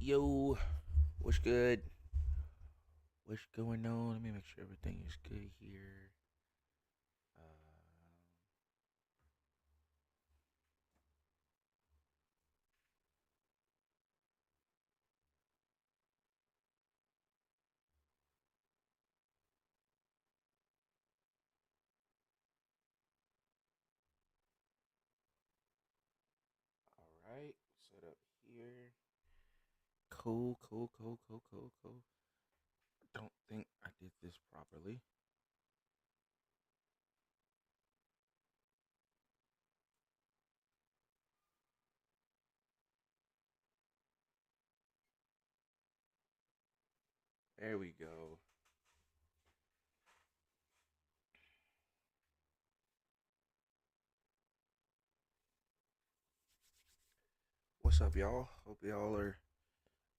Yo, what's good? What's going on? Let me make sure everything is good here. All right, set up here. Cool, cool, cool, cool, cool, cool. Don't think I did this properly. There we go. What's up, y'all? Hope y'all are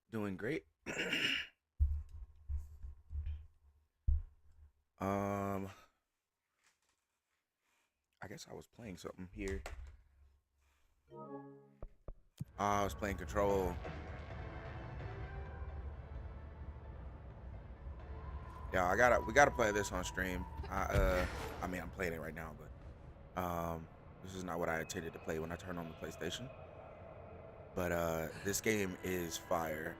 doing great. um, I guess I was playing something here. I was playing Control. Yeah, we gotta play this on stream. I mean, I'm playing it right now, but this is not what I intended to play when I turned on the PlayStation. But this game is fire.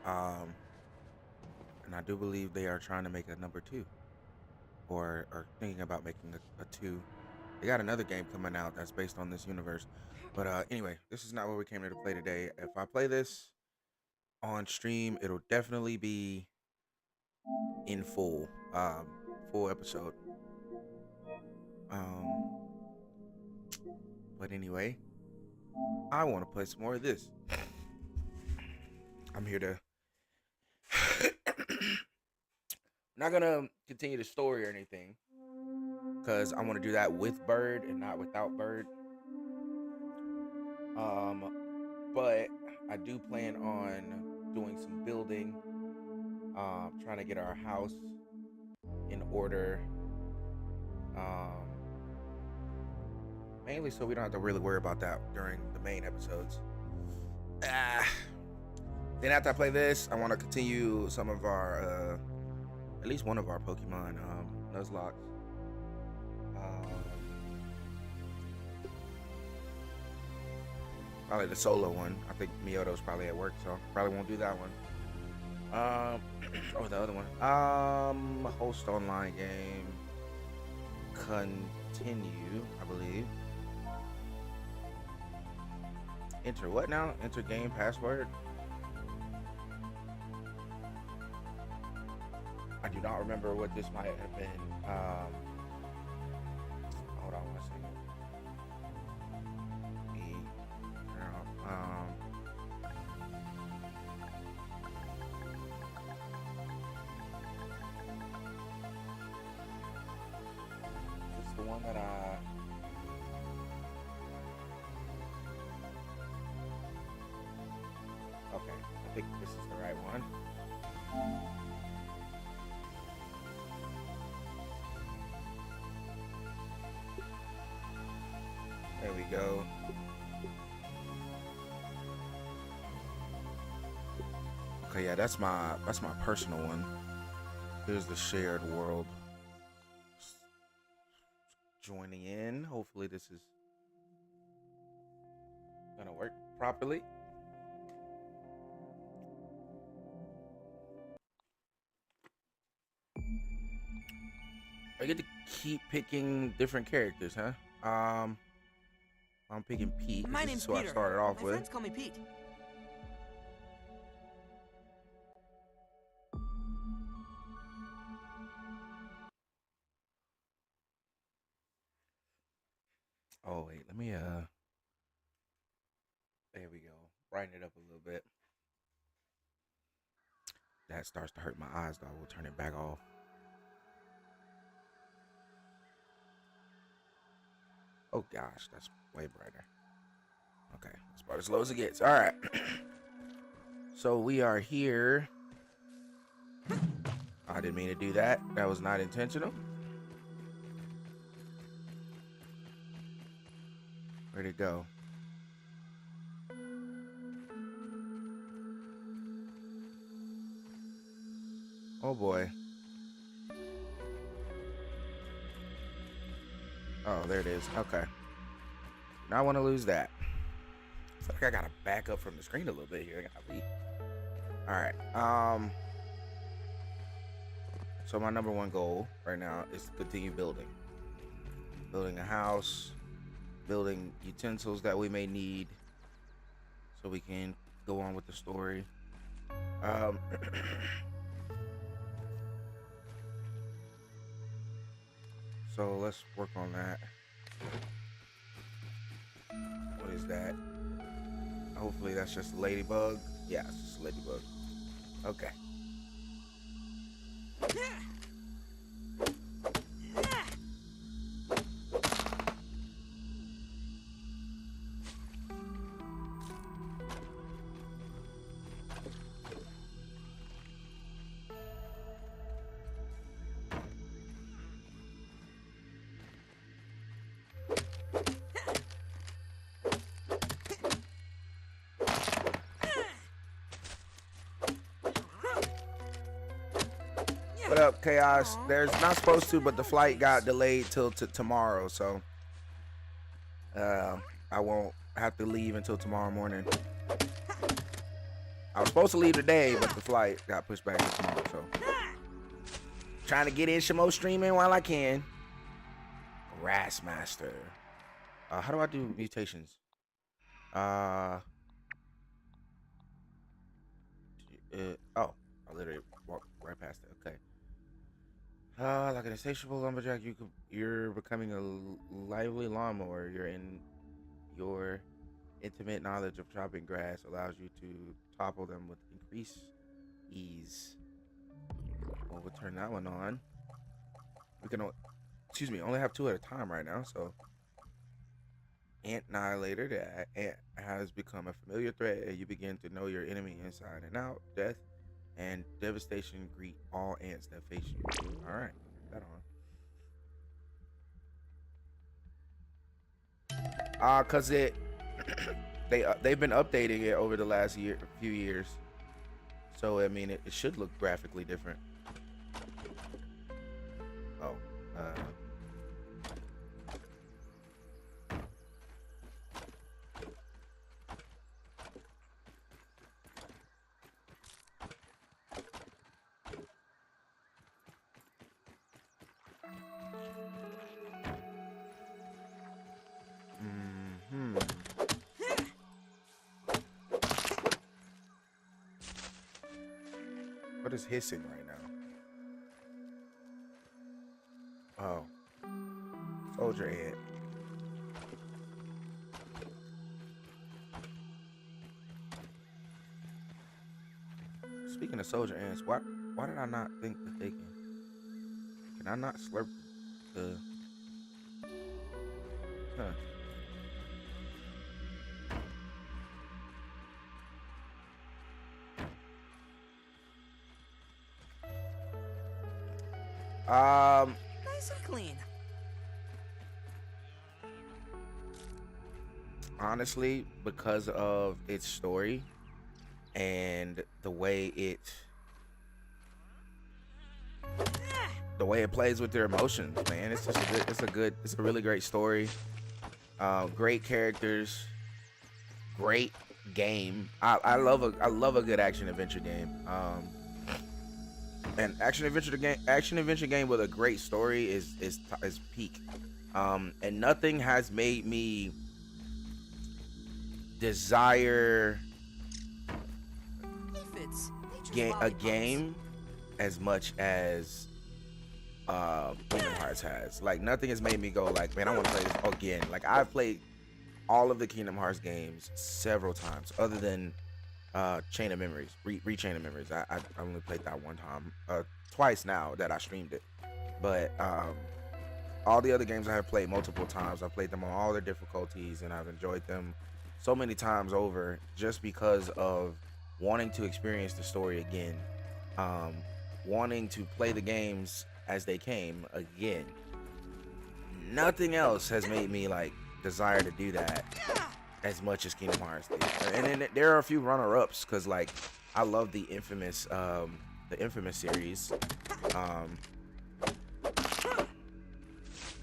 And I do believe they are trying to make a number two, or thinking about making a two. They got another game coming out that's based on this universe. But anyway, this is not what we came here to play today. If I play this on stream, it'll definitely be in full episode. Um, but anyway, I want to play some more of this. I'm here to. Not gonna continue the story or anything, because I want to do that with Bird and not without Bird. Um, but I do plan on doing some building, trying to get our house in order, um, mainly so we don't have to really worry about that during the main episodes. Ah. Then after I play this, I want to continue some of our, at least one of our Pokemon, Nuzlocke. Probably the solo one. I think Miyoto's probably at work, so probably won't do that one. Or the other one. Host online game. Continue, I believe. Enter what now? Enter game password. I do not remember what this might have been. Hold on one second. Um, it's the one that okay, I think this is the right one. There we go. Okay, yeah, that's my personal one. Here's the shared world. Joining in. Hopefully this is gonna work properly. I get to keep picking different characters, huh? I'm picking Pete. My This name's is who I Peter. started off My with. friends call me Pete. Oh wait, let me there we go. Brighten it up a little bit. That starts to hurt my eyes though. We'll turn it back off. Oh gosh, that's way brighter. Okay, that's about as low as it gets. All right. So we are here. I didn't mean to do that. That was not intentional. Where'd it go? Oh boy. Oh, there it is. Okay. Now I want to lose that. I feel like I gotta back up from the screen a little bit here. All right. So my number one goal right now is to continue building a house, building utensils that we may need, so we can go on with the story. So let's work on that. What is that? Hopefully that's just a ladybug. Yeah, it's just a ladybug. Okay. What up, Chaos? There's not supposed to, but the flight got delayed till tomorrow, so I won't have to leave until tomorrow morning. I was supposed to leave today, but the flight got pushed back to tomorrow, so trying to get in Shimo streaming while I can. Grassmaster. How do I do mutations? Oh, I literally walked right past it. Okay. Like an insatiable lumberjack, you're becoming a lively lawnmower. Your intimate knowledge of chopping grass allows you to topple them with increased ease. Well, we'll turn that one on. We can, only have 2 at a time right now. So, Ant Annihilator, the ant has become a familiar threat, and you begin to know your enemy inside and out. Death and devastation greet all ants that face you. All right, put that on. Cause they've been updating it over the last few years, so I mean it should look graphically different. Oh, What is hissing right now? Oh, soldier ant. Speaking of soldier ants, why did I not think that they can I not slurp the? Huh. Nice and clean. Honestly, because of its story and the way it plays with their emotions, man, it's just it's a really great story. Great characters, great game. I love a good action adventure game. An action adventure game with a great story is peak. And nothing has made me desire a game as much as Kingdom Hearts has. Like, nothing has made me go like, man, I want to play this again. Like, I've played all of the Kingdom Hearts games several times, other than Chain of Memories, Re-Chain of Memories. I only played that one time, twice now that I streamed it. But all the other games I have played multiple times. I've played them on all their difficulties, and I've enjoyed them so many times over, just because of wanting to experience the story again, wanting to play the games as they came again. Nothing else has made me like desire to do that as much as Kingdom Hearts did. And then there are a few runner-ups, because like I love the infamous the Infamous series, um,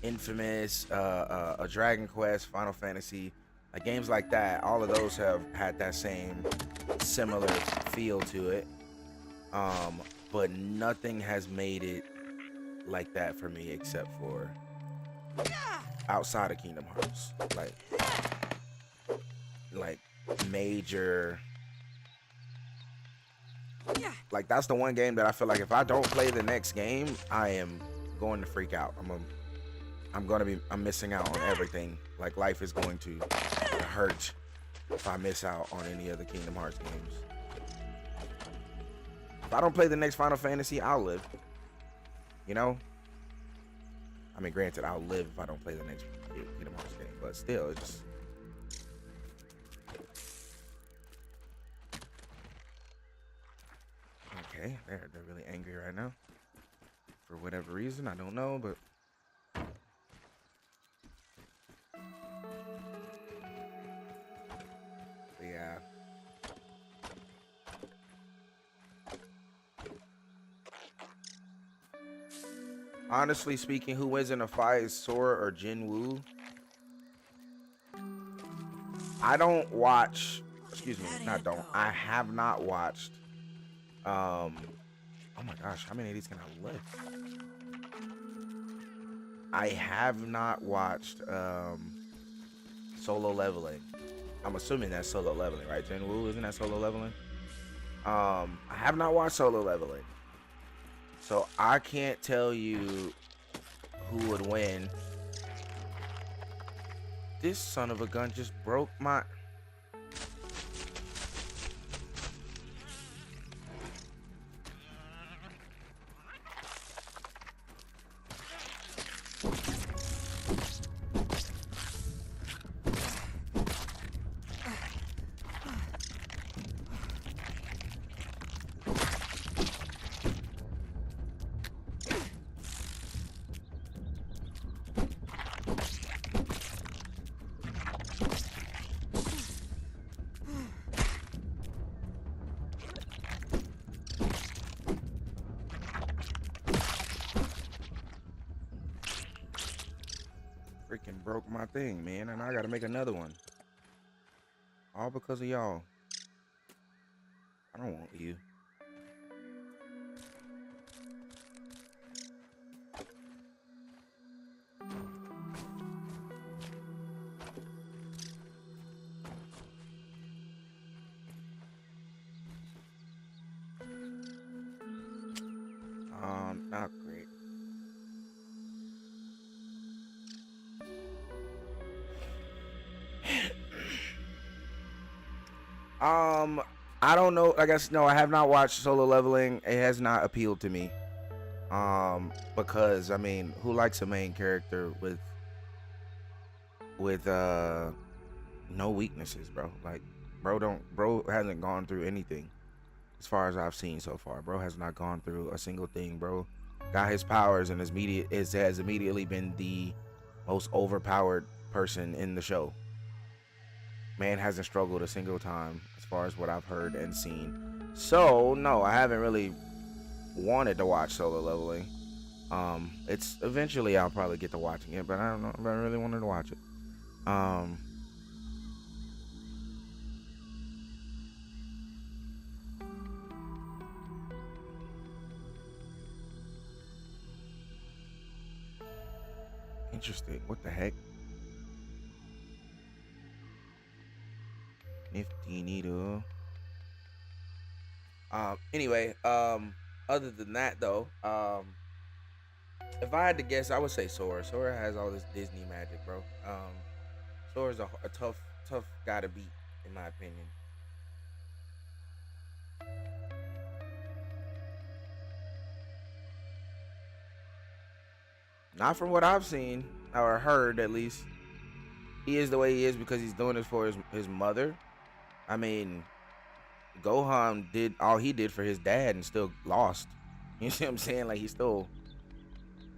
Infamous, a Dragon Quest, Final Fantasy, like games like that. All of those have had that same similar feel to it, but nothing has made it like that for me except for outside of Kingdom Hearts, like major. Like that's the one game that I feel like if I don't play the next game, I am going to freak out. I'm missing out on everything. Like life is going to hurt if I miss out on any of the Kingdom Hearts games. If I don't play the next Final Fantasy, I'll live. You know? I mean, granted, I'll live if I don't play the next Kingdom Hearts game, but still, it's just... Okay, they're really angry right now. For whatever reason, I don't know, but... yeah. Honestly speaking, who wins in a fight, Sora or Jinwoo? I don't watch... Excuse me, I have not watched... oh my gosh, how many of these can I lift? I have not watched Solo Leveling. I'm assuming that's Solo Leveling, right? Jinwoo, isn't that Solo Leveling? I have not watched Solo Leveling, so I can't tell you who would win. This son of a gun just broke my... Freaking broke my thing, man, and I gotta make another one. All because of y'all. I don't want you. Not great. I don't know. I guess no, I have not watched Solo Leveling. It has not appealed to me. Because I mean, who likes a main character with no weaknesses, bro? Like, bro hasn't gone through anything as far as I've seen so far. Bro has not gone through a single thing, bro. Got his powers and has immediately been the most overpowered person in the show. Man hasn't struggled a single time as far as what I've heard and seen. So no, I haven't really wanted to watch Solo Leveling. It's eventually I'll probably get to watching it, but I don't know if I really wanted to watch it. Interesting. What the heck? Nifty needle. Anyway, other than that though, if I had to guess, I would say Sora. Sora has all this Disney magic, bro. Sora's a tough guy to beat, in my opinion. Not from what I've seen or heard, at least. He is the way he is because he's doing this for his mother. I mean, Gohan did all he did for his dad and still lost. You see what I'm saying? Like, he still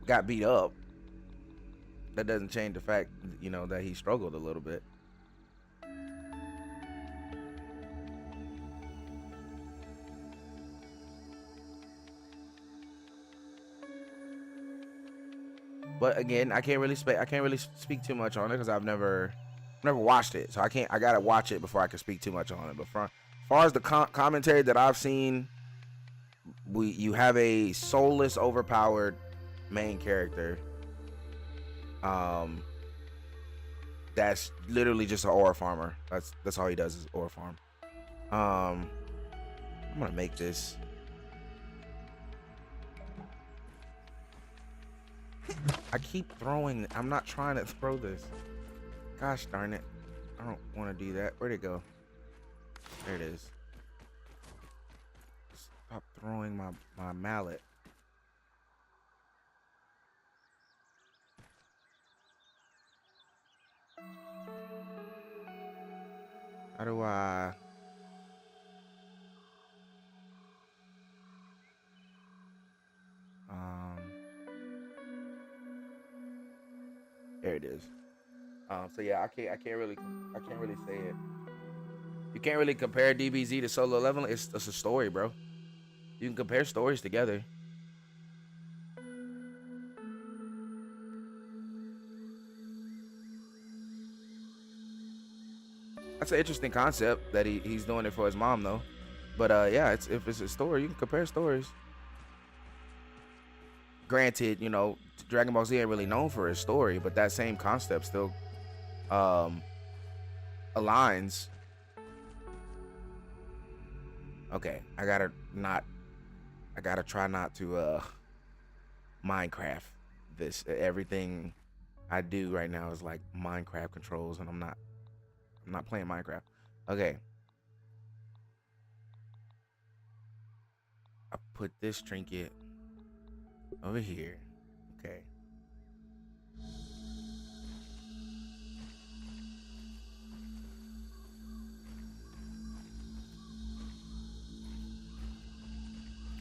got beat up. That doesn't change the fact, you know, that he struggled a little bit. But again, I can't really speak too much on it because I've never watched it, so I gotta watch it before I can speak too much on it. But as far as the commentary that I've seen, you have a soulless, overpowered main character. That's literally just an ore farmer. That's all he does is ore farm. I'm gonna make this. I keep throwing. I'm not trying to throw this. Gosh darn it. I don't want to do that. Where'd it go? There it is. Stop throwing my mallet. How do I... There it is. So yeah, I can't really say it. You can't really compare DBZ to Solo Leveling. It's a story, bro. You can compare stories together. That's an interesting concept that he's doing it for his mom though. But yeah, if it's a story, you can compare stories. Granted, you know, Dragon Ball Z ain't really known for his story, but that same concept still aligns. Okay, I gotta try not to Minecraft this. Everything I do right now is like Minecraft controls, and I'm not playing Minecraft. Okay. I put this trinket over here. Okay.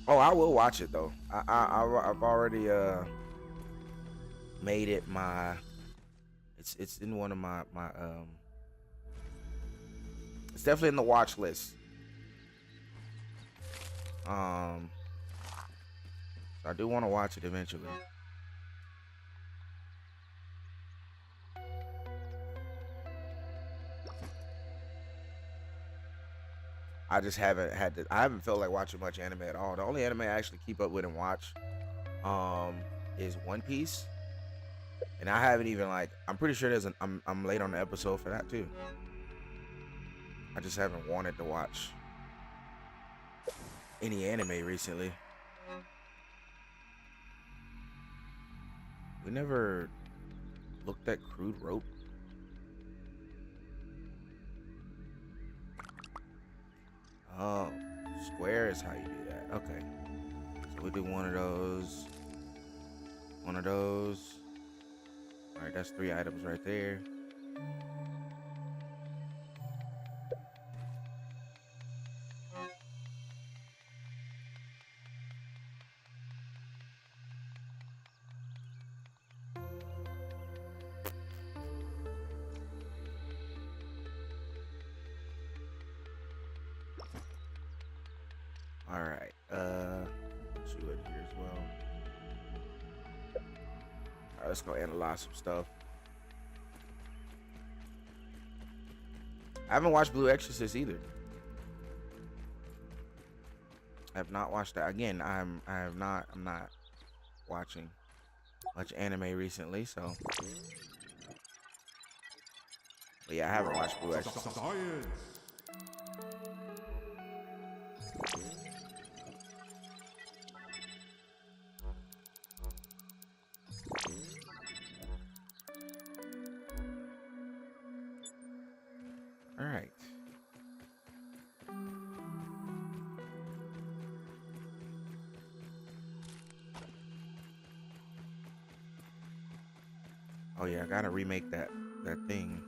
Oh, I will watch it though. I've already made it my. It's in one of my It's definitely in the watch list. So I do want to watch it eventually. I just haven't I haven't felt like watching much anime at all. The only anime I actually keep up with and watch is One Piece. And I haven't even I'm pretty sure I'm late on the episode for that too. I just haven't wanted to watch any anime recently. We never looked at Crude Rope. Oh, square is how you do that. Okay. So we do one of those. One of those. Alright, that's 3 items right there. Alright, let's do it here as well. Alright, let's go analyze some stuff. I haven't watched Blue Exorcist either. I have not watched that. Again, I'm not watching much anime recently, so. But yeah, I haven't watched Blue Exorcist. All right. Oh yeah, I gotta remake that thing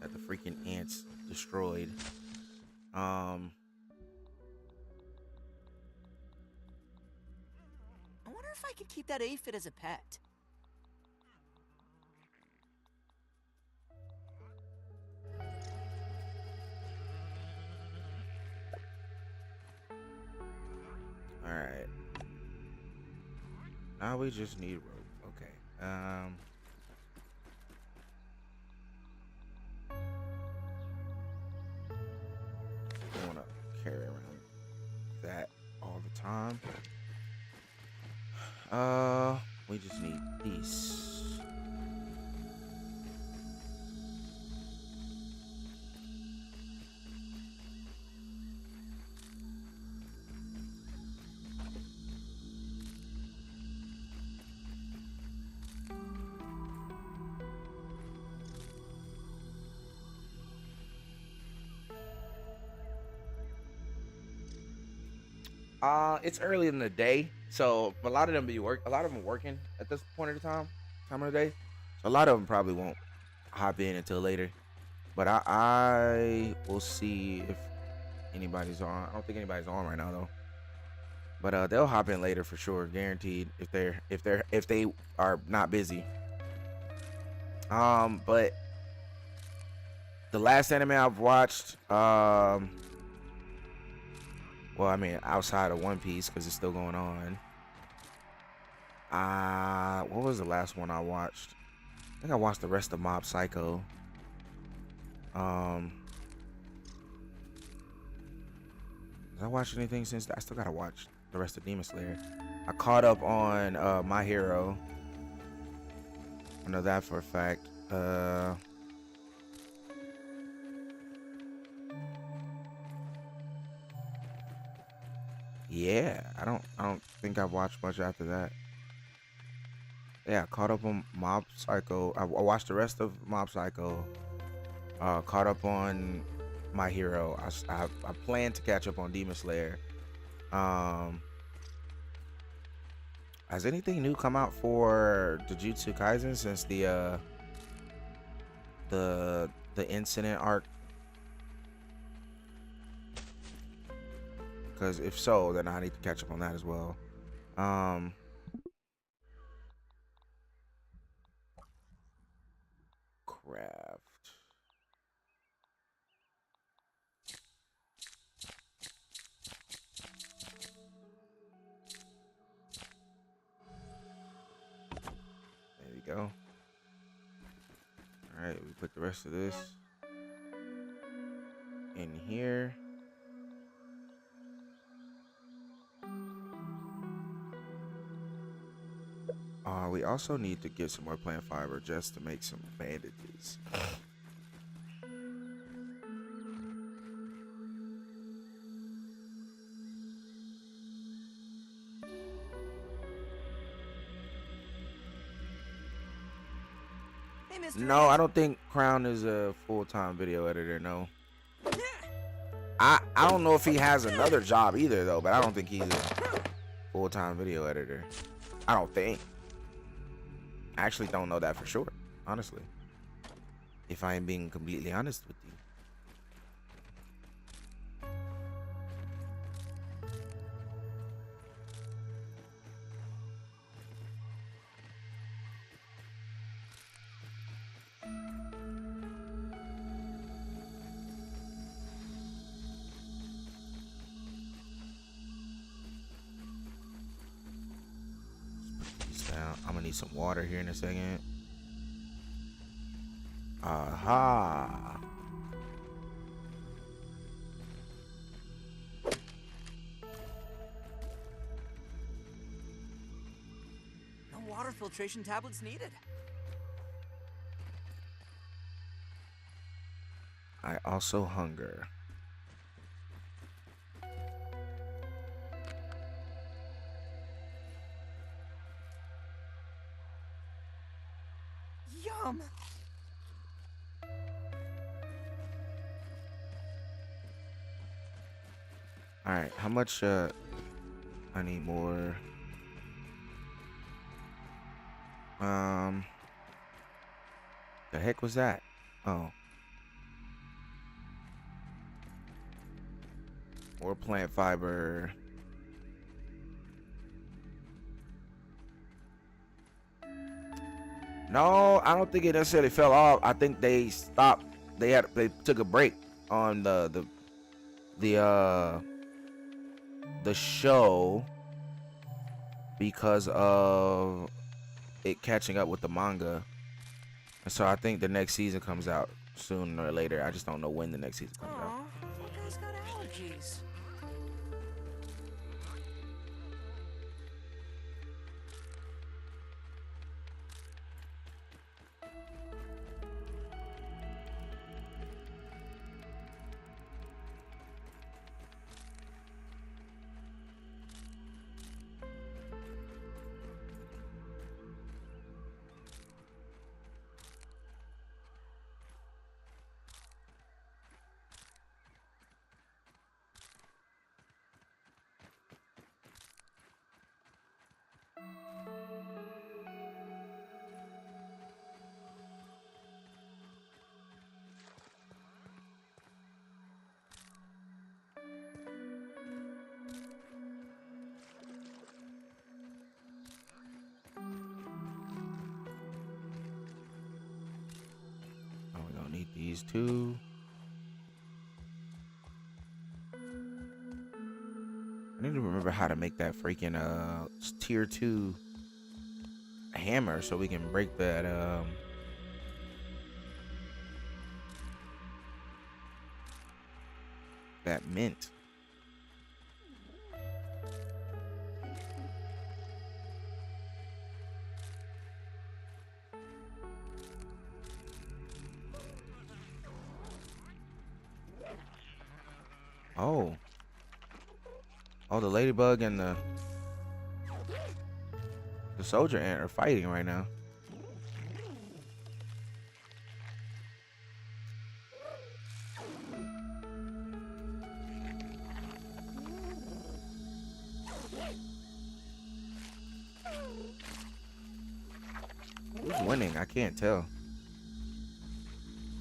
that the freaking ants destroyed. I wonder if I could keep that aphid as a pet. All right. Now we just need rope. Okay. don't want to carry around that all the time. We just need these. It's early in the day, so a lot of them are working at this point of the time of the day. So a lot of them probably won't hop in until later. But I will see if anybody's on. I don't think anybody's on right now though. But they'll hop in later for sure, guaranteed. If they are not busy. But the last anime I've watched, well, I mean, outside of One Piece, because it's still going on. What was the last one I watched? I think I watched the rest of Mob Psycho. Did I watch anything since? I still gotta watch the rest of Demon Slayer. I caught up on My Hero. I know that for a fact. Yeah, I don't think I've watched much after that. Yeah, I caught up on Mob Psycho. I watched the rest of Mob Psycho. Caught up on My Hero. I plan to catch up on Demon Slayer. Has anything new come out for Jujutsu Kaisen since the incident arc? Because if so, then I need to catch up on that as well. Craft. There we go. All right, we put the rest of this in here. We also need to get some more plant fiber just to make some bandages. Hey, Mr. No, Ant. I don't think Crown is a full-time video editor. No, I don't know if he has another job either though, but I don't think he's a full-time video editor. I don't think. I actually don't know that for sure, honestly. If I am being completely honest with you. I'm gonna need some water here in a second. Aha. No water filtration tablets needed. I also hunger. Yum. All right, how much? I need more. The heck was that? Oh. More plant fiber. No, I don't think it necessarily fell off. I think they stopped. They took a break on the show because of it catching up with the manga, and so I think the next season comes out sooner or later. I just don't know when the next season comes out. Aw, that guy's got allergies. Oh, we're gonna need these two. I need to remember how to make that freaking tier 2 hammer so we can break that mint. Oh, the ladybug and the soldier ant are fighting right now. Who's winning? I can't tell.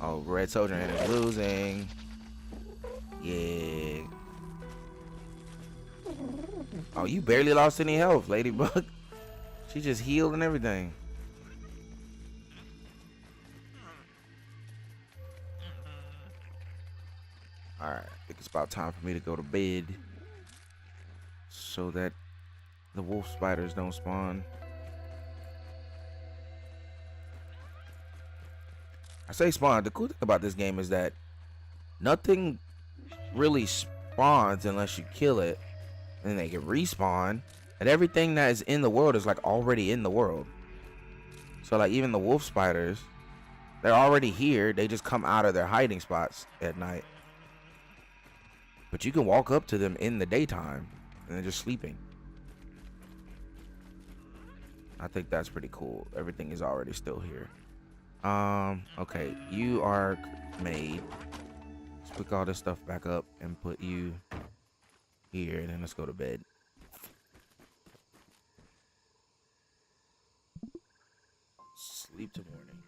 Oh, red soldier ant is losing. Yeah. Oh, you barely lost any health, ladybug. She just healed and everything. Alright, I think it's about time for me to go to bed so that the wolf spiders don't spawn. I say spawn. The cool thing about this game is that nothing really spawns unless you kill it, and then they can respawn, and everything that is in the world is like already in the world. So like even the wolf spiders, they're already here. They just come out of their hiding spots at night. But you can walk up to them in the daytime and they're just sleeping. I think that's pretty cool. Everything is already still here. Okay, you are made. Let's pick all this stuff back up and put you here, and then let's go to bed. Sleep till morning.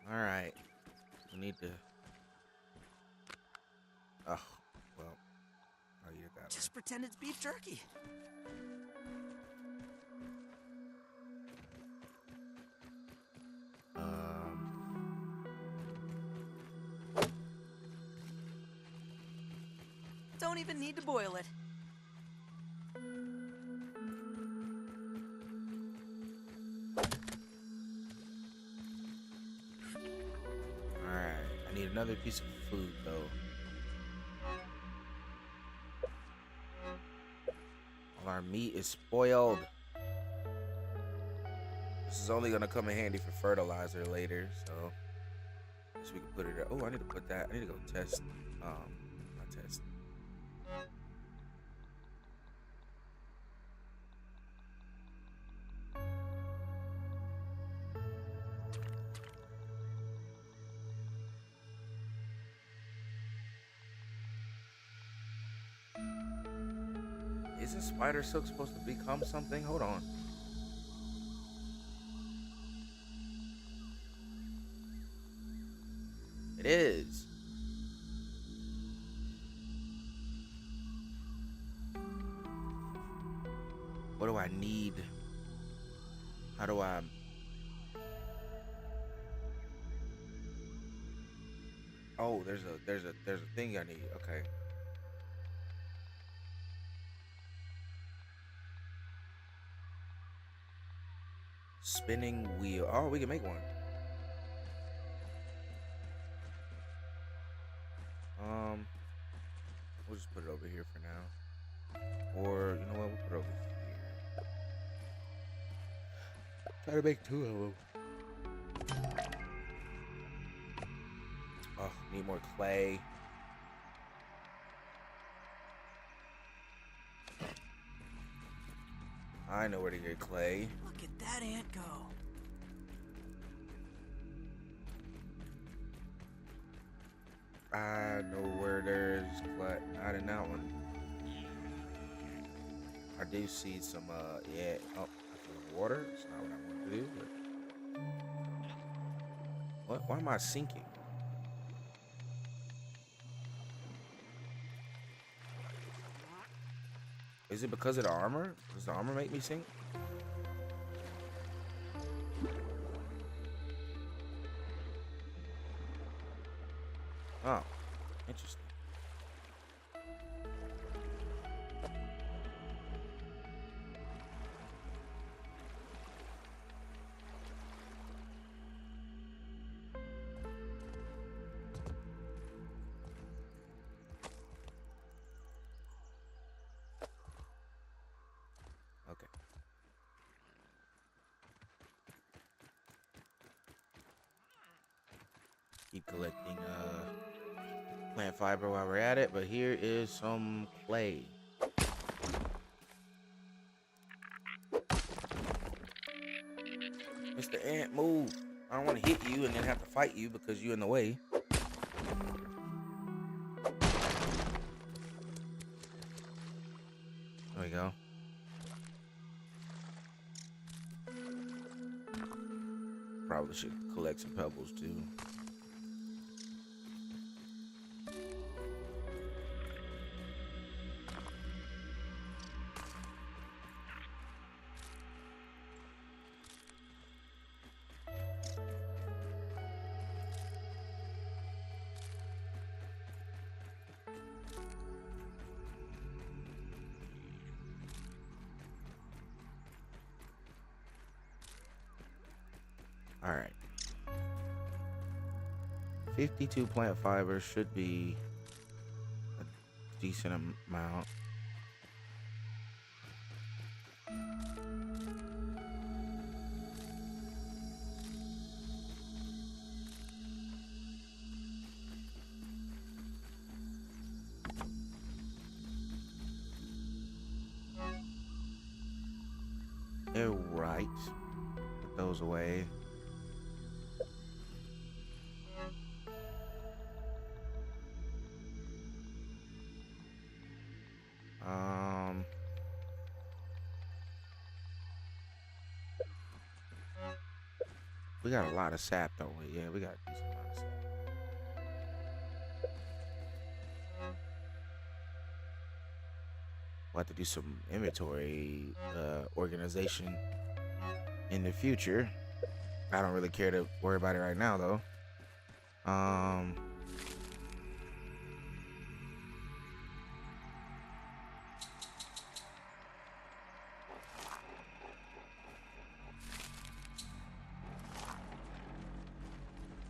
All right, we need to. Oh, well, I'll eat it that way. Just pretend it's beef jerky. Don't even need to boil it. Alright, I need another piece of food though. All our meat is spoiled. This is only gonna come in handy for fertilizer later, so I guess we can put it. Oh, I need to put that. I need to go test. Not test. Isn't spider silk supposed to become something? Hold on. It is. What do I need? How do I... Oh, there's a thing I need. Okay. Spinning wheel. Oh, we can make one. Um, we'll just put it over here for now. Or you know what? We'll put it over here. Try to make two of them. Oh, need more clay. I know where to get clay. Look at that ant go. I know where there's clay. Not in that one. I do see some, yeah. Oh, water. It's not what I want to do, but. What? Why am I sinking? Is it because of the armor? Does the armor make me sink? Oh, interesting. Okay. Keep collecting plant fiber while we're at it, but here is some clay. Mr. Ant, move. I don't want to hit you and then have to fight you because you're in the way. There we go. Probably should collect some pebbles too. All right. 52 plant fiber should be a decent amount. They're right. Put those away. We got a lot of sap, don't we? Yeah, we got a decent amount of sap. We'll have to do some inventory organization in the future. I don't really care to worry about it right now, though.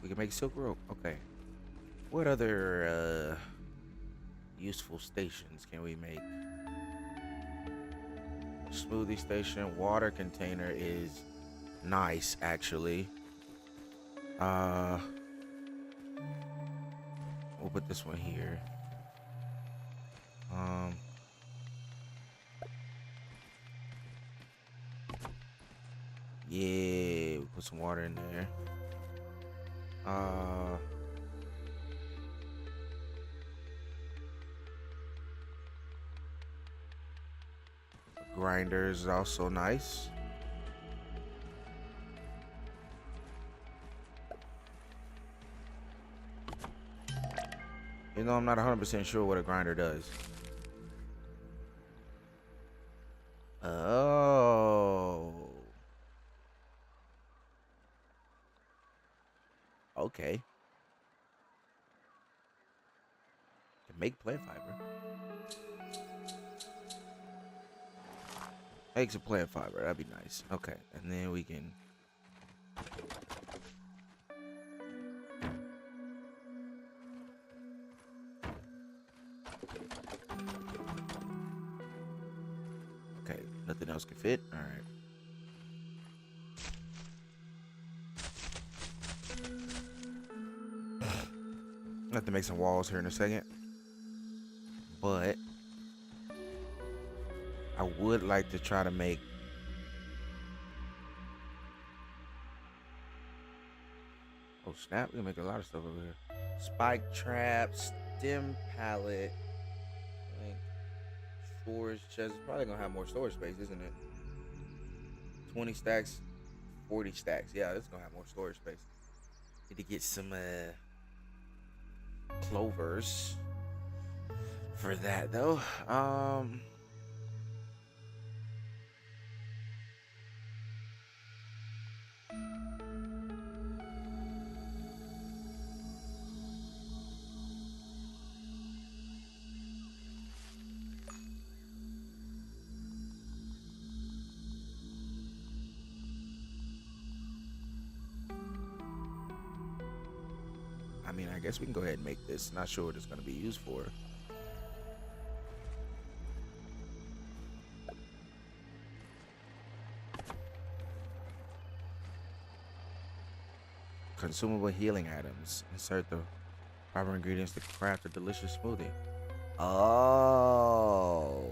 We can make silk rope. Okay. What other useful stations can we make? Smoothie station, water container is nice, actually. We'll put this one here. Yeah, we'll put some water in there. Grinder is also nice. You know, I'm not 100% sure what a grinder does. Oh. Okay. Make plant fiber. Make some plant fiber. That'd be nice. Okay, and then we can. Okay, nothing else can fit. All right. I have to make some walls here in a second, but I would like to try to make oh snap, we can make a lot of stuff over here. Spike trap, stem pallet, like storage chest. Probably gonna have more storage space, isn't it? 20 stacks, 40 stacks. Yeah, it's gonna have more storage space. Need to get some clovers for that though. I mean, I guess we can go ahead and make this. Not sure what it's going to be used for. Consumable healing items. Insert the proper ingredients to craft a delicious smoothie. Oh.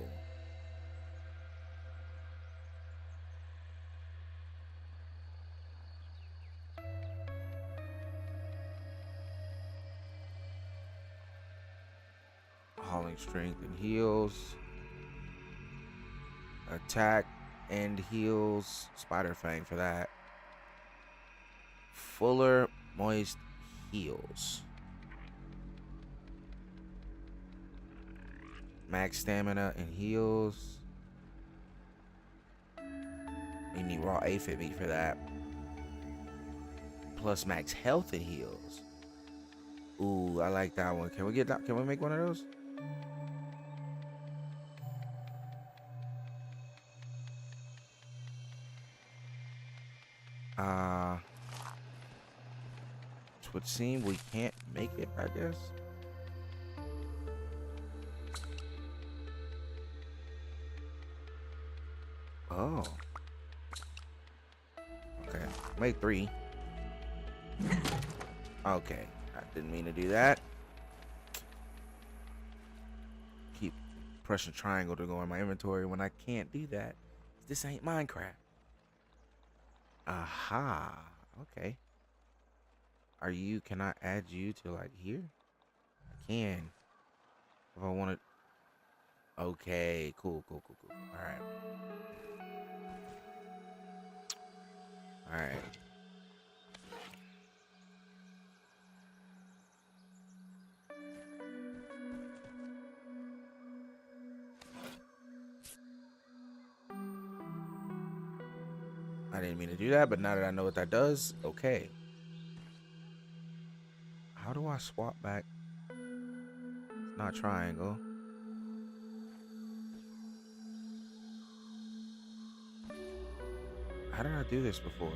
Hauling strength and heals. Attack and heals. Spider Fang for that. Fuller moist heals. Max stamina and heals. We need raw aphid meat for that. Plus max health and heals. Ooh, I like that one. Can we get that? Can we make one of those? It would seem we can't make it, I guess. Oh. Okay. Make 3. Okay. I didn't mean to do that. Keep pressing triangle to go in my inventory when I can't do that. This ain't Minecraft. Aha. Okay. Can I add you to like here? I can. If I want to. Okay, cool. Alright. Alright. I didn't mean to do that, but now that I know what that does, okay. How do I swap back? It's not triangle. How did I do this before?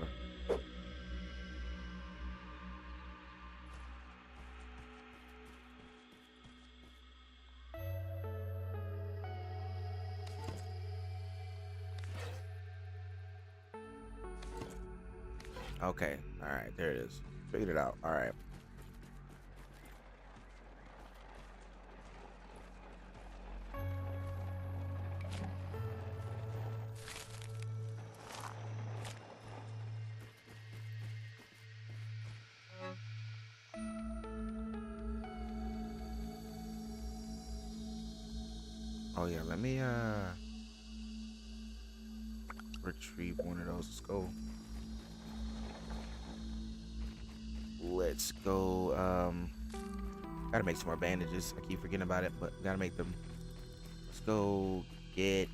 Okay, all right, there it is. Figured it out. All right. Oh yeah, let me retrieve one of those. Let's go. Gotta make some more bandages. I keep forgetting about it, but gotta make them. Let's go get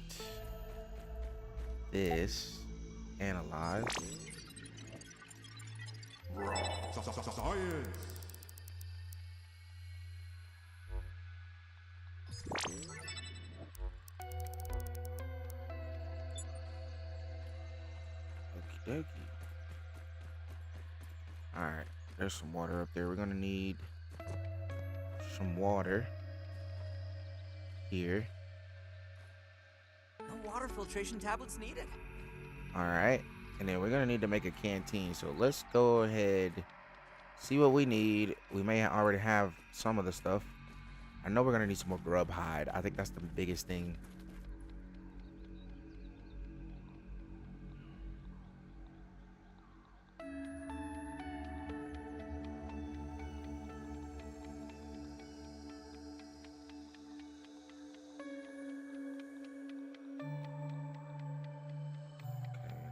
this analyzed. Science. dokie. All right, there's some water up there. We're gonna need some water here. No water filtration tablets needed. All right, and then we're gonna need to make a canteen. So let's go ahead, see what we need. We may already have some of the stuff. I know we're gonna need some more grub hide. I think that's the biggest thing.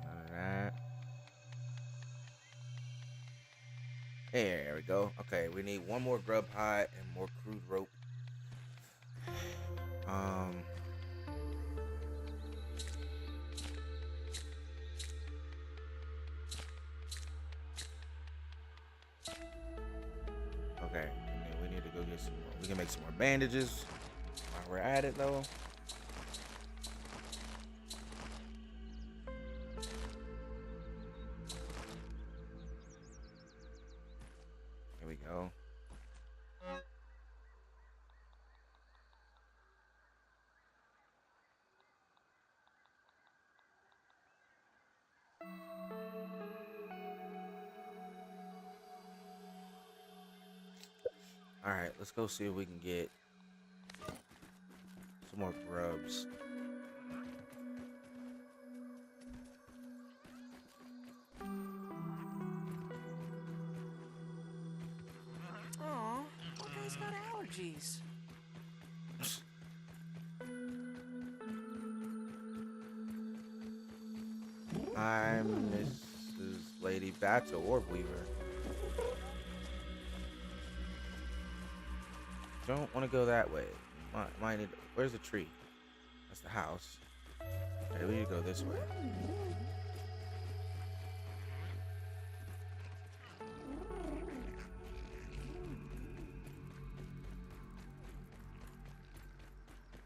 None of that. There we go. Okay, we need one more grub hide and more crude rope. Okay, and then we need to go get some more. We can make some more bandages while we're at it, though. Here we go. All right, let's go see if we can get some more grubs. Aw, poor guy's got allergies. I'm Mrs. Lady Bat's a orb weaver. Don't want to go that way. Might need. Where's the tree? That's the house. Okay, we need to go this way.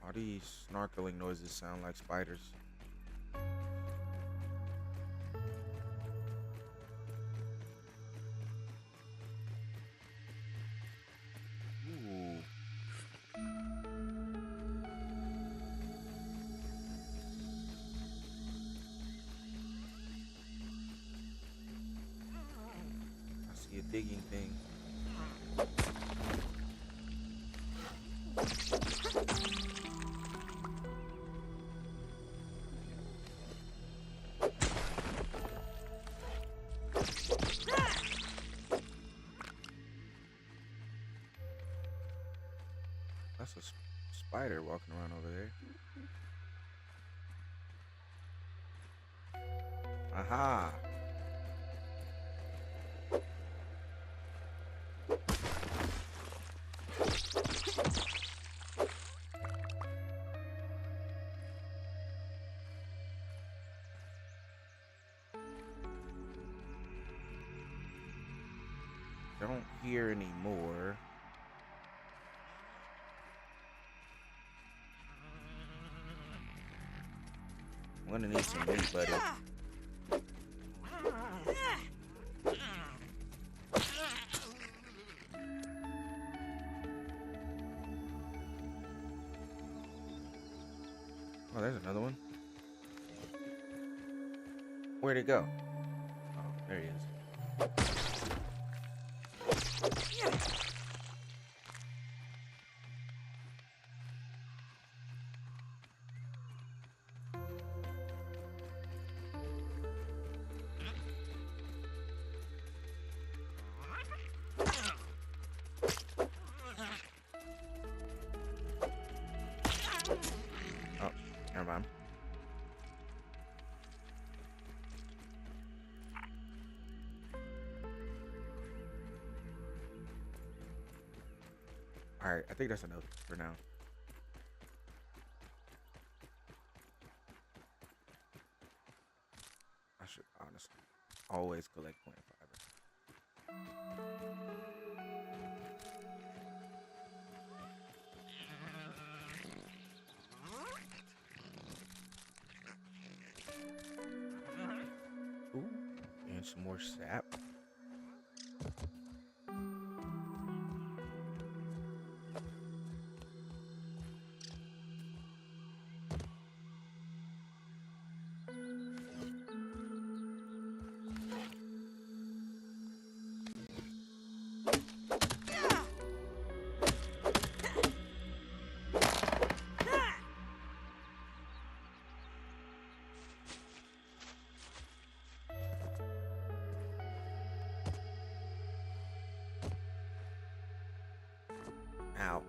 All these snarkling noises sound like spiders. Ooh. I see a digging thing. That's a spider walking around over there. Aha! Don't hear any more. I'm gonna need some meat, buddy. Oh, there's another one. Where'd it go? Oh, there he is. Oh, never mind. Alright, I think that's enough for now. I should honestly always collect plant fiber. Ooh. And some more sap. Ow.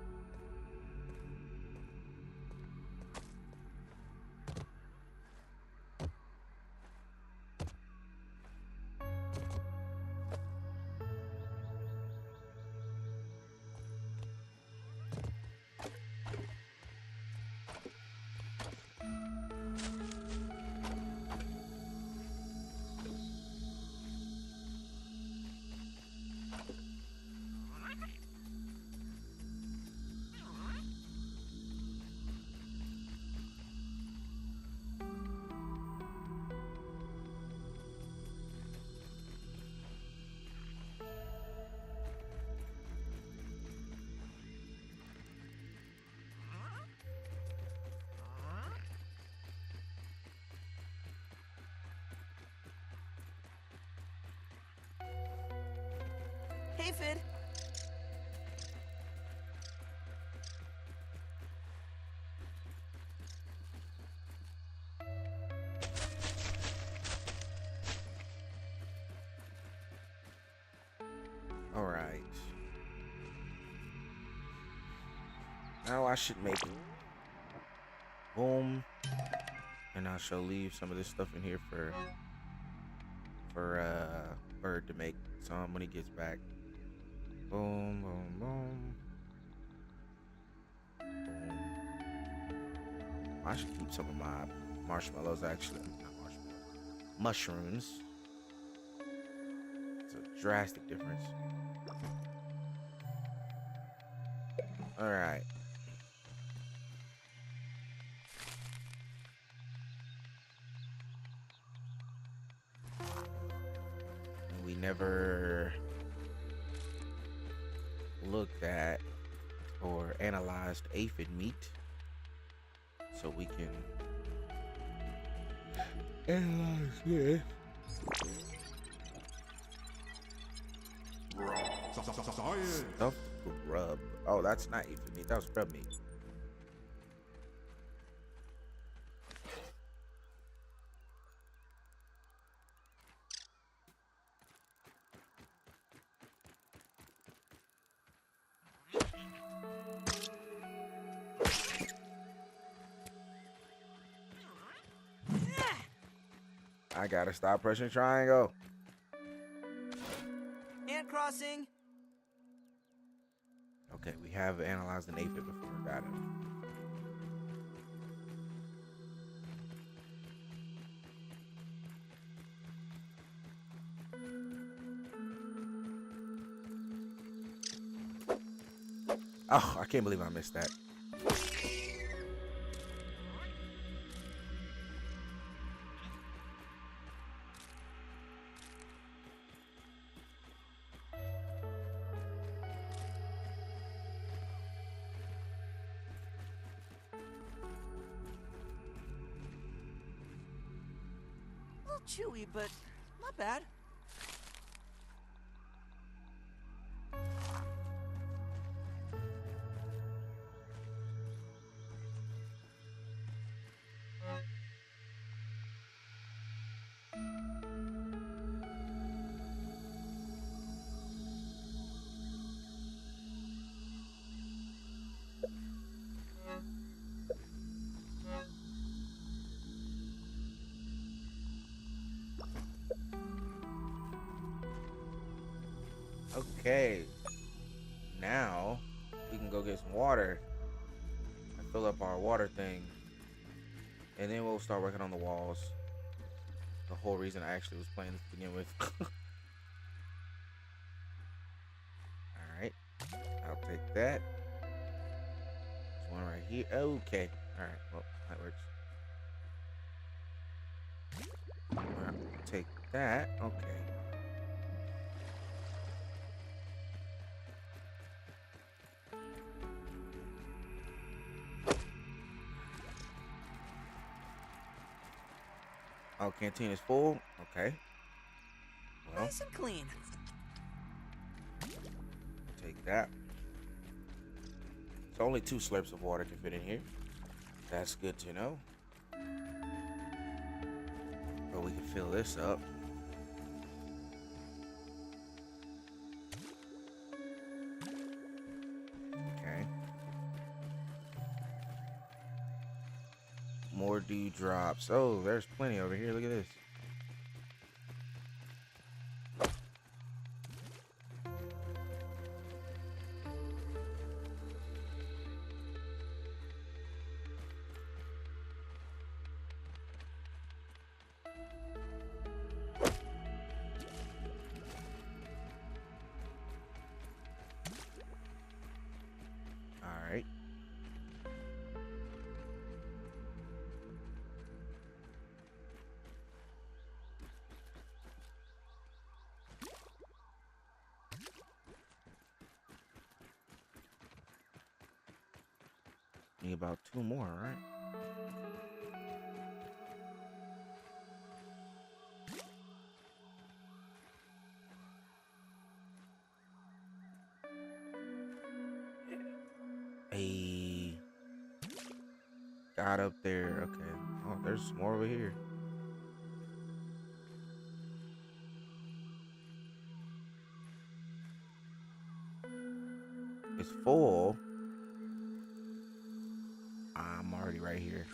Hey, Fid. All right. Now I should make boom, and I shall leave some of this stuff in here for Bird to make some when he gets back. Boom, boom, boom, boom. I should keep some of my marshmallows, actually. Not marshmallows. Mushrooms. It's a drastic difference. All right. We never looked at or analyzed aphid meat, so we can analyze it. Stuffed grub. Oh, that's not aphid meat. That was grub meat. I gotta stop pressing triangle. Ant crossing. Okay, we have analyzed an aphid before. Got it. Oh, I can't believe I missed that. A little chewy, but not bad. Okay, now we can go get some water and fill up our water thing, and then we'll start working on the walls. The whole reason I actually was playing this to begin with. Alright, I'll take that. There's one right here. Okay, alright, well, that works. Alright, take that. Okay. Oh, canteen is full. Okay. Well, Nice and clean. take that. So only 2 slurps of water can fit in here. That's good to know. But we can fill this up. Okay. More dewdrops. Oh, there's plenty over here. Look at this. All right. Need about 2 more, right? Hey, got up there. Okay. Oh, there's more over here. It's full. I'm already right here.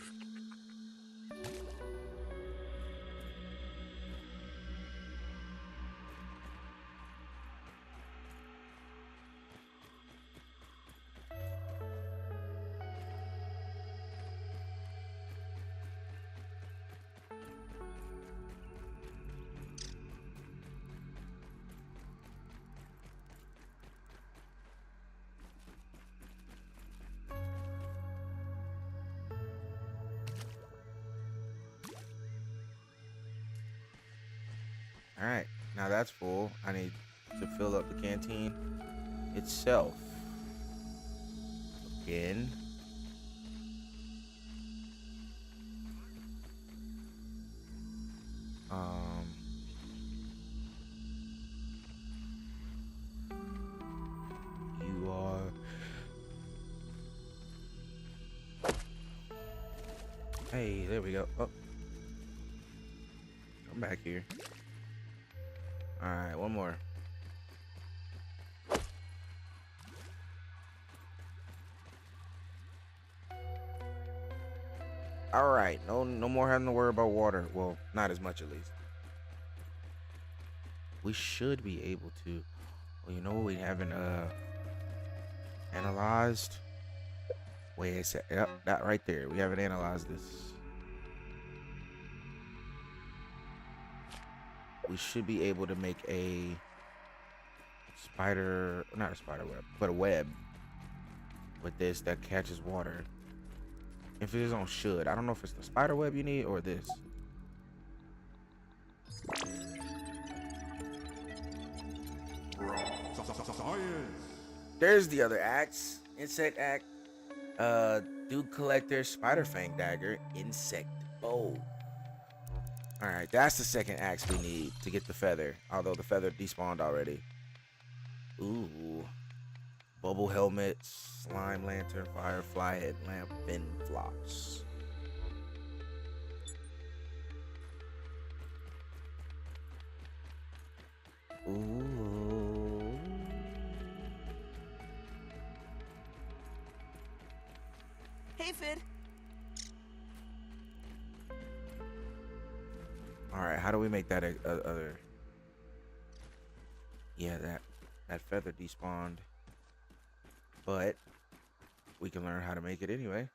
All right, now that's full. I need to fill up the canteen itself. Again. Um, you are. Hey, there we go. Oh, come back here. All right, one more. All right, no more having to worry about water. Well, not as much at least. We should be able to. Well, you know what we haven't analyzed? Wait a sec. Yep, that right there. We haven't analyzed this. We should be able to make a spider, not a spider web, but a web with this that catches water. If it is on should, I don't know if it's the spider web you need or this. There's the other axe, insect axe, dew collector, spider fang dagger, insect bow. All right, that's the second axe we need to get the feather. Although the feather despawned already. Ooh, bubble helmet, slime lantern, firefly headlamp, fin flops. Ooh. Hey, Fid. All right, how do we make that other? Yeah, that feather despawned, but we can learn how to make it anyway.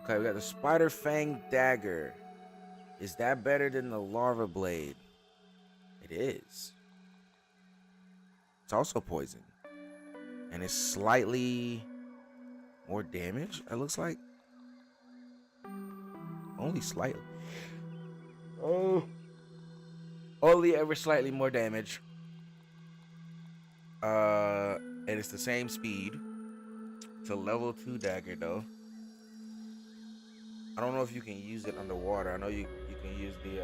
Okay, we got the spider fang dagger. Is that better than the larva blade? It is. It's also poison, and it's slightly more damage. It looks like. only slightly. Oh, only ever slightly more damage. And it's the same speed. It's a level 2 dagger though. I don't know if you can use it underwater. I know you can use the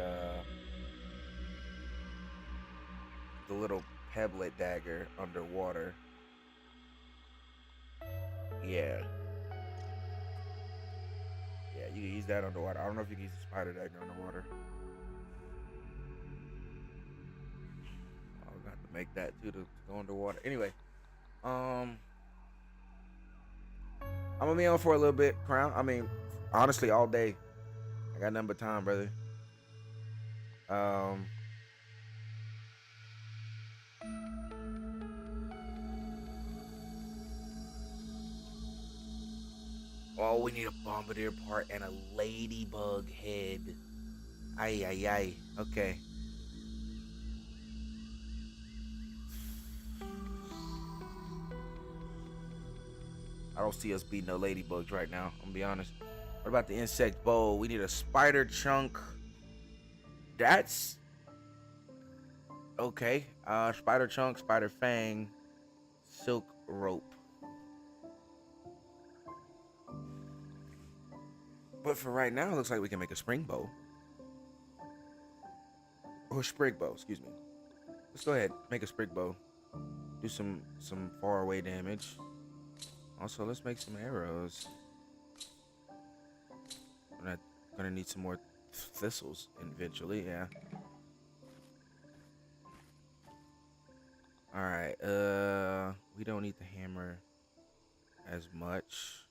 little pebblet dagger underwater. Yeah. Yeah, you can use that underwater. I don't know if you can use the spider dagger underwater. I'll have to make that too to go underwater. Anyway, I'm gonna be on for a little bit, Crown. I mean, honestly, all day. I got nothing but time, brother. Um, oh, we need a bombardier part and a ladybug head. Ay, ay, ay. Okay. I don't see us beating no ladybugs right now. I'm gonna be honest. What about the insect bowl? We need a spider chunk. That's okay. Spider chunk, spider fang, silk rope. But for right now, it looks like we can make a spring bow. Or sprig bow, excuse me. Let's go ahead, make a sprig bow. Do some far away damage. Also, let's make some arrows. I'm not gonna need some more thistles eventually, yeah. Alright, we don't need the hammer as much.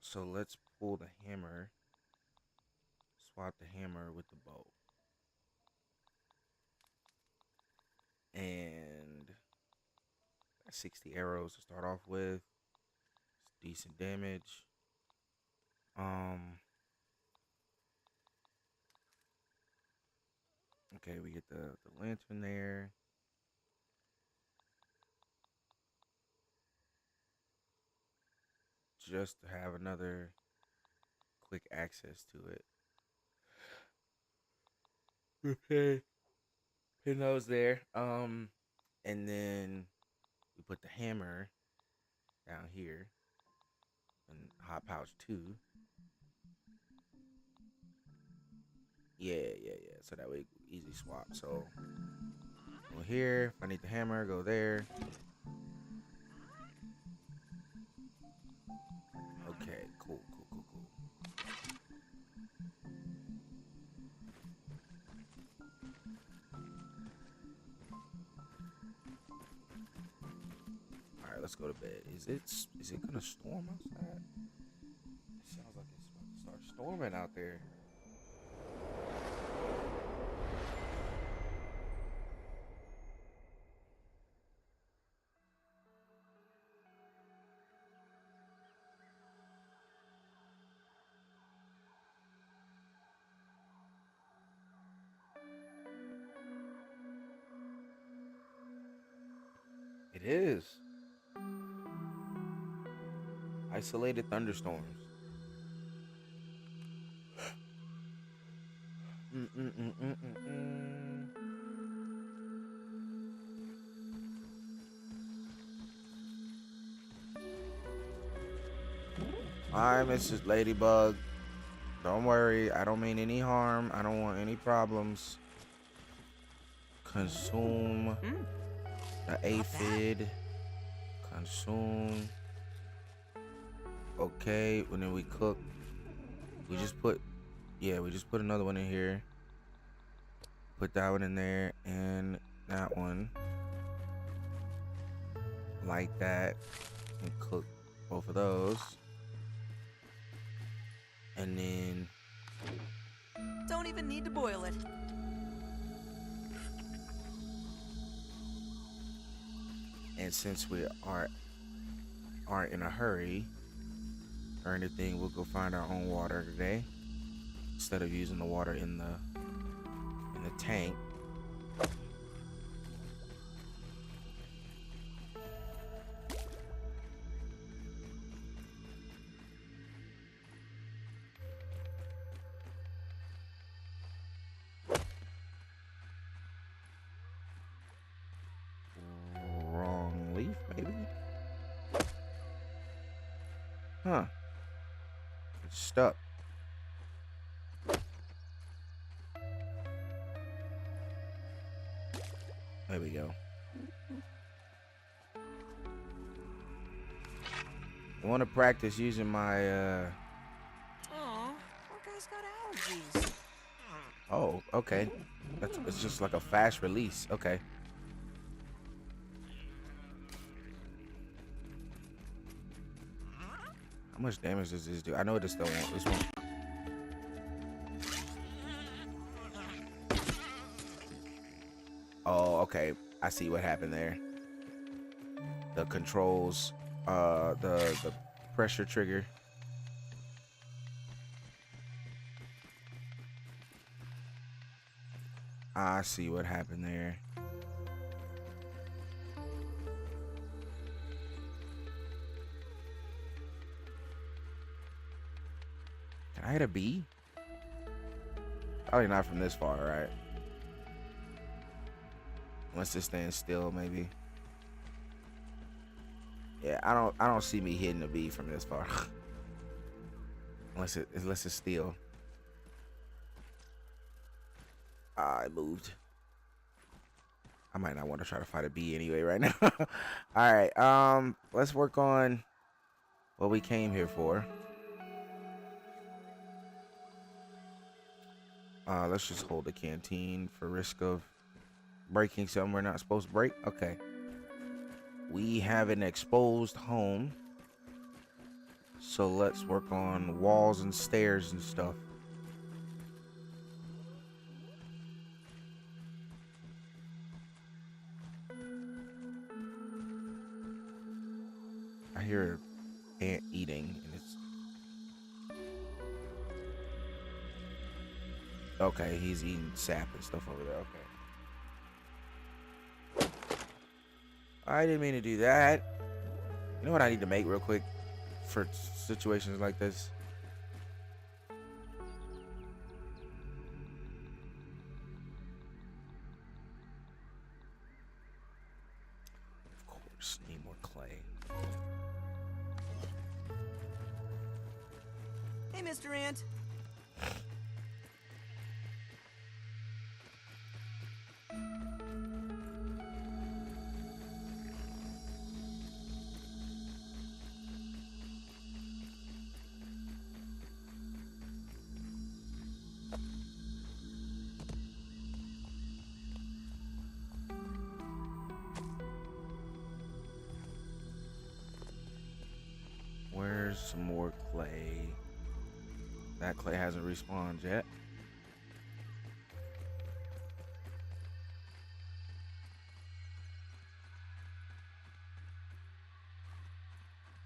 So let's pull the hammer. Swap the hammer with the bow. And 60 arrows to start off with. It's decent damage. Okay, we get the lantern there. Just to have another quick access to it. Okay. Pin those there. And then we put the hammer down here and hot pouch 2. Yeah. So that way easy swap. So go here. If I need the hammer, go there. Okay, cool. All right, let's go to bed. Is it gonna storm outside? It sounds like it's about to start storming out there. It is. Isolated thunderstorms. Hi, Mrs. Ladybug. Don't worry. I don't mean any harm. I don't want any problems. Consume the aphid. Consume. Okay, and then we cook. We just put another one in here. Put that one in there and that one. Like that. And cook both of those. And then Don't even need to boil it. And since we aren't in a hurry or anything, we'll go find our own water today instead of using the water in the tank. Huh. It's stuck. There we go. I want to practice using my, Aw, poor guy's got allergies. Oh, okay. It's just like a fast release. Okay. How much damage does this do? I know this don't want this one. Oh, okay. I see what happened there. The controls, the pressure trigger. I see what happened there. Can I hit a bee? Probably not from this far, right? Unless it stands still, maybe. Yeah, I don't see me hitting a bee from this far. unless it's still. I moved. I might not want to try to fight a bee anyway right now. All right, let's work on what we came here for. Let's just hold the canteen for risk of breaking something we're not supposed to break. Okay. We have an exposed home. So let's work on walls and stairs and stuff. I hear an ant eating and it's okay, he's eating sap and stuff over there. Okay. I didn't mean to do that. You know what I need to make real quick for situations like this? Of course, need more clay. Hey, Mr. Ant. Where's some more clay? That clay hasn't respawned yet.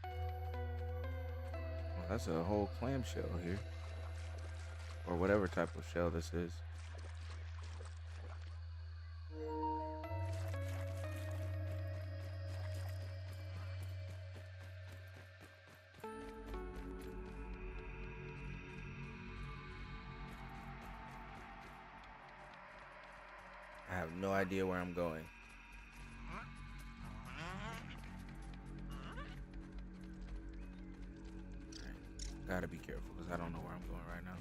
Well, that's a whole clamshell here. Or whatever type of shell this is. I have no idea where I'm going. Gotta be careful because I don't know where I'm going right now.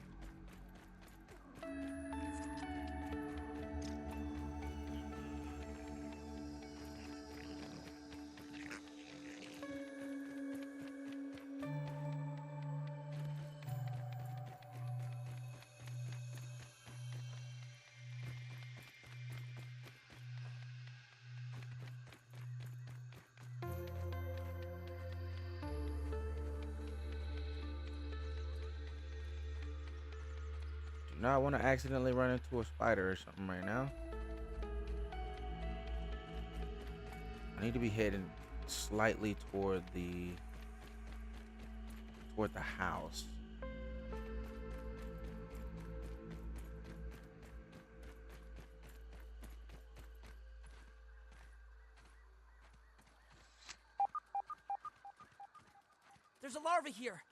Do not want to accidentally run into a spider or something right now. I need to be heading slightly toward the house. There's a larva here.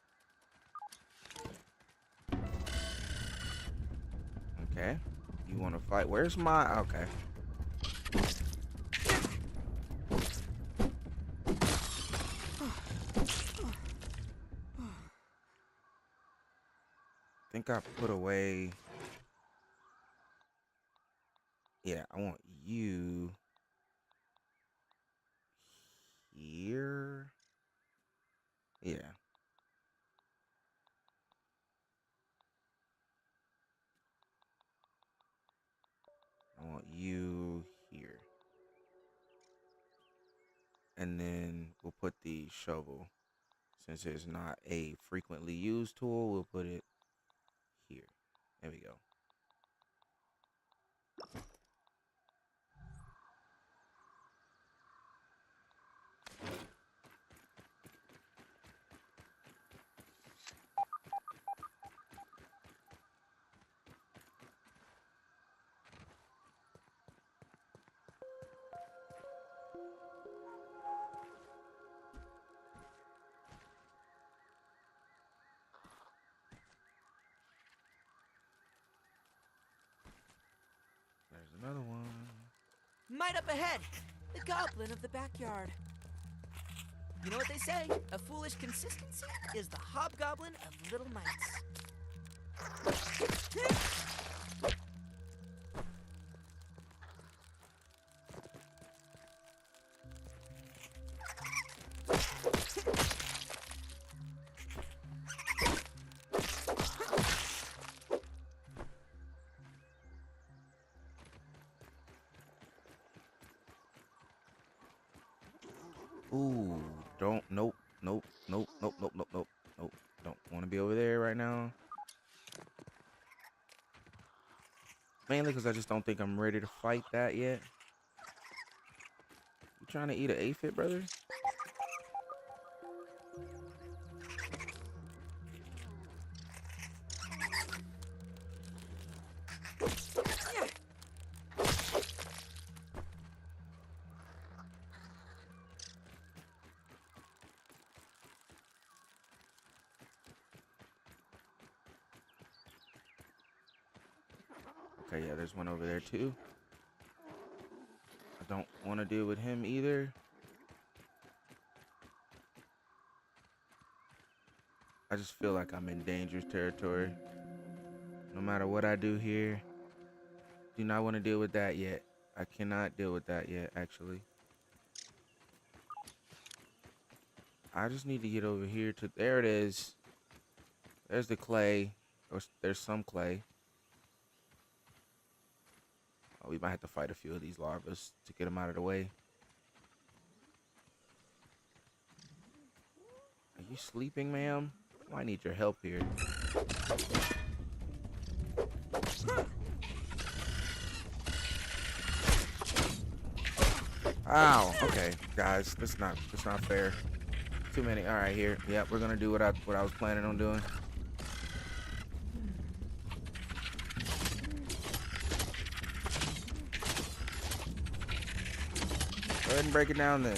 Okay. You want to fight? Where's my... Okay. think I put away. Yeah, I want you here. Yeah. I want you here. And then we'll put the shovel. Since it's not a frequently used tool, we'll put it here. There we go. There's another one. Might up ahead. The goblin of the backyard. You know what they say? A foolish consistency is the hobgoblin of little mites. Ooh, don't, nope, nope, nope, nope, nope, nope, nope, nope. Don't want to be over there right now. Mainly because I just don't think I'm ready to fight that yet. You trying to eat an aphid, brother? Okay, yeah, there's one over there too. I don't want to deal with him either. I just feel like I'm in dangerous territory. No matter what I do here, do not want to deal with that yet. I cannot deal with that yet, actually. I just need to get over here to, there it is. There's the clay, or there's some clay. Oh, we might have to fight a few of these larvas to get them out of the way. Are you sleeping, ma'am? I need your help here. Ow. Okay, guys, that's not fair. Too many. All right, here. Yep, we're gonna do what I was planning on doing. Go ahead and break it down then.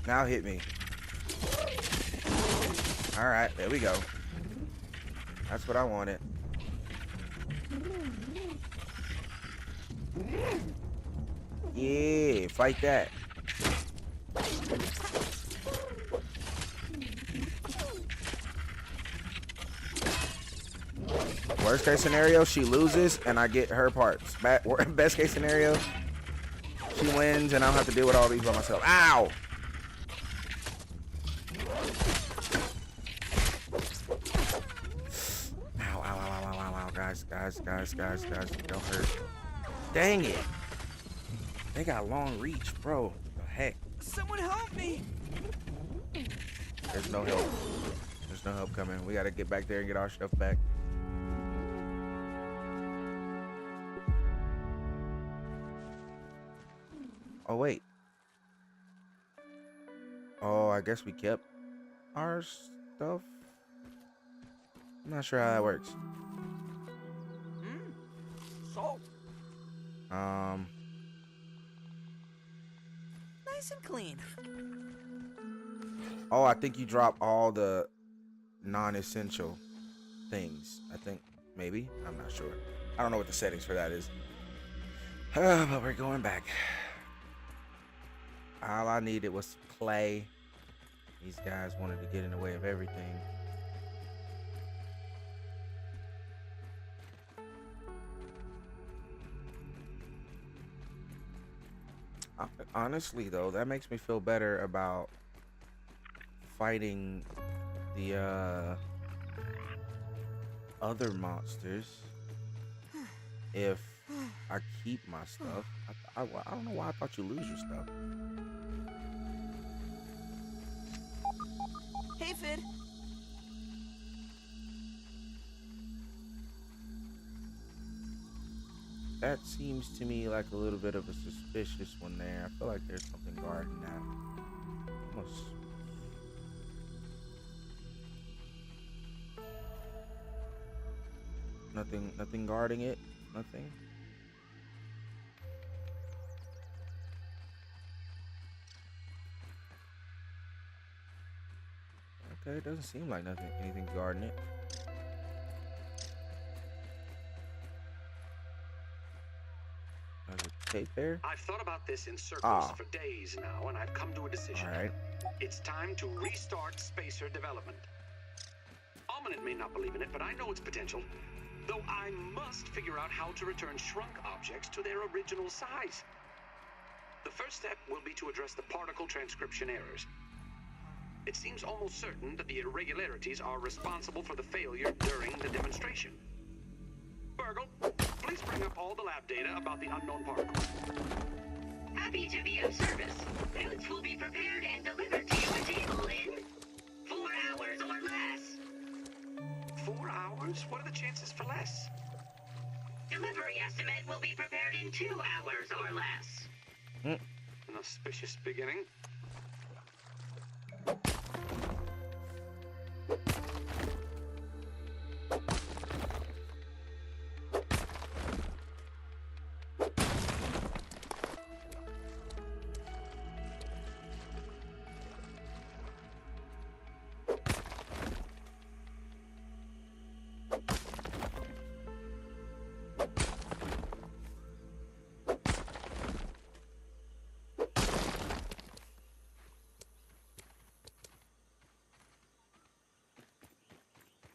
Now hit me. All right, there we go. That's what I wanted. Yeah, fight that. Worst case scenario, she loses and I get her parts. Best case scenario, she wins and I don't have to deal with all these by myself. Ow! Ow, ow, ow, ow, ow, ow, guys, don't hurt. Dang it. They got long reach, bro. What the heck? Someone help me! There's no help. There's no help coming. We gotta get back there and get our stuff back. Oh, wait. Oh, I guess we kept our stuff. I'm not sure how that works. Salt. Nice and clean. Oh, I think you drop all the non-essential things. I think, maybe. I'm not sure. I don't know what the settings for that is. But we're going back. All I needed was clay. These guys wanted to get in the way of everything. Honestly, though, that makes me feel better about fighting the other monsters if I keep my stuff. I don't know why I thought you lose your stuff. Hey, Fid. That seems to me like a little bit of a suspicious one there. I feel like there's something guarding that. Almost. Nothing guarding it. Nothing. Okay, it doesn't seem like anything guarding it. There's a tape there. I've thought about this in circles for days now, and I've come to a decision. All right. It's time to restart Spacer development. Ominent may not believe in it, but I know its potential. Though I must figure out how to return shrunk objects to their original size. The first step will be to address the particle transcription errors. It seems almost certain that the irregularities are responsible for the failure during the demonstration. Virgil, please bring up all the lab data about the unknown particle. Happy to be of service. Notes will be prepared and delivered to you a table in 4 hours or less. 4 hours? What are the chances for less? Delivery estimate will be prepared in 2 hours or less. An auspicious beginning.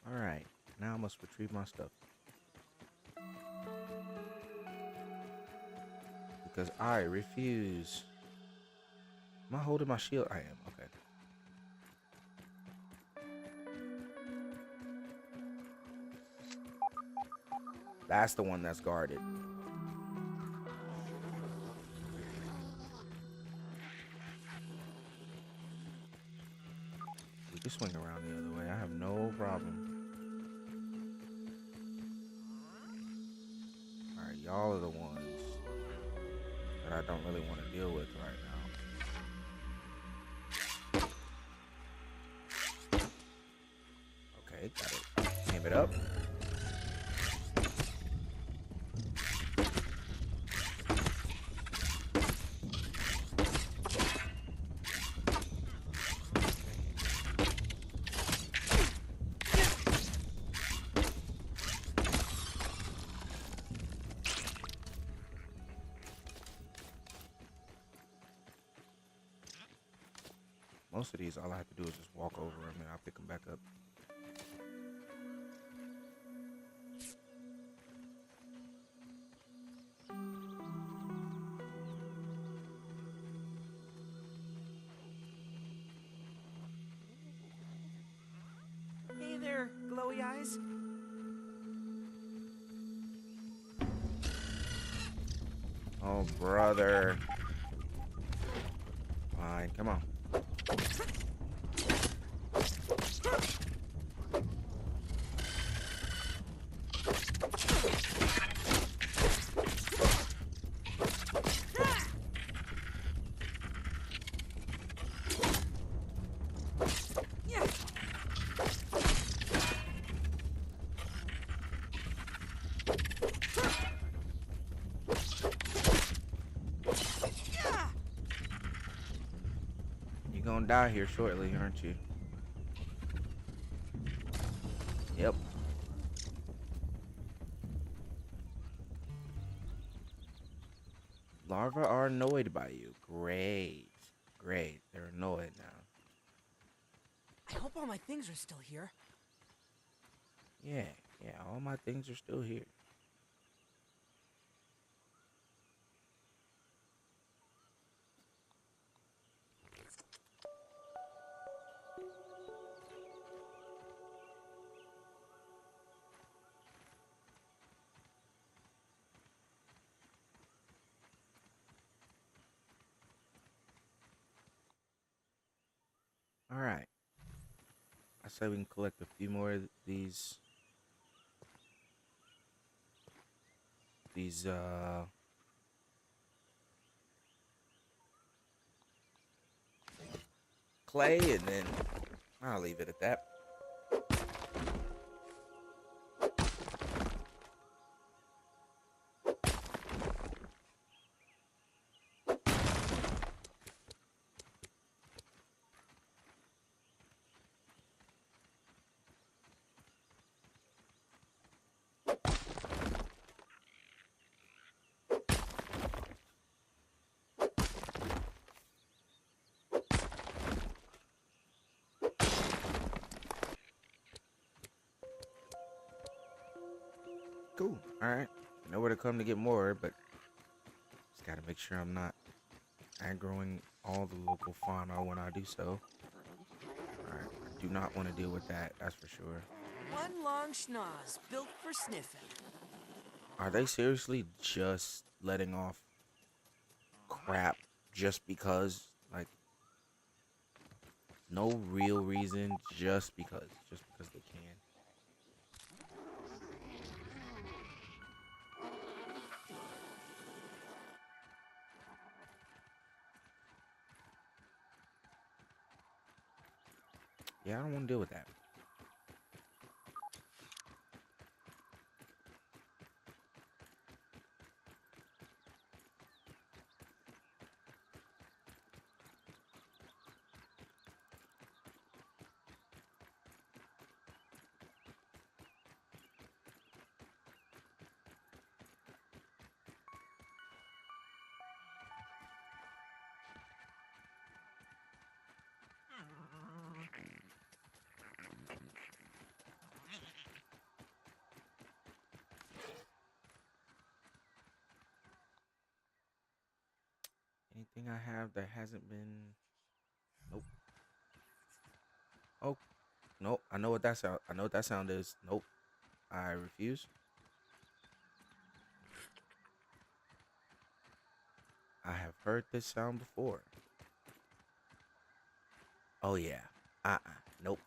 All right. Now I must retrieve my stuff. Because I refuse. Am I holding my shield? I am. Okay. That's the one that's guarded. We can swing around the other way. I have no problem. Alright, y'all are the ones that I don't really want to deal with right now. Okay, got it. Aim it up. Most of these, all I have to do is just walk over them and I'll pick them back up. Hey there, glowy eyes. Oh, brother. Fine, come on. You're gonna die here shortly, aren't you? Yep. Larvae are annoyed by you. Great. Great. They're annoyed now. I hope all my things are still here. Yeah, all my things are still here. All right. I say we can collect a few more of these clay, and then I'll leave it at that. Cool. All right. I know where to come to get more, but just gotta make sure I'm not aggroing all the local fauna when I do so. All right. I do not want to deal with that. That's for sure. One long schnoz built for sniffing. Are they seriously just letting off crap just because? Like, no real reason, just because they can. Yeah, I don't want to deal with that. Anything I have that hasn't been. Nope. Oh, nope. I know what that sound. I know what that sound is. Nope. I refuse. I have heard this sound before. Oh yeah. Nope.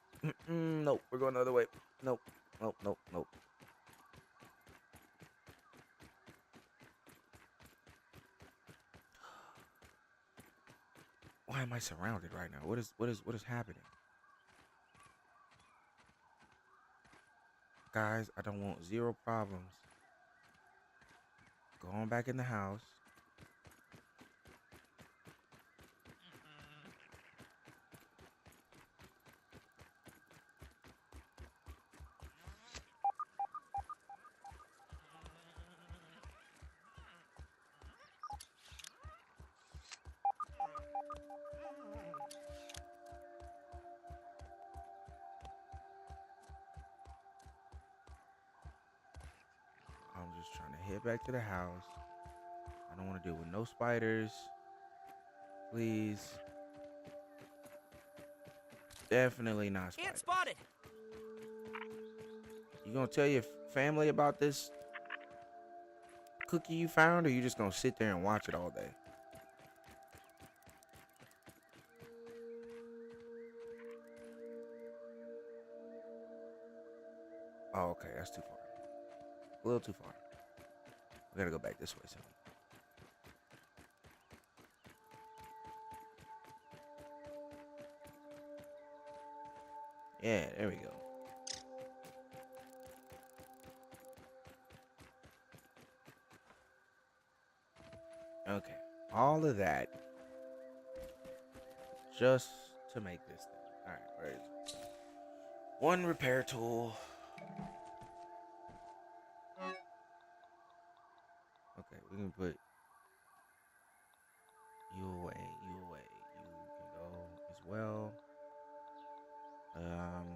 Nope. We're going the other way. Nope. Nope. Nope. Nope. Why am I surrounded right now? What is happening? Guys, I don't want zero problems. Going back in the house. I'm just trying to head back to the house. I don't want to deal with no spiders. Please. Definitely not Ant spiders. spotted. You gonna tell your family about this cookie you found, or you just gonna sit there and watch it all day? Oh, okay, that's too far. A little too far. We gotta go back this way soon. Yeah, there we go. Okay, all of that just to make this thing. All right, where is it? One repair tool. Okay, we can put you away. You can go as well. Um,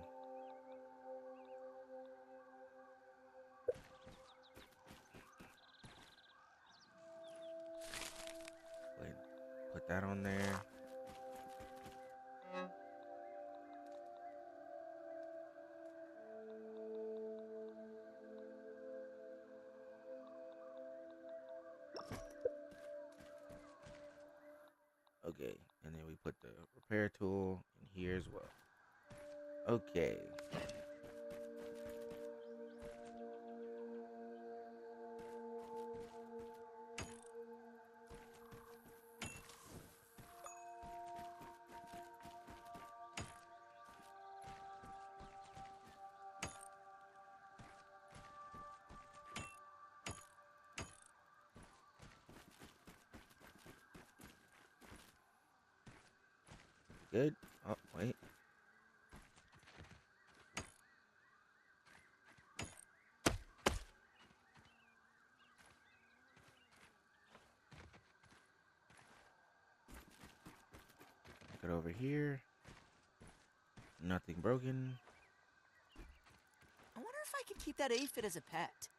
wait, put that on there. Okay, and then we put the repair tool in here as well. Okay. Good. Oh, wait. Get over here. Nothing broken. I wonder if I could keep that aphid as a pet.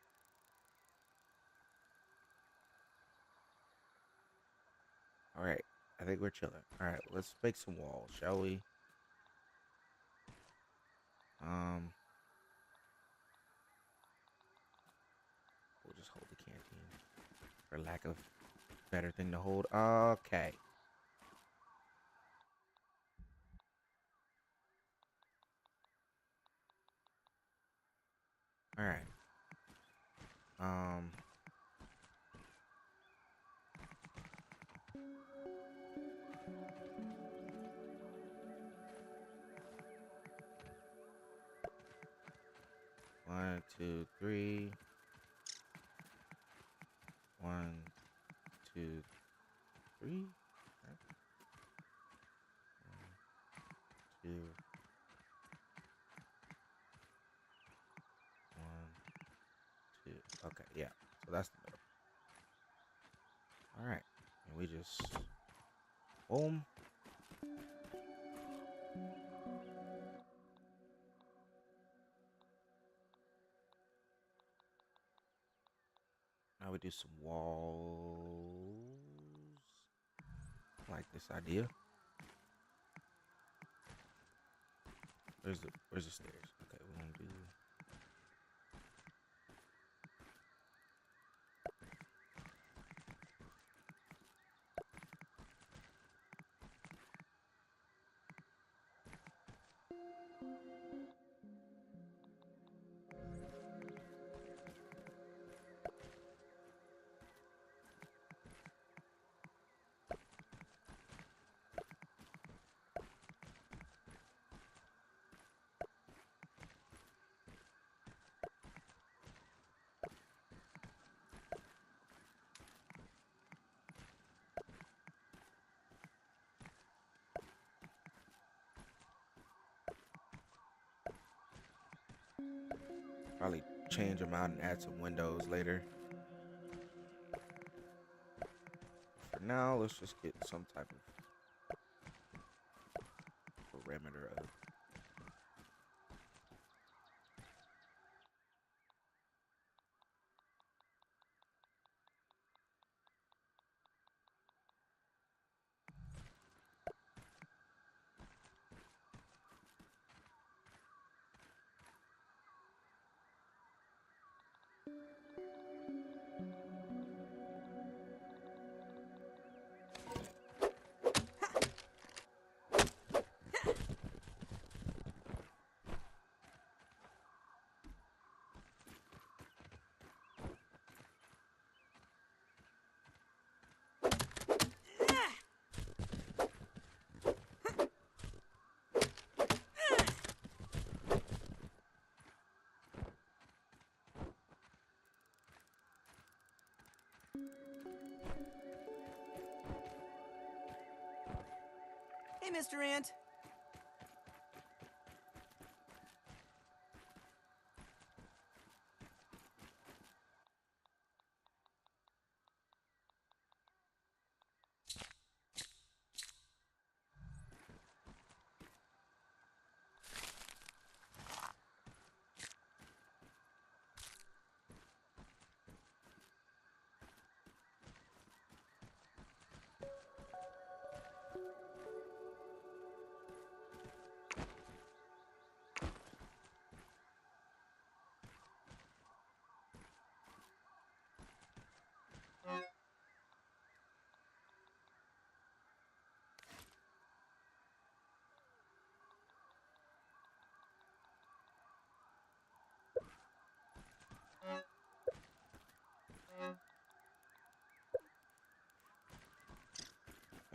All right. I think we're chilling. All right. Let's make some walls, shall we? We'll just hold the canteen for lack of better thing to hold. Okay. All right. Um. 1, 2, 3. 1, 2, 3. Okay. 1, 2. 1, 2. Okay, yeah. So that's the middle. All right, and we just boom. Now we do some walls. I like this idea. Where's the stairs? Okay, we're gonna do. Probably change them out and add some windows later. For now, let's just get some type of perimeter up. Hey, Mr. Ant.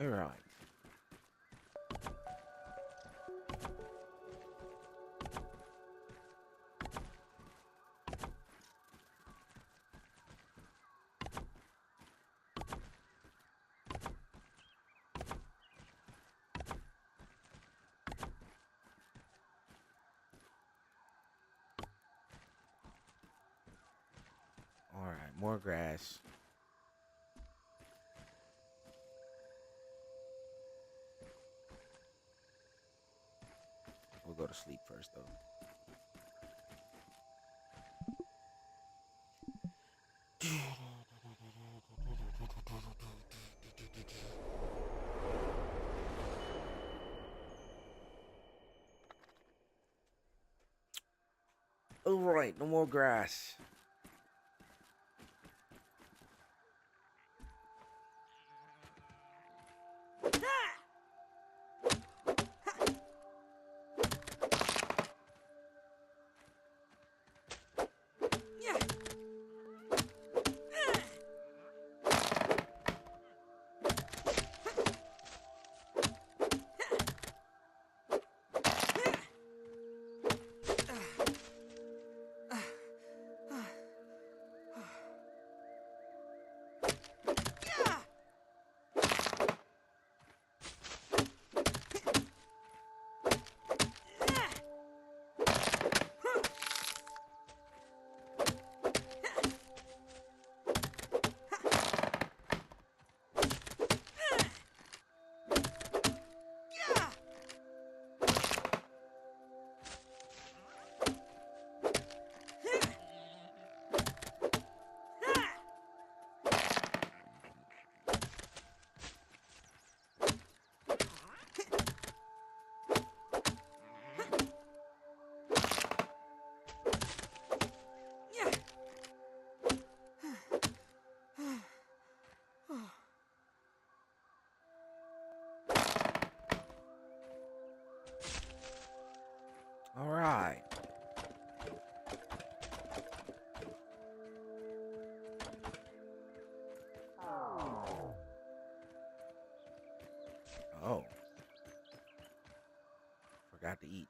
All right. All right, more grass. We'll go to sleep first, though. All right, no more grass. All right. Oh. Forgot to eat.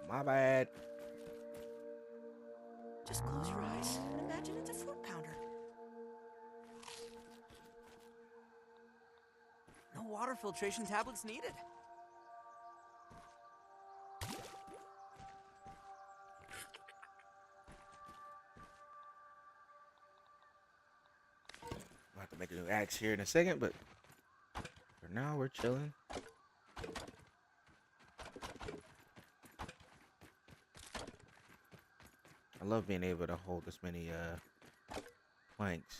My bad. Just close your eyes and imagine it's a fruit pounder. No water filtration tablets needed. I'll have to make a new axe here in a second, but for now we're chilling. I love being able to hold this many planks.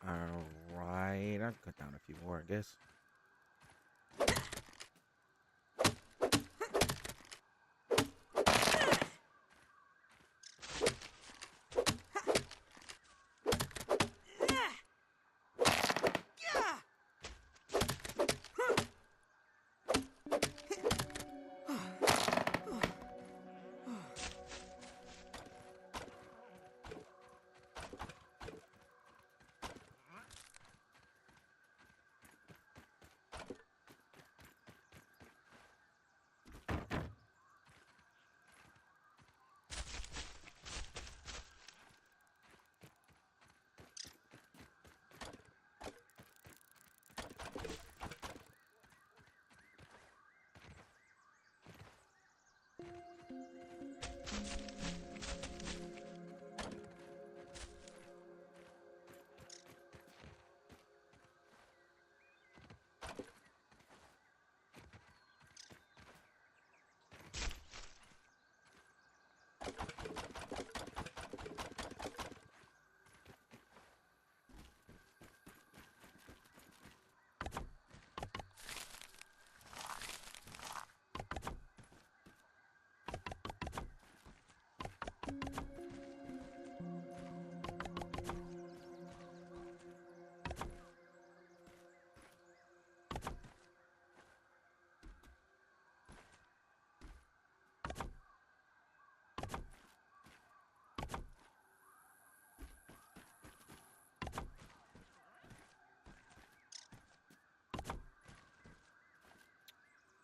Alright, I'll cut down a few more, I guess.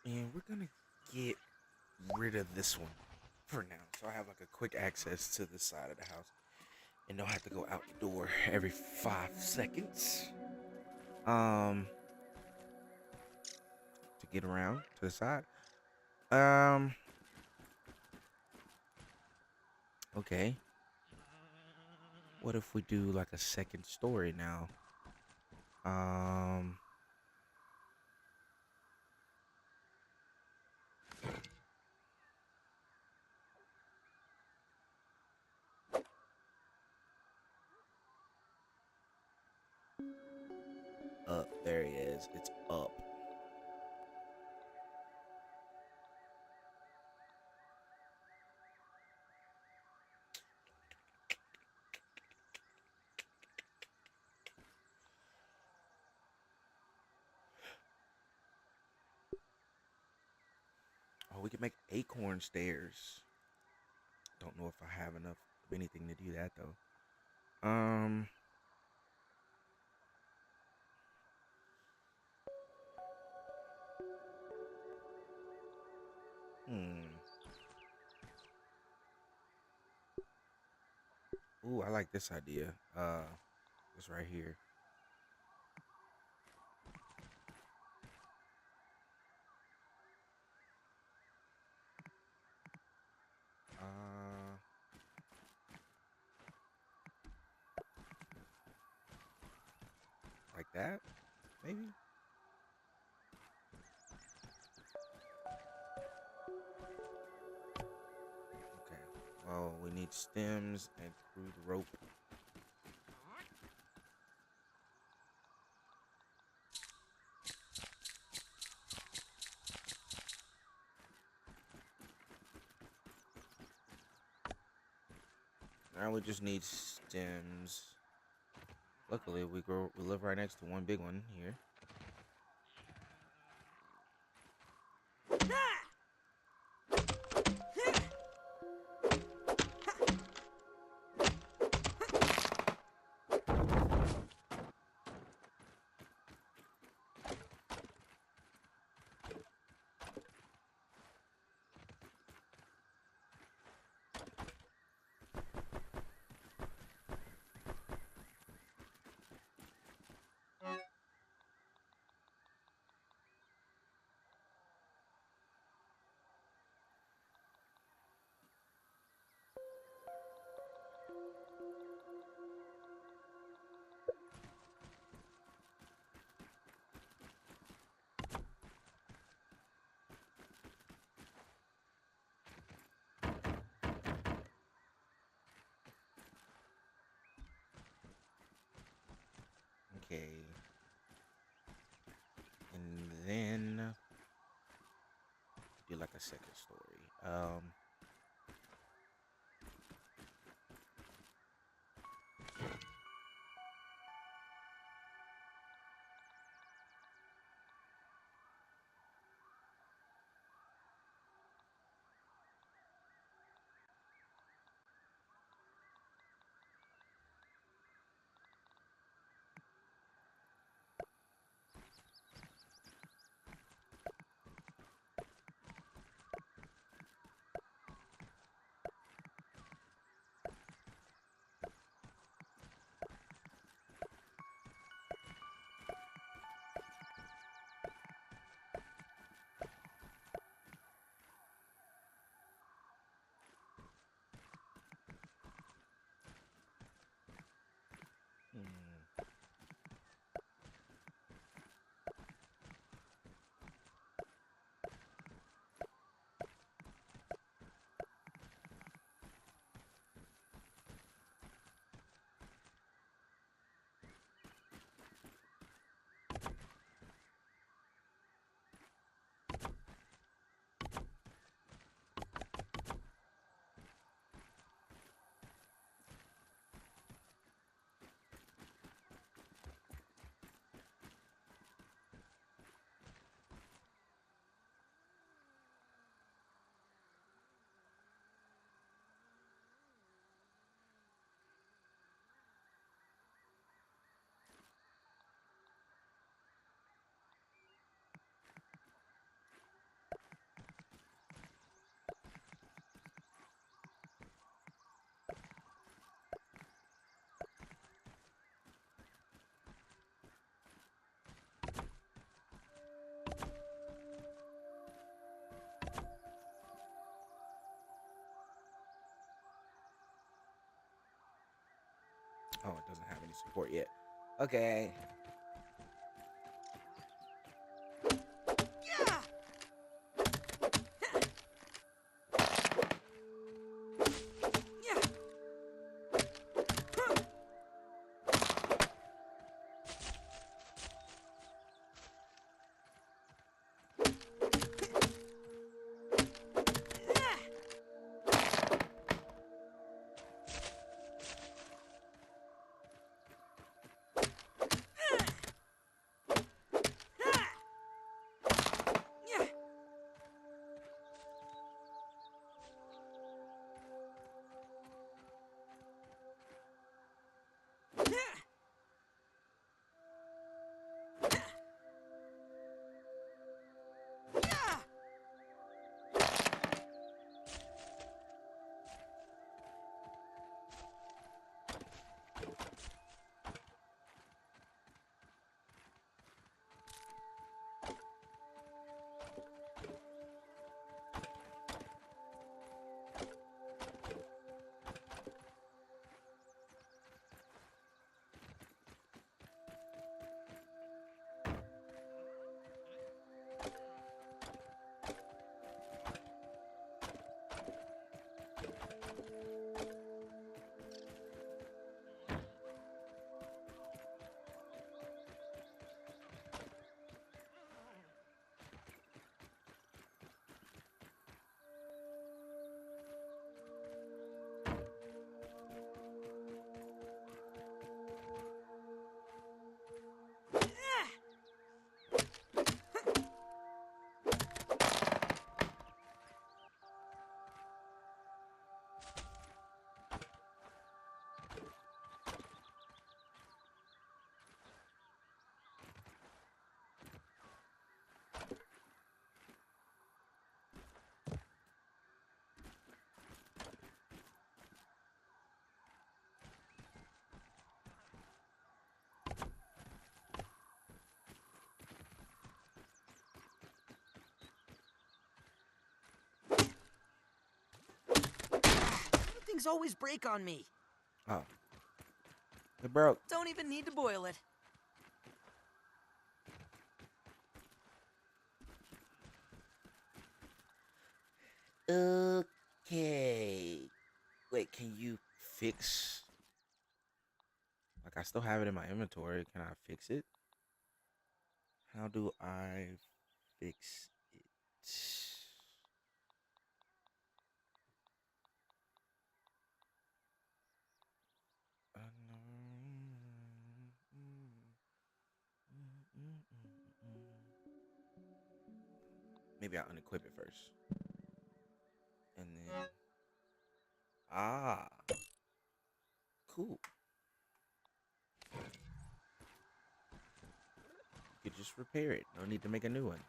And we're gonna get rid of this one for now. So I have like a quick access to this side of the house and don't have to go out the door every 5 seconds. To get around to the side. Okay. What if we do like a second story now? Up, there he is. It's up. Oh, we can make acorn stairs. Don't know if I have enough of anything to do that though. Ooh, I like this idea. This right here. Like that, maybe. Okay. Well, we need stems and crude rope. Now we just need stems. Luckily, we live right next to one big one here. Okay. And then do like a second story. Oh, it doesn't have any support yet. Okay. Yeah! Yeah! Huh! Yeah! Yeah! Things always break on me. Oh, it broke. Don't even need to boil it. Okay. Wait, can you fix? Like, I still have it in my inventory. Can I fix it? How do I fix it? Maybe I'll unequip it first. And then. Ah. Cool. You could just repair it. No need to make a new one.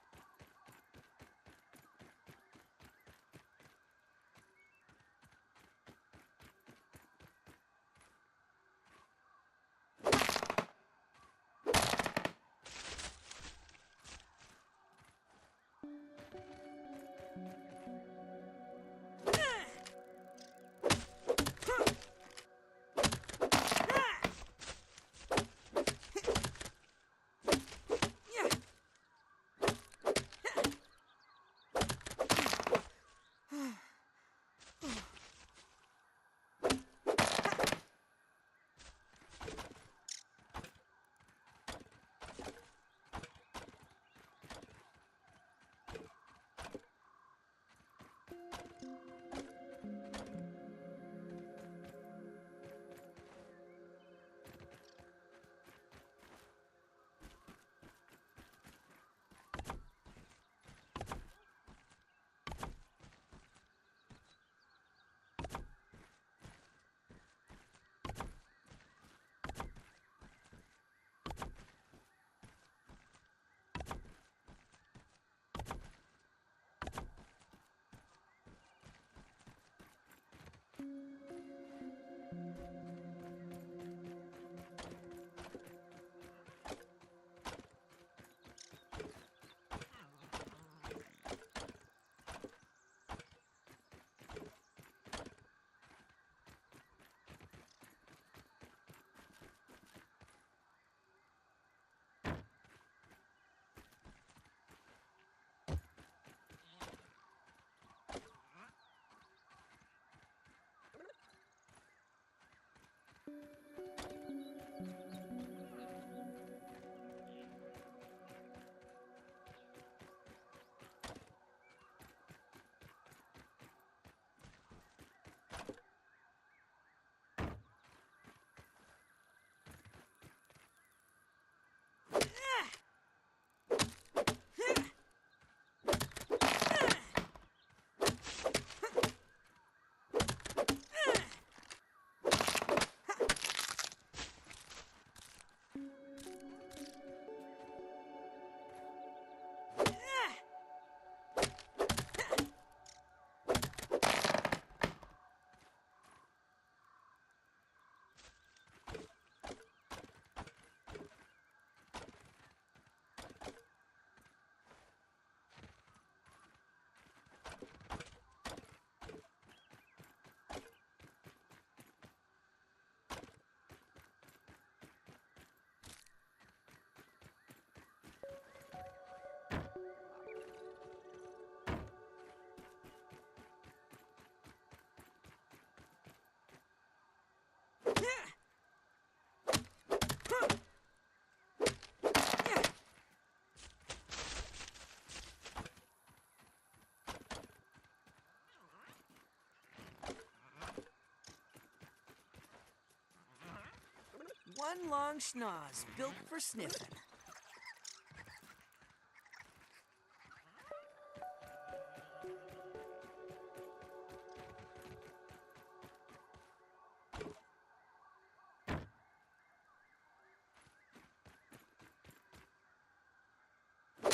one long schnoz built for sniffing.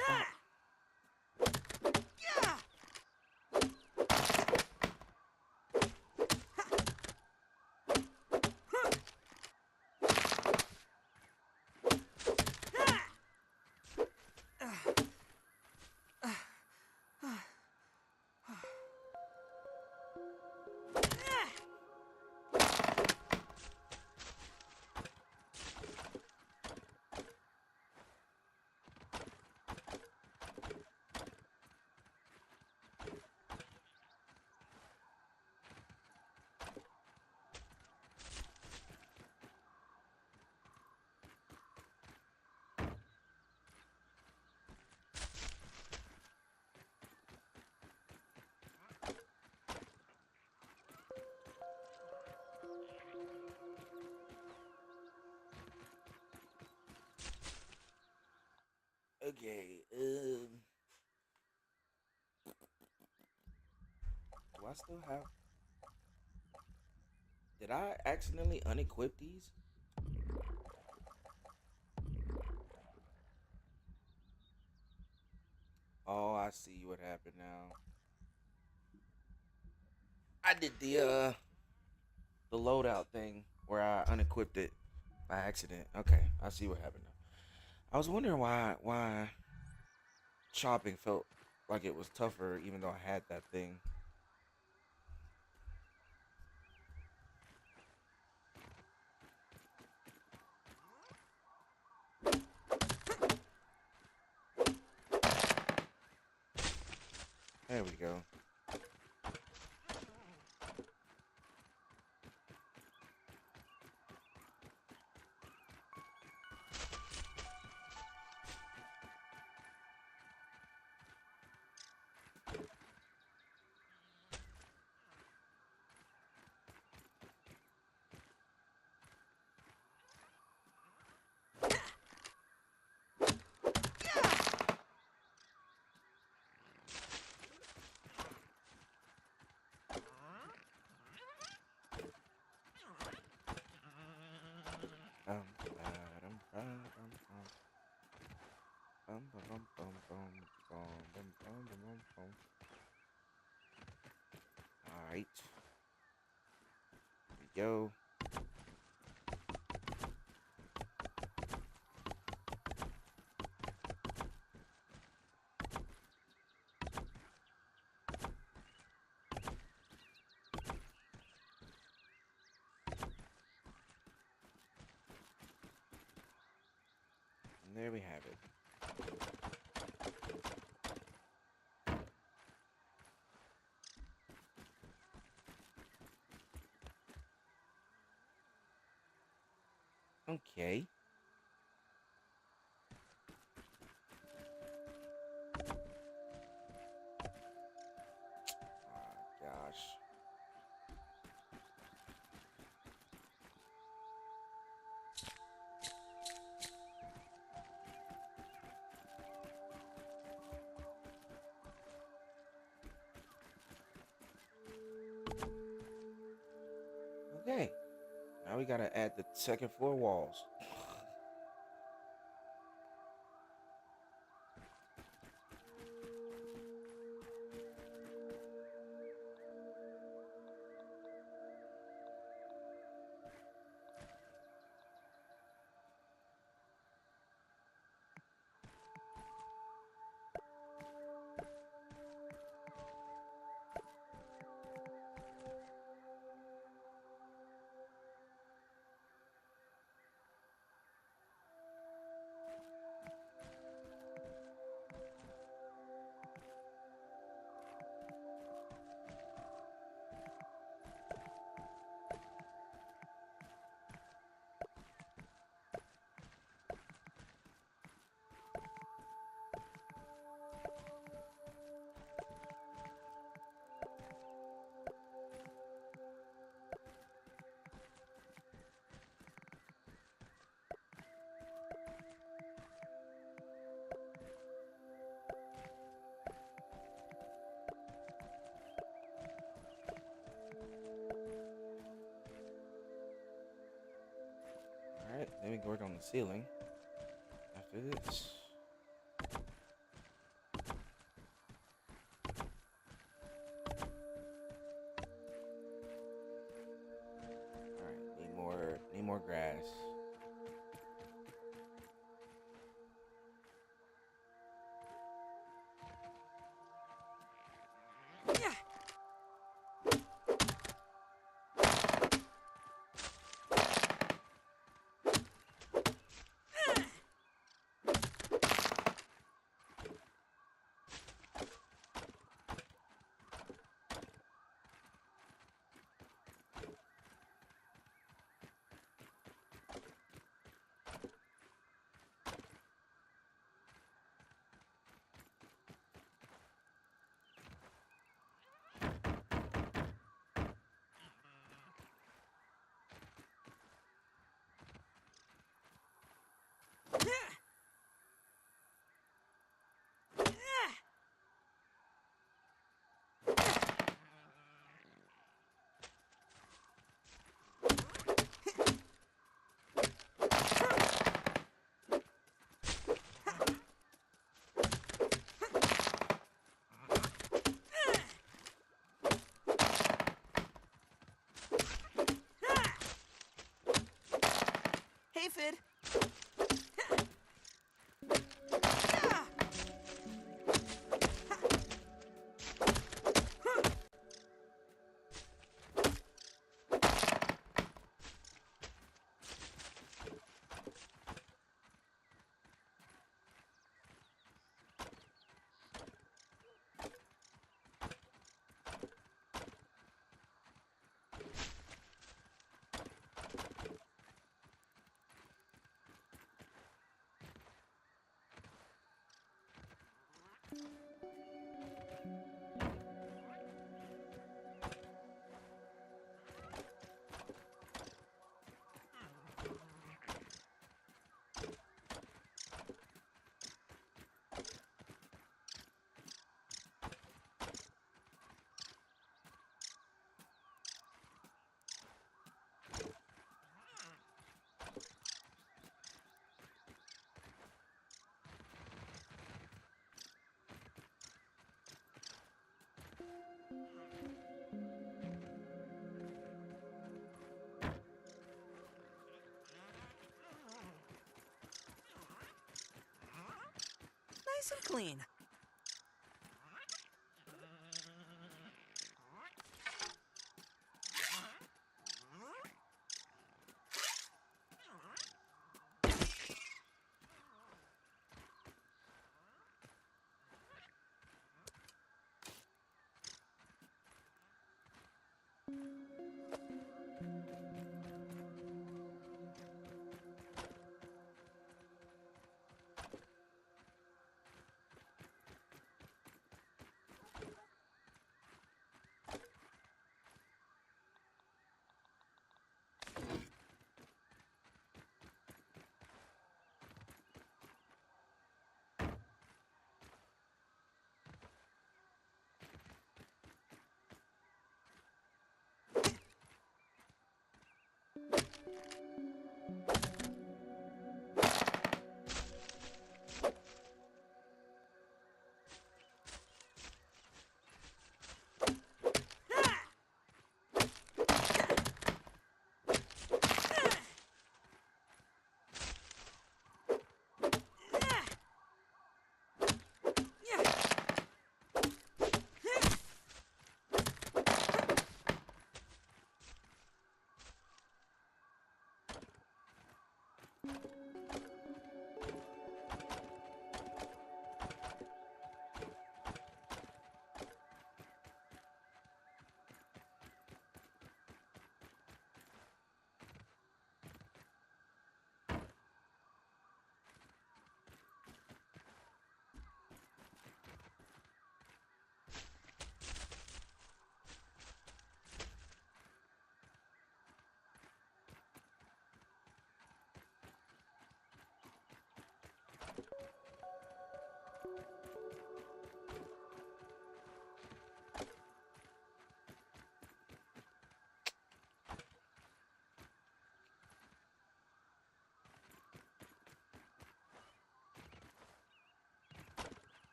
Ah! Yeah! Okay. Do I still have? Did I accidentally unequip these? Oh, I see what happened now. I did the loadout thing where I unequipped it by accident. Okay, I see what happened now. I was wondering why chopping felt like it was tougher even though I had that thing. There we go. All right. Here we go. And there we have it. Okay. Oh, gosh. Okay. Now we gotta add the second floor walls. need to work on the ceiling after this. Alright, need more grass. Hey, Fid. Nice and clean.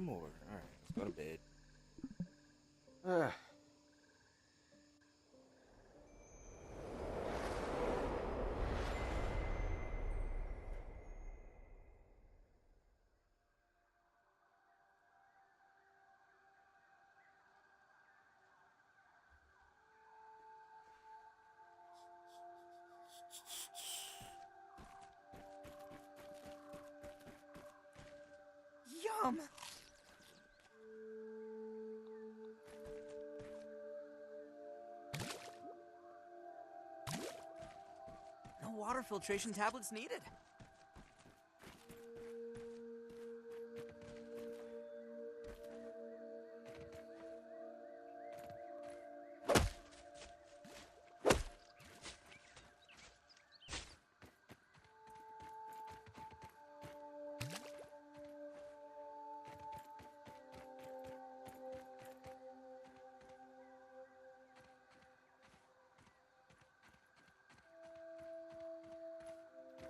more. All right, let's go to bed. Ah. Yum! No water filtration tablets needed.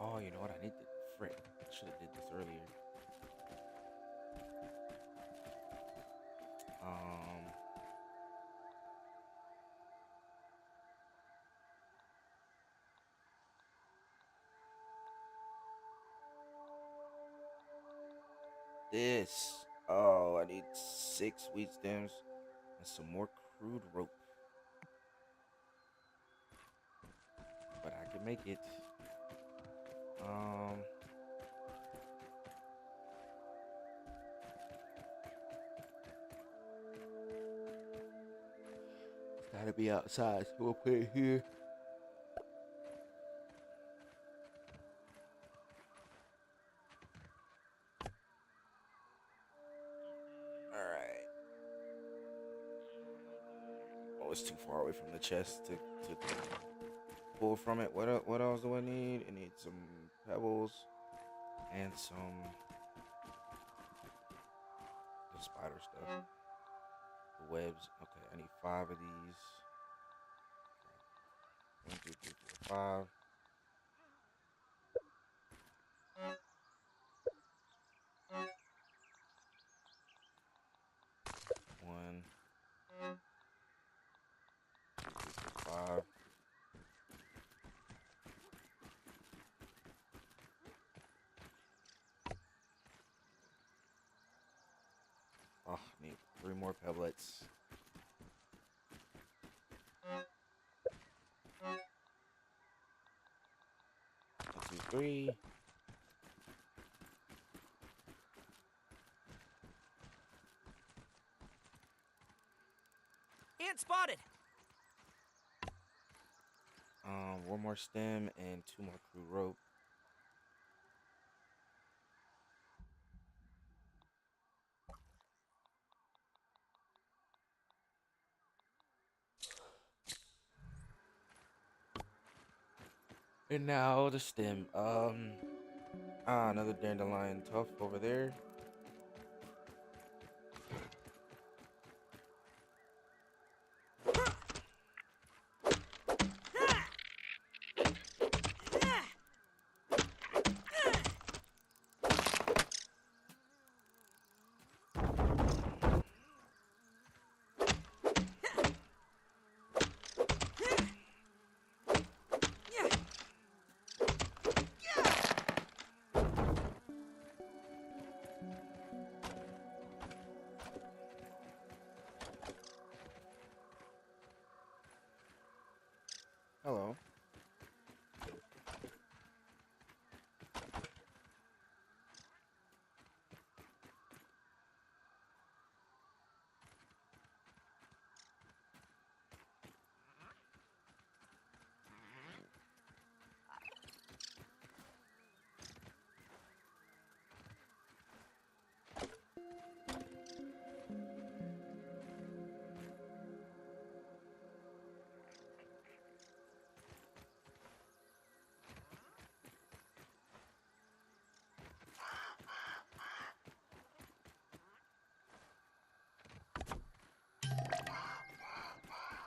Oh, you know what? I need to frick. I should have did this earlier. Um. This. Oh, I need 6 wheat stems and some more crude rope. But I can make it. Um. It's gotta be outside, so we'll put it here. Alright. Oh, it's too far away from the chest to pull from it. What else do I need? I need some pebbles and some the spider stuff. The webs. Okay, I need 5 of these. 1, 2, 3, 4, 5. One, 2, 3, 4, 5. Oh, I need 3 more pebblets. 1, 2, 3. Ant spotted! 1 more stem and 2 more crude rope. And now the stem. Another dandelion tuft over there. Hello.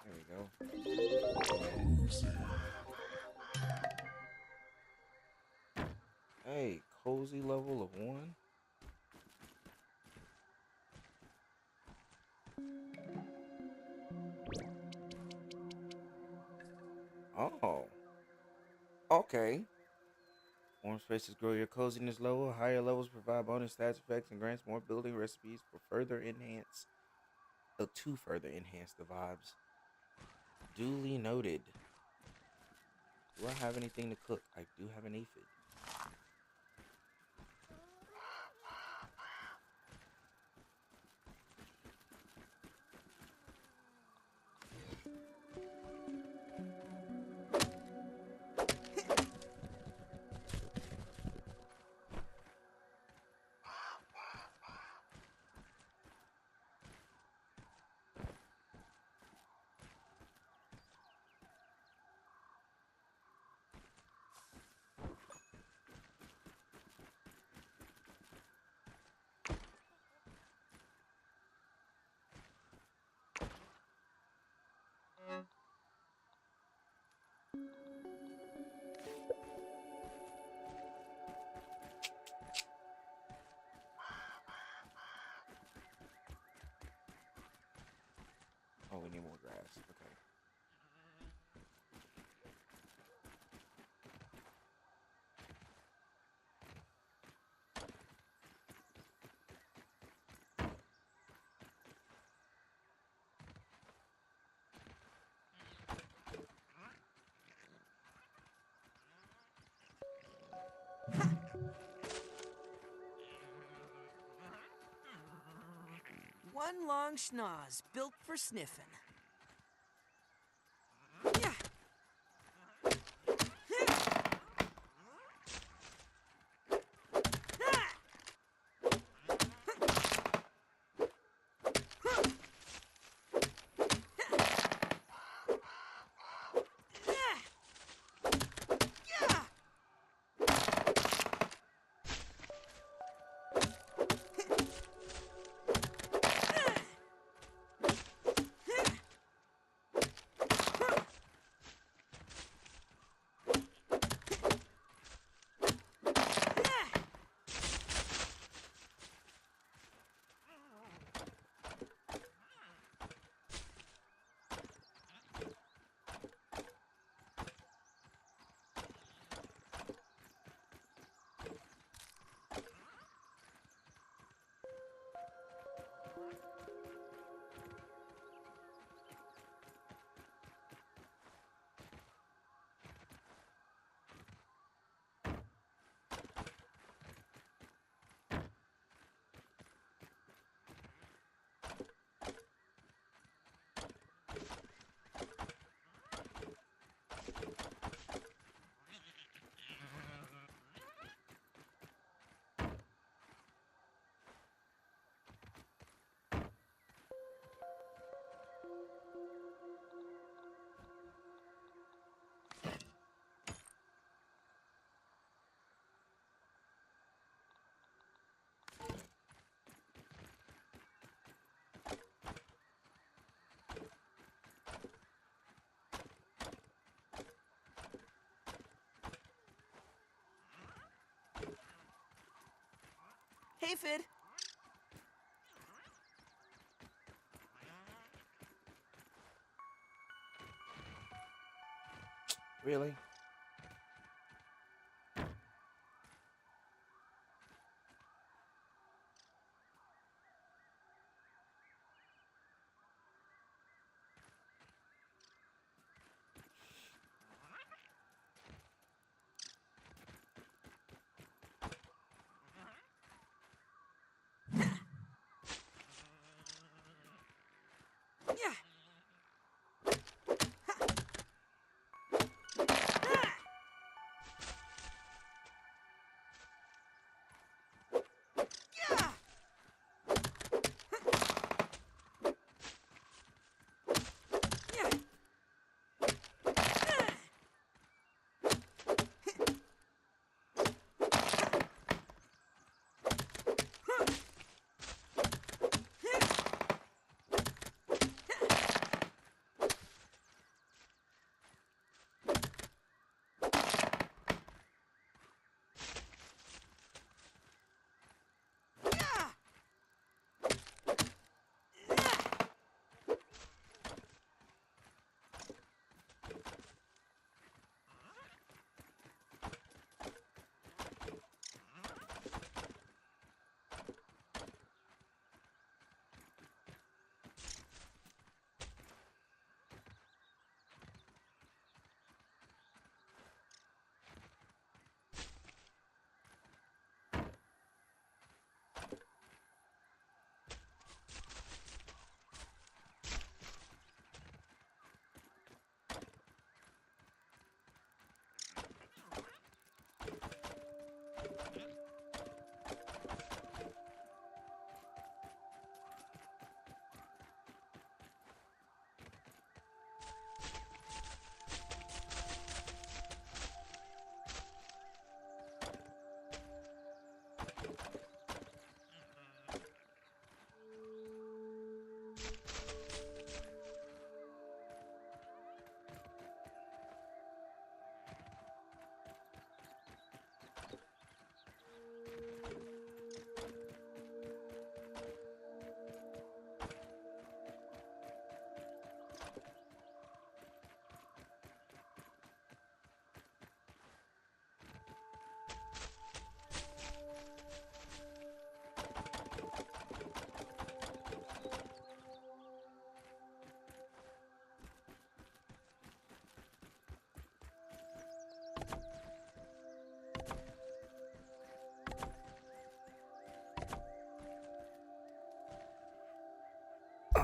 There we go. Hey, cozy level of 1. okay. Warm spaces grow your coziness level. Higher levels provide bonus stats effects and grants more building recipes to further enhance the vibes. Duly noted. Do I have anything to cook? I do have an aphid. Oh, we need more grass. Okay. One long schnoz built for sniffing. Hey, Fid. Really?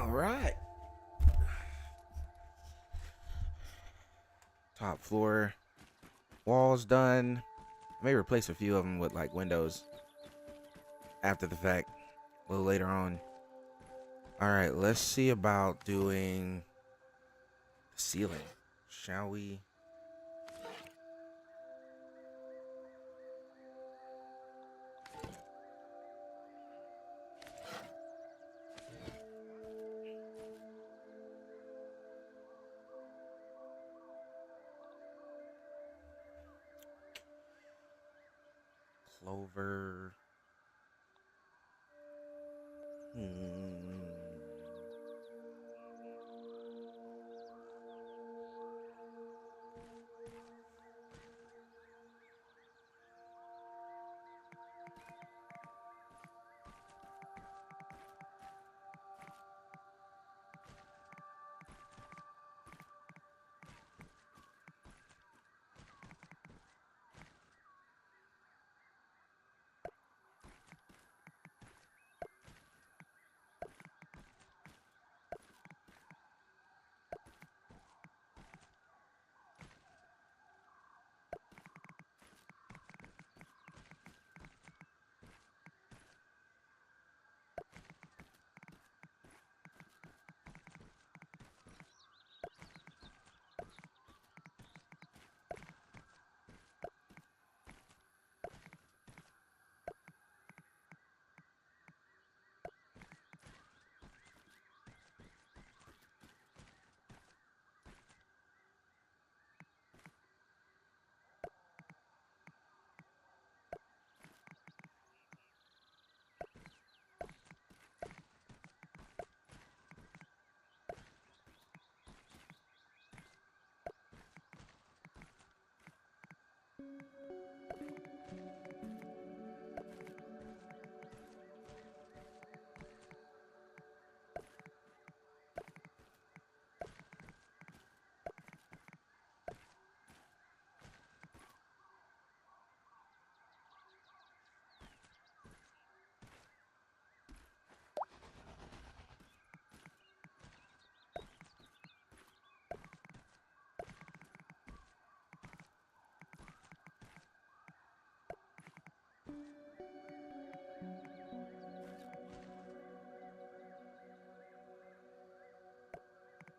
All right. Top floor. Walls done. I may replace a few of them with like windows after the fact, a little later on. All right, let's see about doing the ceiling, shall we? Clover.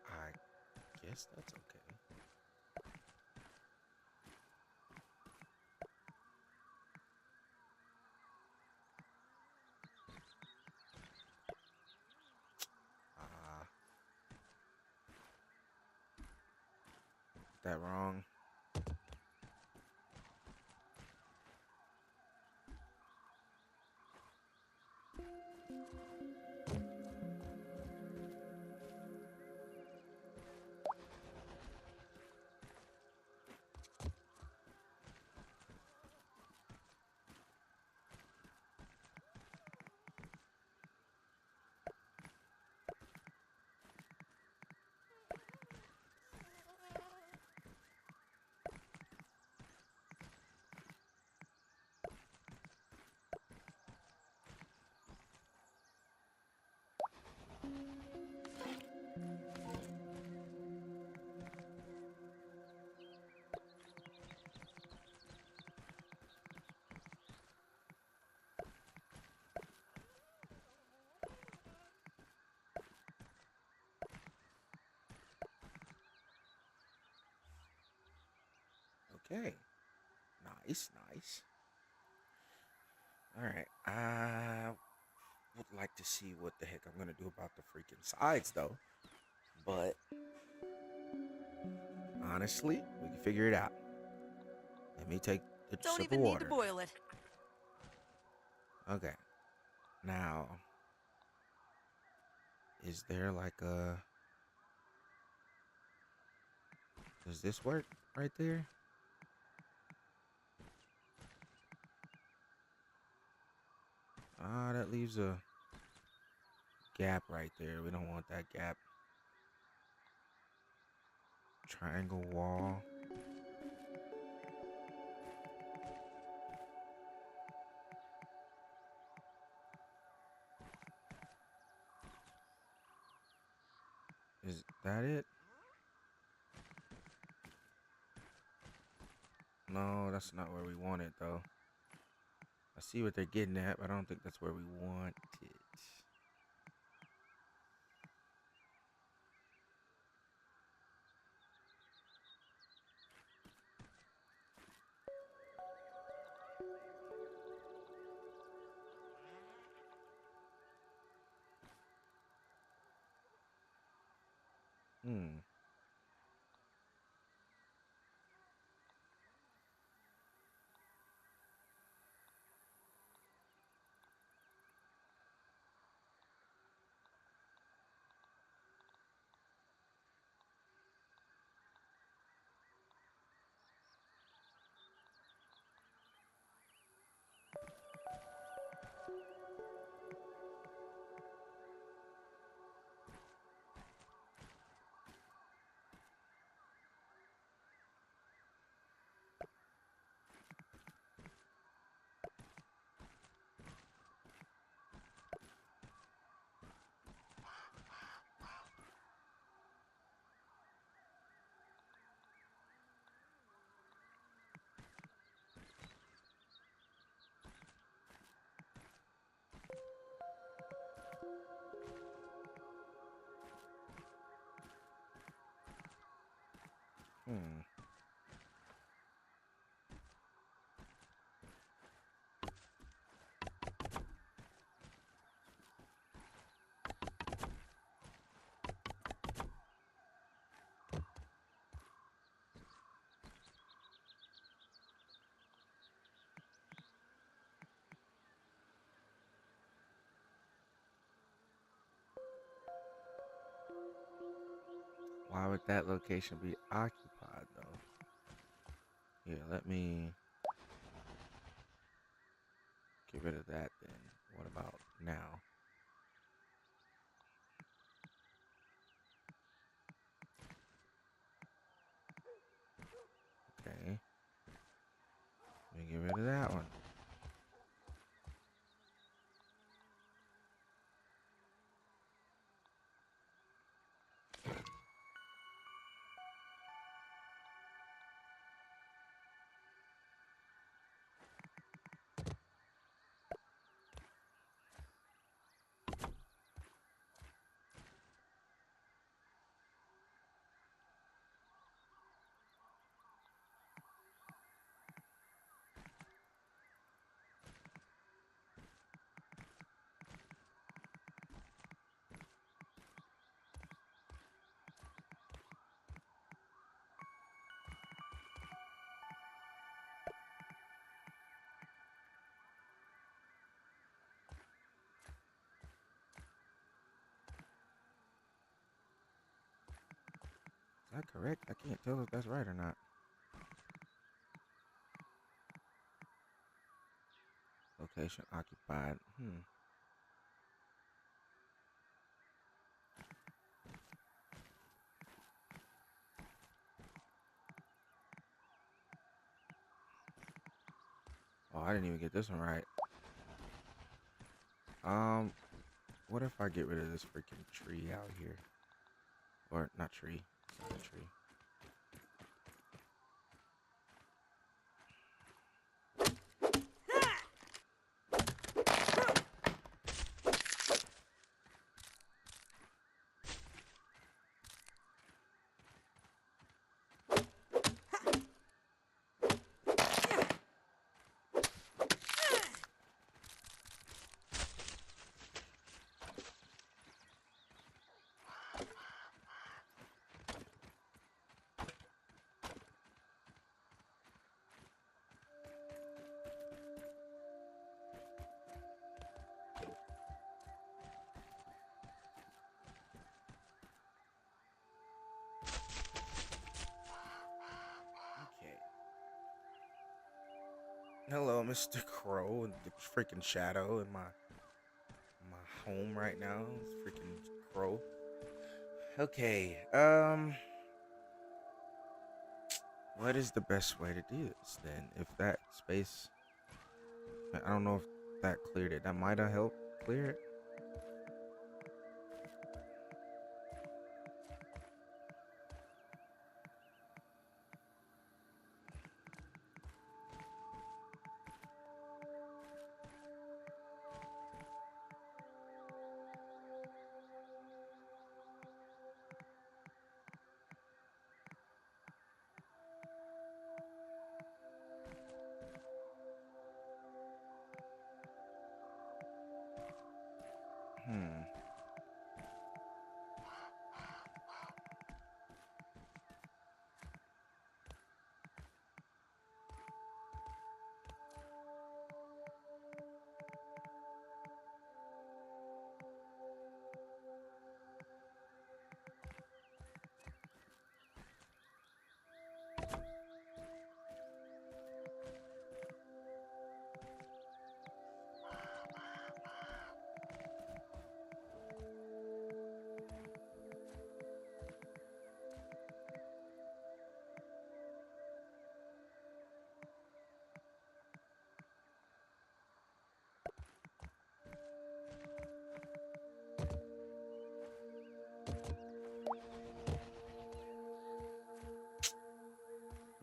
I guess that's okay. That wrong. Okay. Nice, nice. All right. I would like to see what the heck I'm gonna do about the freaking sides, though. But honestly, we can figure it out. Let me take the Don't sip of even need to water. boil it. Okay. Now, is there like a... Does this work right there? Ah, that leaves a gap right there. We don't want that gap. Triangle wall. Is that it? No, that's not where we want it, though. I see what they're getting at, but I don't think that's where we want it. Hmm. Hmm. Why would that location be occupied, though? Yeah, let me get rid of that then. What about now? Okay. Let me get rid of that one. Is that correct? I can't tell if that's right or not. Location occupied. Oh, I didn't even get this one right. What if I get rid of this freaking tree out here? Or not tree. It's not a tree. Okay. Hello, Mr. Crow, and the freaking shadow in my home right now. It's freaking Crow. Okay. What is the best way to do this then? If that space, I don't know if that cleared it. That might have helped clear it. Hmm.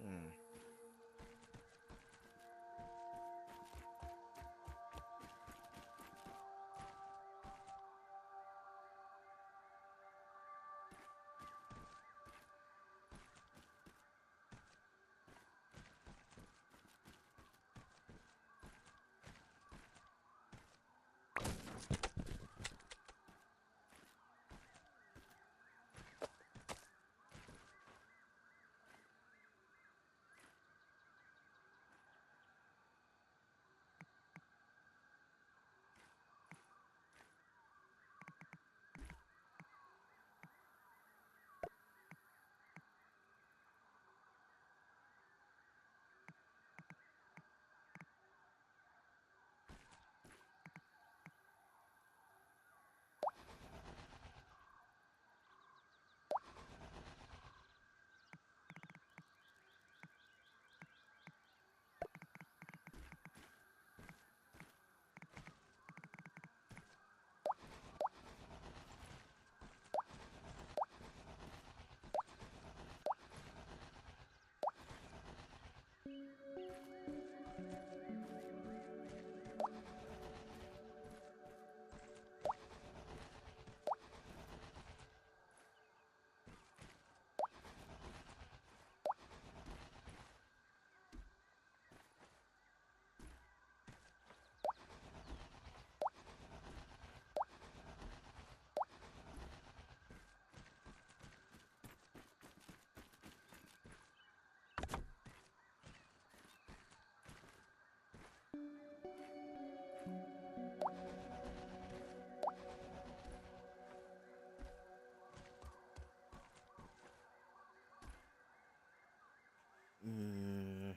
Hmm. Mm.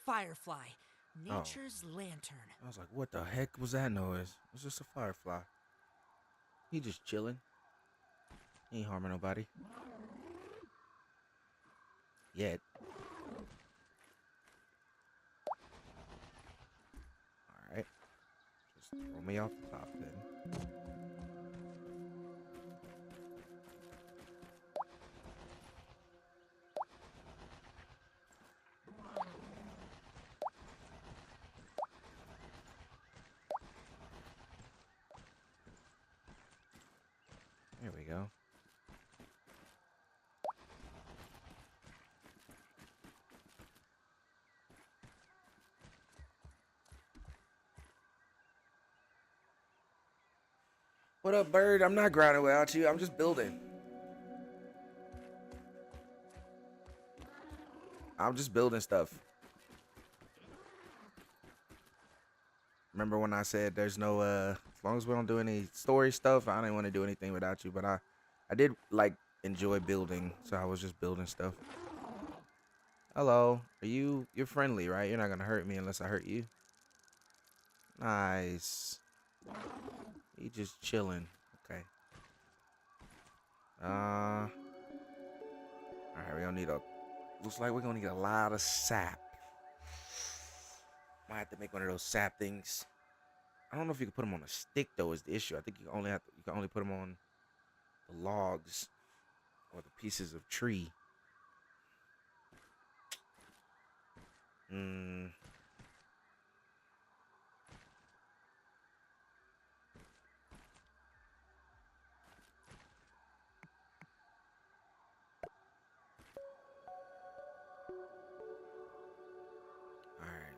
Firefly, Oh, nature's lantern. I was like, what the heck was that noise? It was just a firefly. He just chilling. He ain't harming nobody. Yet. Alright. Just throw me off the top then. There we go. What up, bird? I'm not grinding without you. I'm just building. I'm just building stuff. Remember when I said there's no as long as we don't do any story stuff, I didn't want to do anything without you, but I did like enjoy building, so I was just building stuff. Hello. You're friendly, right? You're not gonna hurt me unless I hurt you. Nice. You just chilling. Okay. Alright, we gonna need looks like we're gonna need a lot of sap. Might have to make one of those sap things. I don't know if you can put them on a stick though. Is the issue? I think you can only put them on the logs or the pieces of tree. Hmm. All right.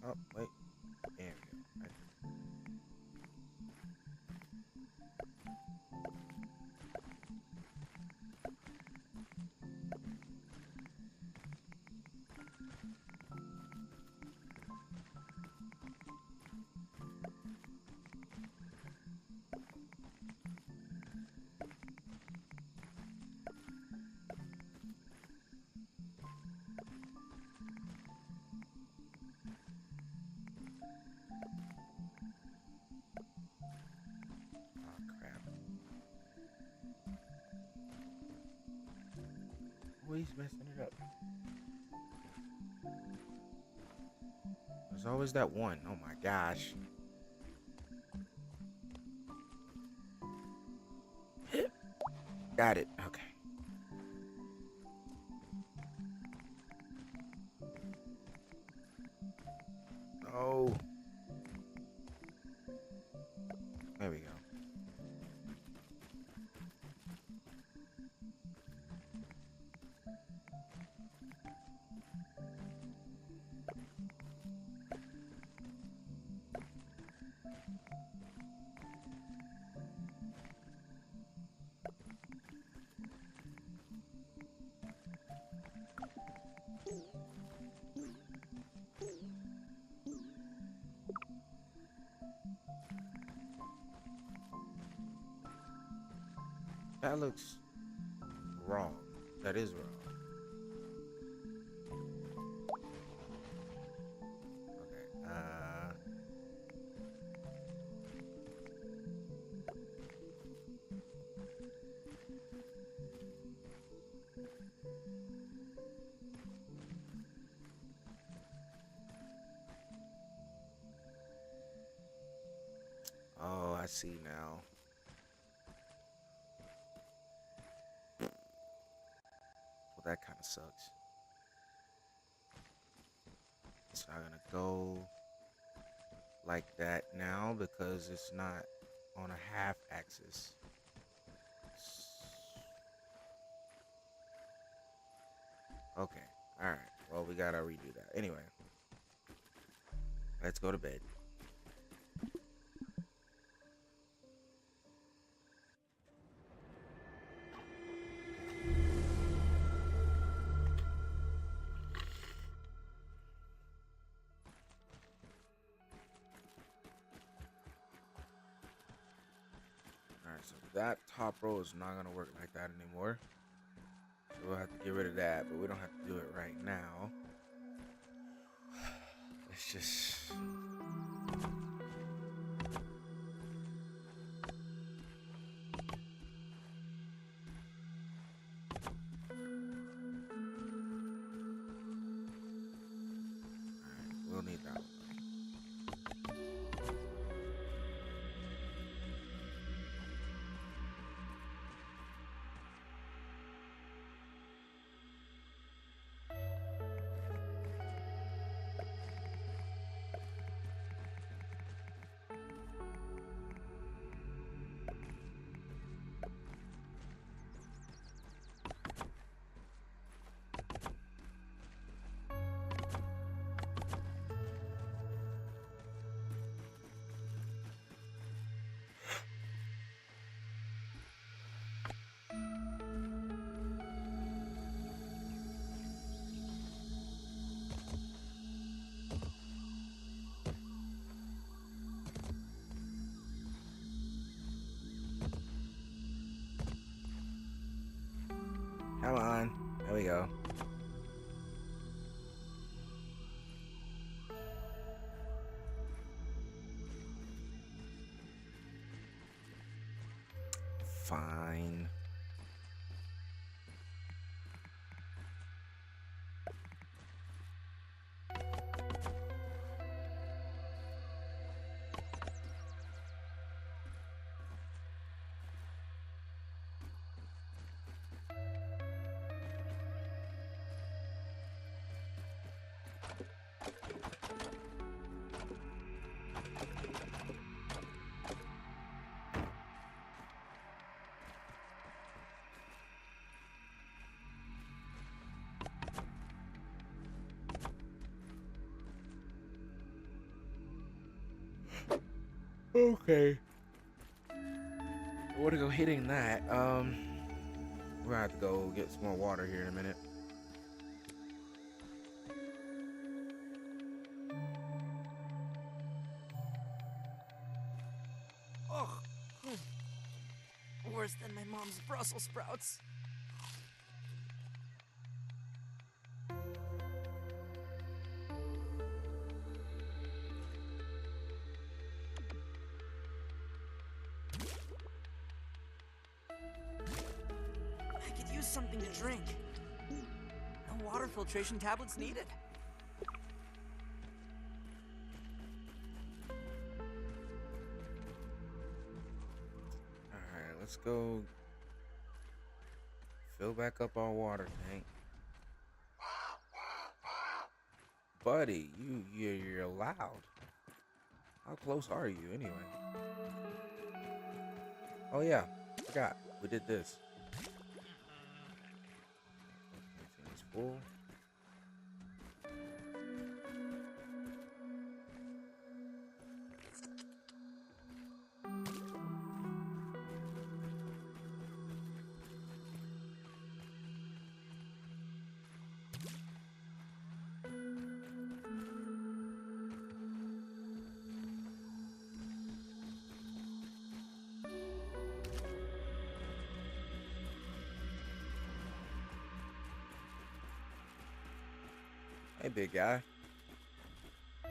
Oh wait. There we go. Right. Oh crap. Always messing it up. There's always that one. Oh my gosh. Got it. Okay. Oh. There we go. That looks wrong. That is wrong. Okay. Oh, I see now. Well, that kind of sucks. It's not gonna go like that now because it's not on a half axis. Okay. All right. Well, we gotta redo that. Anyway, let's go to bed. All right. So that top row is not gonna work like that anymore. So we'll have to get rid of that, but we don't have to do it right now. Let's just. We'll need that one. fine. Okay. I want to go hitting that. We're gonna have to go get some more water here in a minute. Oh, worse than my mom's Brussels sprouts. I could use something to drink. No water filtration tablets needed. Alright, let's go fill back up our water tank. Buddy, you're loud. How close are you anyway? Oh yeah, forgot. We did this. Everything's full. Hey, big guy. I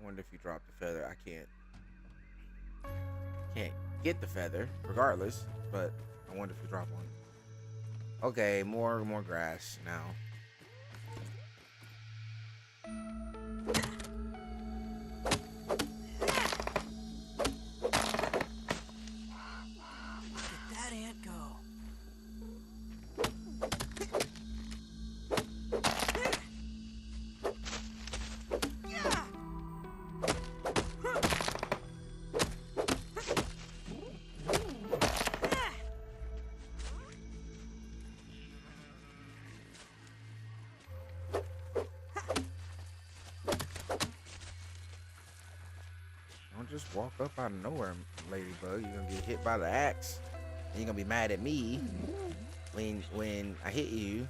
wonder if you drop the feather. I can't get the feather regardless, but I wonder if you drop one. Okay, more grass now. Look at that ant go. Don't just walk up out of nowhere, ladybug. You're gonna get hit by the axe. And you're gonna be mad at me when I hit you.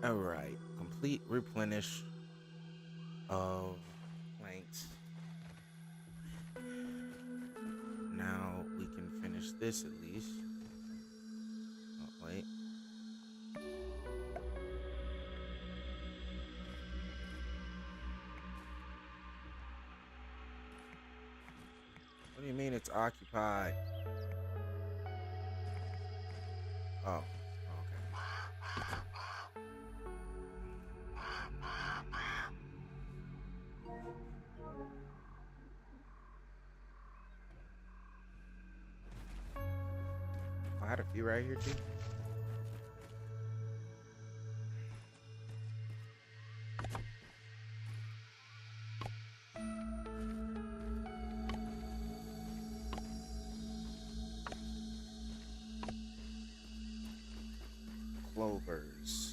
All right, complete replenish of planks. Now we can finish this at least. Oh, wait. What do you mean it's occupied? Oh, okay. I had a few right here too. Clovers.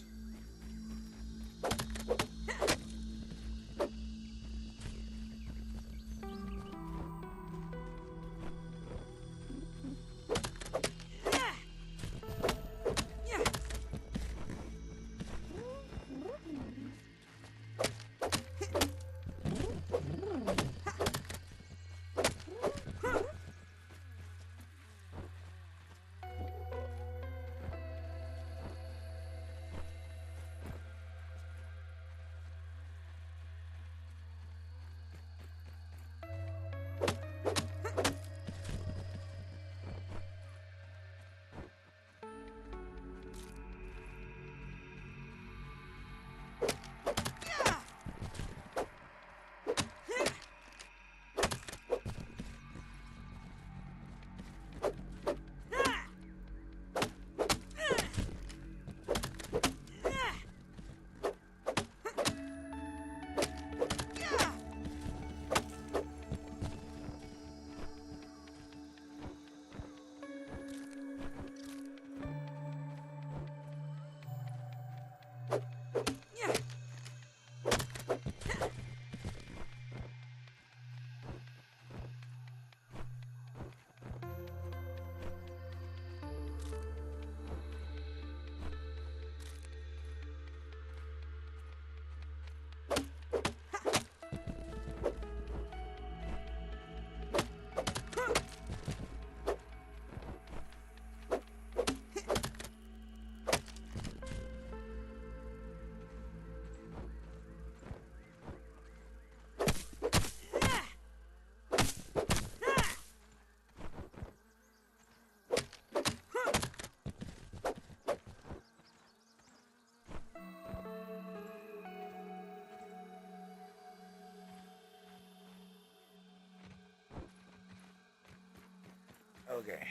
Okay.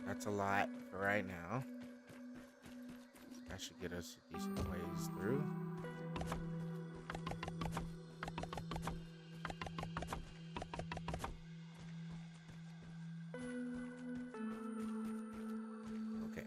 That's a lot for right now. That should get us a decent ways through. Okay.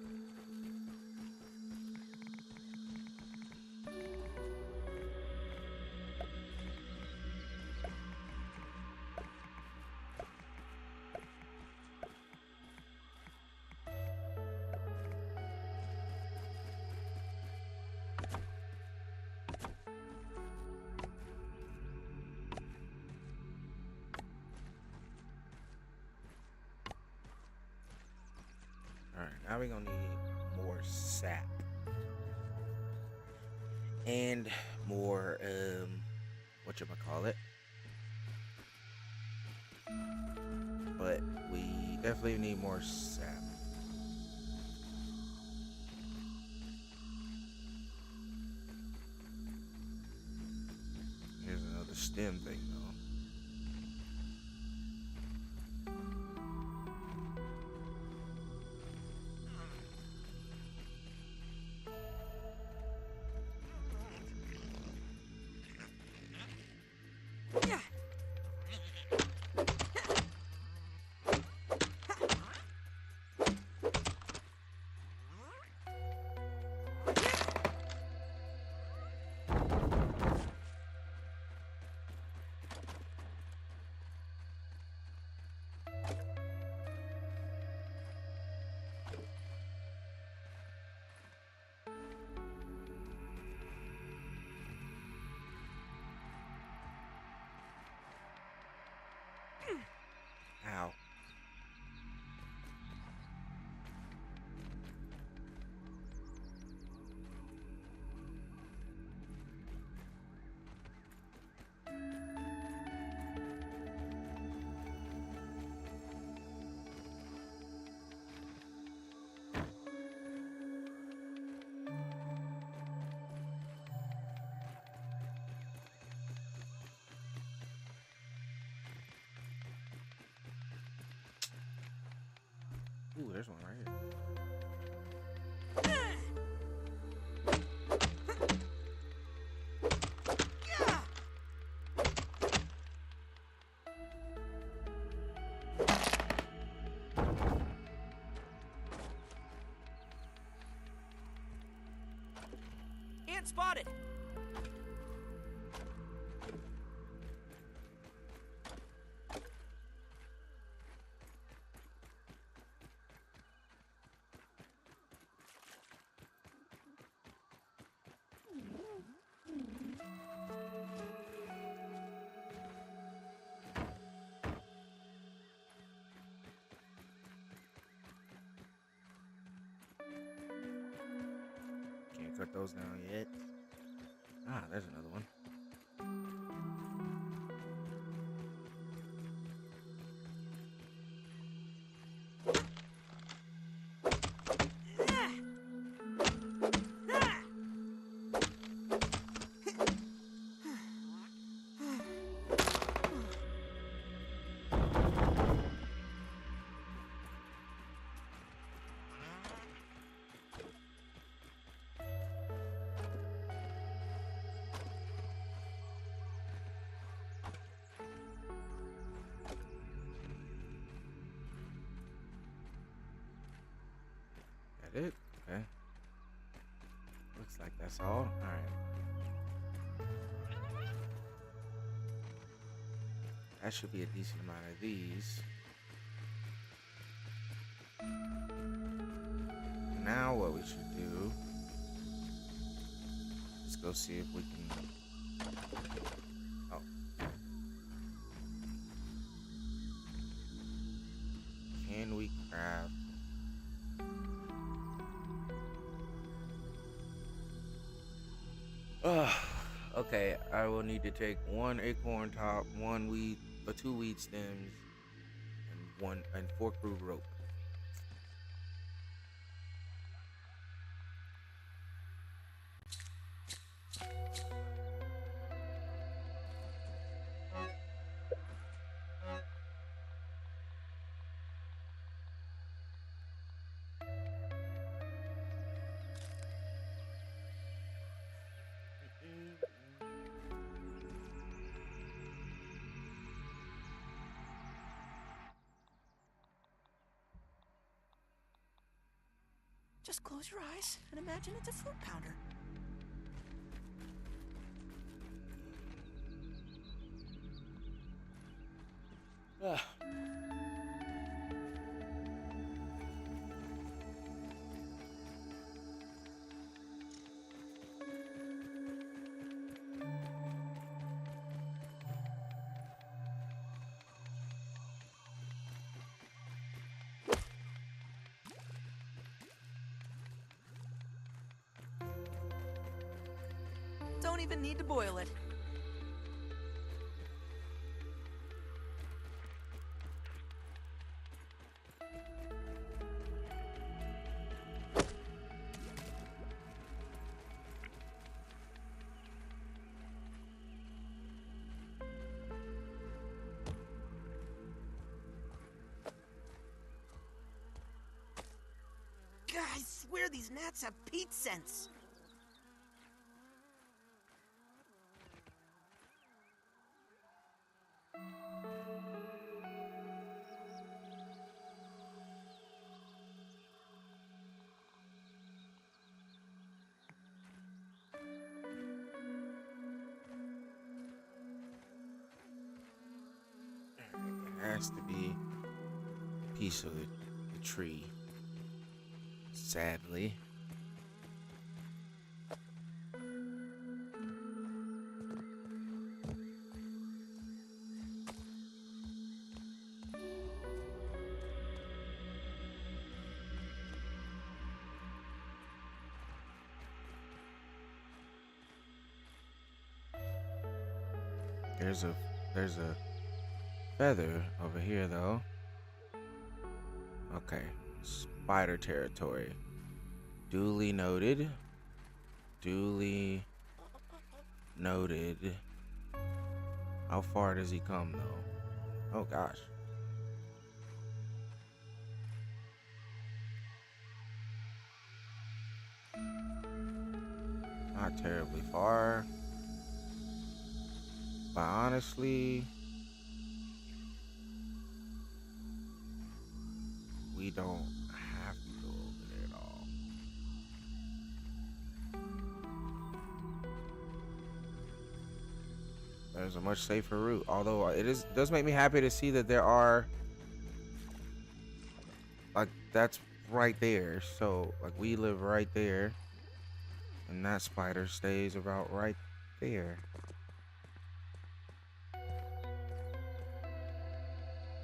Alright, now we're gonna need more sap. And more, whatchamacallit. But we definitely need more sap. Here's another stem thing though. Ooh, there's one right here. Ant spotted! Can't cut those down yet. Ah, there's another one. That it? Okay. Looks like that's all. Alright. That should be a decent amount of these. Now what we should do is go see if we can... Oh. Can we craft... Okay, I will need to take 1 acorn top, 2 weed stems, and 4 crude rope. Just close your eyes and imagine it's a fruit pounder. Don't even need to boil it. God, I swear these gnats have peat sense. It has to be a piece of the tree. Sadly. There's a feather over here though. Okay, spider territory. Duly noted. Duly noted. How far does he come though? Oh gosh. Not terribly far. But honestly, we don't have to go over there at all. There's a much safer route. Although does make me happy to see that there are, like, that's right there. So like we live right there, and that spider stays about right there.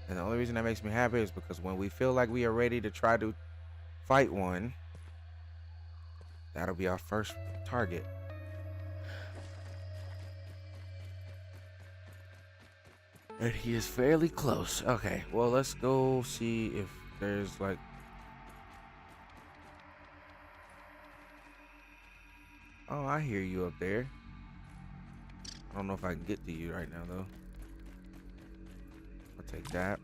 And the only reason that makes me happy is because when we feel like we are ready to try to fight one, that'll be our first target. And he is fairly close. Okay, well, let's go see if there's like... Oh, I hear you up there. I don't know if I can get to you right now, though. I'll take that.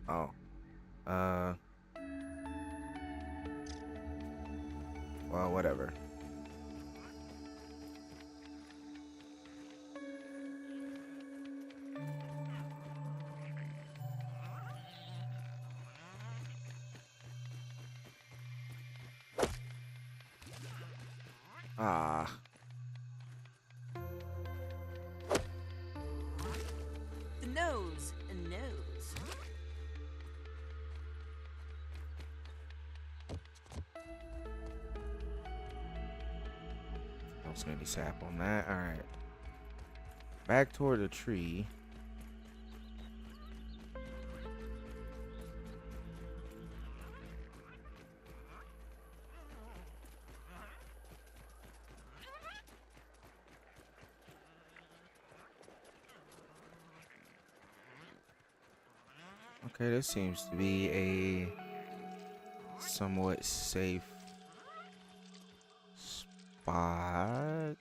Oh. Well, whatever. Ah. The nose, a nose. Don't see any sap on that. All right. Back toward the tree. Okay, this seems to be a somewhat safe spot.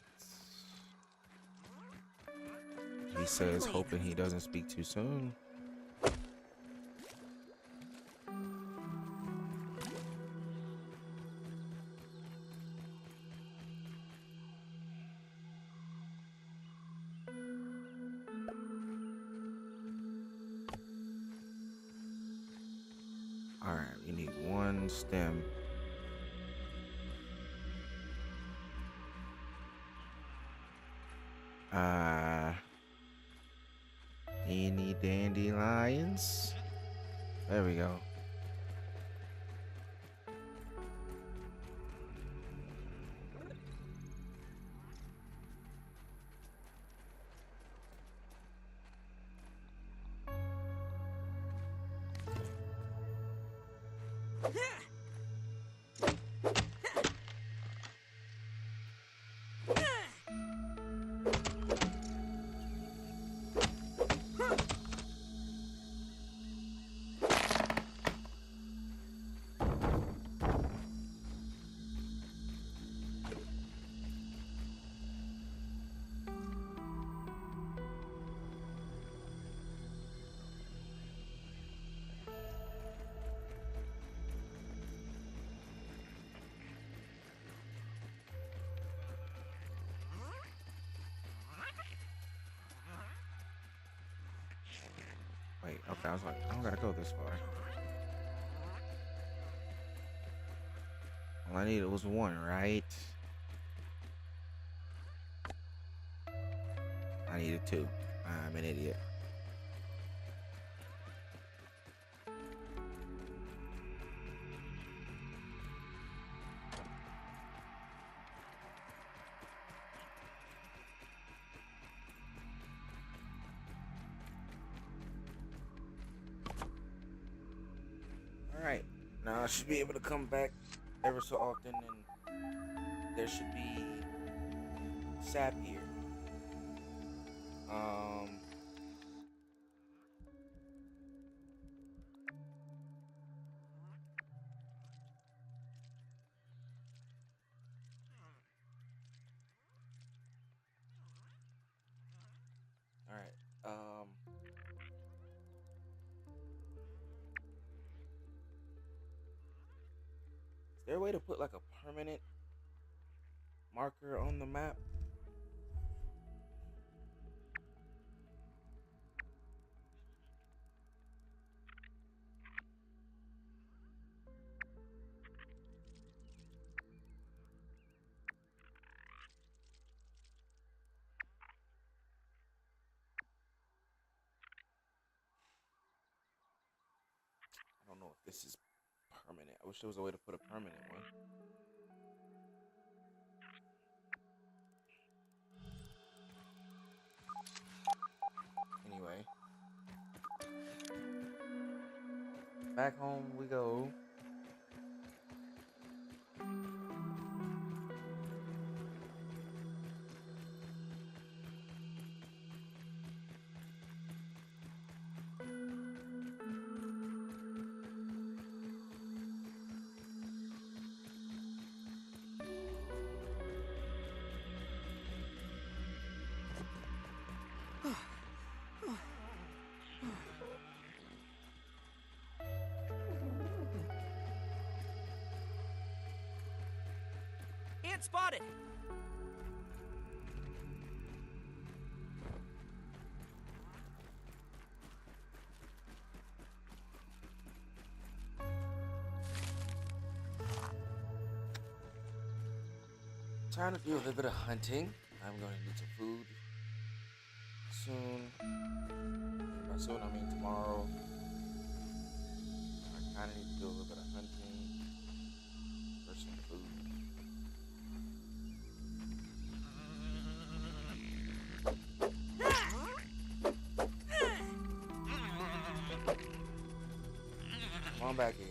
He says, hoping he doesn't speak too soon. All right, we need one stem. Any dandelions? There we go. Wait, okay, I was like, I don't gotta go this far. All I needed was one, right? I needed two. I'm an idiot. Alright, now I should be able to come back ever so often, and there should be sap here. Alright, is there a way to put like a permanent marker on the map. I don't know if this is permanent. I wish there was a way to put a permanent one. Anyway, back home we go. Ant spotted! Trying to do a little bit of hunting. I'm going to need some food soon. By soon, I mean tomorrow. I kind of need to do a little bit of hunting for some food. Come on back here.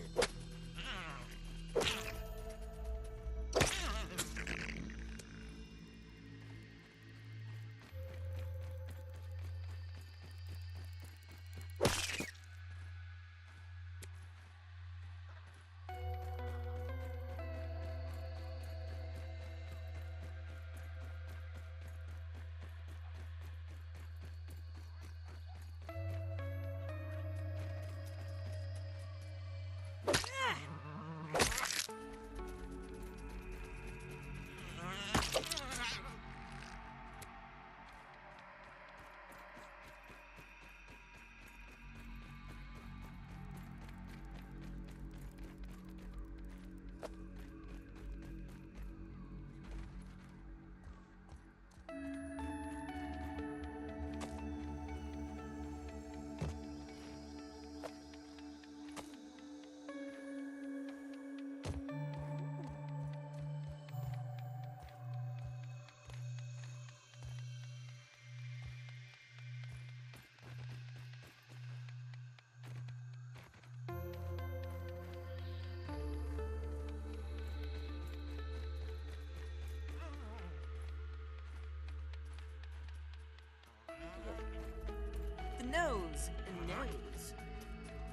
The nose. The nose.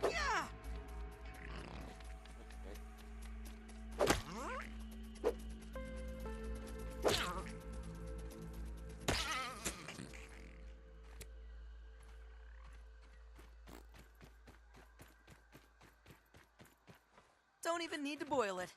Yeah! Don't even need to boil it.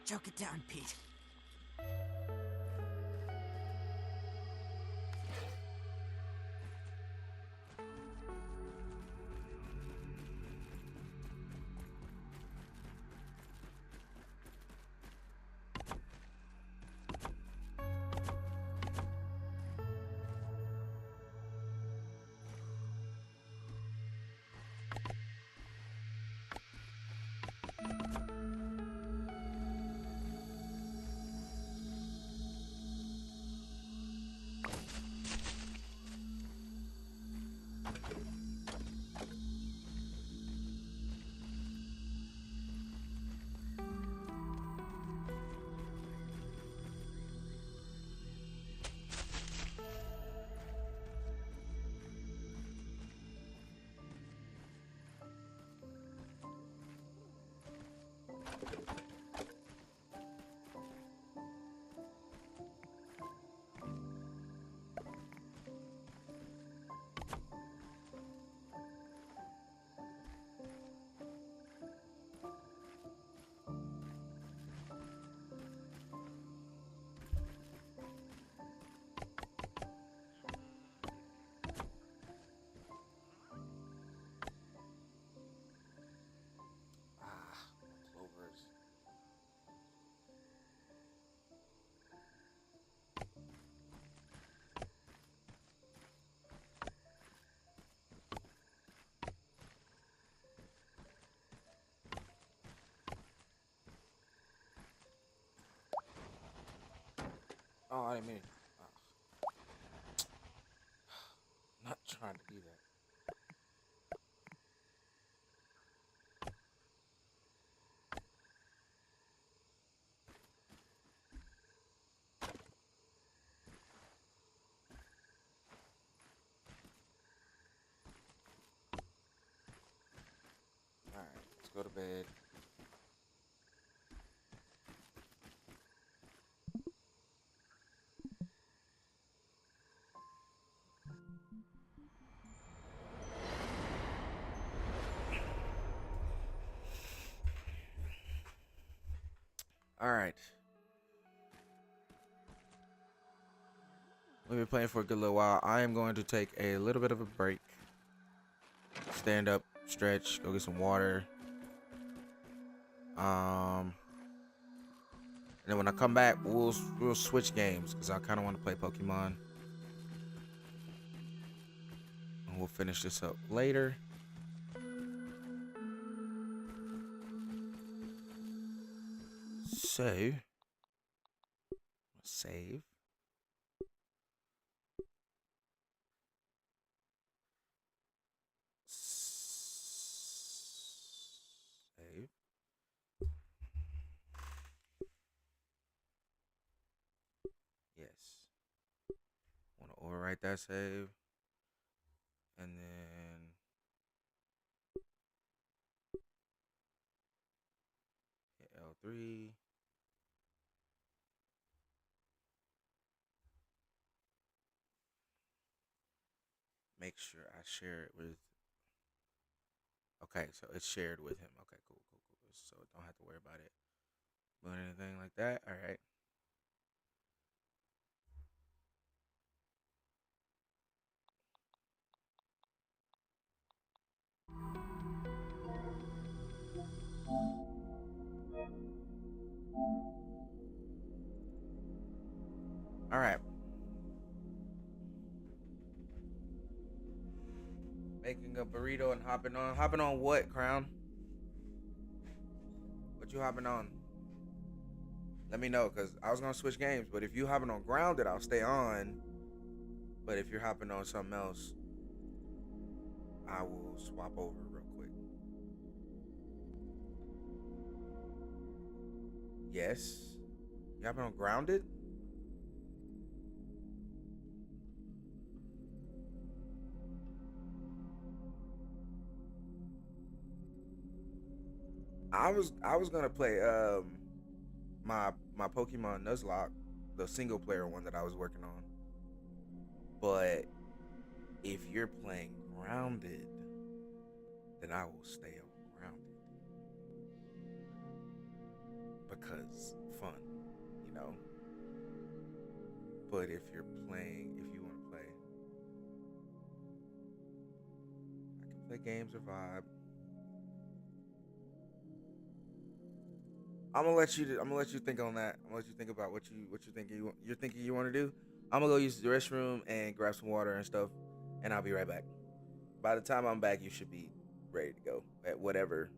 Choke it down, Pete. Oh, I didn't mean. Oh. Not trying to do that. All right, let's go to bed. All right. We've been playing for a good little while. I am going to take a little bit of a break. Stand up, stretch, go get some water. And then when I come back, we'll switch games because I kind of want to play Pokemon. And we'll finish this up later. So, save. Save. Yes. Want to overwrite that save. And then hit L3. Make sure I share it with. Okay, so it's shared with him. Okay, cool. So don't have to worry about it doing anything like that. All right. All right. Making a burrito and hopping on. Hopping on what, Crown? What you hopping on? Let me know, because I was going to switch games. But if you hopping on Grounded, I'll stay on. But if you're hopping on something else, I will swap over real quick. Yes. You hopping on Grounded? I was gonna play my Pokemon Nuzlocke, the single player one that I was working on. But if you're playing Grounded, then I will stay on Grounded. Because fun, you know. But if you want to play, I can play games or vibe. I'm gonna let you think on that. I'm gonna let you think about what you're thinking you want to do. I'm gonna go use the restroom and grab some water and stuff, and I'll be right back. By the time I'm back, you should be ready to go at whatever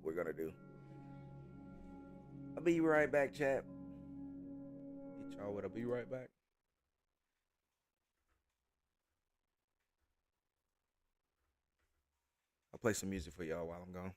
we're gonna do. I'll be right back, chat. Get y'all what I'll be right back. I'll play some music for y'all while I'm gone.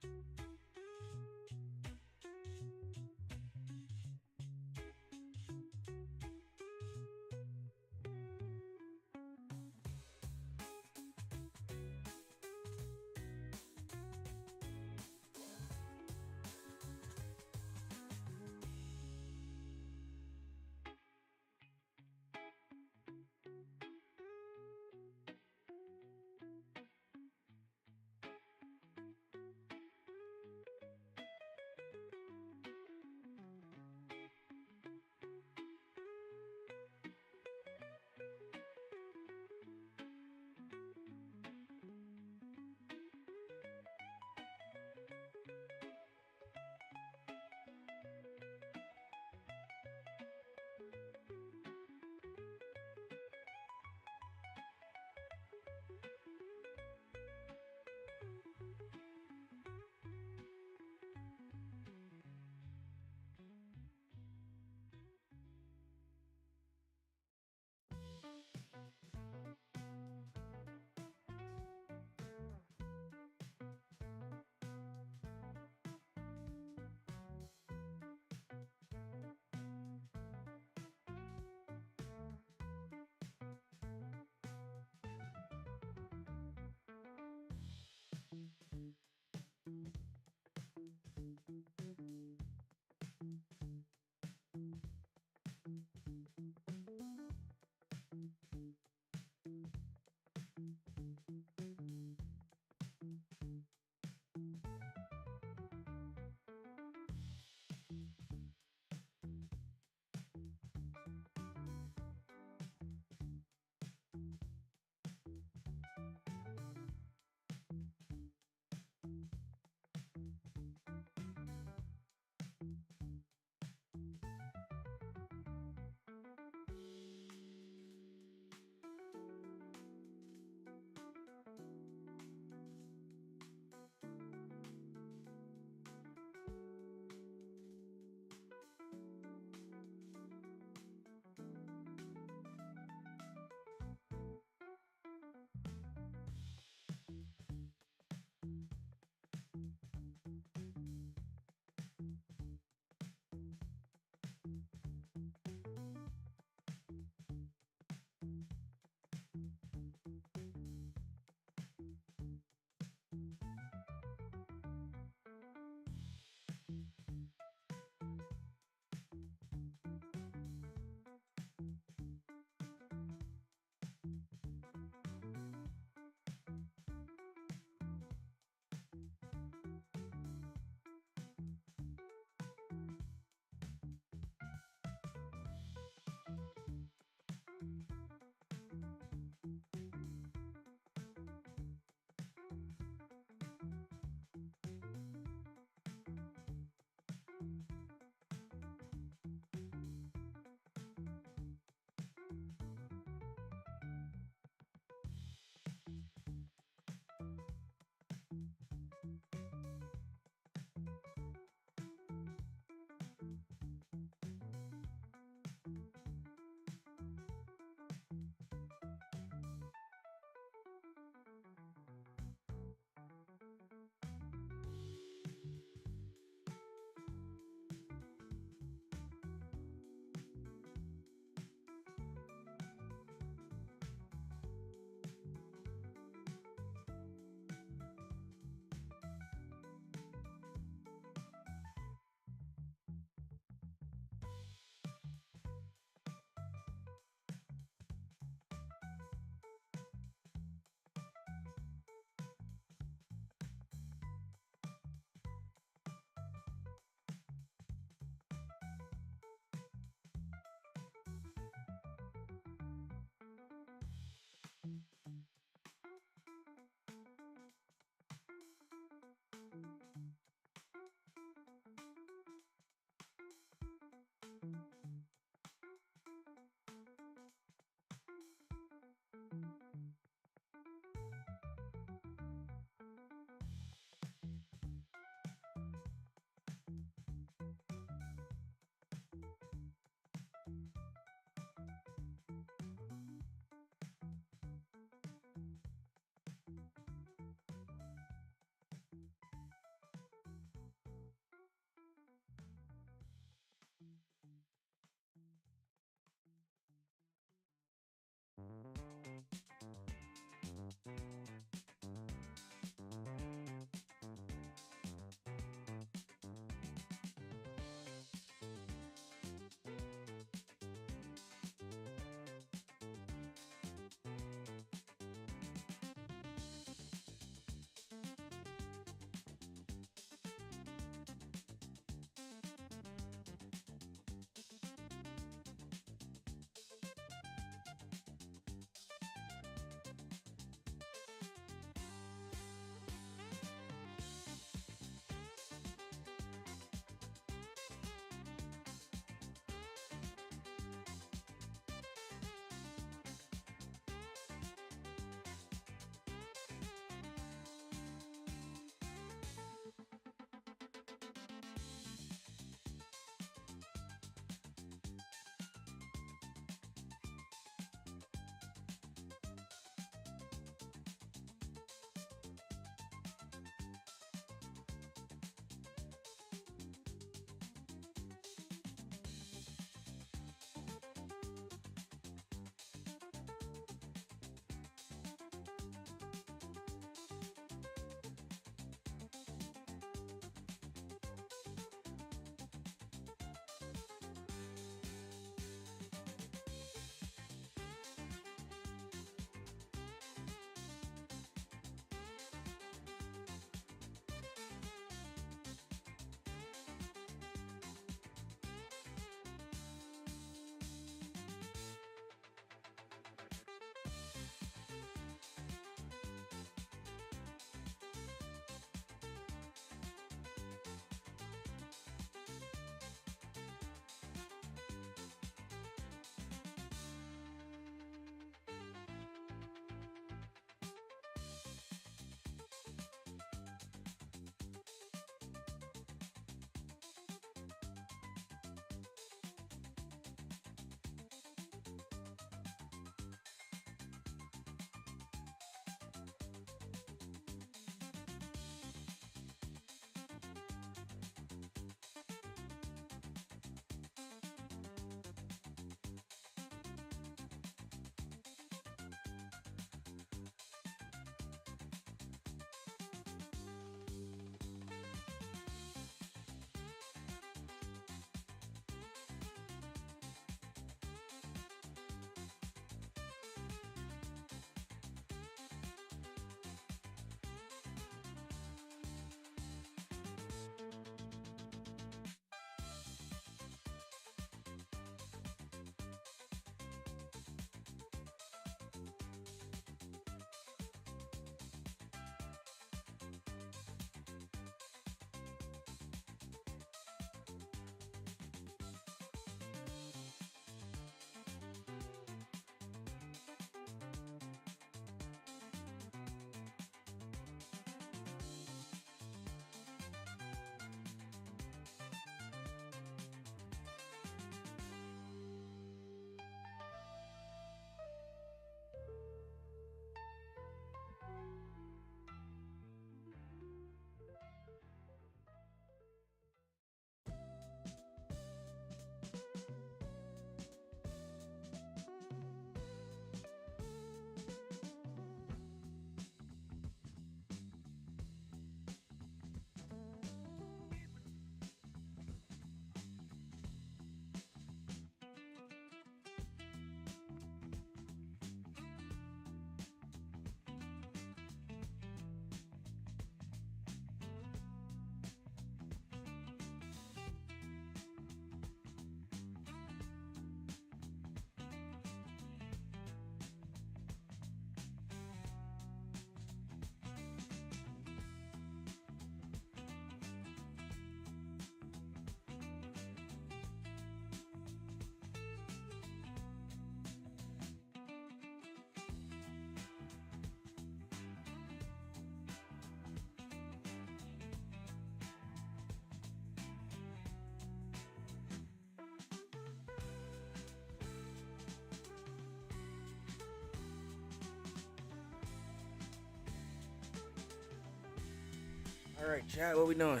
All right, chat, what we doing?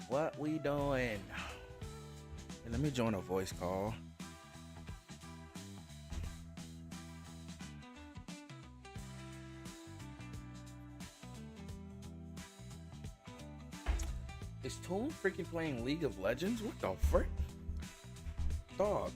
What we doing? Hey, let me join a voice call. Is Toon freaking playing League of Legends? What the frick? Dog.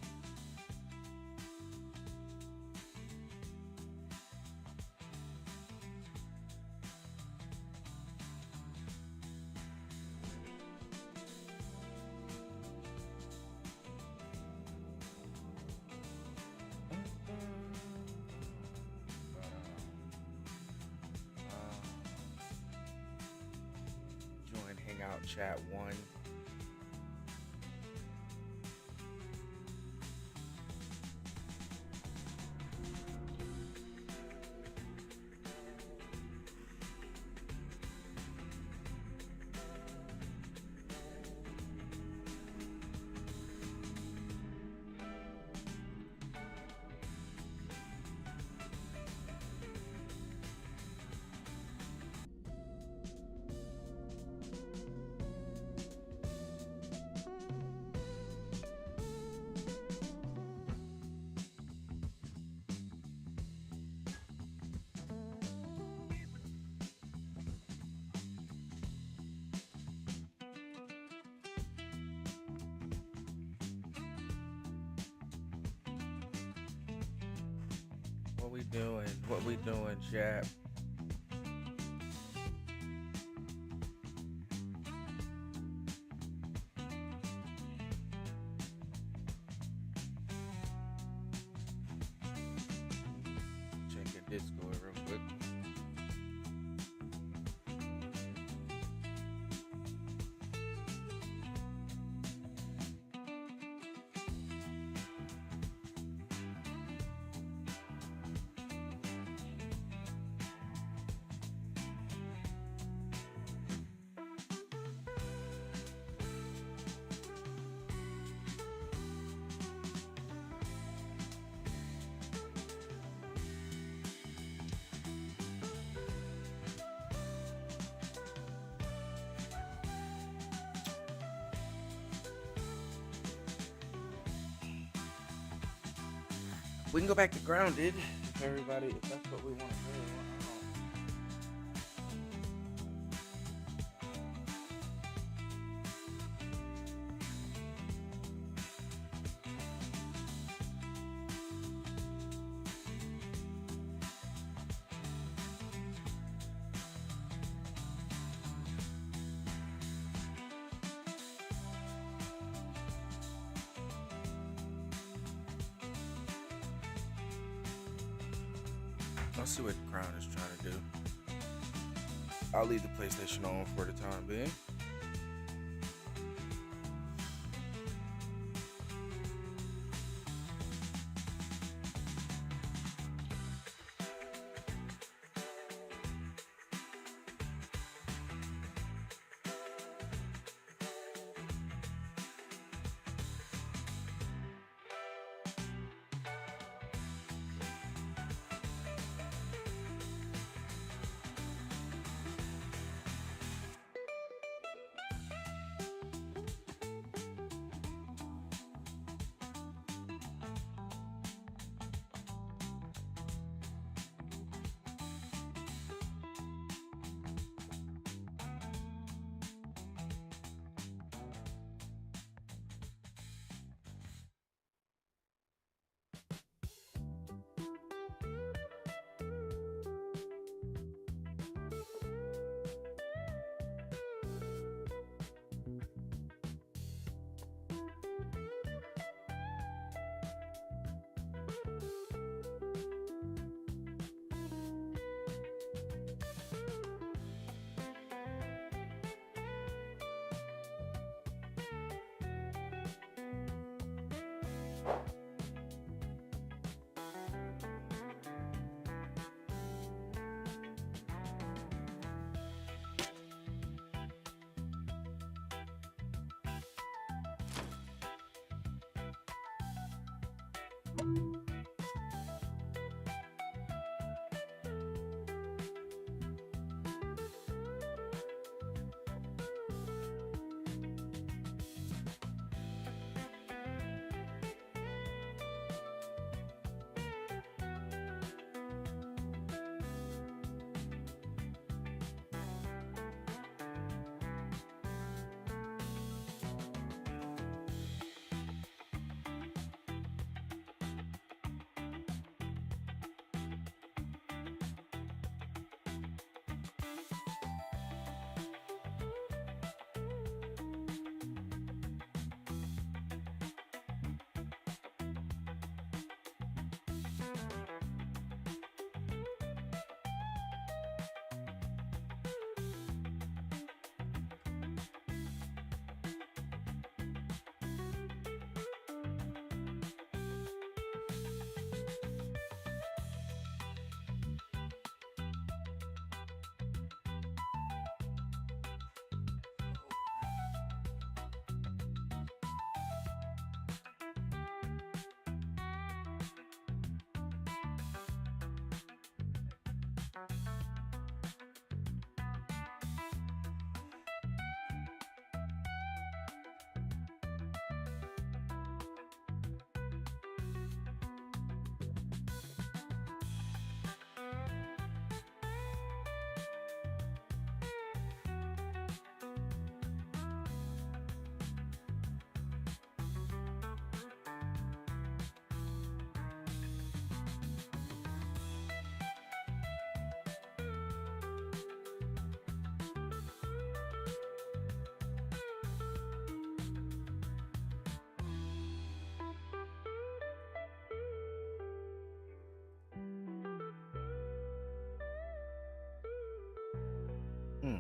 Join Hangout Chat 1. What we doing? What we doing, chat? Checking Discord real quick. We can go back to grounded if everybody, if that's what we want to do. Let's see what Crown is trying to do. I'll leave the PlayStation on for the time being. Hmm.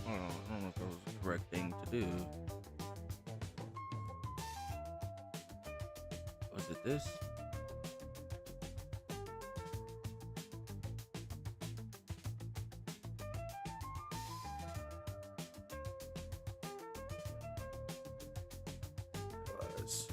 I don't know if that was the correct thing to do. Was it this? It was.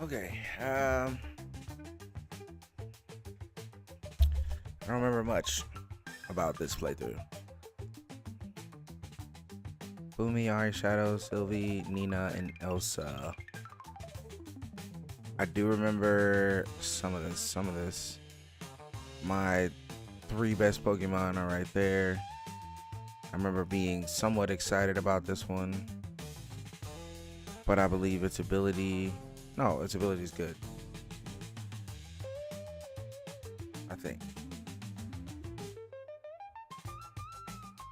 Okay. I don't remember much about this playthrough. Boomy, Ari, Shadow, Sylvie, Nina, and Elsa. I do remember some of this. My 3 best Pokemon are right there. I remember being somewhat excited about this one, but I believe its ability is good. I think.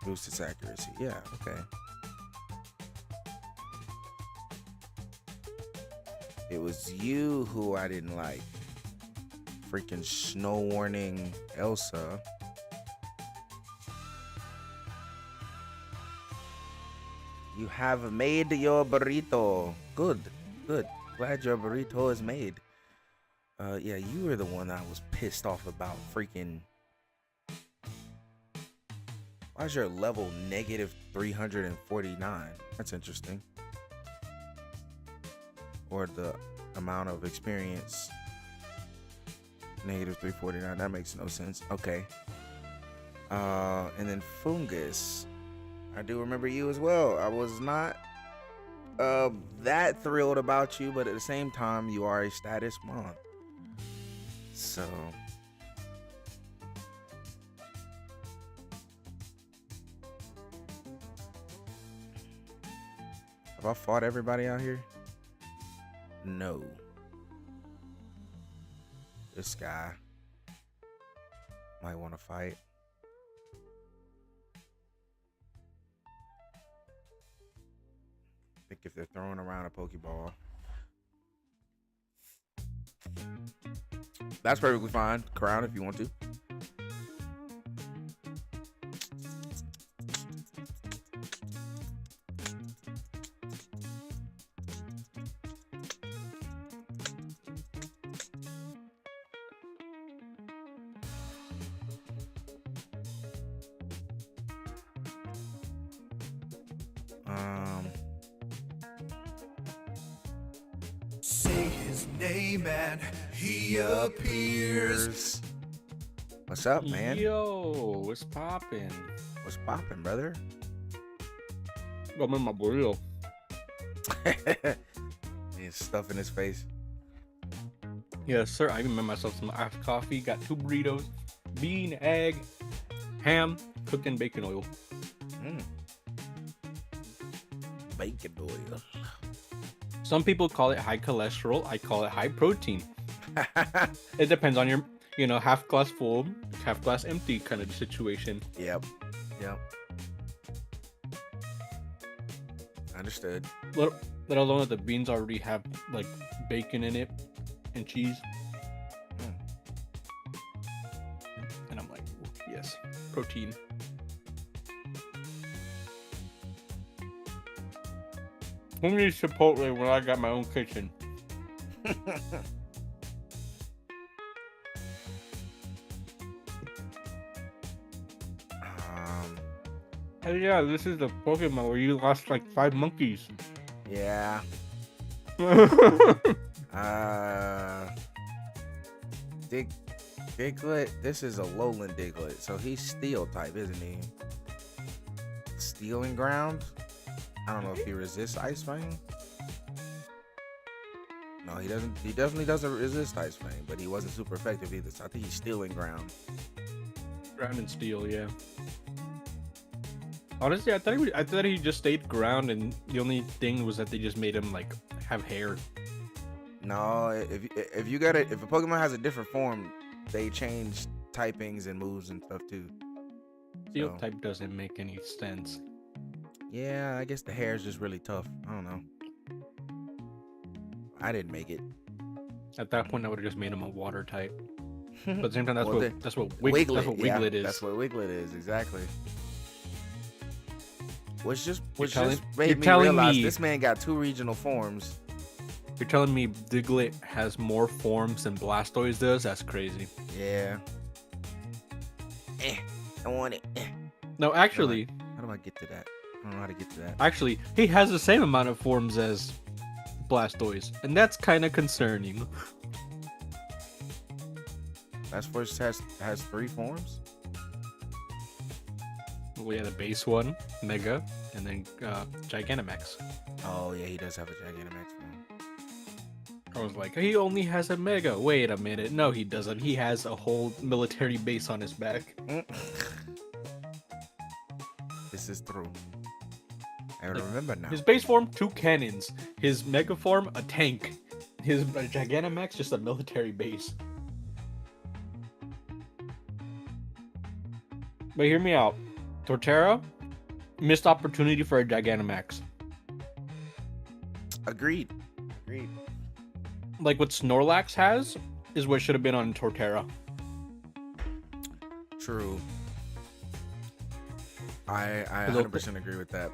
Boost its accuracy. Yeah, okay. It was you who I didn't like. Freaking snow warning Elsa. You have made your burrito. Good. Glad your burrito is made. Yeah, you were the one that I was pissed off about freaking. Why is your level negative 349? That's interesting. Or the amount of experience negative 349. That makes no sense. Okay. And then Fungus. I do remember you as well. I was not that thrilled about you, but at the same time, you are a status mom. So have I fought everybody out here? No. This guy might want to fight. I think if they're throwing around a Pokeball, that's perfectly fine. Crown if you want to. Say his name and he appears. What's up, man? Yo, what's poppin'? What's poppin', brother? I'm in my burrito. He's stuff in his face. Yes, sir. I even made myself some iced coffee. Got 2 burritos, bean, egg, ham, cooked in bacon oil. Bacon oil. Some people call it high cholesterol. I call it high protein. It depends on your, half glass full, half glass empty kind of situation. Yep. Understood. Let alone that the beans already have like bacon in it and cheese. And I'm like, yes, protein. Who needs Chipotle when I got my own kitchen? Oh yeah, this is the Pokemon where you lost like 5 monkeys. Yeah. Diglett. This is a lowland Diglett, so he's steel type, isn't he? Stealing ground. I don't know if he resists Ice Fang. No, he doesn't. He definitely doesn't resist Ice Fang, but he wasn't super effective either. So I think he's stealing ground. Ground and steel, yeah. Honestly, I thought he just stayed ground, and the only thing was that they just made him like have hair. No, if you got it, if a Pokemon has a different form, they change typings and moves and stuff too. Steel type doesn't make any sense. Yeah, I guess the hair is just really tough. I don't know. I didn't make it. At that point, I would have just made him a water type. But at the same time, that's Well, what Wiglet is. That's what Wiglet is, exactly. Which just telling made me realize me- this man got 2 regional forms. You're telling me Diglett has more forms than Blastoise does? That's crazy. Yeah. I want it. No, actually, How do I get to that? I don't know how to get to that. Actually, he has the same amount of forms as Blastoise, and that's kind of concerning. Blastoise has 3 forms? Well, yeah, the base one, Mega, and then Gigantamax. Oh, yeah, he does have a Gigantamax form. I was like, he only has a Mega. Wait a minute. No, he doesn't. He has a whole military base on his back. This is true. I remember now. His base form, 2 cannons. His Mega form, a tank. His Gigantamax, just a military base. But hear me out. Torterra, missed opportunity for a Gigantamax. Agreed. Like what Snorlax has is what should have been on Torterra. True. I 100% agree with that.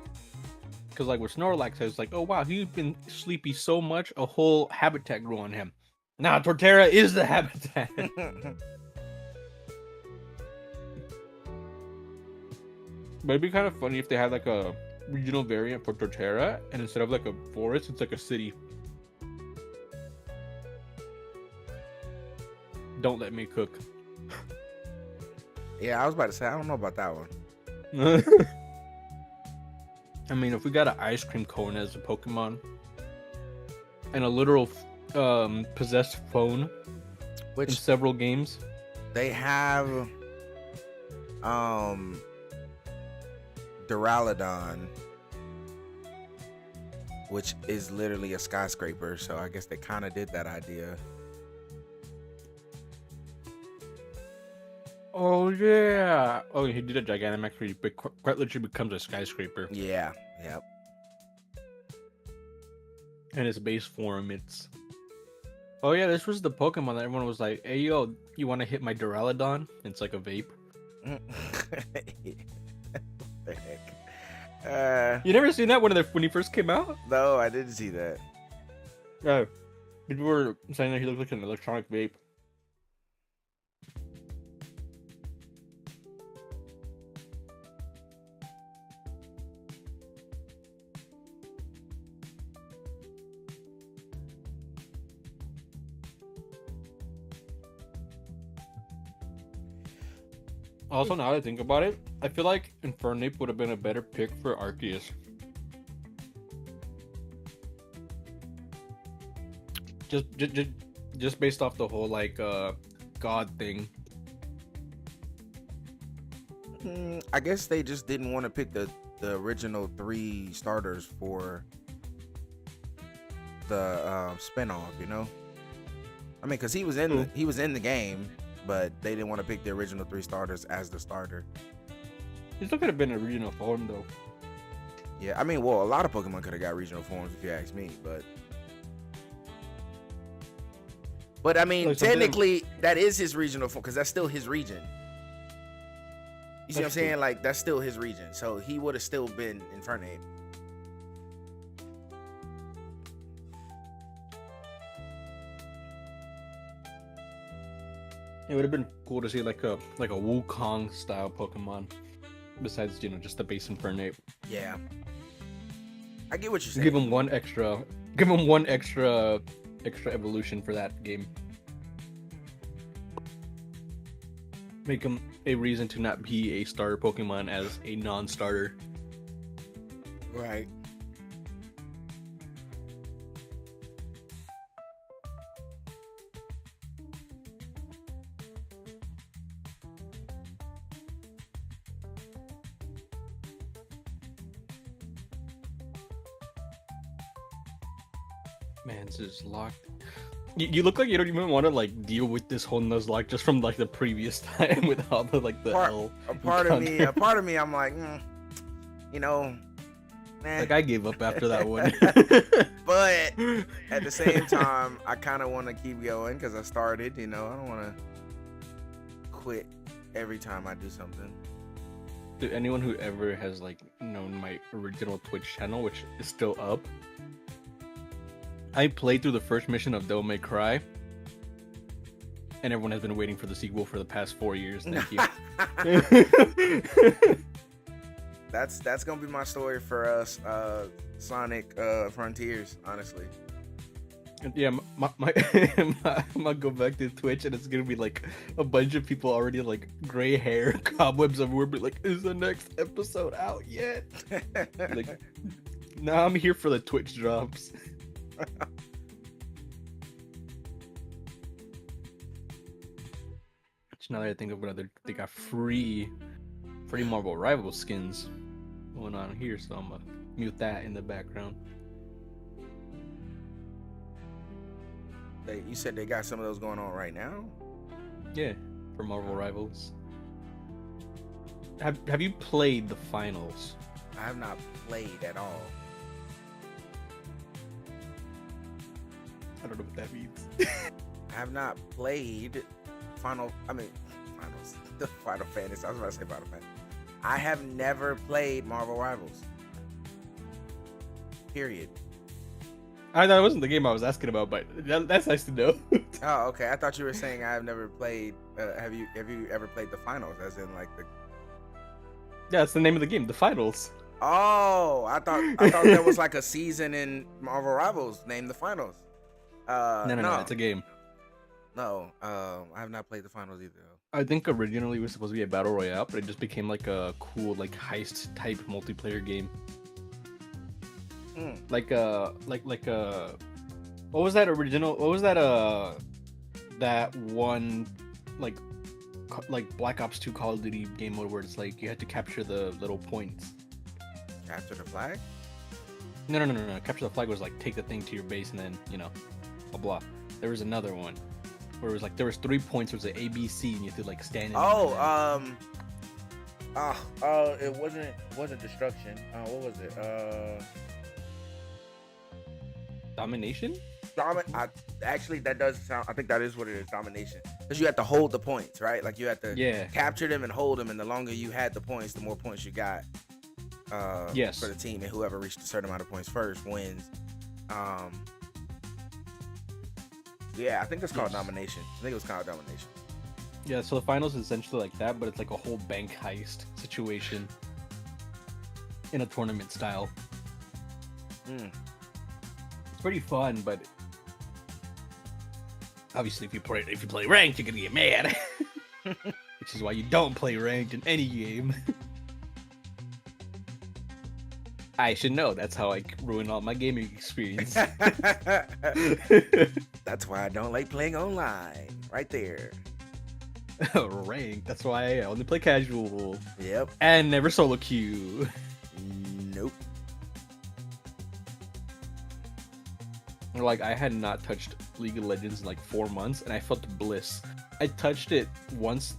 Because like what Snorlax has, like, oh wow, he's been sleepy so much, a whole habitat grew on him. Nah, Torterra is the habitat. But it'd be kind of funny if they had like a regional variant for Torterra, and instead of like a forest, it's like a city. Don't let me cook. Yeah, I was about to say I don't know about that one. I mean, if we got an ice cream cone as a Pokemon and a literal possessed phone in Which several games, they have Duraludon, which is literally a skyscraper, so I guess they kind of did that idea. oh yeah, oh he did a Gigantamax where he quite literally becomes a skyscraper, Yeah, yep. and its base form, it's. Oh yeah, this was the Pokemon that everyone was like, "Hey yo, you want to hit my Duraludon?" It's like a vape. The heck? You never seen that when he first came out? No, I didn't see that. Yeah, people were saying that he looked like an electronic vape. Also, now that I think about it, I feel like Infernape would have been a better pick for Arceus. Just based off the whole like God thing. I guess they just didn't want to pick the original 3 starters for the spinoff, you know. I mean, because he was in the game, but they didn't want to pick the original 3 starters as the starter. He still could have been a regional form though. Yeah, I mean, well, a lot of Pokemon could have got regional forms if you ask me, but I mean, Like something- technically, that is his regional form because that's still his region. You see what I'm That's true. saying? Like, that's still his region, so he would have still been Infernape. It would have been cool to see like a Wukong style Pokemon, besides just the base Infernape. Yeah, I get what you're saying. Give him one extra evolution for that game. Make him a reason to not be a starter Pokemon as a non-starter. Right. Man, this is locked. You look like you don't even want to like deal with this whole Nuzlocke just from like the previous time with all the like the L. A part of me, I'm like, you know, man. Like I gave up after that one. But at the same time, I kind of want to keep going because I started. You know, I don't want to quit every time I do something. To anyone who ever has like known my original Twitch channel, which is still up, I played through the first mission of Devil May Cry, and everyone has been waiting for the sequel for the past 4 years. Thank you. That's gonna be my story for us, Sonic Frontiers. Honestly, Yeah, I'm gonna go back to Twitch, and it's gonna be like a bunch of people already like gray hair, cobwebs everywhere, but like, is the next episode out yet? Like, nah, I'm here for the Twitch drops. Now that I think about it, they got free Marvel Rival skins going on here, so I'm gonna mute that in the background. You said they got some of those going on right now. Yeah, for Marvel Rivals. Have you played the finals? I have not played at all. I don't know what that means. I have not played Final Fantasy. I was about to say Final Fantasy. I have never played Marvel Rivals. Period. I thought it wasn't the game I was asking about, but that's nice to know. Oh, okay. I thought you were saying I have never played. Have you ever played the finals? As in, like the. Yeah, it's the name of the game, the finals. Oh, I thought that was like a season in Marvel Rivals named the Finals. No, it's a game. No, I have not played the finals either. I think originally it was supposed to be a battle royale, but it just became like a cool like heist type multiplayer game. Hmm. Like what was that original? What was that that one like like Black Ops 2 Call of Duty game mode where it's like you had to capture the little points. Capture the flag? No. Capture the flag was like take the thing to your base and then blah blah. There was another one where it was like there was 3 points. There was an A, B, C, and you had to like stand. It wasn't destruction. What was it? Domination. Actually, that does sound. I think that is what it is. Domination, because you have to hold the points, right? Like you have to capture them and hold them, and the longer you had the points, the more points you got. Yes. For the team, and whoever reached a certain amount of points first wins. Yeah, I think it's called Domination. I think it was called Domination. Yeah, so the finals is essentially like that, but it's like a whole bank heist situation in a tournament style. It's pretty fun, but obviously if you play ranked, you're gonna get mad. Which is why you don't play ranked in any game. I should know. That's how I ruin all my gaming experience. That's why I don't like playing online. Right there. Ranked. That's why I only play casual. Yep. And never solo queue. Nope. Like, I had not touched League of Legends in like 4 months, and I felt bliss. I touched it once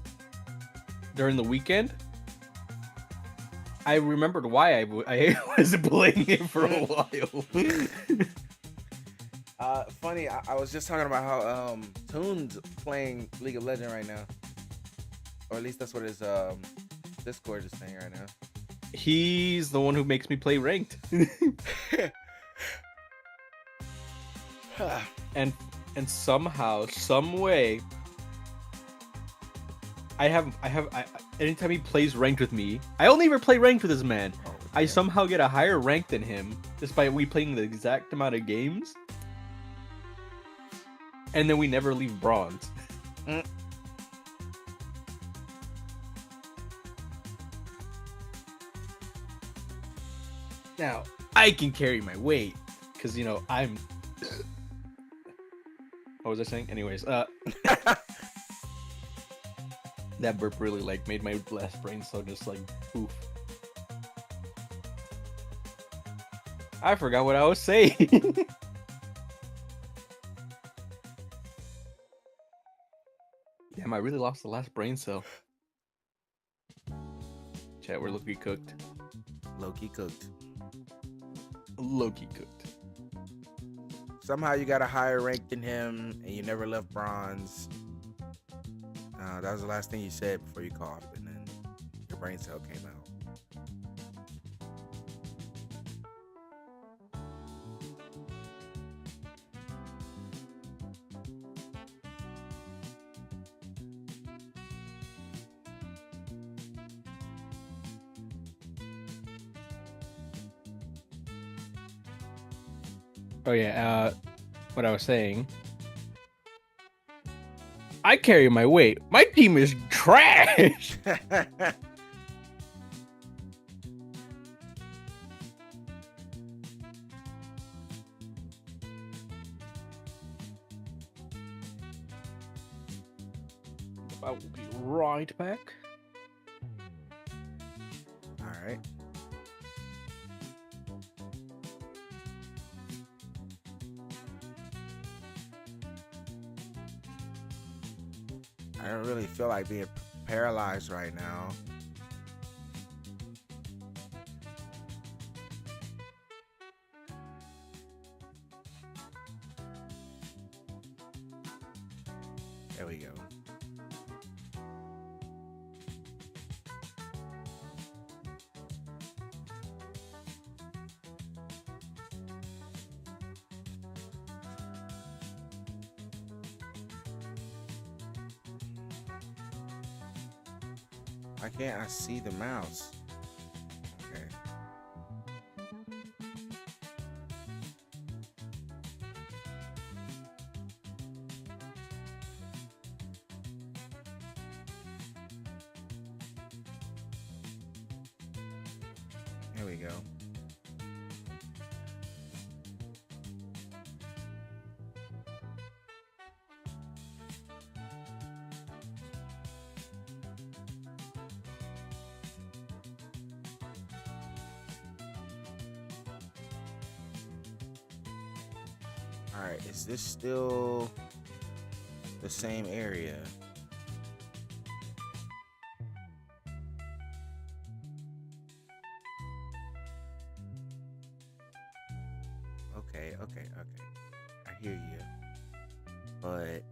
during the weekend. I remembered why I was playing it for a while. Funny, I was just talking about how Toon's playing League of Legends right now. Or at least that's what his Discord is saying right now. He's the one who makes me play ranked. and somehow, some way, I anytime he plays ranked with me, I only ever play ranked with this man. I somehow get a higher rank than him, despite we playing the exact amount of games. And then we never leave bronze. Now, I can carry my weight, because, I'm... What was I saying? Anyways, that burp really, made my last brain cell just, poof. I forgot what I was saying. Damn, I really lost the last brain cell. Chat, we're Loki cooked. Loki cooked. Loki cooked. Somehow you got a higher rank than him, and you never left bronze. That was the last thing you said before you coughed, and then your brain cell came out. Oh yeah, what I was saying. I carry my weight. My team is trash. I will be right back. All right. I don't really feel like being paralyzed right now. There we go. Why can't I see the mouse? Here we go. All right, is this still the same area? Okay. I hear you. But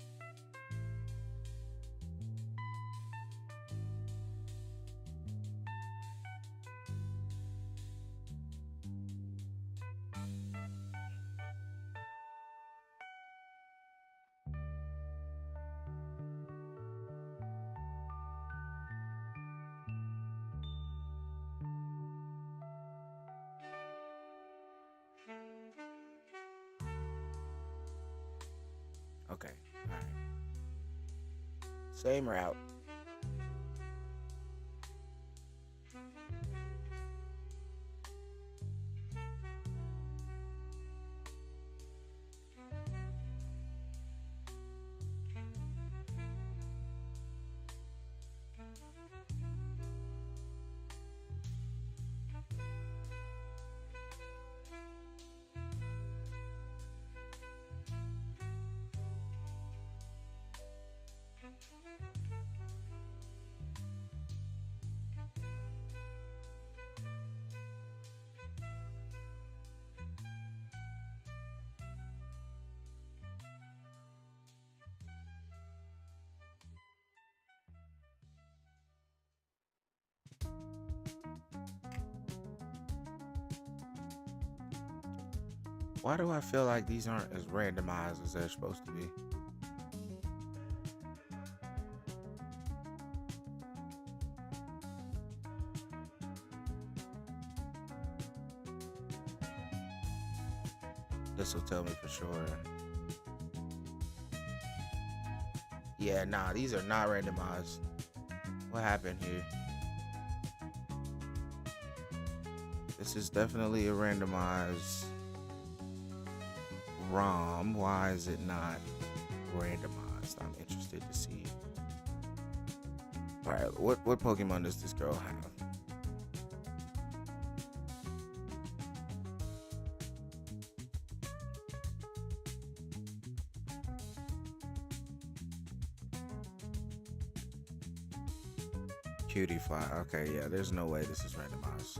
okay. All right. Same route. Why do I feel like these aren't as randomized as they're supposed to be? This will tell me for sure. Yeah, nah, these are not randomized. What happened here? This is definitely a randomized ROM. Why is it not randomized? I'm interested to see. All right, what Pokemon does this girl have? Cutie Fly. Okay, yeah, there's no way this is randomized.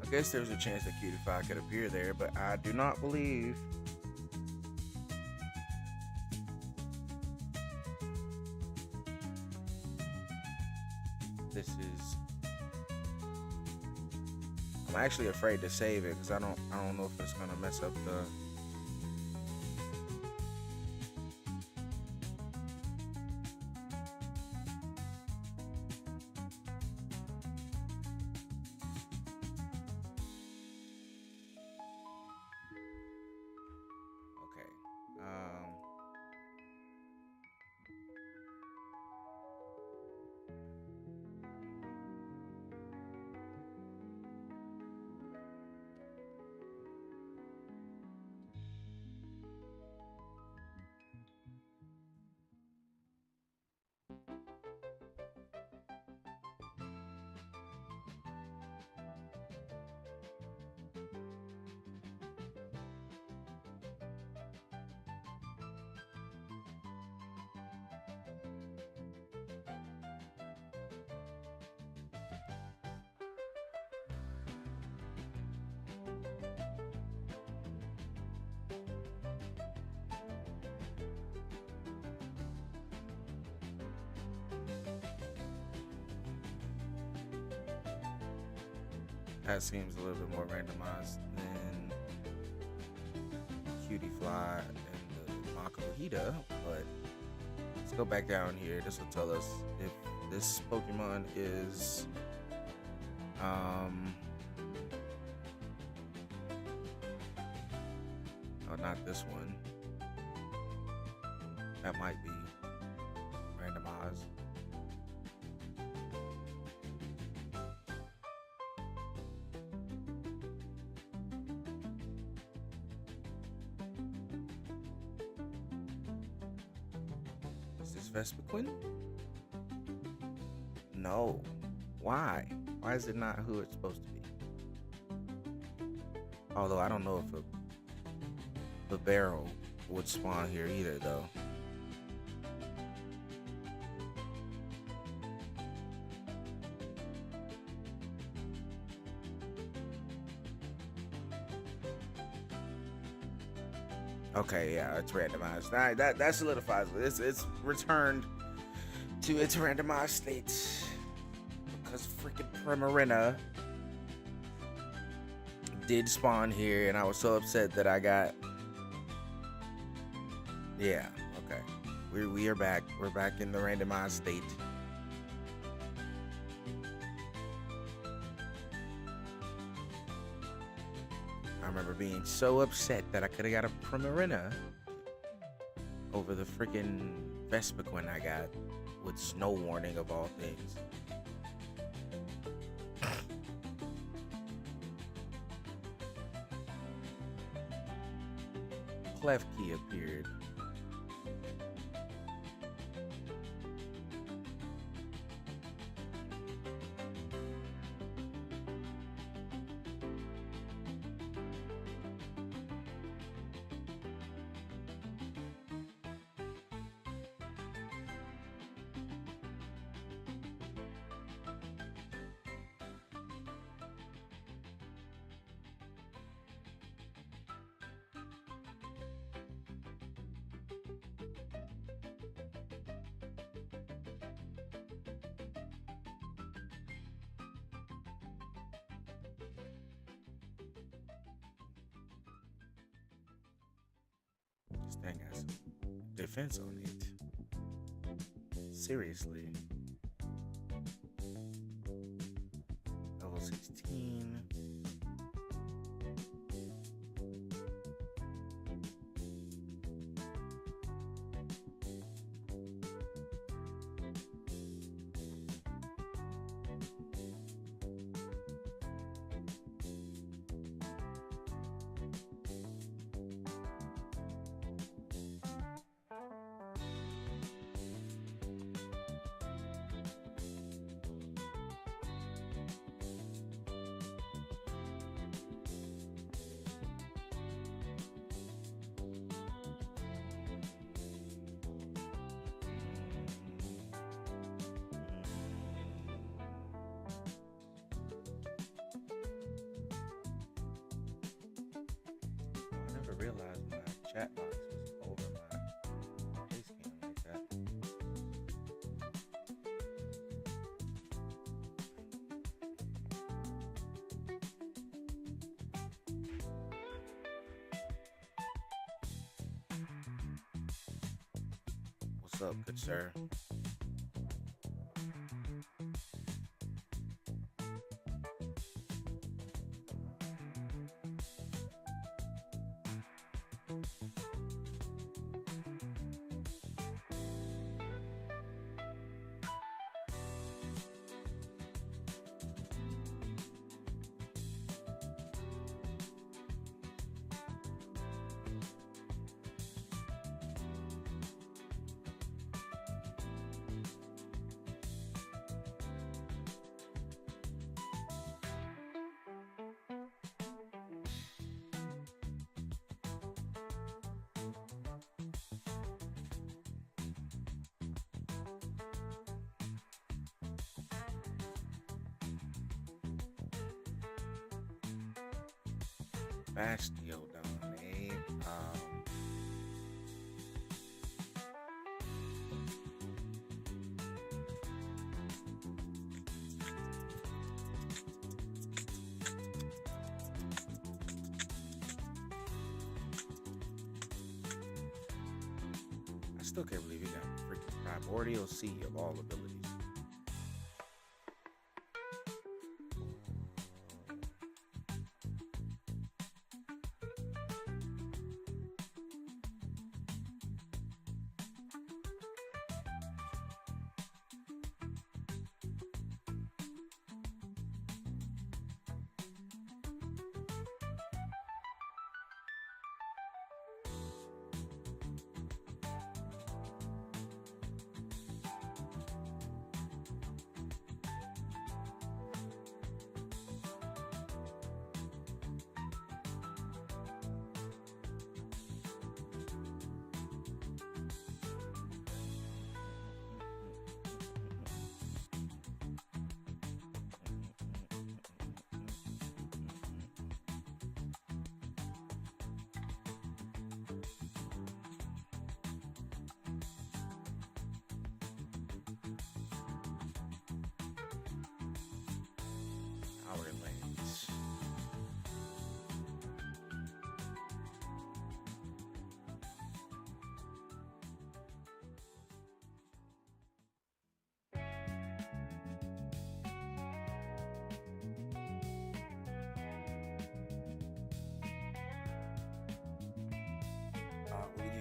I guess there's a chance that Cutie Fly could appear there, but I do not believe. This is. I'm actually afraid to save it because I don't know if it's gonna mess up the. Okay. That seems a little bit more randomized than Cutie Fly and the Makuhita, but let's go back down here. This will tell us if this Pokemon is not this one. That might be randomized. Is this Vespiquen? No. Why? Why is it not who it's supposed to be? Although I don't know if a barrel would spawn here either, though. Okay, yeah, it's randomized. All right, that solidifies it. It's returned to its randomized state because freaking Primarina did spawn here, and I was so upset that I got. Yeah, okay, we are back. We're back in the randomized state. I remember being so upset that I could have got a Primarina over the freaking Vespiquen I got with snow warning of all things. Klefki appeared. This thing has some defense on it. Seriously. Level 16. I never realized my chat box was over my face cam like that. What's up, good sir? Bastiodon, eh? I still can't believe he got freaking Primordial Sea of all abilities.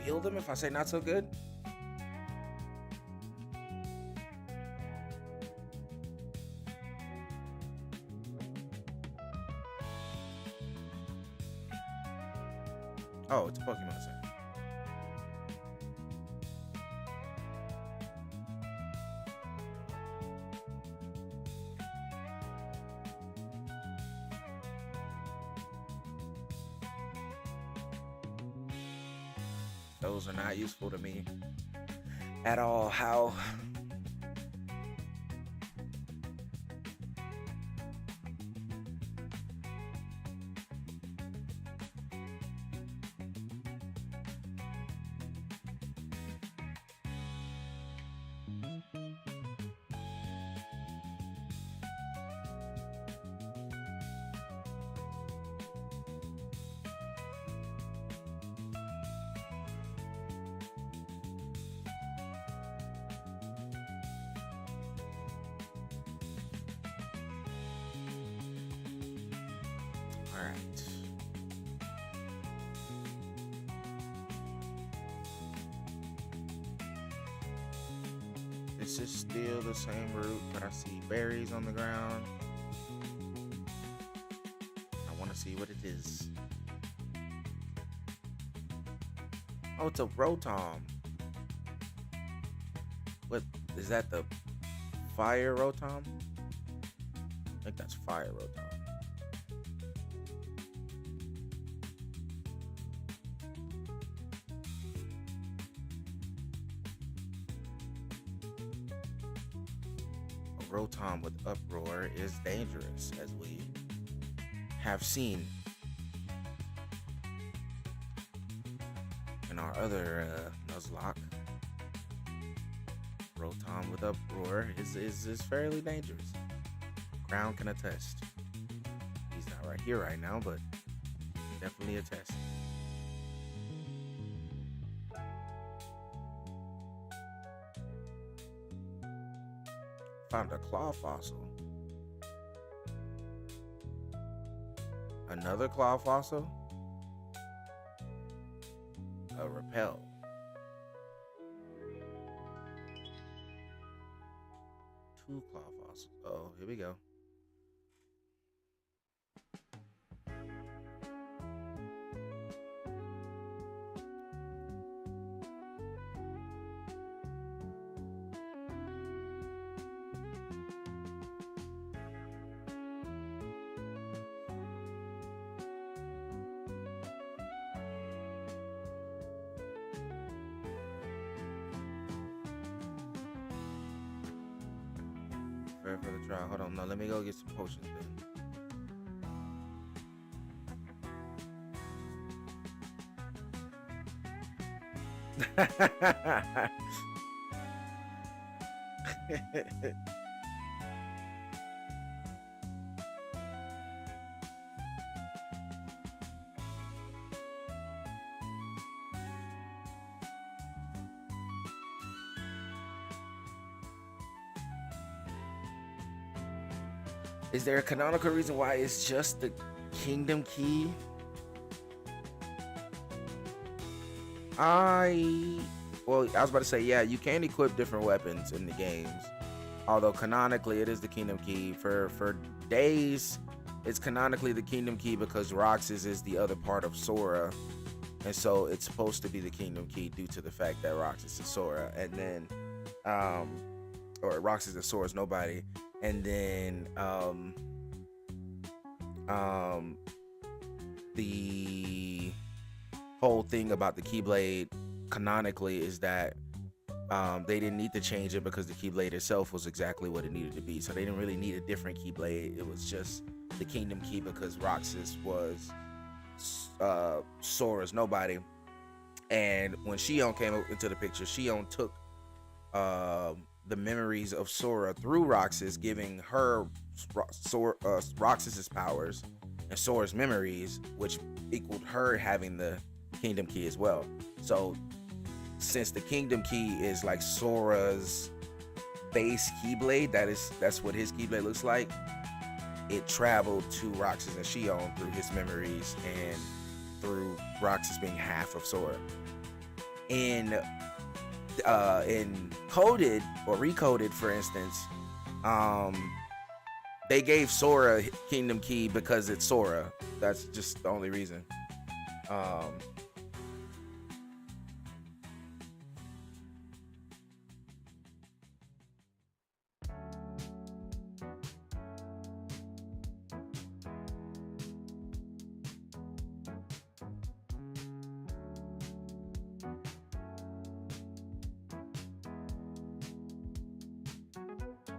reveal them if I say not so good? Oh, it's a Pokemon Center. Those are not useful to me at all. How? All right. This is still the same route, but I see berries on the ground. I want to see what it is. Oh, it's a Rotom. What is that? The Fire Rotom? I think that's Fire Rotom. Rotom with Uproar is dangerous, as we have seen in our other Nuzlocke. Rotom with Uproar is fairly dangerous. Crown can attest. He's not right here right now, but definitely attest. Found a claw fossil. Another claw fossil. A repel. Two claw fossils. Oh, here we go. Fair for the trial. Hold on, no, let me go get some potions then. Is there a canonical reason why it's just the Kingdom Key? Well, I was about to say, yeah, you can equip different weapons in the games. Although canonically, it is the Kingdom Key. For days, it's canonically the Kingdom Key because Roxas is the other part of Sora. And so it's supposed to be the Kingdom Key due to the fact that Roxas is Sora. And then, or Roxas is Sora's nobody. And then the whole thing about the Keyblade canonically is that they didn't need to change it because the Keyblade itself was exactly what it needed to be. So they didn't really need a different Keyblade. It was just the Kingdom Key because Roxas was Sora's nobody. And when Xion came into the picture, Xion took the memories of Sora through Roxas, giving her Roxas's powers and Sora's memories, which equaled her having the Kingdom Key as well. So since the Kingdom Key is like Sora's base Keyblade, that's what his Keyblade looks like, it traveled to Roxas and Xion through his memories and through Roxas being half of Sora. in coded or recoded, for instance, they gave Sora Kingdom Key because it's Sora. That's just the only reason.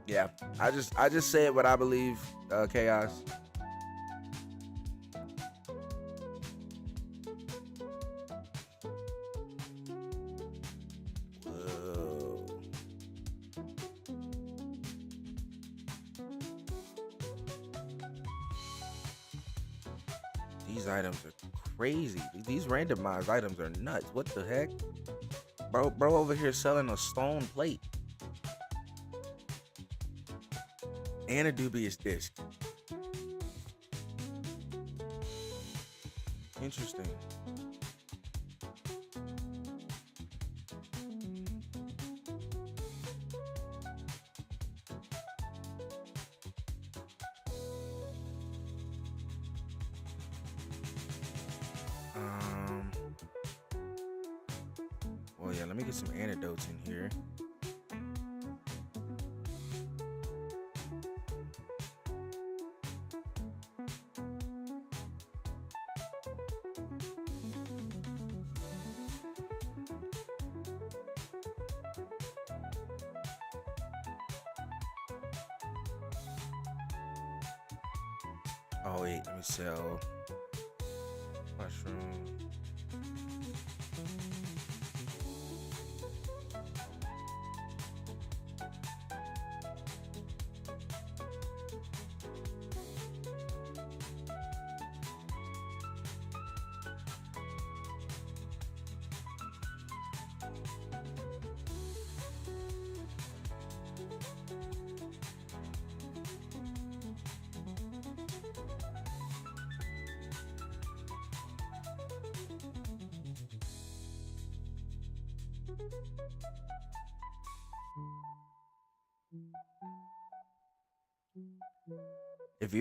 Yeah, I just said what I believe, Chaos. Whoa. These items are crazy. These randomized items are nuts. What the heck? Bro over here selling a stone plate. And a dubious disc. Interesting. Well, yeah, let me get some antidotes in here. Oh wait, let me sell mushroom. If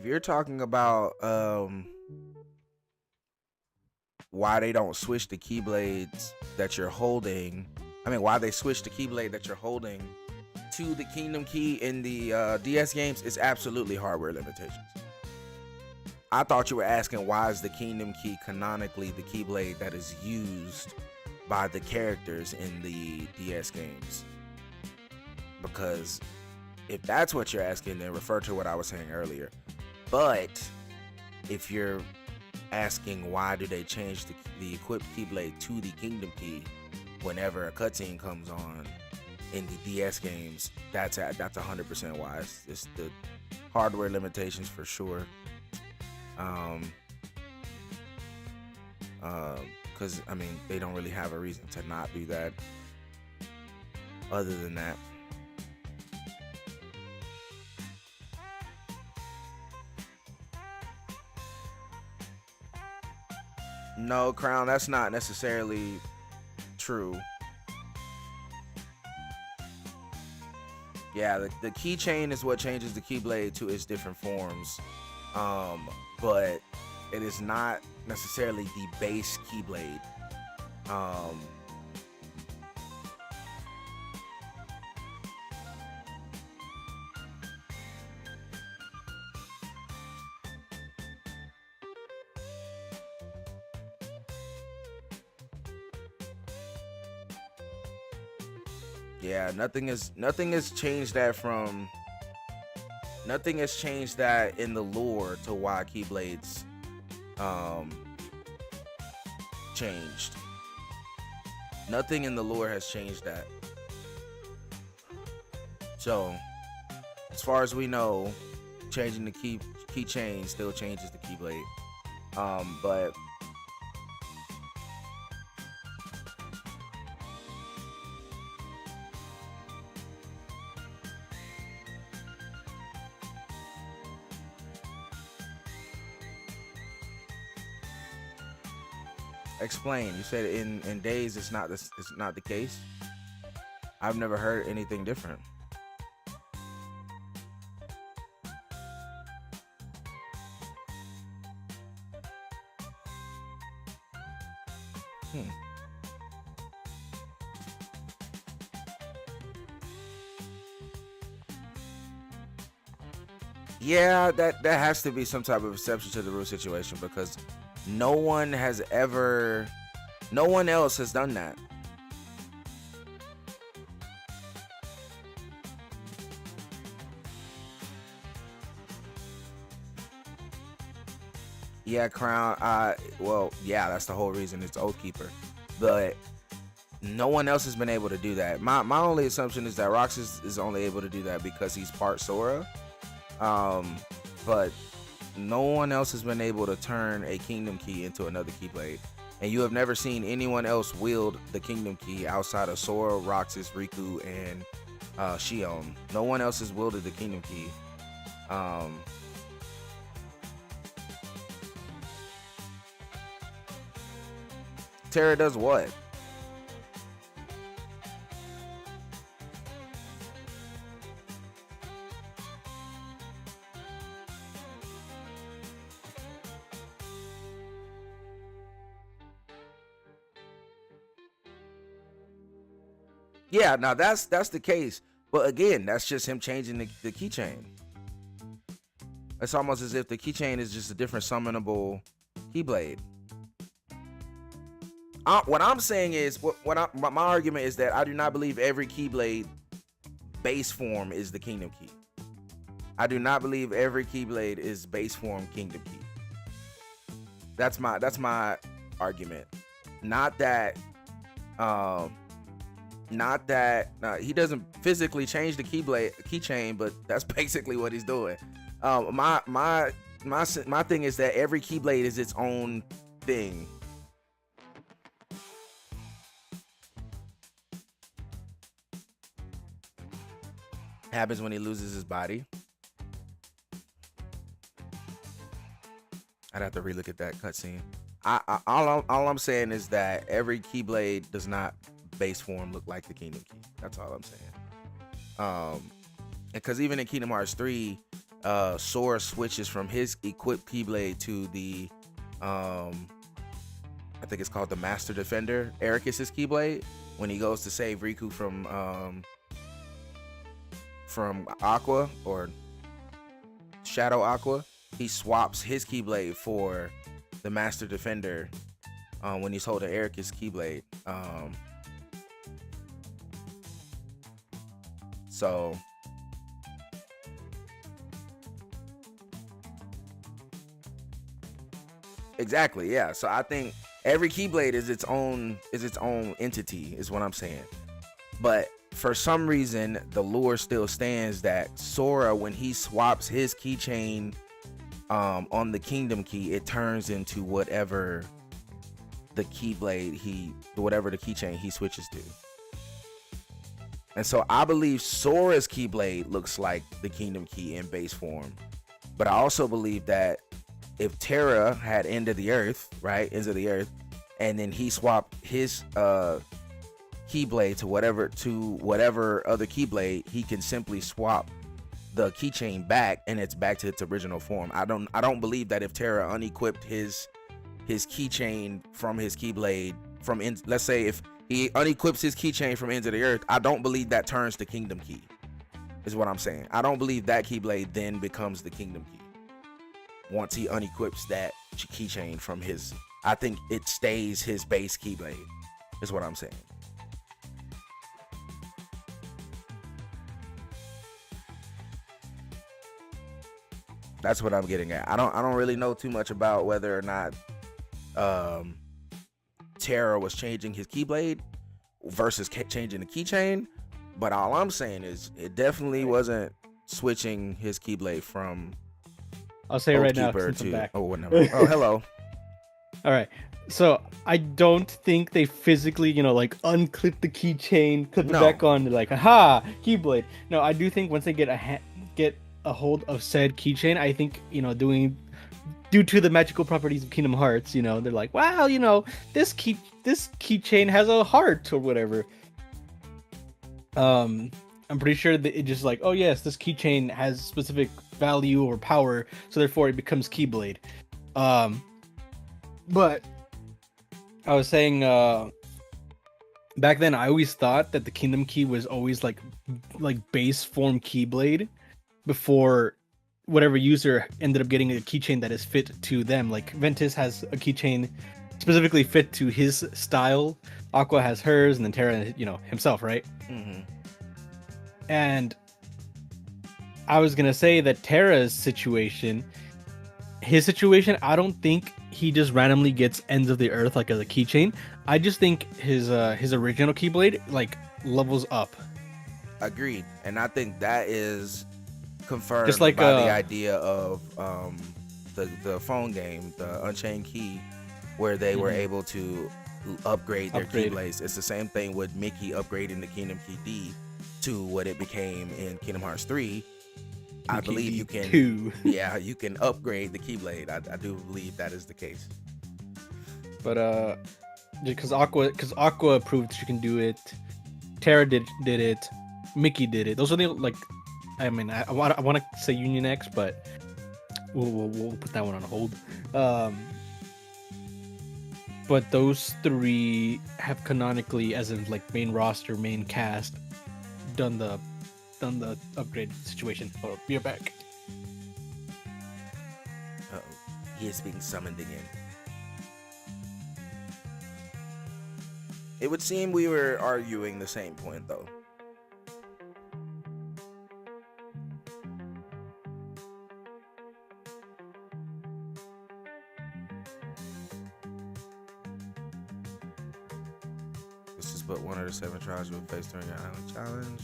you're talking about why they don't switch the keyblades that you're holding, why they switch the keyblade that you're holding to the Kingdom Key in the DS games, it's absolutely hardware limitations. I thought you were asking why is the Kingdom Key canonically the keyblade that is used by the characters in the DS games. Because if that's what you're asking, then refer to what I was saying earlier. But if you're asking why do they change the equipped keyblade to the Kingdom Key whenever a cutscene comes on in the DS games, that's 100% why. It's the hardware limitations for sure. Because they don't really have a reason to not do that. Other than that. No, Crown, that's not necessarily true. Yeah, the keychain is what changes the keyblade to its different forms. But it is not necessarily the base keyblade. Yeah, nothing has changed that from. Nothing has changed that in the lore to why keyblades changed. Nothing in the lore has changed that. So, as far as we know, changing the keychain still changes the keyblade. But Explain. You said in days it's not this. It's not the case. I've never heard anything different. Hmm. Yeah, that has to be some type of exception to the rule situation because no one has ever, no one else has done that. Yeah, Crown. Well, yeah, that's the whole reason it's Oathkeeper, but no one else has been able to do that. My only assumption is that Roxas is only able to do that because he's part Sora. But no one else has been able to turn a Kingdom Key into another Keyblade, and you have never seen anyone else wield the Kingdom Key outside of Sora, Roxas, Riku, and Xion. No one else has wielded the Kingdom Key. Terra does what? Yeah, now that's the case. But again, that's just him changing the keychain. It's almost as if the keychain is just a different summonable Keyblade. What I'm saying is, my argument is that I do not believe every Keyblade base form is the Kingdom Key. I do not believe every Keyblade is base form Kingdom Key. That's my argument. Not that he doesn't physically change the keychain, but that's basically what he's doing. My thing is that every Keyblade is its own thing. Happens when he loses his body. I'd have to relook at that cutscene. All I'm saying is that every Keyblade does not base form look like the Kingdom Key. That's all I'm saying. Because even in Kingdom Hearts 3, Sora switches from his equipped Keyblade to the I think it's called the Master Defender, Ericus's Keyblade, when he goes to save Riku from Aqua or Shadow Aqua. He swaps his Keyblade for the Master Defender when he's holding Ericus Keyblade. So exactly, yeah. So I think every Keyblade is its own entity, is what I'm saying. But for some reason, the lore still stands that Sora, when he swaps his keychain on the Kingdom Key, it turns into whatever the keychain he switches to. And so I believe Sora's Keyblade looks like the Kingdom Key in base form. But I also believe that if Terra had End of the Earth, and then he swapped his Keyblade to whatever other Keyblade, he can simply swap the keychain back and it's back to its original form. I don't believe that if Terra unequipped his keychain from his Keyblade let's say if he unequips his keychain from Ends of the Earth, I don't believe that turns to Kingdom Key, is what I'm saying. I don't believe that Keyblade then becomes the Kingdom Key once he unequips that keychain from his. I think it stays his base Keyblade, is what I'm saying. That's what I'm getting at. I don't really know too much about whether or not Terra was changing his Keyblade versus changing the keychain, but all I'm saying is it definitely wasn't switching his Keyblade from. I'll say right now, since I'm back. Oh, whatever. Oh, hello. All right. So I don't think they physically, unclip the keychain, clip it back on, like, aha, Keyblade. No, I do think once they get a hold of said keychain, I think, doing due to the magical properties of Kingdom Hearts, you know, they're like, wow, you know, this keychain has a heart or whatever. I'm pretty sure that it just like, oh yes, this keychain has specific value or power, so therefore it becomes Keyblade. But I was saying, back then I always thought that the Kingdom Key was always like base form Keyblade before whatever user ended up getting a keychain that is fit to them. Like Ventus has a keychain specifically fit to his style, Aqua has hers, and then Terra, you know, himself, right? Mm-hmm. And I was gonna say that Terra's situation, I don't think he just randomly gets Ends of the Earth like as a keychain. I just think his original Keyblade like levels up. Agreed, and I think that is confirmed Just like, by the idea of the phone game, the Unchained Key, where they were able to upgrade their Keyblades. It's the same thing with Mickey upgrading the Kingdom Key D to what it became in Kingdom Hearts 3. I believe you can. 2. Yeah, you can upgrade the Keyblade. I do believe that is the case. But because Aqua proved she can do it, Terra did it, Mickey did it. Those are the like. I mean, I want to say Union X, but we'll put that one on hold. But those 3 have canonically, as in like main roster, main cast, done the upgrade situation. Oh, be back. Uh-oh. He is being summoned again. It would seem we were arguing the same point, though. This is but one of the 7 trials you will face during your island challenge.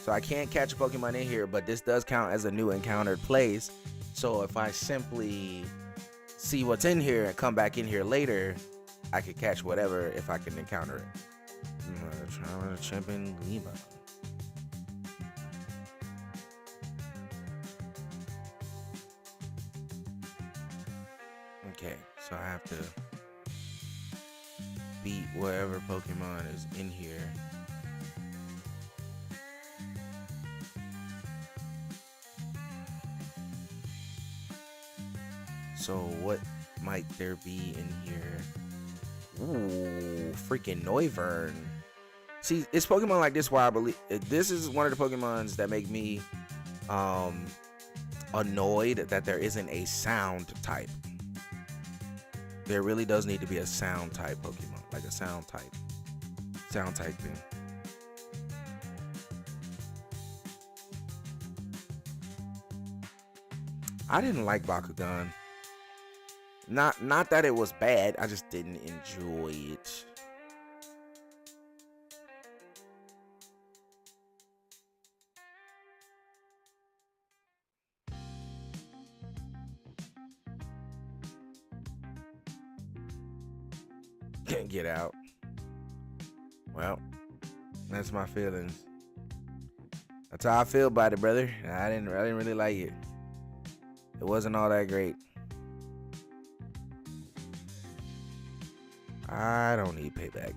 So I can't catch a Pokemon in here, but this does count as a new encountered place. So if I simply see what's in here and come back in here later, I could catch whatever if I can encounter it. Traveler Champion Lima. Okay, so I have to beat whatever Pokemon is in here. So what might there be in here? Ooh, freaking Noivern. See, it's Pokemon like this where I believe this is one of the Pokemons that make me annoyed that there isn't a sound type. There really does need to be a sound type Pokemon, like a sound type thing. I didn't like Bakugan. Not that it was bad, I just didn't enjoy it. Can't get out. Well, that's my feelings. That's how I feel about it, brother. I didn't really like it. It wasn't all that great. I don't need payback.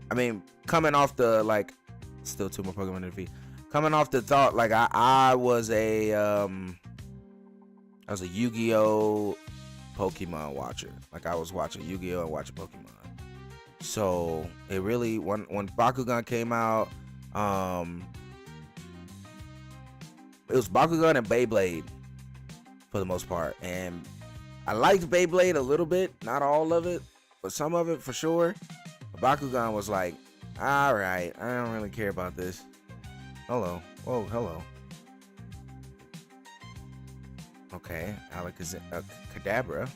I mean, coming off the like, still 2 more Pokemon to defeat. Coming off the thought, like I was a Yu-Gi-Oh Pokemon watcher. Like I was watching Yu-Gi-Oh and watching Pokemon. So it really when Bakugan came out, it was Bakugan and Beyblade for the most part. And I liked Beyblade a little bit, not all of it, but some of it for sure. But Bakugan was like, all right, I don't really care about this. Hello. Whoa, hello. Okay, Kadabra.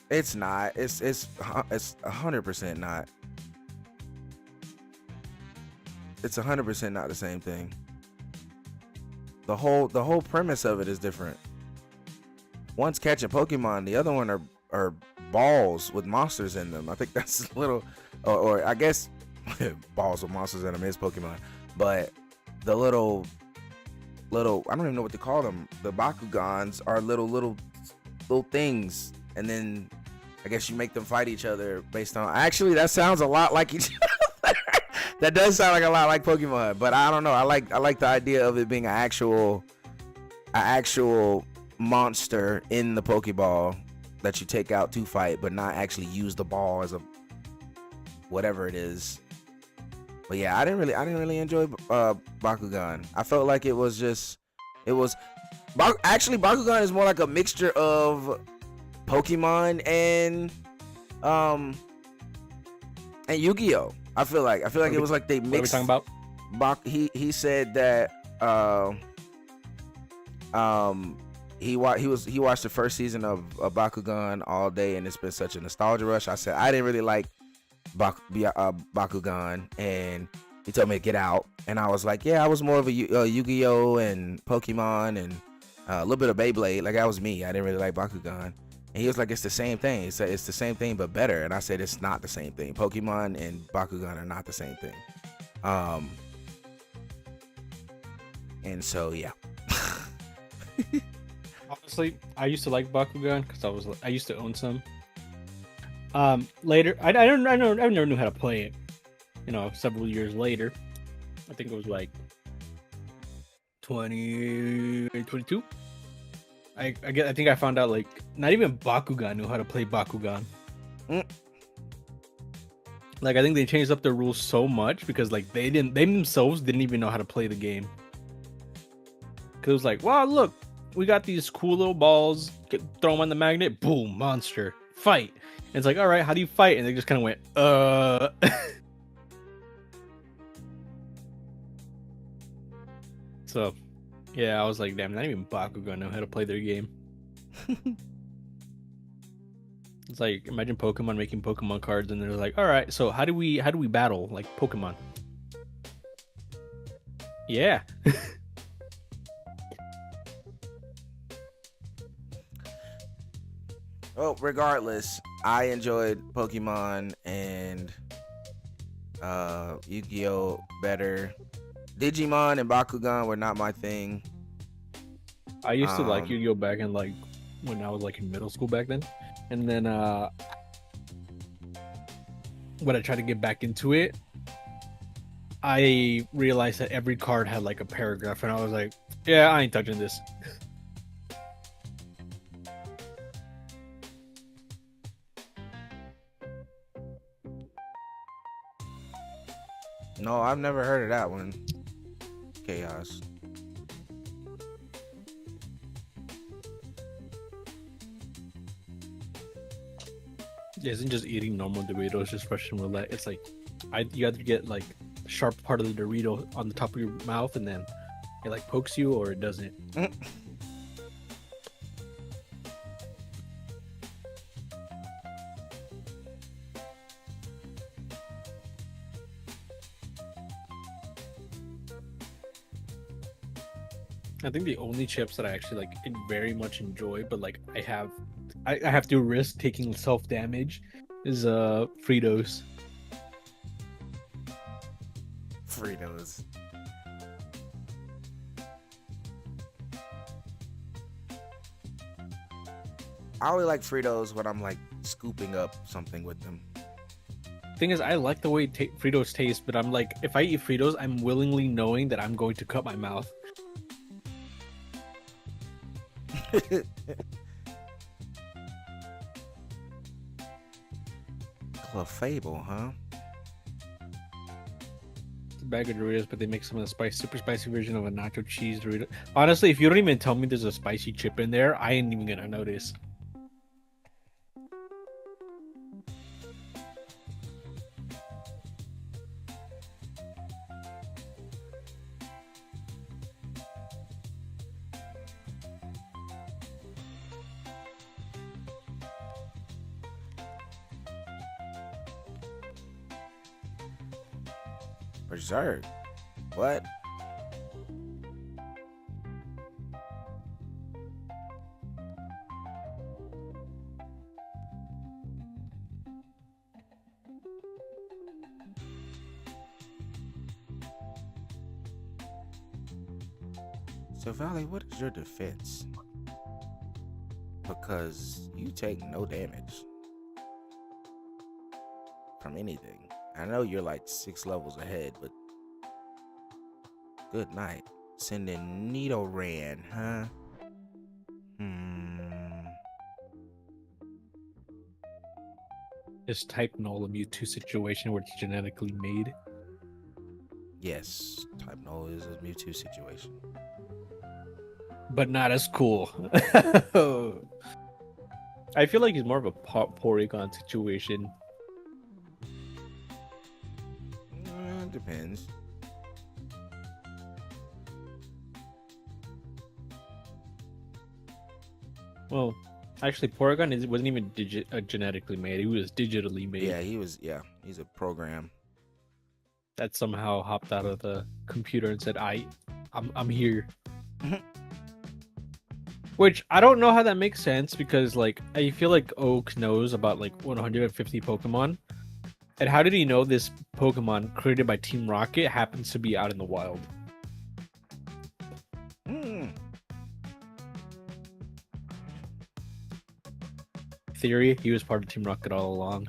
It's not. It's 100% not. It's 100% not the same thing. the whole premise of it is different. One's catching Pokemon, the other one are balls with monsters in them. I think that's a little, or I guess balls with monsters in them is Pokemon, but the little I don't even know what to call them. The Bakugans are little things, and then I guess you make them fight each other based on. Actually, that sounds a lot like each other. That does sound like a lot like Pokemon, but I don't know. I like the idea of it being an actual monster in the Pokeball that you take out to fight, but not actually use the ball as a whatever it is. But yeah, I didn't really enjoy Bakugan. I felt like actually Bakugan is more like a mixture of Pokemon and Yu-Gi-Oh. I feel like it was like they mixed. What are we talking about? He said that he watched the first season of Bakugan all day, and it's been such a nostalgia rush. I said I didn't really like Bakugan, and he told me to get out, and I was like, yeah, I was more of a Yu-Gi-Oh and Pokemon and a little bit of Beyblade. Like, that was me. I didn't really like Bakugan. And he was like, it's the same thing. He said it's the same thing but better. And I said it's not the same thing. Pokemon and Bakugan are not the same thing. And so yeah. Honestly, I used to like Bakugan because I used to own some. Later, I never knew how to play it. You know, several years later, I think it was like 2022. I think I found out like not even Bakugan knew how to play Bakugan. Like, I think they changed up the rules so much because like they themselves didn't even know how to play the game. Cause it was like, wow, look, we got these cool little balls. Throw them on the magnet. Boom, monster. Fight. And it's like, all right, how do you fight? And they just kind of went, So, yeah, I was like, damn, not even Bakugan know how to play their game. It's like, imagine Pokemon making Pokemon cards, and they're like, all right, so how do we battle like Pokemon? Yeah. Well, regardless, I enjoyed Pokemon and Yu-Gi-Oh better. Digimon and Bakugan were not my thing. I used to like Yu-Gi-Oh back in like when I was like in middle school back then, and then when I tried to get back into it, I realized that every card had like a paragraph, and I was like, yeah, I ain't touching this. No, I've never heard of that one. Chaos. It isn't just eating normal Doritos, just Russian roulette. It's like you have to get like a sharp part of the Dorito on the top of your mouth, and then it like pokes you or it doesn't. I think the only chips that I actually like very much enjoy, but like I have to risk taking self damage, is Fritos. Fritos. I only like Fritos when I'm like scooping up something with them. Thing is, I like the way Fritos taste, but I'm like, if I eat Fritos, I'm willingly knowing that I'm going to cut my mouth. Clefable, huh? It's a bag of Doritos, but they make some of the super spicy version of a nacho cheese Dorito. Honestly, if you don't even tell me there's a spicy chip in there, I ain't even gonna notice. Berserk. What? So Valley, what is your defense? Because you take no damage from anything. I know you're like 6 levels ahead, but good night. Sending Nidoran, huh? Is type null a Mewtwo situation where it's genetically made? Yes, type null is a Mewtwo situation. But not as cool. I feel like it's more of a Porygon situation. Depends. Well, actually, Porygon wasn't even genetically made. He was digitally made. Yeah, he's a program. That somehow hopped out of the computer and said, I'm here." Which I don't know how that makes sense, because like I feel like Oak knows about like 150 Pokemon. And how did he know this Pokemon created by Team Rocket happens to be out in the wild? Theory, he was part of Team Rocket all along.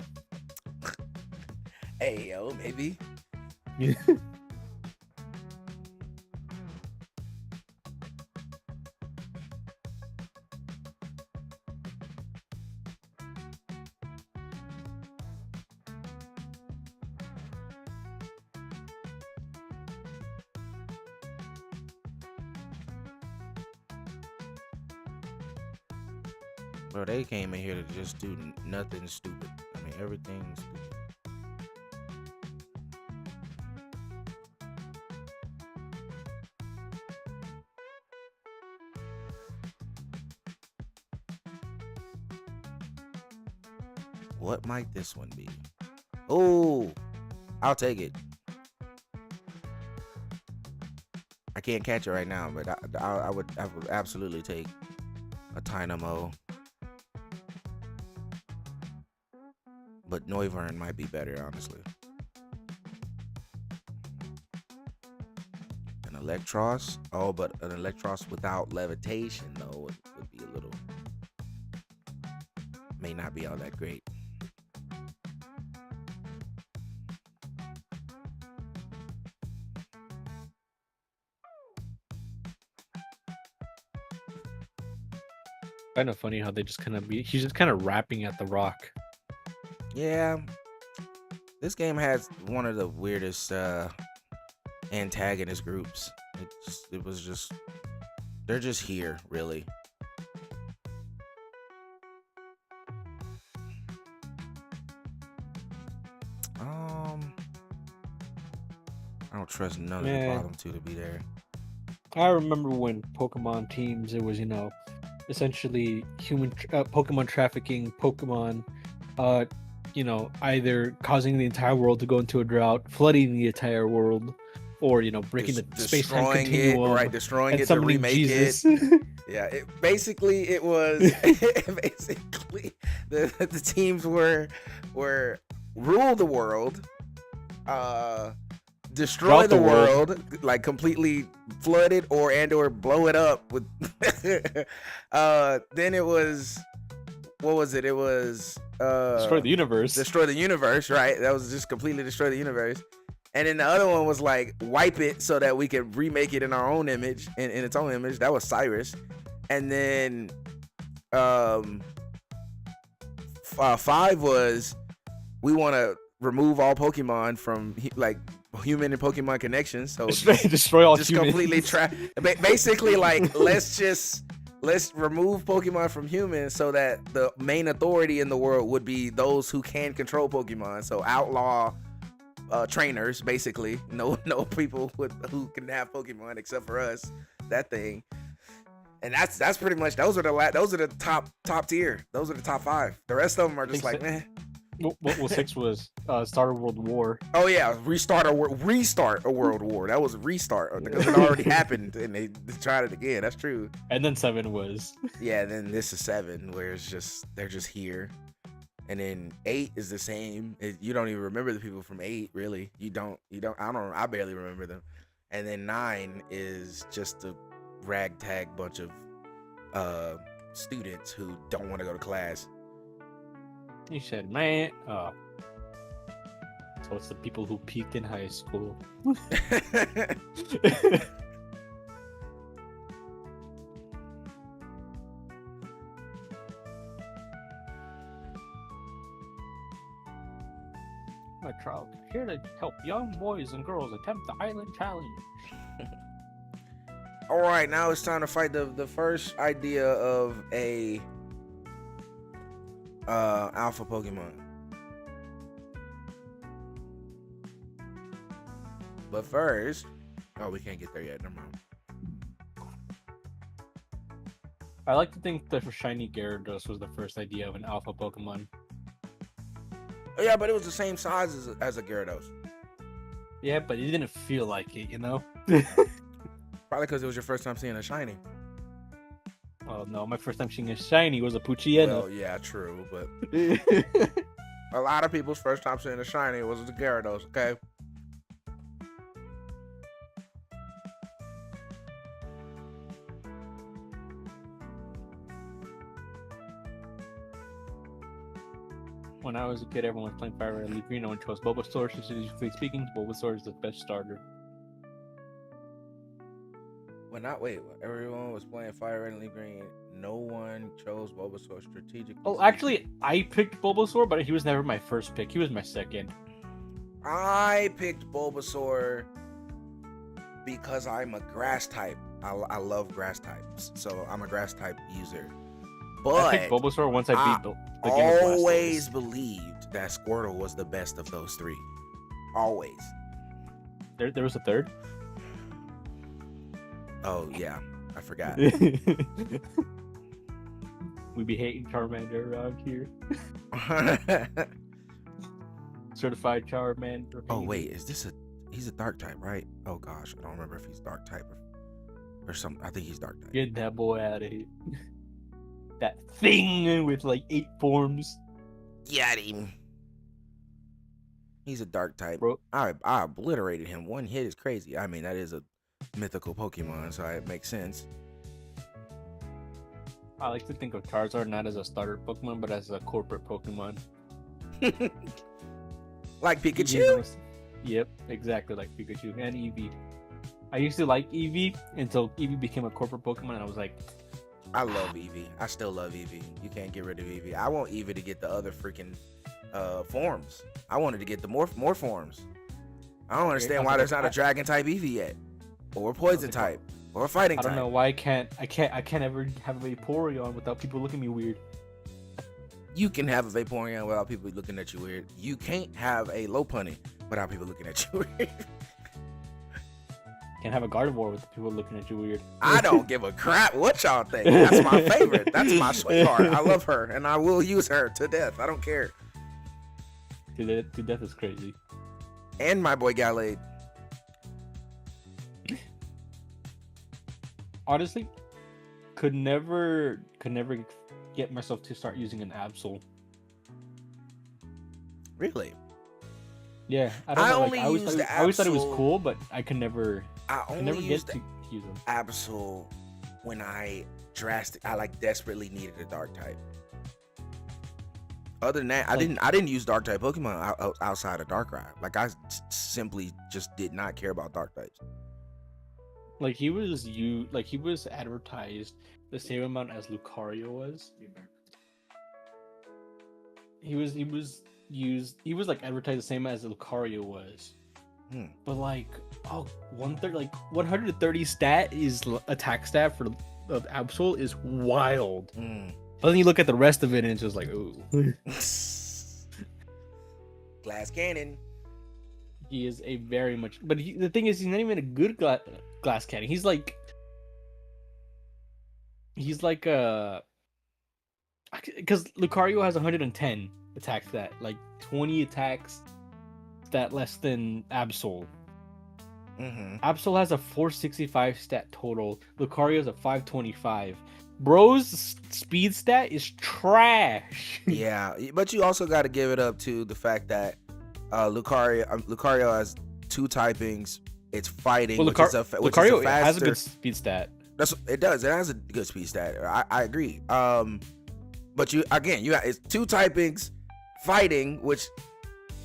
Hey, yo, maybe. Bro, they came in here to just do nothing stupid. I mean, everything's stupid. What might this one be? Oh, I'll take it. I can't catch it right now, but I would absolutely take a Tynamo. But Noivern might be better, honestly. An Electros? Oh, but an Electros without levitation, though, would be a little... May not be all that great. Kind of funny how they just kind of he's just kind of rapping at the rock. Yeah, this game has one of the weirdest antagonist groups. It was just, they're just here, really. I don't trust none of the bottom two to be there. I remember when Pokemon teams, it was, essentially human Pokemon trafficking, Pokemon either causing the entire world to go into a drought, flooding the entire world, or breaking the space-time continuum, destroying it to summoning remake Jesus. it. Yeah, it was basically the teams were rule the world, destroy the world, like completely flood it or blow it up with. Then it was, what was it? It was destroy the universe. Destroy the universe, right? That was just completely destroy the universe. And then the other one was like wipe it so that we could remake it in our own image, in its own image. That was Cyrus. And then 5 was we want to remove all Pokemon from like human and Pokemon connections. So destroy all just humans. completely basically like let's remove Pokemon from humans so that the main authority in the world would be those who can control Pokemon. So outlaw trainers, basically. No people who can have Pokemon except for us. That thing. And that's pretty much, those are the top tier. Those are the top 5. The rest of them are just like, meh. Well, 6 was start a world war. Oh yeah, restart a world war. That was a restart because it already happened and they tried it again. That's true. And then 7 was. Yeah, then this is 7 where it's just they're just here. And then 8 is the same. You don't even remember the people from 8, really. You don't. I barely remember them. And then 9 is just a ragtag bunch of students who don't want to go to class. He said, man, so it's the people who peaked in high school. My child here to help young boys and girls attempt the Island Challenge. All right, now it's time to fight the first idea of a alpha Pokemon. But first, oh, we can't get there yet. Never mind. I like to think the shiny Gyarados was the first idea of an alpha Pokemon. Oh, yeah, but it was the same size as a Gyarados. Yeah, but it didn't feel like it, you know? Probably because it was your first time seeing a shiny. Oh no, my first time seeing a shiny was a Poochyena. Well, yeah, true, but a lot of people's first time seeing a shiny was the Gyarados, okay? When I was a kid, everyone was playing Fire Red Leaf Green. No one chose Bulbasaur. Statistically speaking, Bulbasaur is the best starter. Well, not wait. Everyone was playing Fire Red and Leaf Green. No one chose Bulbasaur strategically. Oh, actually, I picked Bulbasaur, but he was never my first pick. He was my second. I picked Bulbasaur because I'm a grass type. I love grass types, so I'm a grass type user. But I picked Bulbasaur once I beat the game of always Blastoise. believed that Squirtle was the best of those three. Always. There was a third. Oh yeah, I forgot. We be hating Charmander around here. Certified Charmander. Oh wait, is this he's a dark type, right? Oh gosh, I don't remember if he's dark type or something. I think he's dark type. Get that boy out of here. That thing with like 8 forms. Got him. He's a dark type. Bro. I obliterated him. One hit is crazy. I mean, that is a mythical Pokemon, so it makes sense. I like to think of Charizard not as a starter Pokemon, but as a corporate Pokemon. Like Pikachu? Yep, exactly like Pikachu and Eevee. I used to like Eevee until Eevee became a corporate Pokemon, and I was like, I love Eevee. I still love Eevee. You can't get rid of Eevee. I want Eevee to get the other freaking forms. I wanted to get the more forms. I don't understand why there's not a dragon type Eevee yet, or a poison type, or a fighting I type. don't know why I can't ever have a Vaporeon without people looking at me weird. You can have a Vaporeon without people looking at you weird. You can't have a Lopunny without people looking at you weird. Can't have a Gardevoir with people looking at you weird. I don't give a crap what y'all think. That's my favorite. That's my sweetheart. I love her, and I will use her to death. I don't care. To death is crazy. And my boy Gallade. Honestly, could never get myself to start using an Absol. Really? Yeah, I don't I know. only I always, used thought, I always thought it was Absol- cool, but I could never. I I only never get used to use them. Absol when I desperately needed a dark type. Other than that, I didn't use dark type Pokemon outside of Darkrai. Like I simply just did not care about dark types. Like he was advertised the same amount as Lucario was. He was like advertised the same as Lucario was. But like 130 stat is attack stat for Absol is wild. But then you look at the rest of it and it's just like, ooh. Glass Cannon. He is a very much, but the thing is, he's not even a good glass cannon. He's like because Lucario has 110 attack stat, like 20 attacks stat less than Absol. Absol has a 465 stat total. Lucario's a 525. Bro's speed stat is trash. Yeah, but you also got to give it up to the fact that Lucario has 2 typings. It's fighting, Well, which is a Lucario faster, has a good speed stat. It does. It has a good speed stat. I agree. But you got it's 2 typings, fighting, which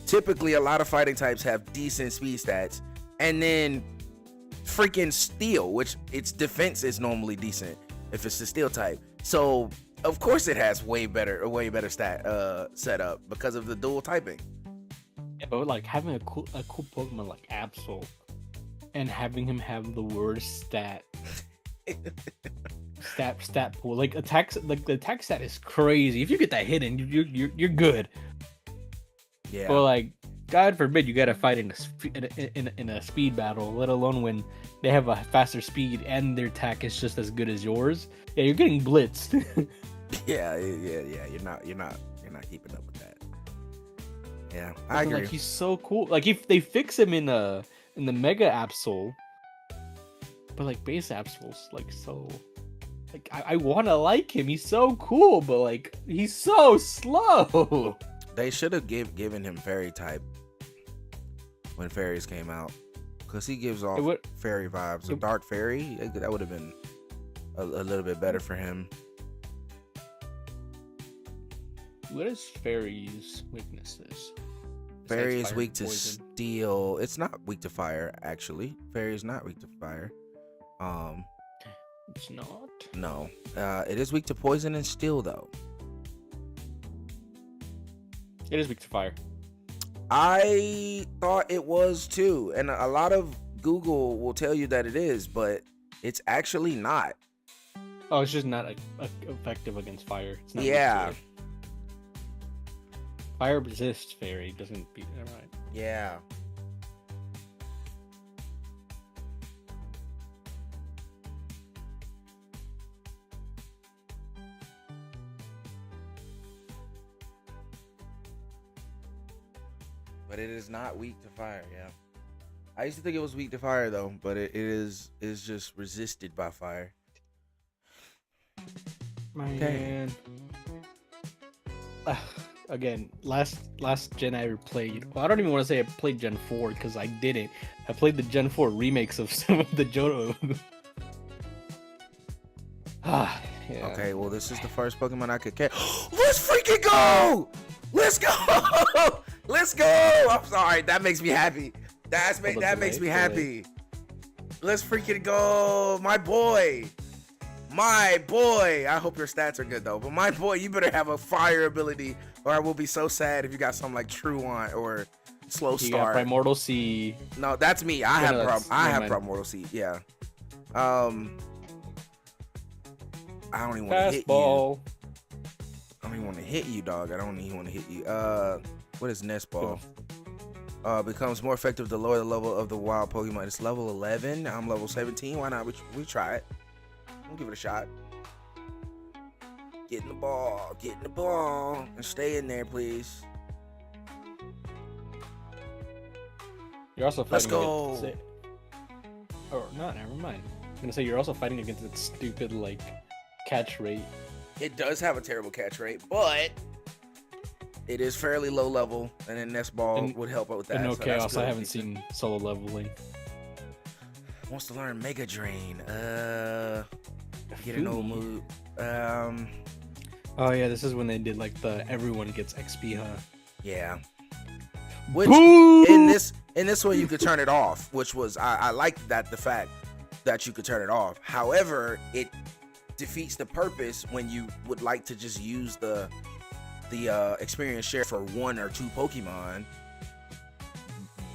typically a lot of fighting types have decent speed stats, and then freaking steel, which its defense is normally decent if it's the steel type. So of course it has way better stat setup because of the dual typing. Yeah, but like having a cool Pokemon like Absol and having him have the worst stat pool, like attacks, like the attack stat is crazy. If you get that hidden, you're good. Yeah. But like, God forbid you gotta fight in a speed battle, let alone when they have a faster speed and their attack is just as good as yours. Yeah, you're getting blitzed. yeah. You're not keeping up with that. Yeah, I agree. Like, he's so cool. Like, if they fix him in the Mega Absol, but like base Absol's like so. Like, I want to like him. He's so cool, but like he's so slow. They should have given him fairy type when fairies came out, because he gives off fairy vibes. A dark fairy, that would have been a little bit better for him. What is fairy's weaknesses? Fairy is weak to steel. It's not weak to fire, actually. Fairy is not weak to fire. It's not. No. It is weak to poison and steel, though. It is weak to fire. I thought it was too, and a lot of Google will tell you that it is, but it's actually not. Oh, it's just not effective against fire. It's not yeah. Fire resists fairy, doesn't beat it, right? Yeah. But it is not weak to fire, yeah. I used to think it was weak to fire though, but it is just resisted by fire. Man. Again, last gen I ever played. Well, I don't even want to say I played Gen 4 because I didn't. I played the Gen 4 remakes of some of the Johto. Yeah. Okay, well, this is the first Pokemon I could catch. Let's freaking go! Let's go! Let's go! I'm sorry, that makes me happy. That makes me happy. Let's freaking go, my boy. My boy. I hope your stats are good though, but my boy, you better have a fire ability, or I will be so sad if you got something like Truant or Slow You Start. got Primordial C. No, that's me. I have Primordial C. Yeah. I don't even want to hit you. I don't even want to hit you, dog. I don't even want to hit you. What is Nest Ball? Becomes more effective the lower the level of the wild Pokemon. It's level 11. I'm level 17. Why not? We try it. We'll give it a shot. Get in the ball, and stay in there, please. You're also fighting Let's go. against it. Or not, never mind. I'm gonna say you're also fighting against that stupid like catch rate. It does have a terrible catch rate, but it is fairly low level, and then Nest Ball would help out with that. And no so chaos. I haven't seen solo leveling. Wants to learn Mega Drain. Get an old move. Oh yeah, this is when they did like the everyone gets XP, huh? Yeah. Which in this one you could turn it off, which was I liked the fact that you could turn it off. However, it defeats the purpose when you would like to just use the experience share for 1 or 2 Pokemon,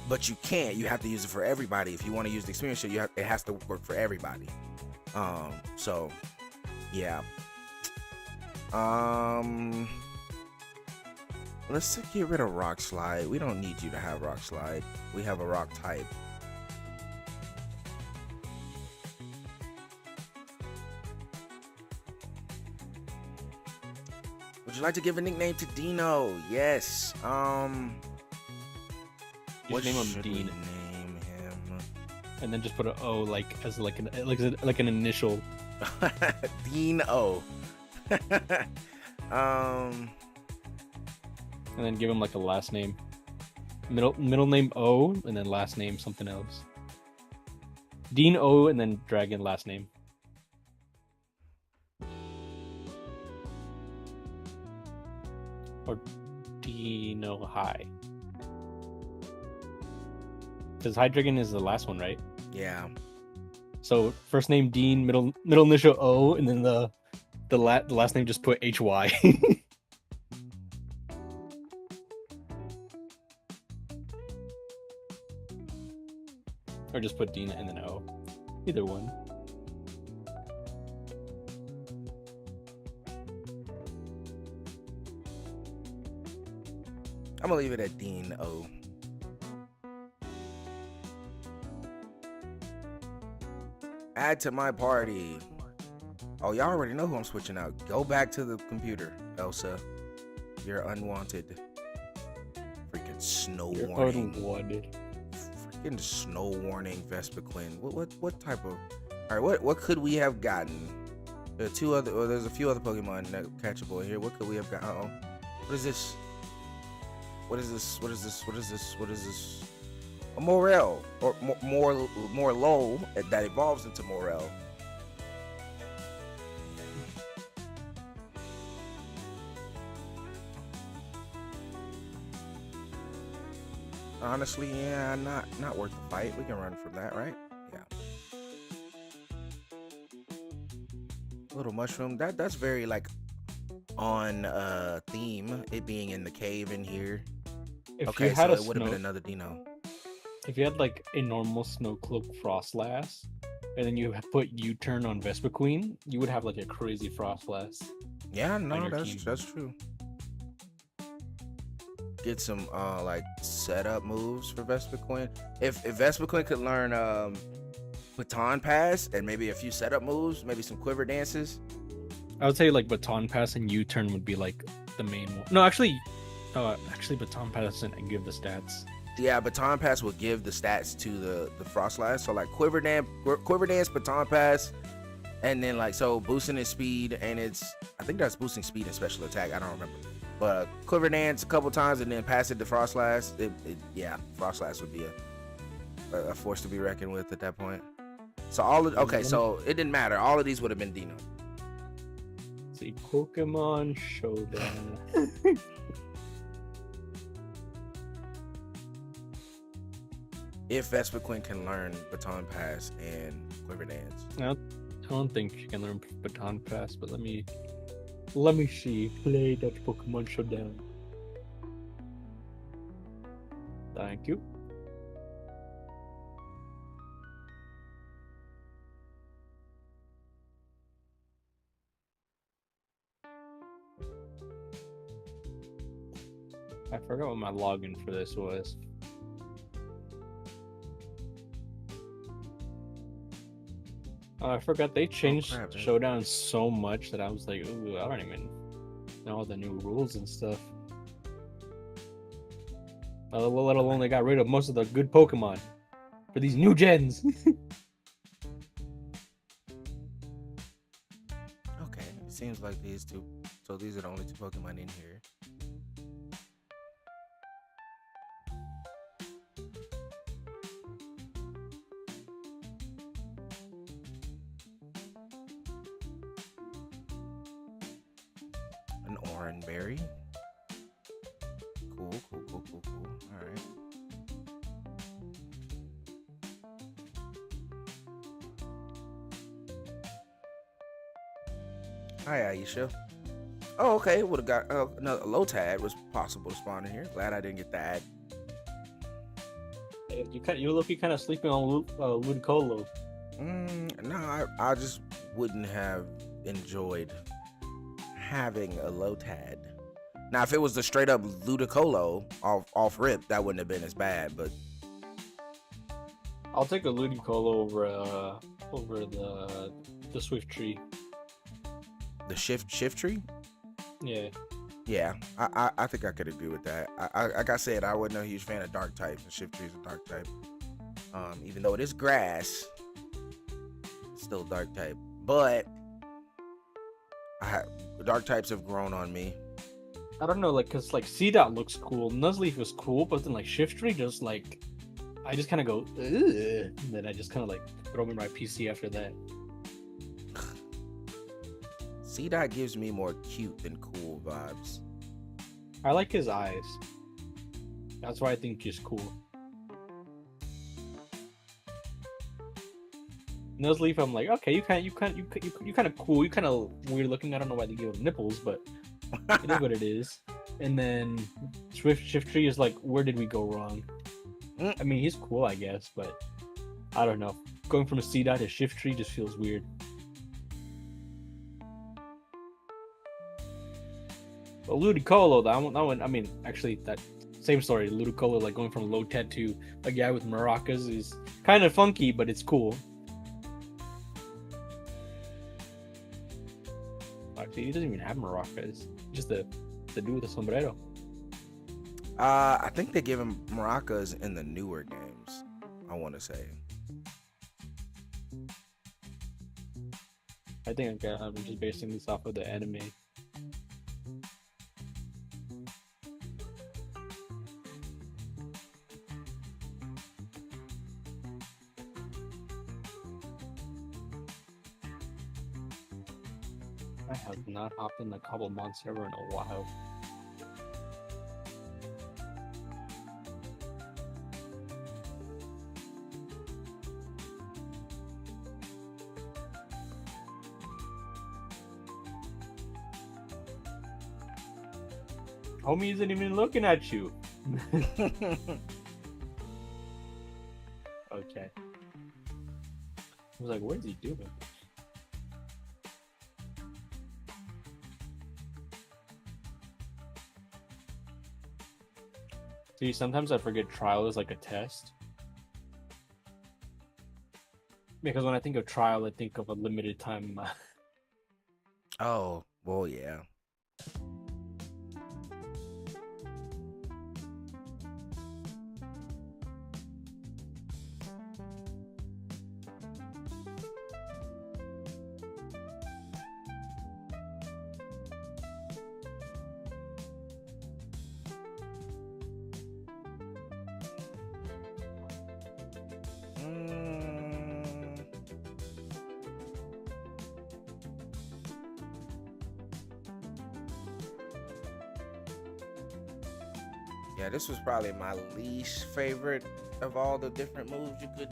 but you can't. You have to use it for everybody. If you want to use the experience share, it has to work for everybody. So yeah. Let's get rid of Rock Slide. We don't need you to have Rock Slide. We have a Rock type. Would you like to give a nickname to Dino? Yes. What name him should we Dean. name him? And then just put an O like as like an initial. Dino. And then give him like a last name. Middle name O and then last name something else. Dean O and then Dragon last name. Dino High. Because Hydreigon is the last one, right? Yeah. So first name Dean, middle initial O, and then the last name just put HY. Or just put Dean and then O. Either one. I'm gonna leave it at Dean O. Add to my party. Oh, y'all already know who I'm switching out. Go back to the computer, Elsa. You're unwanted. Freaking snow You're warning. unwanted. Freaking snow warning, Vespiquen. What type of? All right, what could we have gotten? There are two other. Or there's a few other Pokemon that catchable here. What could we have gotten? Oh, what is this? What is this? What is this? What is this? What is this? A Morel or more low that evolves into Morel. Honestly, yeah, not worth the fight. We can run from that, right? Yeah. Little mushroom. That's very like on theme. It being in the cave in here. If Okay, you had so a it would have snow, been another Dino. if you had like a normal Snowcloak Frostlass, and then you put U-turn on Vespiquen, you would have like a crazy Frostlass. Yeah, no, your team. that's true. Get some like setup moves for Vespiquen. If Vespiquen could learn Baton Pass and maybe a few setup moves, maybe some quiver dances. I would say like Baton Pass and U-turn would be like the main one. No, actually Baton Pass doesn't give the stats. Yeah, Baton Pass will give the stats to the Frostlass. So like quiver dance, Baton Pass, and then like so boosting his speed, and I think that's boosting speed and special attack. I don't remember, but quiver dance a couple times and then pass it to Frostlass. Yeah, Frostlass would be a force to be reckoned with at that point. So so it didn't matter. All of these would have been Dino. Let's see, Pokemon Showdown. If Vespiquen can learn Baton Pass and quiver dance. I don't think she can learn Baton Pass, but let me see. Play that Pokemon Showdown. Thank you. I forgot what my login for this was. I forgot they changed crap, man. Showdown so much that I was like, ooh, I don't even know all the new rules and stuff. Let alone they got rid of most of the good Pokemon for these new gens. Okay, it seems like these two. So these are the only two Pokemon in here. An Oranberry. Cool. All right. Hi, Aisha. Oh, okay. Would have got another Lotad was possible to spawn in here. Glad I didn't get that. You look kind of sleeping on Ludicolo. No, I just wouldn't have enjoyed having a Lotad. Now, if it was the straight up Ludicolo off rip, that wouldn't have been as bad. But I'll take a Ludicolo over the Swift Tree. the shift tree. Yeah, I think I could agree with that. Like I said, I wasn't a huge fan of dark types, and shift trees are dark type. Even though it is grass, it's still dark type. But dark types have grown on me. I don't know, like, cause like Seedot looks cool, Nuzleaf was cool, but then like Shiftry just like, I just kind of go, ugh, and then I just kind of like throw them in my PC after that. C-Dot gives me more cute than cool vibes. I like his eyes. That's why I think he's cool. Nuzleaf, I'm like, okay, you kind of cool. You kind of weird looking. I don't know why they give him nipples, but it is what it is. And then Shiftry is like, where did we go wrong? I mean, he's cool, I guess, but I don't know. Going from a Seedot to Shiftry just feels weird. But Ludicolo, that one, I mean, actually, that same story. Ludicolo, like going from Lotet to a guy with maracas, is kind of funky, but it's cool. Actually, he doesn't even have maracas. Just the dude with the sombrero. I think they give him maracas in the newer games, I want to say. I think I'm just basing this off of the anime. I have not hopped in the Cobblemon server in a while. Homie isn't even looking at you. Okay. I was like, what is he doing? See, sometimes I forget trial is like a test. Because when I think of trial, I think of a limited time. Oh, well, yeah. Yeah, this was probably my least favorite of all the different moves you could,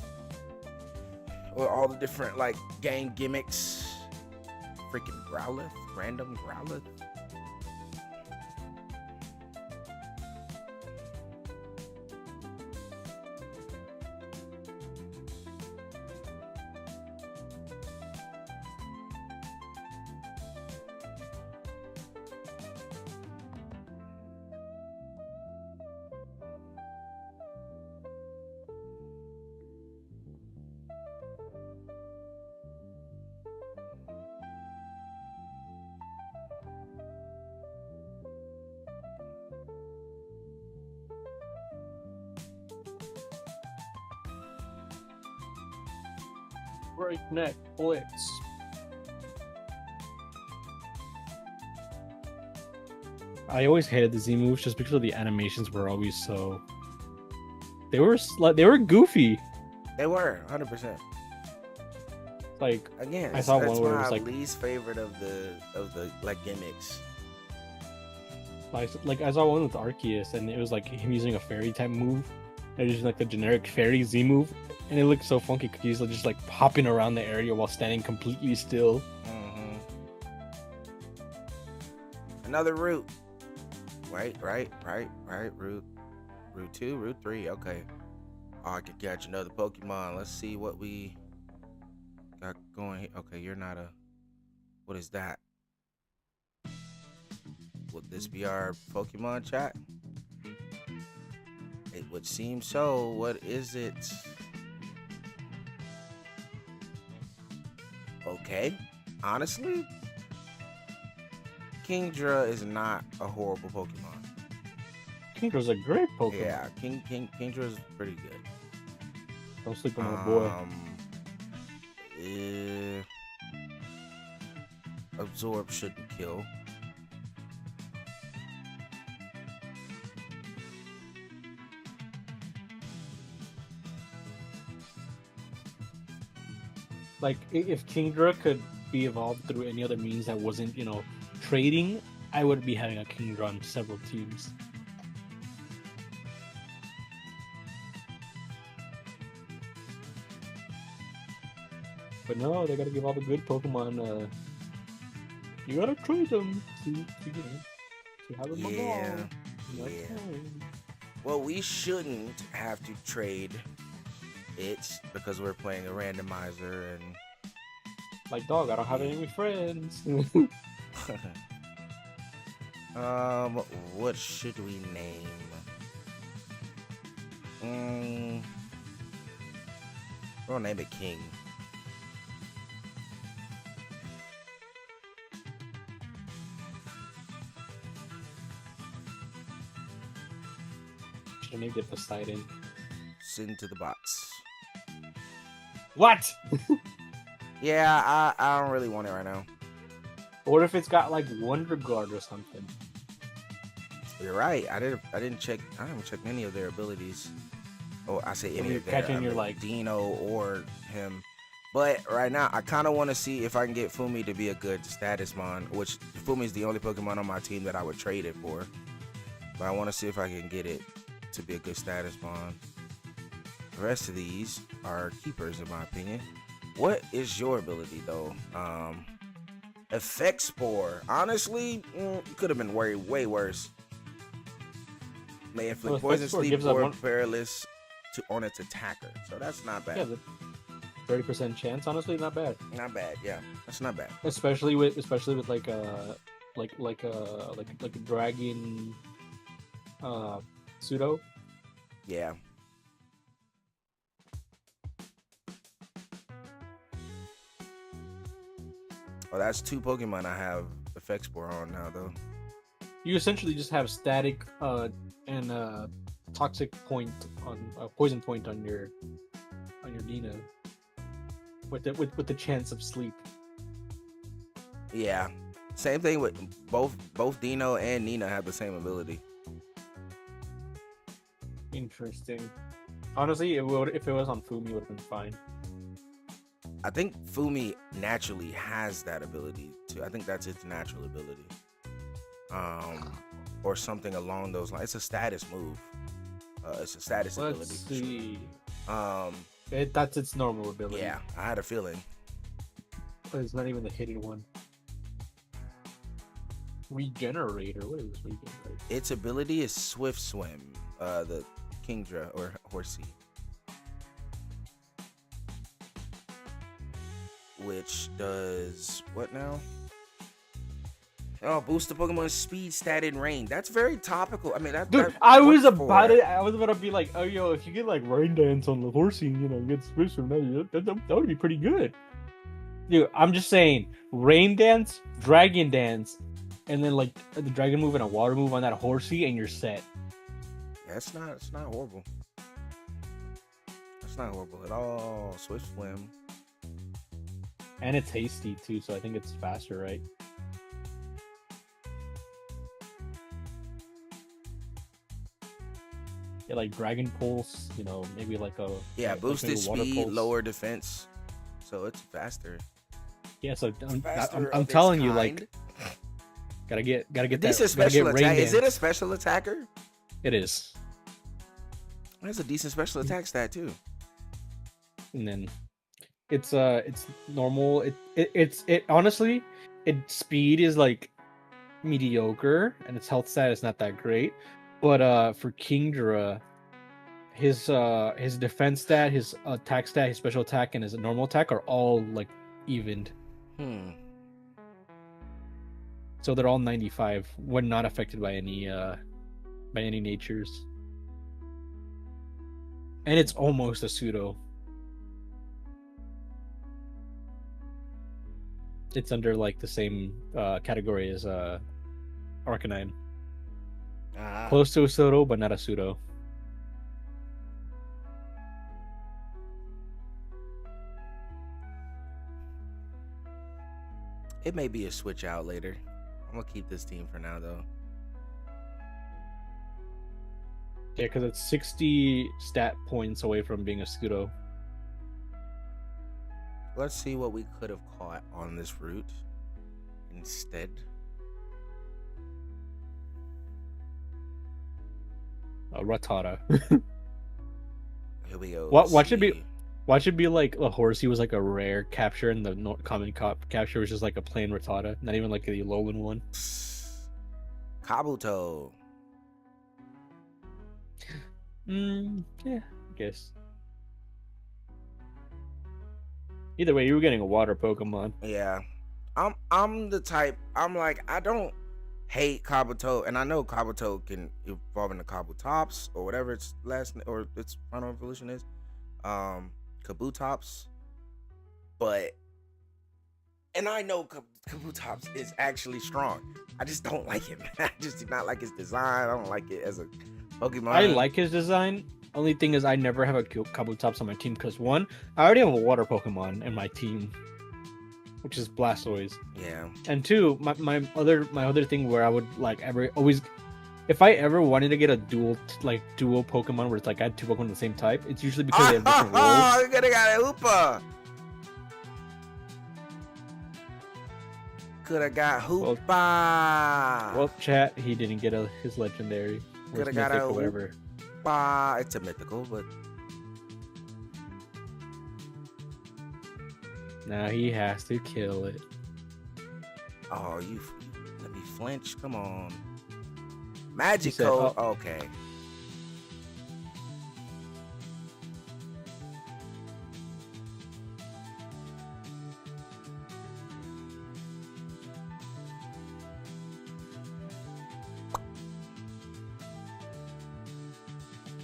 or all the different like game gimmicks. Freaking Growlithe, random Growlithe. Breakneck Blitz. I always hated the Z moves just because of the animations were always so. They were goofy. They were 100%. Like Again, I saw that's one where it my was like least favorite of the like gimmicks. like I saw one with Arceus and it was like him using a fairy type move. And just like the generic fairy Z move, and it looked so funky because he's just like hopping around the area while standing completely still. Mm-hmm. Another route. Right. Route 2, Route 3. Okay. Oh, I could catch another Pokemon. Let's see what we got going here. Okay, you're not a. What is that? Would this be our Pokemon chat? It would seem so. What is it? Okay. Honestly, Kingdra is not a horrible Pokemon. Kingdra's a great Pokemon. Yeah, Kingdra is pretty good. Don't sleep on my boy. Absorb shouldn't kill. Like if Kingdra could be evolved through any other means that wasn't, trading, I would be having a Kingdra on several teams. But no, they gotta give all the good Pokemon. You gotta trade them to have them Yeah, evolve. That's yeah. fine. Well, we shouldn't have to trade it because we're playing a randomizer and Like, dog, I don't have any friends. what should we name? We'll name it King. Should have named it Poseidon. Send to the box. What? Yeah, I don't really want it right now. What if it's got like Wonder Guard or something? You're right. I didn't check. I haven't checked any of their abilities. Oh, I say any you're of their. catching your, like- Dino or him. But right now, I kind of want to see if I can get Fumi to be a good status mon. Which Fumi is the only Pokemon on my team that I would trade it for. But I want to see if I can get it to be a good status mon. The rest of these are keepers, in my opinion. What is your ability though? Effect Spore. Honestly, it could have been way worse. May inflict Well, poison, Effect Spore sleep, gives up or one- paralysis on its attacker. So that's not bad. Yeah, the 30% chance, honestly, not bad. Not bad. Yeah, that's not bad. Especially with like a dragon pseudo. Yeah. Oh, that's two Pokemon I have Effect Spore on now, though. You essentially just have static and toxic point on poison point on your Dino with the chance of sleep. Yeah. Same thing with both Dino and Nina have the same ability. Interesting. Honestly, if it was on Fumi, it would have been fine. I think Fumi naturally has that ability too. I think that's its natural ability. Or something along those lines. It's a status move. It's a status Let's ability. for sure. see. That's its normal ability. Yeah, I had a feeling. But it's not even the hidden one. Regenerator. What is Regenerator? Its ability is Swift Swim. The Kingdra or Horsey. Which does what now? Oh, boost the Pokemon's speed, stat, and range. That's very topical. I mean, Dude, I was about to be like, oh, yo, if you get like Rain Dance on the Horsey, you know, get Swift from that would be pretty good. Dude, I'm just saying, Rain Dance, Dragon Dance, and then like the Dragon move and a Water move on that Horsey, and you're set. Yeah, it's not horrible. It's not horrible at all. Swift Swim. And it's hasty too, so I think it's faster, right? Yeah, like Dragon Pulse, you know, maybe like a Boosted maybe Water speed, Pulse. lower defense, so it's faster. Yeah, so Faster I'm of its telling you, kind. like, gotta get that. Decent Gotta special get Rain attack. Is it a Dance. special attacker? It is. That's a decent special attack stat too. And then it's normal. It honestly, its speed is like mediocre, and its health stat is not that great. But for Kingdra, his defense stat, his attack stat, his special attack, and his normal attack are all like evened. So they're all 95 when not affected by any natures. And it's almost a pseudo. It's under like the same category as Arcanine. Close to a pseudo, but not a pseudo. It may be a switch out later. I'm gonna keep this team for now though. Yeah, because it's 60 stat points away from being a pseudo. Let's see what we could have caught on this route instead. Rattata. Here we go. Watch it be. Watch it be like a Horsey was like a rare capture, and the common capture was just like a plain Rattata, not even like the Alolan one. Kabuto. Yeah, I guess. Either way, you were getting a water Pokemon. Yeah, I'm the type. I'm like, I don't hate Kabuto, and I know Kabuto can evolve into Kabutops or whatever its its final evolution is. Kabutops, but and I know Kabutops is actually strong. I just don't like him. I just do not like his design. I don't like it as a Pokemon. I like his design. Only thing is, I never have a Kabutops on my team because one, I already have a water Pokemon in my team, which is Blastoise. Yeah. And two, my other thing where I would like always, if I ever wanted to get a dual Pokemon where it's like I had two Pokemon of the same type, it's usually because they have different roles. Oh, you could have got a Hoopa. Could have got Hoopa. Well, chat, he didn't get his legendary. Could have got a whatever. It's a mythical, but now he has to kill it. Oh, you let me flinch. Come on. Magic said, code. oh. Okay.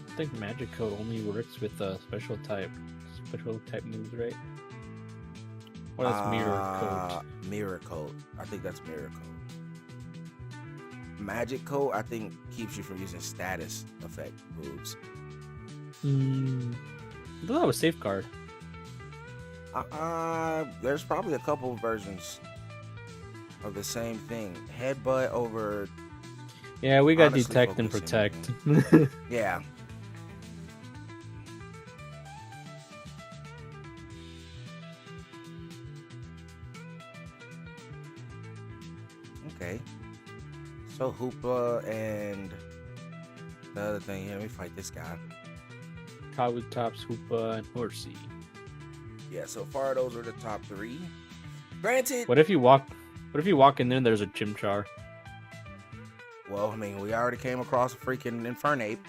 I think Magic Code only works with special type moves, right? Or that's Mirror Code. Mirror code. I think that's Mirror code. Magic code, I think, keeps you from using status effect moves. I thought that was Safeguard. There's probably a couple versions of the same thing. Headbutt over. Yeah, we got Honestly, Detect and focusing Protect. Yeah. Okay. So Hoopa and the other thing. Yeah, let me fight this guy. Kabutops, Hoopa, and Horsey. Yeah, so far those are the top three. Granted. What if you walk in there and there's a Chimchar? Well, I mean, we already came across a freaking Infernape.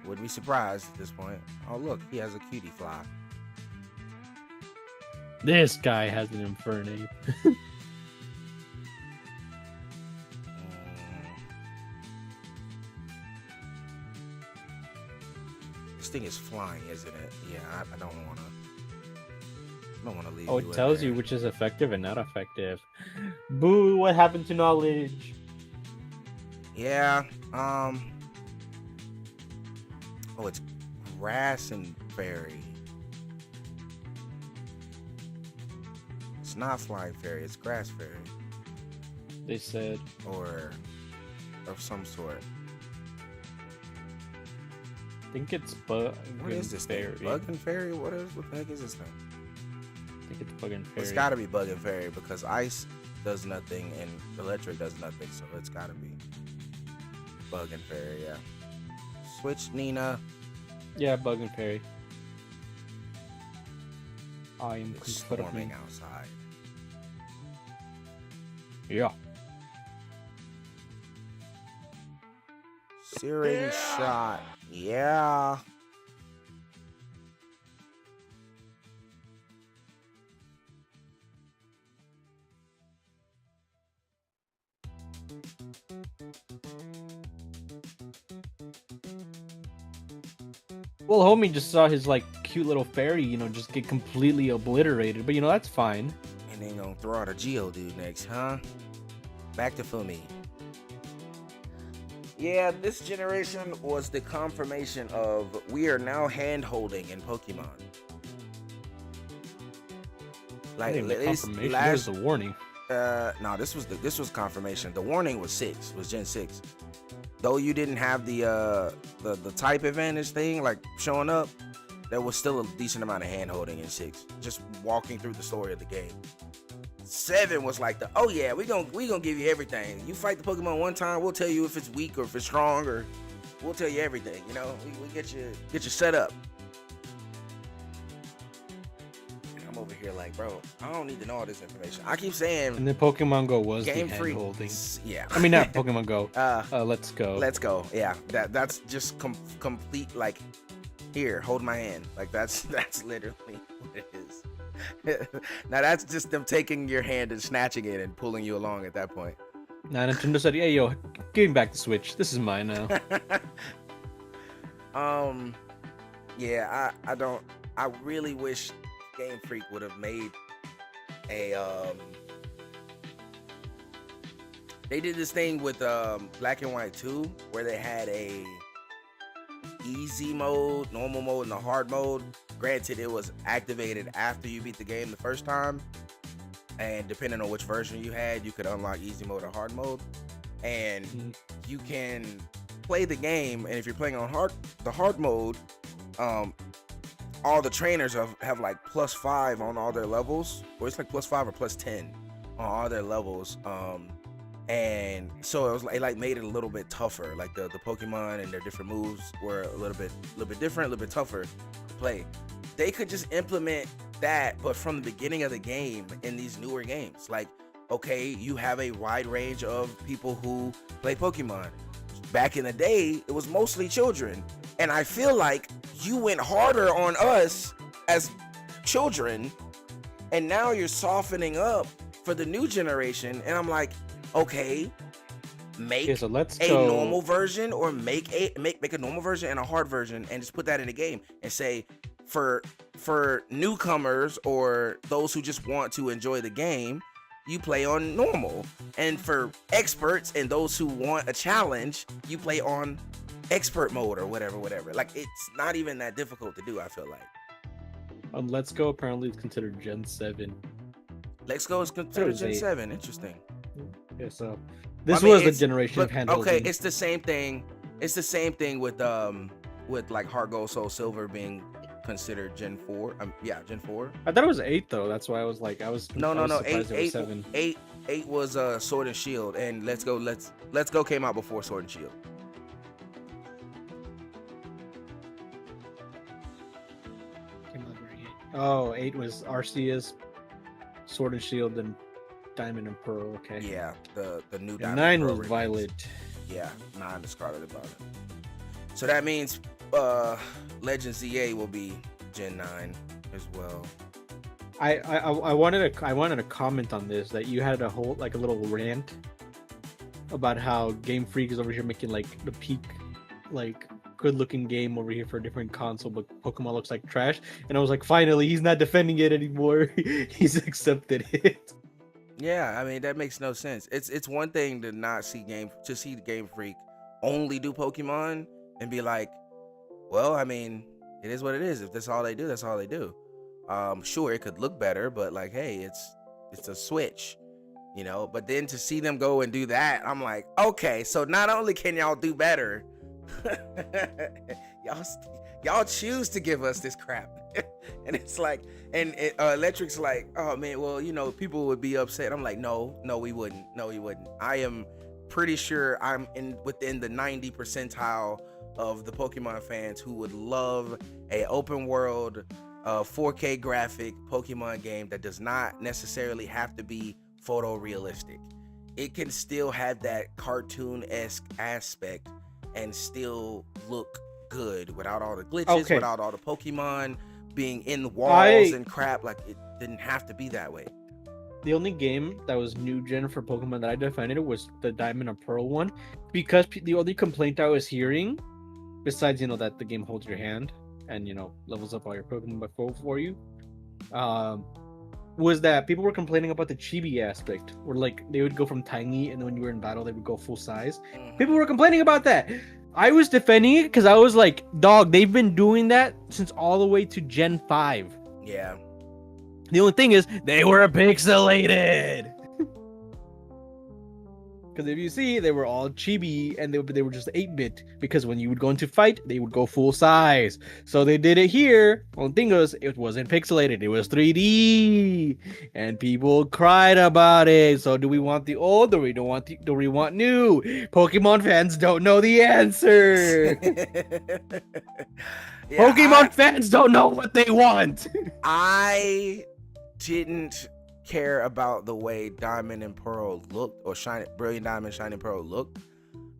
Wouldn't be surprised at this point. Oh, look, he has a cutie fly. This guy has an Infernape. This thing is flying, isn't it? Yeah, I don't want to. I don't want to leave. Oh, you it tells in you there. which is effective and not effective. Boo! What happened to knowledge? Yeah. Oh, it's grass and fairy. It's not flying fairy. It's grass fairy They said. or of some sort. I think it's Bug. What is this Fairy. thing? Bug and fairy? What the heck is this thing? I think it's Bug and Fairy. It's got to be bug and fairy because ice does nothing and electric does nothing, so it's got to be bug and fairy. Yeah. Switch Nina. Yeah, Bug and Fairy. I am It's confirming. storming outside. Yeah. Searing shot. Yeah. Well, homie just saw his like cute little fairy, just get completely obliterated. But that's fine. And then gonna throw out a Geodude next, huh? Back to Fumi. Yeah, this generation was the confirmation of we are now hand-holding in Pokemon. Like Not even at least confirmation. last, There's a warning. no, this was confirmation. The warning was Gen 6. Though you didn't have the type advantage thing like showing up, there was still a decent amount of hand-holding in 6. Just walking through the story of the game. 7 was like oh yeah, we gonna give you everything. You fight the Pokemon one time, we'll tell you if it's weak or if it's strong or we'll tell you everything. You know, we get you set up. And I'm over here like, bro, I don't need to know all this information. I keep saying, And then Pokemon Go was Game the Freak. hand holding. Yeah. I mean, not Pokemon Go. Let's Let's Go. go. Yeah, that's just complete. Like, here, hold my hand. Like that's literally what it is. Now that's just them taking your hand and snatching it and pulling you along at that point. Now Nintendo said, "Hey, yo, give me back the Switch. This is mine now." Yeah, I really wish Game Freak would have made a they did this thing with Black and White 2 where they had a easy mode, normal mode, and the hard mode. Granted, it was activated after you beat the game the first time, and depending on which version you had, you could unlock easy mode or hard mode, and you can play the game. And if you're playing on the hard mode, all the trainers have like +5 on all their levels, or it's like +5 or +10 on all their levels. And so it was like made it a little bit tougher. Like the Pokemon and their different moves were a little bit different, a little bit tougher to play. They could just implement that, but from the beginning of the game in these newer games. Like, okay, you have a wide range of people who play Pokemon. Back in the day, it was mostly children, and I feel like you went harder on us as children, and now you're softening up for the new generation. And I'm like, okay, make So let's a go. normal version, or make a normal version and a hard version, and just put that in the game and say, for newcomers or those who just want to enjoy the game, you play on normal, and for experts and those who want a challenge, you play on expert mode or whatever. Like, it's not even that difficult to do, I feel like. Let's Go apparently is considered Gen 7. Let's Go is considered was Gen eight. 7. Interesting. Yeah, so this I mean, was the it's- generation of but, hand okay, holding. it's the same thing. It's the same thing with like Heart Gold Soul Silver being considered Gen 4. Gen 4. I thought it was 8 though. That's why I was like, No. surprised it was 7. Eight was Sword and Shield, and Let's Go came out before Sword and Shield. Oh, 8 was Arceus, Sword and Shield, and Diamond and Pearl. Okay. Yeah, the new And Diamond 9 Pearl was release. Violet. Yeah, 9 is Scarlet and Violet. So that means Legend ZA will be Gen 9 as well. I wanted to comment on this, that you had a whole like a little rant about how Game Freak is over here making like the peak like good looking game over here for a different console, but Pokemon looks like trash. And I was like, finally, he's not defending it anymore. He's accepted it. Yeah, I mean that makes no sense. It's one thing to see Game Freak only do Pokemon and be like, well, I mean, it is what it is. If that's all they do, that's all they do. Sure, it could look better, but like, hey, it's a Switch, you know. But then to see them go and do that, I'm like, okay, so not only can y'all do better, y'all choose to give us this crap. And it's like, and Electric's like, oh man, well, you know, people would be upset. I'm like, no, we wouldn't. I am pretty sure I'm within the 90 percentile of the Pokemon fans who would love a open world 4K graphic Pokemon game that does not necessarily have to be photorealistic. It can still have that cartoon-esque aspect and still look good without all the glitches, Okay. without all the Pokemon being in walls and crap. Like, it didn't have to be that way. The only game that was new gen for Pokemon that I defended was the Diamond and Pearl one, because the only complaint I was hearing, besides that the game holds your hand and levels up all your Pokemon for you, was that people were complaining about the chibi aspect, where like they would go from tiny, and then when you were in battle they would go full size. People were complaining about that. I was defending it because I was like, dog, they've been doing that since all the way to Gen 5. Yeah. The only thing is, they were pixelated. Because if you see, they were all chibi and they were just 8-bit. Because when you would go into fight, they would go full size. So they did it here. Only thing was, it wasn't pixelated. It was 3D, and people cried about it. So do we want the old, or do we want new? Pokemon fans don't know the answer. Yeah, Pokemon fans don't know what they want. I didn't care about the way Diamond and Pearl looked, or Brilliant Diamond, Shining Pearl looked.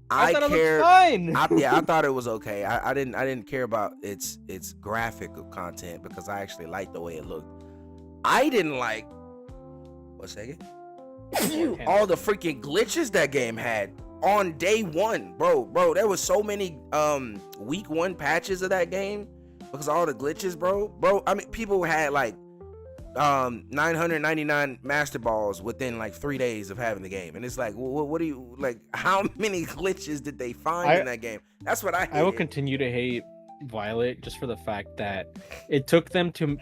I thought it cared. looked fine. I thought it was okay. I didn't care about its graphic content because I actually liked the way it looked. I didn't like. One second. All the freaking glitches that game had on day one, bro. There was so many week 1 patches of that game because of all the glitches, bro. I mean, people had like 999 master balls within like 3 days of having the game, and it's like, what do you like? How many glitches did they find in that game? That's what I hated. I will continue to hate Violet just for the fact that it took them to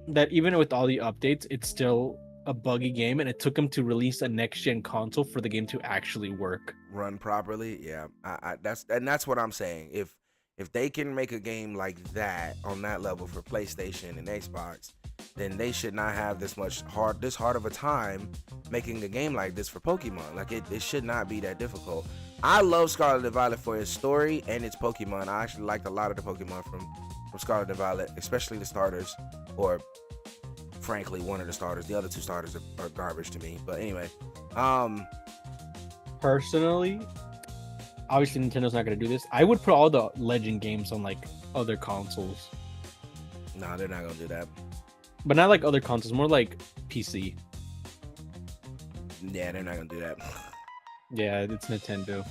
that even with all the updates, it's still a buggy game, and it took them to release a next gen console for the game to actually work, run properly. Yeah, that's what I'm saying. If they can make a game like that on that level for PlayStation and Xbox, then they should not have this hard of a time making a game like this for Pokemon. Like it should not be that difficult. I love Scarlet and Violet for its story and its Pokemon. I actually liked a lot of the Pokemon from Scarlet and Violet, especially the starters, or frankly one of the starters. The other 2 starters are garbage to me. But anyway, personally, obviously Nintendo's not going to do this. I would put all the Legend games on like other consoles. No, they're not going to do that. But not like other consoles, more like PC. Yeah, they're not going to do that. Yeah, it's Nintendo.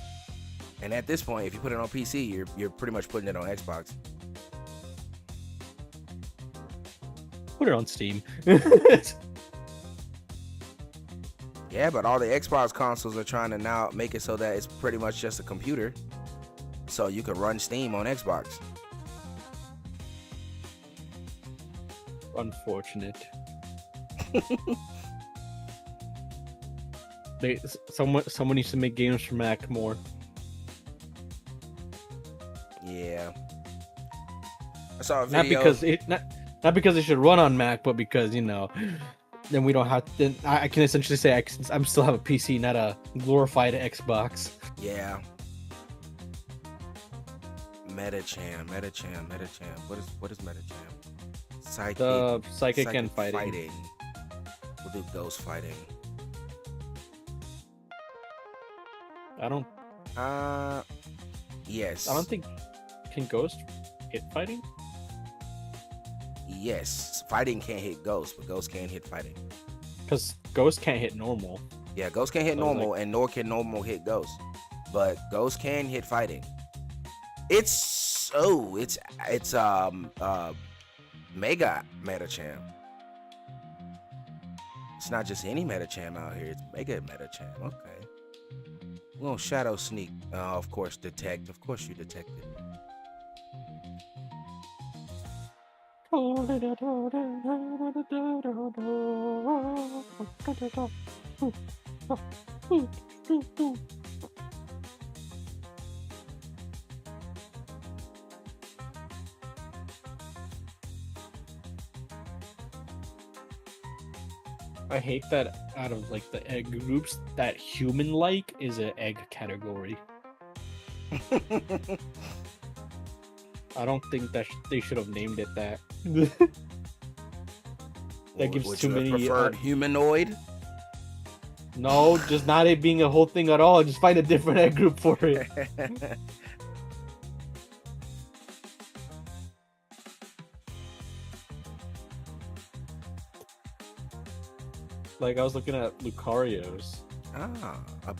And at this point, if you put it on PC, you're pretty much putting it on Xbox. Put it on Steam. Yeah, but all the Xbox consoles are trying to now make it so that it's pretty much just a computer. So you can run Steam on Xbox. Unfortunate. Someone needs to make games for Mac more. Yeah. I saw a Not video. not because it should run on Mac, but because then we don't have. Then I can essentially say I'm still have a PC, not a glorified Xbox. Yeah. Metacham. What is Metacham? Psychic and fighting. We'll do ghost fighting. I don't Yes. I don't think can Ghost hit fighting? Yes. Fighting can't hit ghost, but ghost can hit fighting. Because Ghost can't hit normal. Yeah, ghost can't hit I was normal, and nor can normal hit ghost. But ghost can hit fighting. It's Mega Metacham. It's not just any Metacham out here. It's Mega Metacham. Okay. We're gonna shadow sneak. Of course, detect. Of course, you detected. I hate that out of like the egg groups, that human-like is an egg category. I don't think that they should have named it that. That gives Would too you have many. preferred humanoid? No, just not it being a whole thing at all. Just find a different egg group for it. Like I was looking at Lucario's. A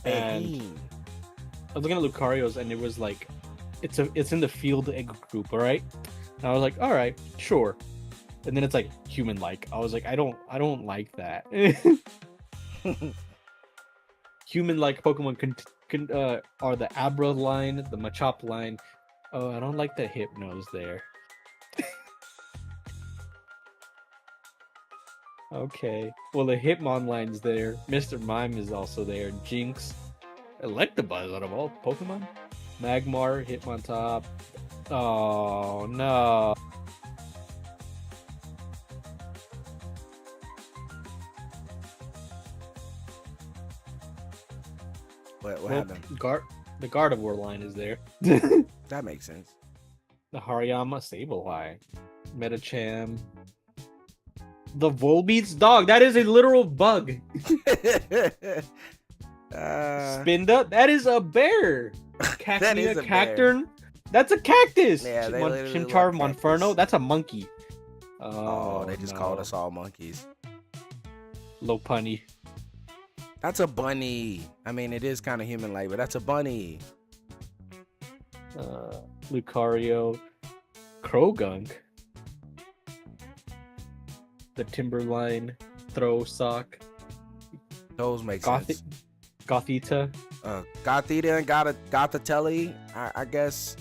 Behin. I was looking at Lucario's and it was like, it's in the field egg group, all right? And I was like, all right, sure. And then it's like human-like. I was like, I don't like that. Human-like Pokemon are the Abra line, the Machop line. Oh, I don't like the Hypnos there. Okay. Well, the Hitmon line's there. Mr. Mime is also there. Jinx. Electabuzz out of all Pokemon? Magmar, Hitmontop. Oh no. What Well, happened? the Gardevoir line is there. That makes sense. The Hariyama Sableye. Metacham. The Volbeats dog. That is a literal bug. Spinda. That is a bear. That is Cacnea a bear. Cacturn. That's a cactus. Yeah, they literally look Chimchar cactus. Monferno. That's a monkey. Oh, they just no. called us all monkeys. Lopunny. That's a bunny. I mean, it is kind of human-like, but that's a bunny. Lucario. Krogunk. The Timberline. Throw Sock. Those make sense. Gothita. Gothita and Gothitelli, I guess.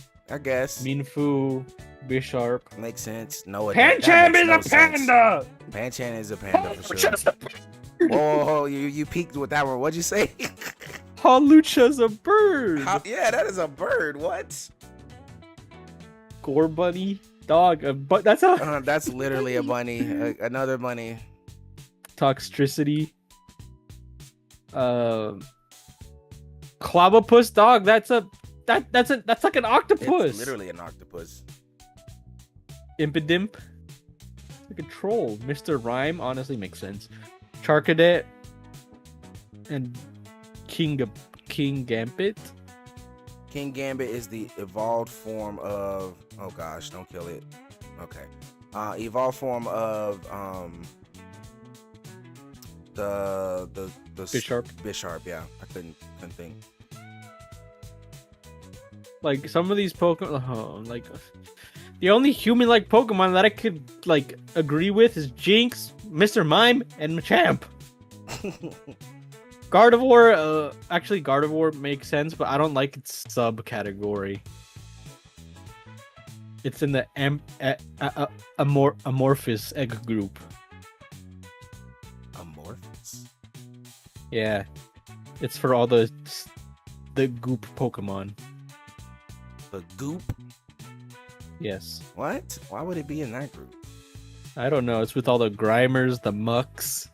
Minfu. Bisharp. Makes sense. No, it Pancham is that a makes no sense. panda! Pancham is a panda for sure. Whoa, you peaked with that one. What'd you say? Hawlucha's a bird! Yeah, that is a bird. What? Gore bunny? Dog. But that's a That's literally a bunny. Another bunny. Toxtricity. Clobopus dog. That's like an octopus. It's literally an octopus. Impidimp. Like a troll. Mr. Rhyme honestly makes sense. Charcadet. And King Gambit. King Gambit is the evolved form of. Oh gosh, don't kill it. Okay. Evolved form of the Bisharp. Bisharp, yeah. I couldn't think. Like some of these Pokemon, like the only human-like Pokemon that I could like agree with is Jinx, Mr. Mime, and Machamp. Gardevoir, actually Gardevoir makes sense, but I don't like its subcategory. It's in the amorphous egg group. Amorphous? Yeah, it's for all the goop Pokemon. The goop? Yes. What? Why would it be in that group? I don't know. It's with all the Grimers, the Mucks,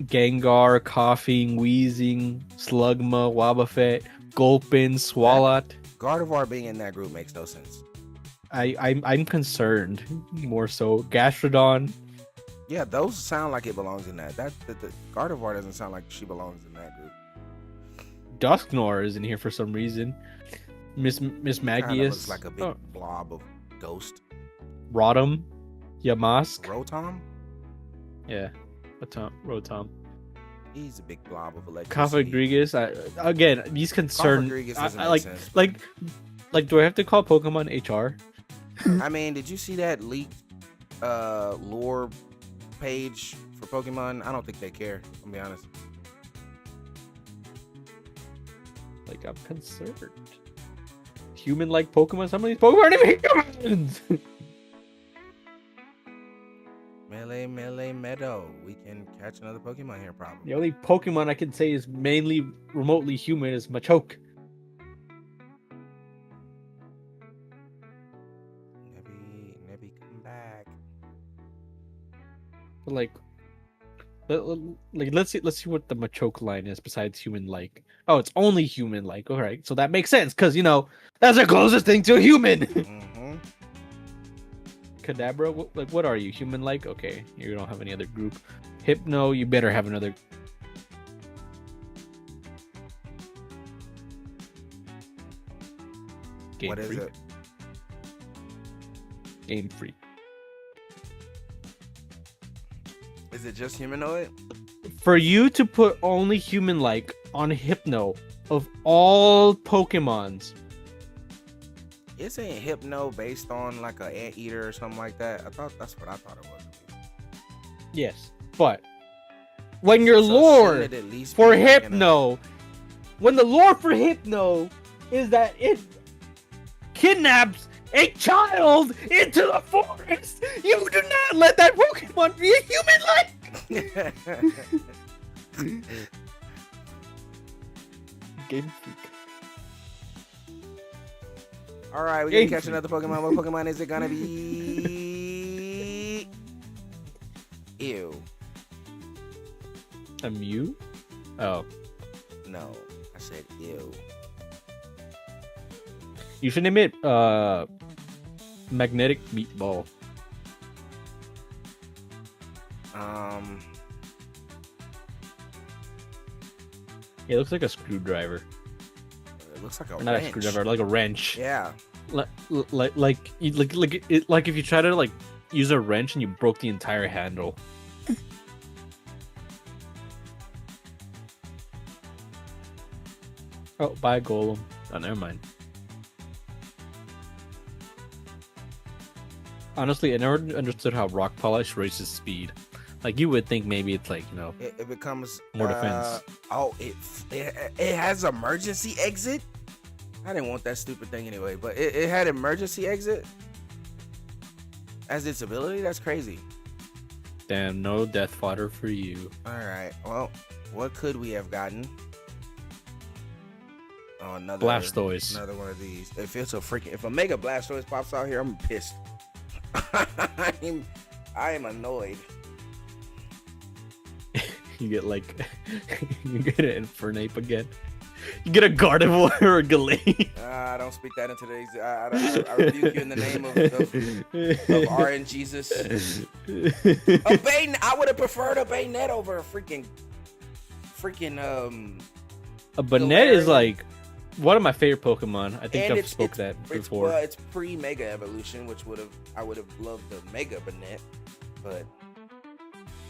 Gengar, Coughing, Wheezing, Slugma, Wobbuffet, Gulpin, Swalot. Gardevoir being in that group makes no sense. I'm concerned more so. Gastrodon. Yeah, those sound like it belongs in that. The Gardevoir doesn't sound like she belongs in that group. Dusknoir is in here for some reason. Miss Magius. Kinda looks like a big blob of ghost. Rotom. Yamask. Rotom? Yeah. Rotom. He's a big blob of electricity. Cofagrigus. Again, these concern. Cofagrigus doesn't make like, sense. like, do I have to call Pokemon HR? I mean, did you see that leaked lore page for Pokemon? I don't think they care, I'll be honest. Like, I'm concerned. Human-like Pokemon? Some of these Pokemon aren't even humans! Melee Meadow. We can catch another Pokemon here, probably. The only Pokemon I can say is mainly remotely human is Machoke. Nebby, come back. But like, let's see what the Machoke line is besides human-like. Oh, it's only human-like. All right, so that makes sense because that's the closest thing to a human. Mm-hmm. Kadabra, what are you? Human-like? Okay, you don't have any other group. Hypno, you better have another. Game What is Freak. it? Game Freak. Is it just humanoid? For you to put only human-like on Hypno of all Pokemons, Isn't Hypno based on like an anteater or something like that? That's what I thought it was. yes, but when your So lore shouldn't it at least for be like in a- Hypno, when the lore for Hypno is that it kidnaps a child into the forest, you do not let that Pokemon be a human-like. Game Freak. All right, we're gonna Game catch Freak. another Pokemon. What Pokemon is it gonna be? Ew. A Mew? Oh, No, I said ew. you should name it Magnetic Meatball. It looks like a screwdriver. It looks like a Or not wrench. a screwdriver, like a wrench. Yeah. Like if you try to like use a wrench and you broke the entire handle. Oh, bye Golem. Oh, never mind. Honestly, I never understood how rock polish raises speed. Like you would think maybe it's like, you know, It becomes More defense. Oh, it has emergency exit. I didn't want that stupid thing anyway, but it had emergency exit as its ability. That's crazy. damn, no death fodder for you. All right. Well, what could we have gotten? Oh, another Blastoise. Another one of these. It feels so freaking. If a Mega Blastoise pops out here, I'm pissed. I am annoyed. You get like, you get an Infernape again. You get a Gardevoir or a Gallade. I don't speak that into today's. I rebuke you in the name of RN Jesus. A Bay. I would have preferred a Baynet over a freaking. A Banette is Galarian. like one of my favorite Pokemon. I think And I've spoke that before. Well, it's pre-Mega Evolution, which I would have loved the Mega Banette, but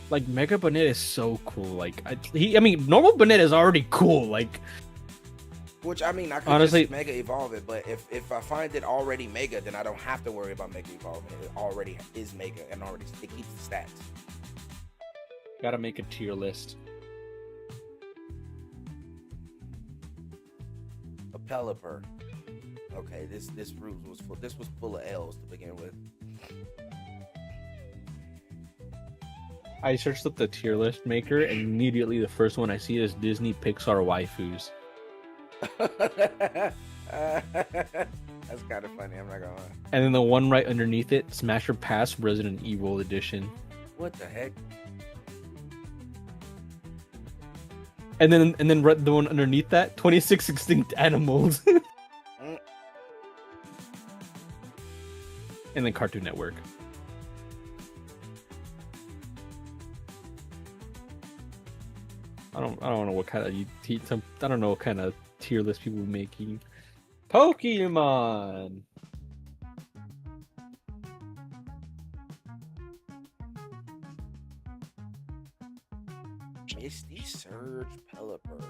Like Mega Banette is so cool. Like I mean, normal Banette is already cool. Like which I mean, I could Honestly- just Mega Evolve it, but if I find it already Mega, then I don't have to worry about Mega Evolving. It already is Mega and already it keeps the stats. gotta make a tier list. A Pelipper. Okay, this route was full. This was full of L's to begin with. I searched up the tier list maker, and immediately the first one I see is Disney Pixar waifus. That's kind of funny. I'm not gonna lie. And then the one right underneath it, Smasher Pass Resident Evil Edition. What the heck? And then the one underneath that, 26 Extinct Animals. And then Cartoon Network. I don't know what kind of I don't know what kind of tier list people are making. Pokemon. Misty Surge Pelipper.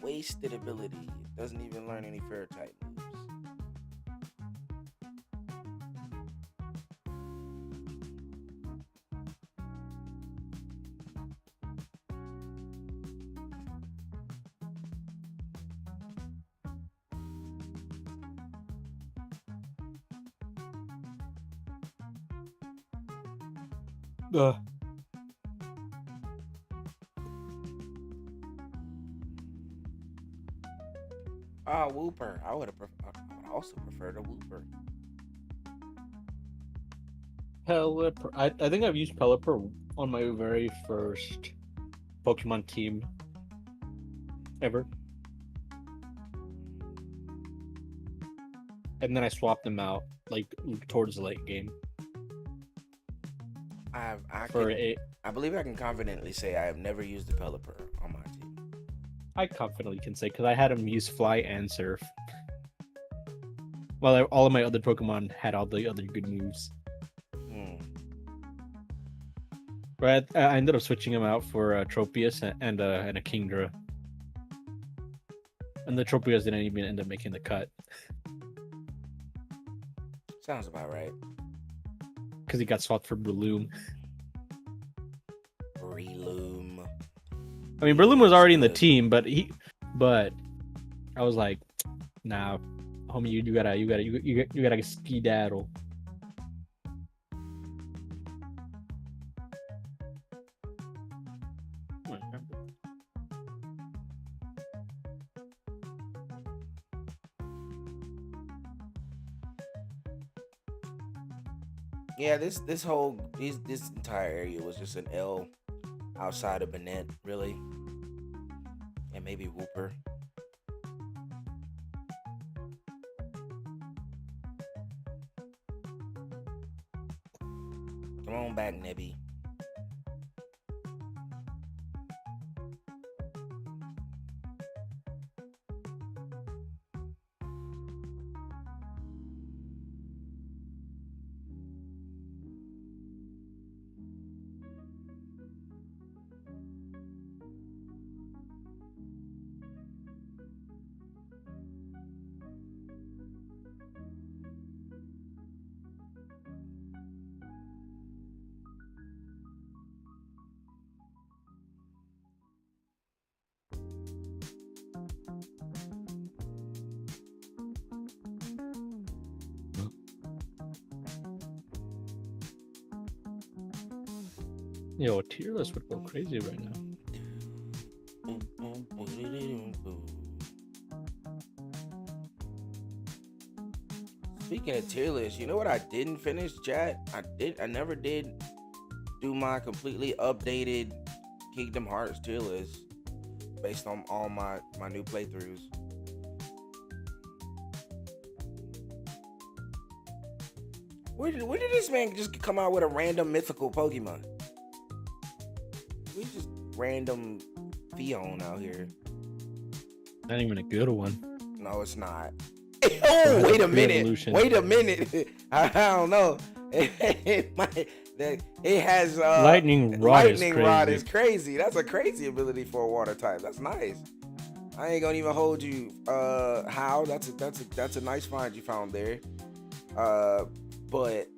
Wasted ability. Doesn't even learn any fair type moves. Ugh. Ah, Wooper. I would also preferred a Wooper. Pelipper. I think I've used Pelipper on my very first Pokemon team ever. And then I swapped them out like towards the late game I for a. I believe I can confidently say I have never used a Pelipper on my team. I confidently can say because I had him use Fly and Surf. While all of my other Pokemon had all the other good moves. But I ended up switching him out for Tropius and a Kingdra. And the Tropius didn't even end up making the cut. Sounds about right. Because he got swapped for Breloom. Breloom. I mean, Breloom was already in the team, but I was like, nah, homie, you gotta skedaddle. Yeah, this whole this entire area was just an L outside of Bennett, really, and maybe Whooper. Come on back, Nebby. Yo, tier list would go crazy right now. Speaking of tier list, you know what I didn't finish, chat? I never did do my completely updated Kingdom Hearts tier list based on all my new playthroughs. Where did this man just come out with a random mythical Pokemon? We just random Fion out here. Not even a good one. No, it's not. Oh, wait a minute. Evolution. Wait a minute. I don't know. It has Lightning Rod is crazy. That's a crazy ability for a water type. That's nice. I ain't gonna even hold you. How? That's a nice find you found there. But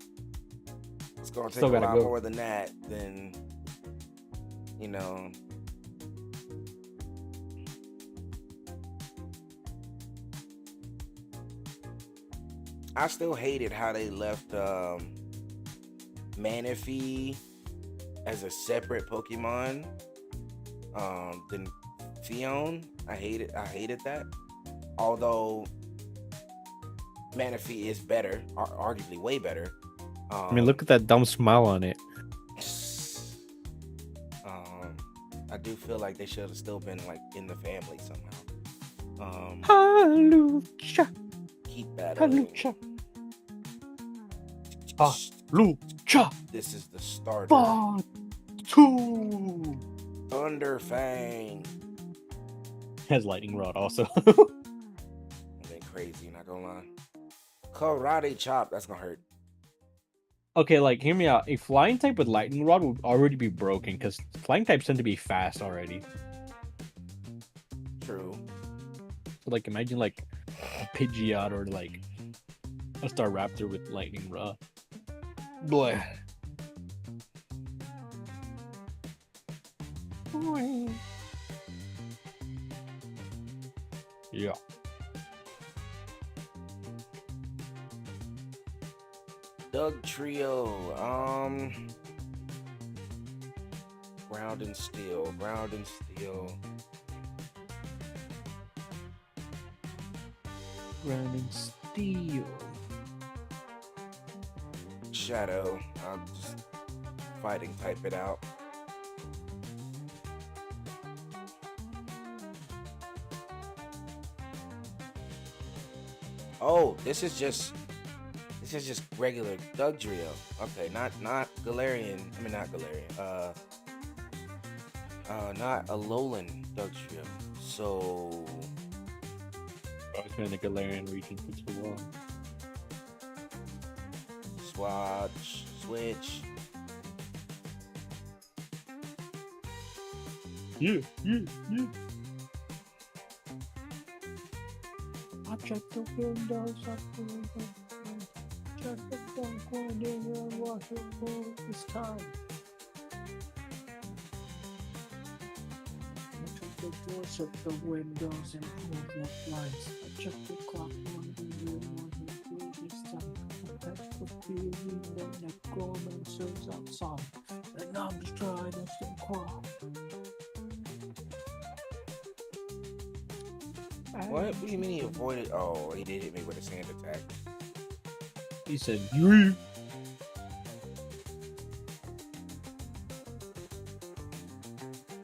it's gonna take a lot more than that. Than you know. I still hated how they left Manaphy as a separate Pokemon than Fion. I hated that. Although Manaphy is better, arguably way better. I mean, look at that dumb smile on it. I do feel like they should have still been like in the family somehow. Hallelujah. Keep that Hallelujah. Hallelujah. This is the starter. Part 2. Thunderfang. Has lightning rod also. I've been crazy, not gonna lie. Karate chop, that's gonna hurt. Okay, like hear me out. A flying type with lightning rod would already be broken because flying types tend to be fast already. True. So, like imagine like a Pidgeot or like a Staraptor with lightning rod. Blah. Yeah. Doug Trio. Ground and Steel. Ground and Steel. Ground and Steel. Shadow. I'm just fighting type it out. Oh, this is just regular Doug Trio. Okay, not Galarian. I mean not Galarian. Not Alolan Doug Trio. So I was in the Galarian region for too long. Switch. Yeah. I check the windows up the window. Check the front window and watch it for this time. I check the doors up the windows and pull the lights. I check the clock on the room on the this time. I check the feeling that commences outside. And I'm just trying to stay quiet. What do you mean he avoided? Oh, he did hit me with a sand attack. He said, "You."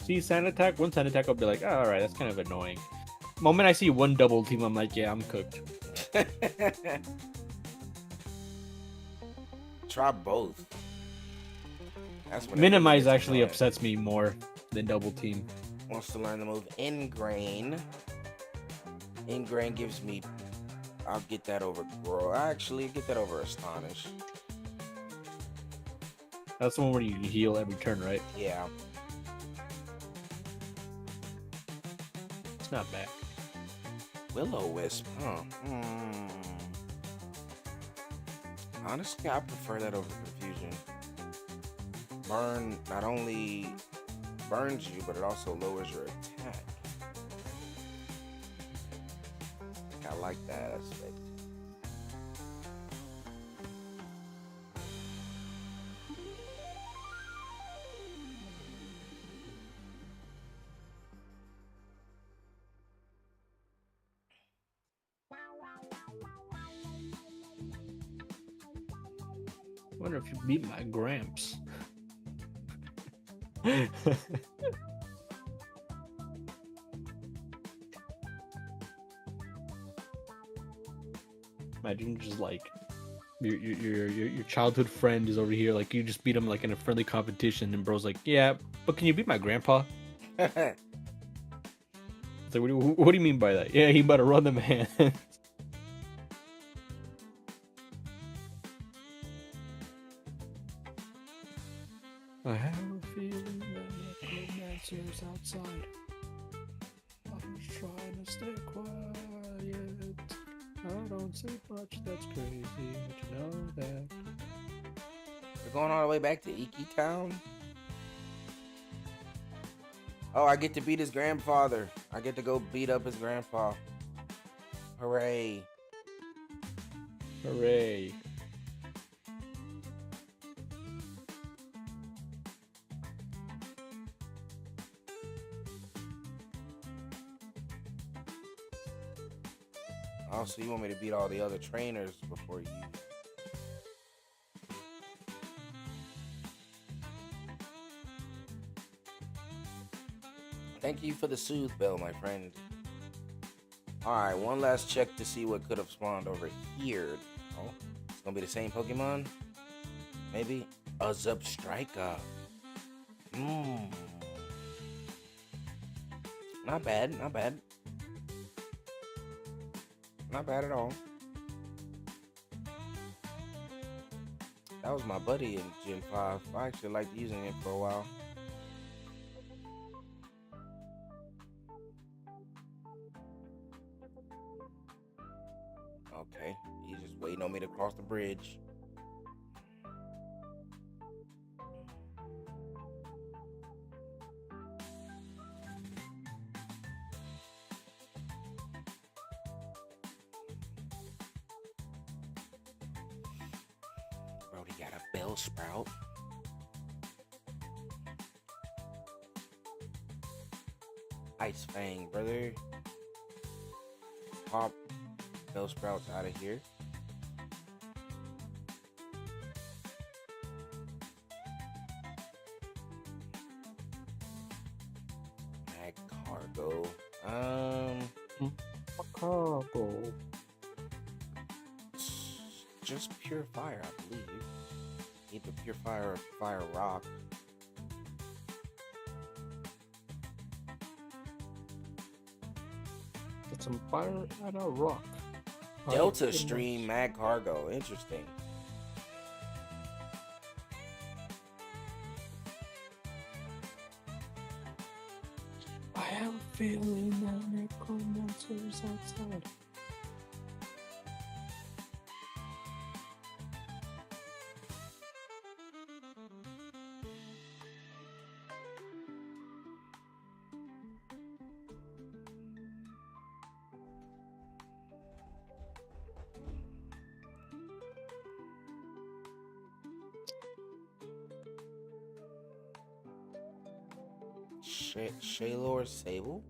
see sand attack, one sand attack, I'll be like, oh, all right, that's kind of annoying. Moment I see one double team, I'm like, yeah, I'm cooked. Try both. That's when it really Minimize gets actually annoying. upsets me more than double team. Wants to learn the move Ingrain. Ingrain gives me. I'll get that over Grow. I actually get that over Astonish. That's the one where you heal every turn, right? Yeah. It's not bad. Will-O-Wisp, huh? Honestly, I prefer that over Confusion. Burn not only burns you, but it also lowers your attack. I like that aspect. I wonder if you beat my Gramps. Imagine just like your childhood friend is over here, like you just beat him like in a friendly competition, and bro's like, yeah, but can you beat my grandpa? It's like, what do you mean by that? Yeah, he better run the man. I have a feeling that necromancer's outside. I'm trying to stay quiet. I don't say much, that's crazy, but you know that. We're going all the way back to Iki Town. Oh, I get to beat his grandfather. I get to go beat up his grandpa. Hooray. Hooray. Oh, so you want me to beat all the other trainers before you... Thank you for the soothe bell, my friend. Alright, one last check to see what could have spawned over here. Oh, it's gonna be the same Pokemon? Maybe? A Zubstrika. Not bad, not bad. Not bad at all. That was my buddy in Gen 5. I actually liked using it for a while. Okay, he's just waiting on me to cross the bridge. Brody got a Bellsprout. Ice Fang, brother. Pop Bellsprouts out of here. Mag Cargo. Cargo. Just pure fire, I believe. Either pure fire or fire rock. Get some fire and a rock. Delta Stream Mag Cargo. Interesting. I have a feeling that necromancer's outside. Shaylor Sable?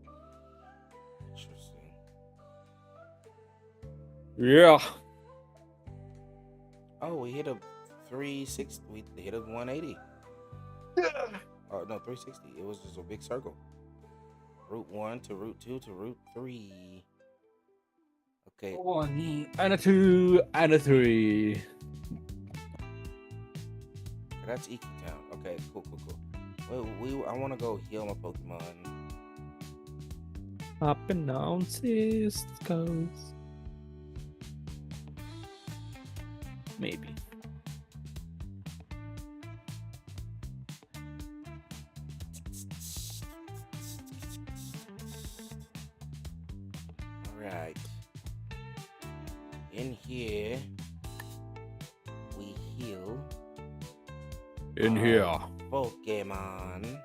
Interesting. Yeah. Oh, we hit a 360. We hit a 180. Oh no, 360. It was just a big circle. Route 1 to Route 2 to Route 3. Okay. 1 and a 2 and a 3. That's Iki Town. Okay, cool. I want to go heal my Pokemon. Up and down Cisco's. Maybe. Alright. In here, we heal In here. Pokemon.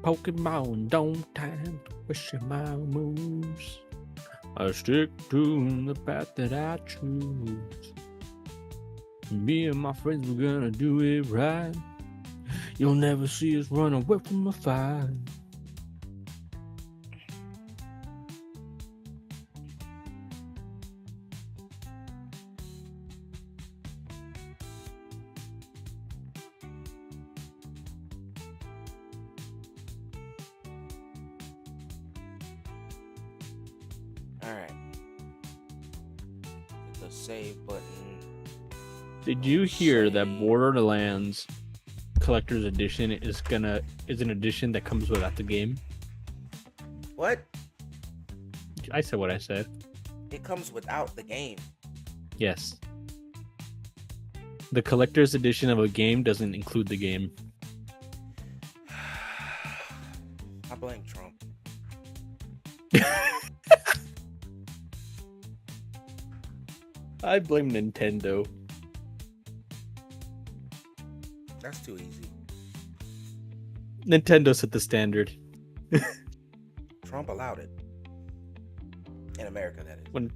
Pokemon don't time to question my moves. I stick to the path that I choose. Me and my friends, we're gonna do it right. You'll never see us run away from the fight. Alright. Hit the save button. Did you hear that Borderlands Collector's Edition is an edition that comes without the game? What? I said what I said. It comes without the game. Yes. The collector's edition of a game doesn't include the game. I blame Trump. I blame Nintendo. That's too easy. Nintendo set the standard. Trump allowed it. In America, that is. When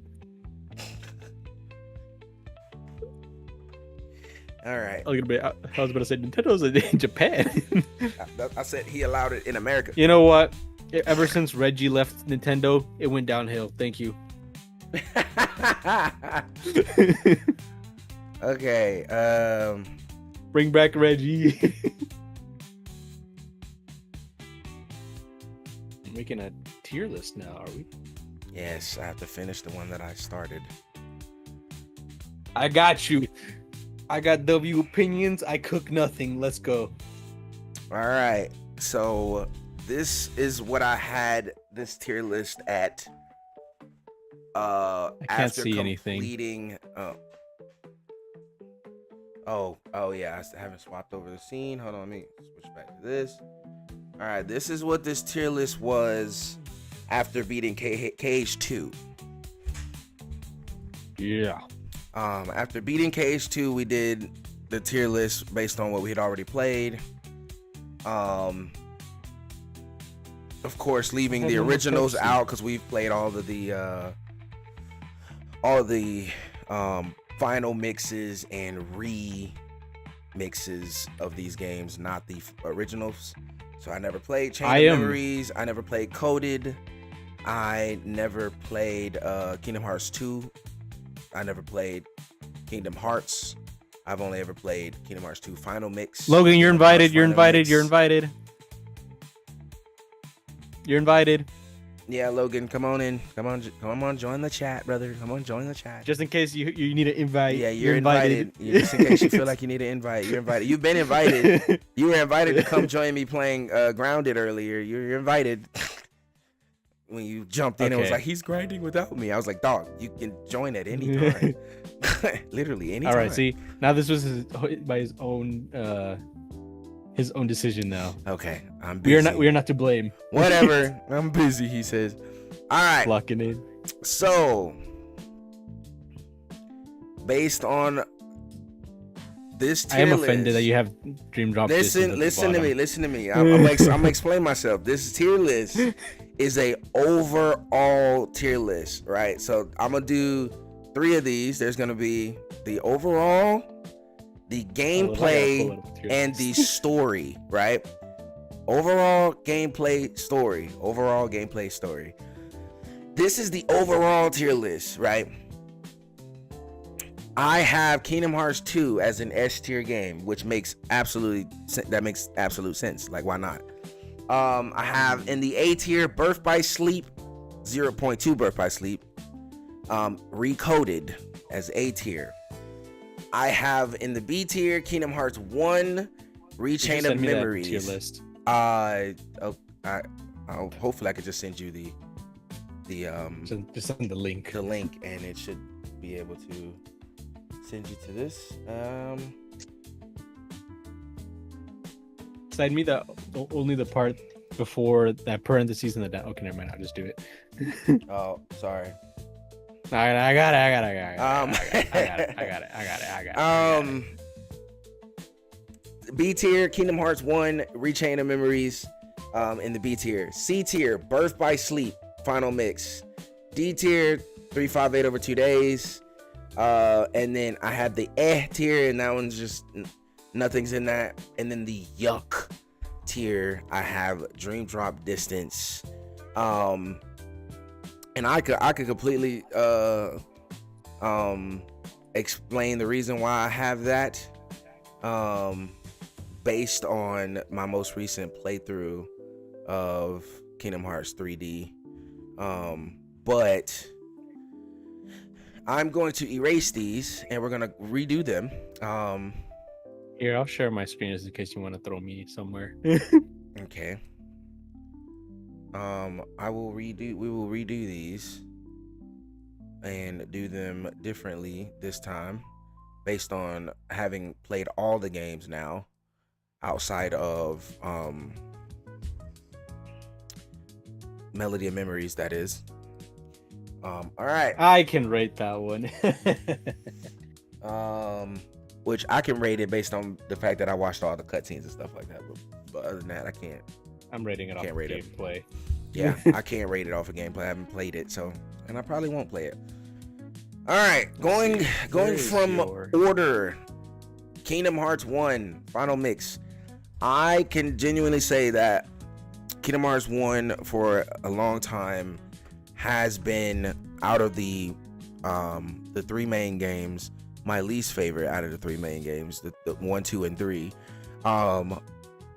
All right. I was about to say Nintendo's in Japan. I said he allowed it in America. You know what? Ever since Reggie left Nintendo, it went downhill. Thank you. Okay. Bring back Reggie. I'm making a tier list now, are we? Yes, I have to finish the one that I started. I got you. I got W opinions. I cook nothing. Let's go. All right. So this is what I had this tier list at. I can't After see anything. completing. Oh yeah. I haven't swapped over the scene. Hold on, let me switch back to this. All right. This is what this tier list was after beating KH2. Yeah. After beating KH2, we did the tier list based on what we had already played. Of course, leaving the originals out because we've played all of the final mixes and remixes of these games, not the originals. So I never played Chain of Memories. I never played Coded. I never played Kingdom Hearts 2. I never played Kingdom Hearts. I've only ever played Kingdom Hearts 2 Final Mix. Logan, you're invited. You're Final invited. Mix. You're invited. You're invited. Yeah, Logan, come on in. Come on, join the chat, brother. Come on, join the chat. Just in case you need an invite. Yeah, you're invited. Just in case you feel like you need an invite, you're invited. You've been invited. You were invited to come join me playing Grounded earlier. You're invited. When you jumped in and was like, he's grinding without me. I was like, dog, you can join at any time. Literally any time. All right, see, now this was by his own decision. Now, okay, I'm busy. We are not to blame. Whatever, I'm busy. He says. All right, Locking in. so based on this tier I am offended list, that you have Dream Drop. Listen to me. I'm gonna explain myself. This tier list is a overall tier list, right? So I'm gonna do 3 of these. There's gonna be the overall, the gameplay, and the story, right? Overall gameplay story. This is the overall tier list, right? I have Kingdom Hearts 2 as an S tier game, which makes absolute sense. Like, why not? I have in the A tier Birth by Sleep, 0.2 Birth by Sleep, Recoded as A tier. I have in the B tier Kingdom Hearts 1, Rechain of Memories. Tier list. Hopefully I could just send you the Just send the link. and it should be able to send you to this. Send me only the part before that parentheses in the down. Okay, never mind. I'll just do it. Oh, sorry. I got it. B tier, Kingdom Hearts 1, Rechain of Memories, in the B tier. C tier, Birth by Sleep, Final Mix. D tier, 358 over 2 days. And then I have the tier, and that one's just nothing's in that. And then the yuck tier, I have Dream Drop Distance. And I could completely explain the reason why I have that, based on my most recent playthrough of Kingdom Hearts 3D. But I'm going to erase these and we're gonna redo them. Here, I'll share my screen just in case you want to throw me somewhere. Okay. We will redo these and do them differently this time, based on having played all the games now outside of Melody of Memories, that is. All right. I can rate that one. Which I can rate it based on the fact that I watched all the cutscenes and stuff like that, but other than that, I can't. I'm rating it off gameplay. Yeah, I can't rate it off of gameplay. I haven't played it, and I probably won't play it. All right, going from order. Kingdom Hearts 1, Final Mix. I can genuinely say that Kingdom Hearts 1 for a long time has been, out of the 3 main games, my least favorite out of the 3 main games, the 1, 2, and 3.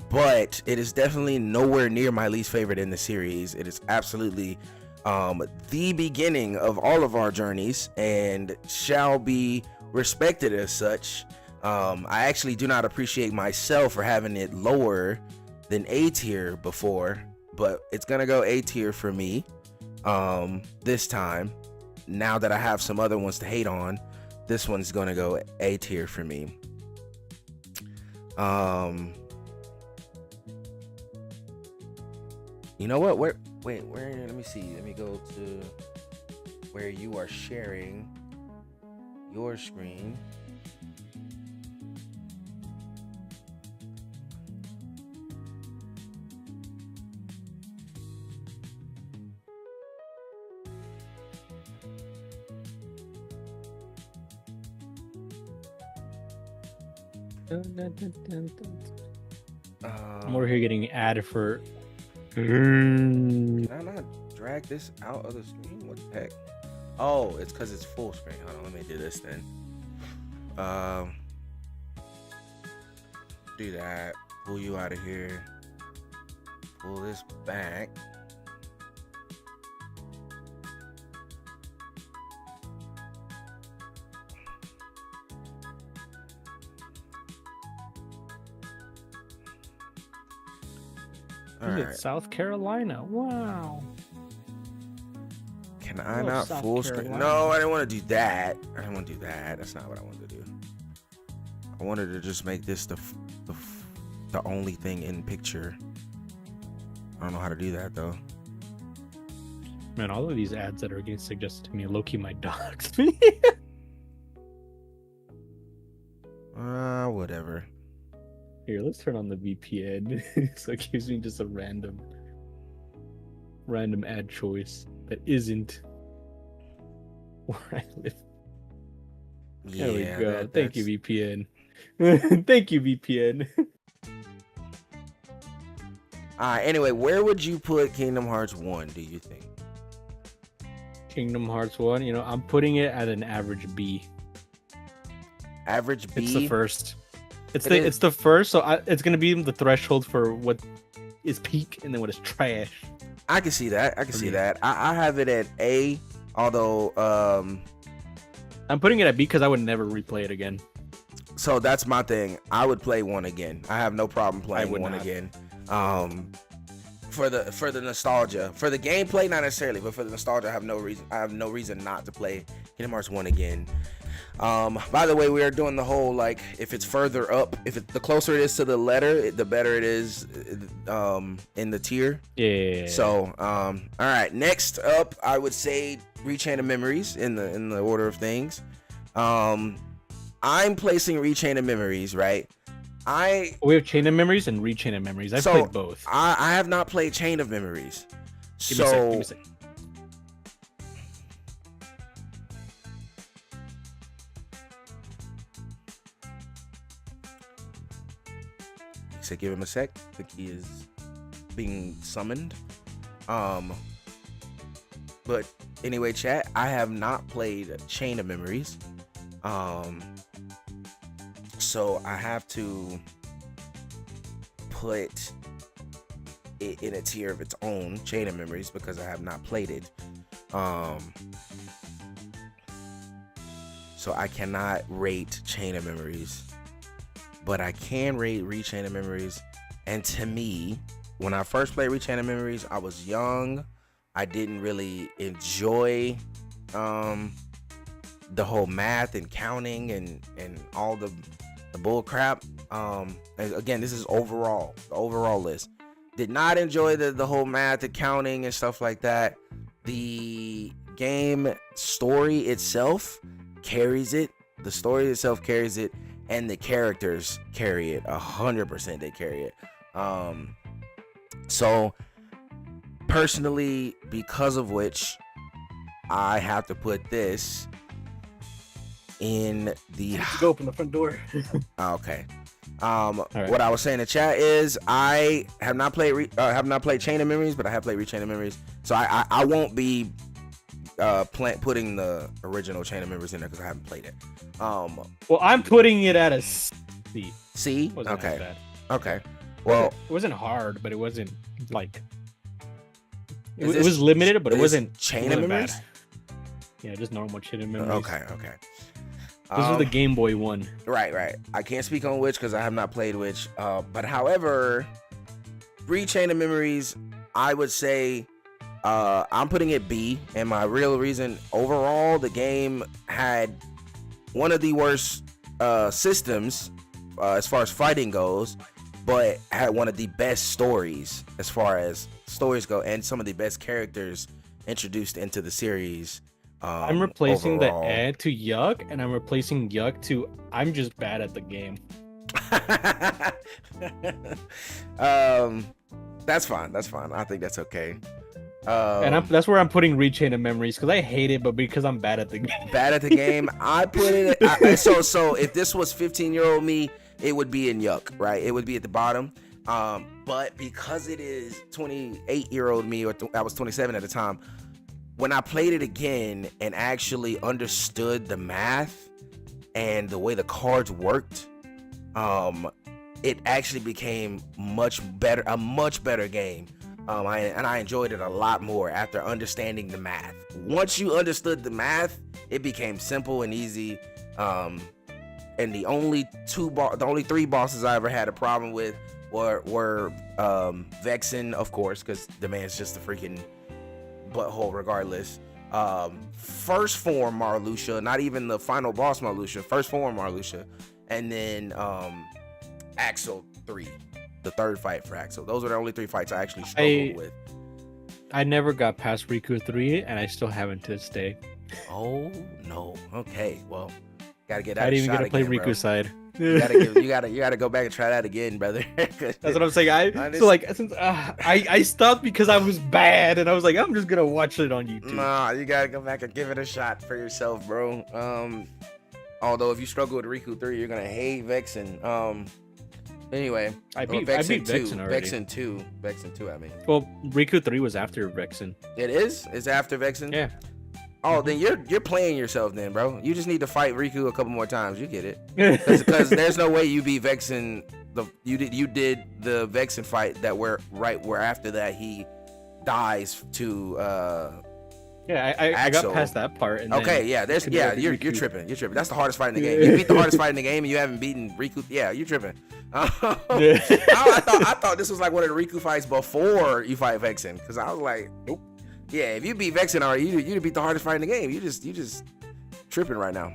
But it is definitely nowhere near my least favorite in the series. It is absolutely the beginning of all of our journeys and shall be respected as such. I actually do not appreciate myself for having it lower than A tier before, but it's gonna go A tier for me this time. Now that I have some other ones to hate on, this one's gonna go A tier for me. You know what? Where? Let me see. Let me go to where you are sharing your screen. I'm over here getting ad for. Can I not drag this out of the screen? What the heck? Oh, it's because it's full screen. Hold on, let me do this then. Do that. Pull you out of here. Pull this back. Right. South Carolina. Wow. Can I not South full Carolina. Screen? No, I didn't want to do that. I didn't want to do that. That's not what I wanted to do. I wanted to just make this the only thing in picture. I don't know how to do that though. Man, all of these ads that are getting suggested to me, low-key might dox me. Whatever. Here, let's turn on the VPN so it gives me just a random ad choice that isn't where I live. There we go. Thank you, VPN. Thank you, VPN. Anyway, where would you put Kingdom Hearts 1, do you think? Kingdom Hearts 1, I'm putting it at an average B. Average B. It's the first. It's It the is. it's the first, so it's gonna be the threshold for what is peak and then what is trash. I can see that. I can see me. that. I have it at A, although I'm putting it at B because I would never replay it again. so that's my thing. I would play one again. I have no problem playing would one not. again. For the nostalgia, for the gameplay, not necessarily, but for the nostalgia, I have no reason not to play Kingdom Hearts 1 again. By the way, we are doing the whole like if it's further up, the closer it is to the letter, the better it is in the tier. Yeah. So, all right. Next up, I would say Rechain of Memories in the order of things. I'm placing Rechain of Memories, right? We have Chain of Memories and Rechain of Memories. I've So, played both. I have not played Chain of Memories. Give me a sec, give me So a sec. So give him a sec. I think he is being summoned. But anyway, chat, I have not played Chain of Memories. So I have to put it in a tier of its own, Chain of Memories, because I have not played it. So I cannot rate Chain of Memories, but I can rate Rechain of Memories. And to me, when I first played Rechain of Memories, I was young. I didn't really enjoy the whole math and counting and all the bull crap. And again, this is the overall list. Did not enjoy the whole math and counting and stuff like that. The game story itself carries it. The story itself carries it, and the characters carry it 100%. They carry it. So personally, because of which, I have to put this in the. Go open the front door. Okay. right. What I was saying in the chat is I have not played Chain of Memories, but I have played Rechain of Memories. So I won't be putting the original Chain of Memories in there because I haven't played it. Well, I'm putting it at a C. C. Wasn't Okay. that bad. Okay. Well, It wasn't hard, but it wasn't like it, Is it this- was limited, but it is wasn't Chain it of wasn't Memories? bad. Yeah, just normal Chain of Memories. Okay. Okay. This was the Game Boy one. Right. I can't speak on which because I have not played which. But however, Rechain of Memories, I would say I'm putting it B. And my real reason, overall, the game had one of the worst systems as far as fighting goes, but had one of the best stories as far as stories go, and some of the best characters introduced into the series. I'm replacing overall. the "eh" to "yuck," and I'm replacing "yuck" to "I'm just bad at the game." That's fine. I think that's okay. And that's where I'm putting Rechain of Memories because I hate it, but because I'm bad at the game. Bad at the game. I put it. So if this was 15-year-old me, it would be in yuck, right? It would be at the bottom. But because it is 28-year-old me, or I was 27 at the time, when I played it again and actually understood the math and the way the cards worked, it actually became a much better game. I enjoyed it a lot more after understanding the math. Once you understood the math, it became simple and easy. And the only three bosses I ever had a problem with were Vexen, of course, because the man's just a freaking butthole regardless. First form Marluxia, not even the final boss Marluxia, first form Marluxia, and then Axel 3, the third fight for Axel. Those are the only three fights I actually struggled with. I never got past Riku 3, and I still haven't to this day. Oh no. Okay. Well, gotta get I that didn't even shot get to play again, bro. Riku side. You gotta go back and try that again, brother. That's what I'm saying. I I stopped because I was bad, and I was like, I'm just gonna watch it on YouTube. Nah, you gotta go back and give it a shot for yourself, bro. Although if you struggle with Riku 3, you're gonna hate Vexen. Anyway, I beat Vexen 2. Vexen already. Vexen 2, I mean. Well, Riku 3 was after Vexen. It is? It's after Vexen? Yeah. Oh, then you're playing yourself, then, bro. You just need to fight Riku a couple more times. You get it. Because there's no way you beat Vexen. You did the Vexen fight that where after that he dies to Yeah, I got Axel. past that part. And Okay, then yeah, you're Riku. tripping. You're tripping. That's the hardest fight in the game. You beat the hardest fight in the game and you haven't beaten Riku. Yeah, you're tripping. I thought this was like one of the Riku fights before you fight Vexen, because I was like, nope. Yeah, if you beat Vexen already, you beat the hardest fight in the game. You just tripping right now.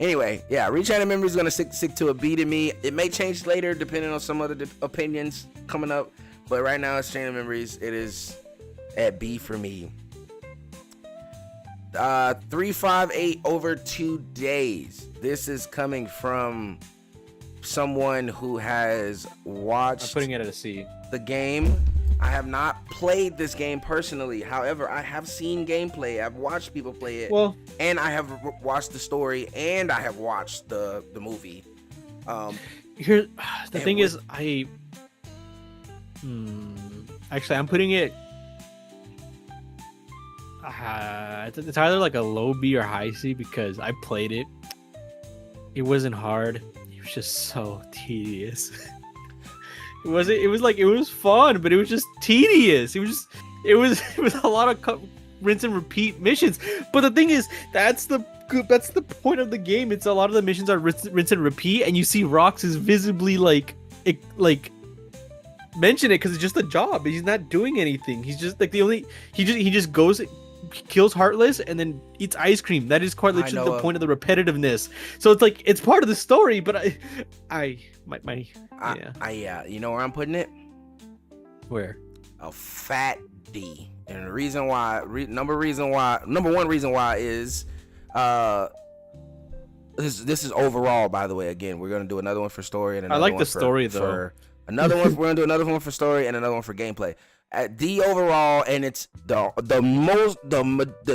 Anyway, yeah, Rechannel Memory is gonna stick to a B to me. It may change later depending on some other opinions coming up, but right now it's Chain of Memories. It is at B for me. 358 over 2 days. This is coming from someone who has watched I'm putting it at a C. the game. I have not played this game personally. However, I have seen gameplay. I've watched people play it. Well, And I have watched the story, and I have watched the movie. here the And thing with- is, actually, I'm putting it. It's either like a low B or high C because I played it. It wasn't hard. It was just so tedious. It was fun, but it was just tedious. It was a lot of rinse and repeat missions. But the thing is, that's the point of the game. It's a lot of the missions are rinse and repeat, and you see Rox is visibly like mention it because it's just a job. He's not doing anything. He's just like he just goes, kills Heartless, and then eats ice cream. That is quite literally the point of the repetitiveness. So it's like it's part of the story, but yeah, you know where I'm putting it? Where? A fat D. And the reason why, number one reason why is this is overall, by the way. Again, we're gonna do another one for story and another I like one the for, story for another one. We're gonna do another one for story and another one for gameplay. At D overall, and it's the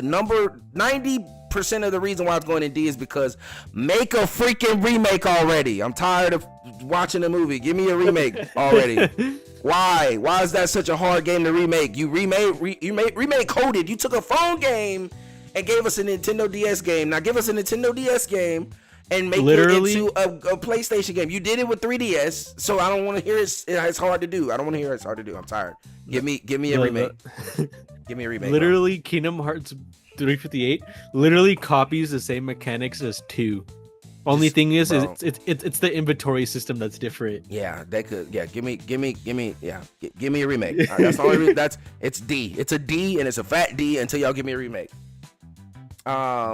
number 90% of the reason why it's going in D is because make a freaking remake already. I'm tired of watching the movie. Give me a remake already. Why? Why is that such a hard game to remake? You remade Coded. You took a phone game and gave us a Nintendo DS game. Now give us a Nintendo DS game and make it into a PlayStation game. You did it with 3DS, so I don't want to hear it. It's hard to do. I don't want to hear it's hard to do. I'm tired. Give me a remake. Give me a remake. Literally, Kingdom Hearts 358 literally copies the same mechanics as 2. Only thing is it's the inventory system that's different. Yeah, they could. Yeah, give me. Yeah, give me a remake. That's the only reason. It's D. It's a D, and it's a fat D until y'all give me a remake. A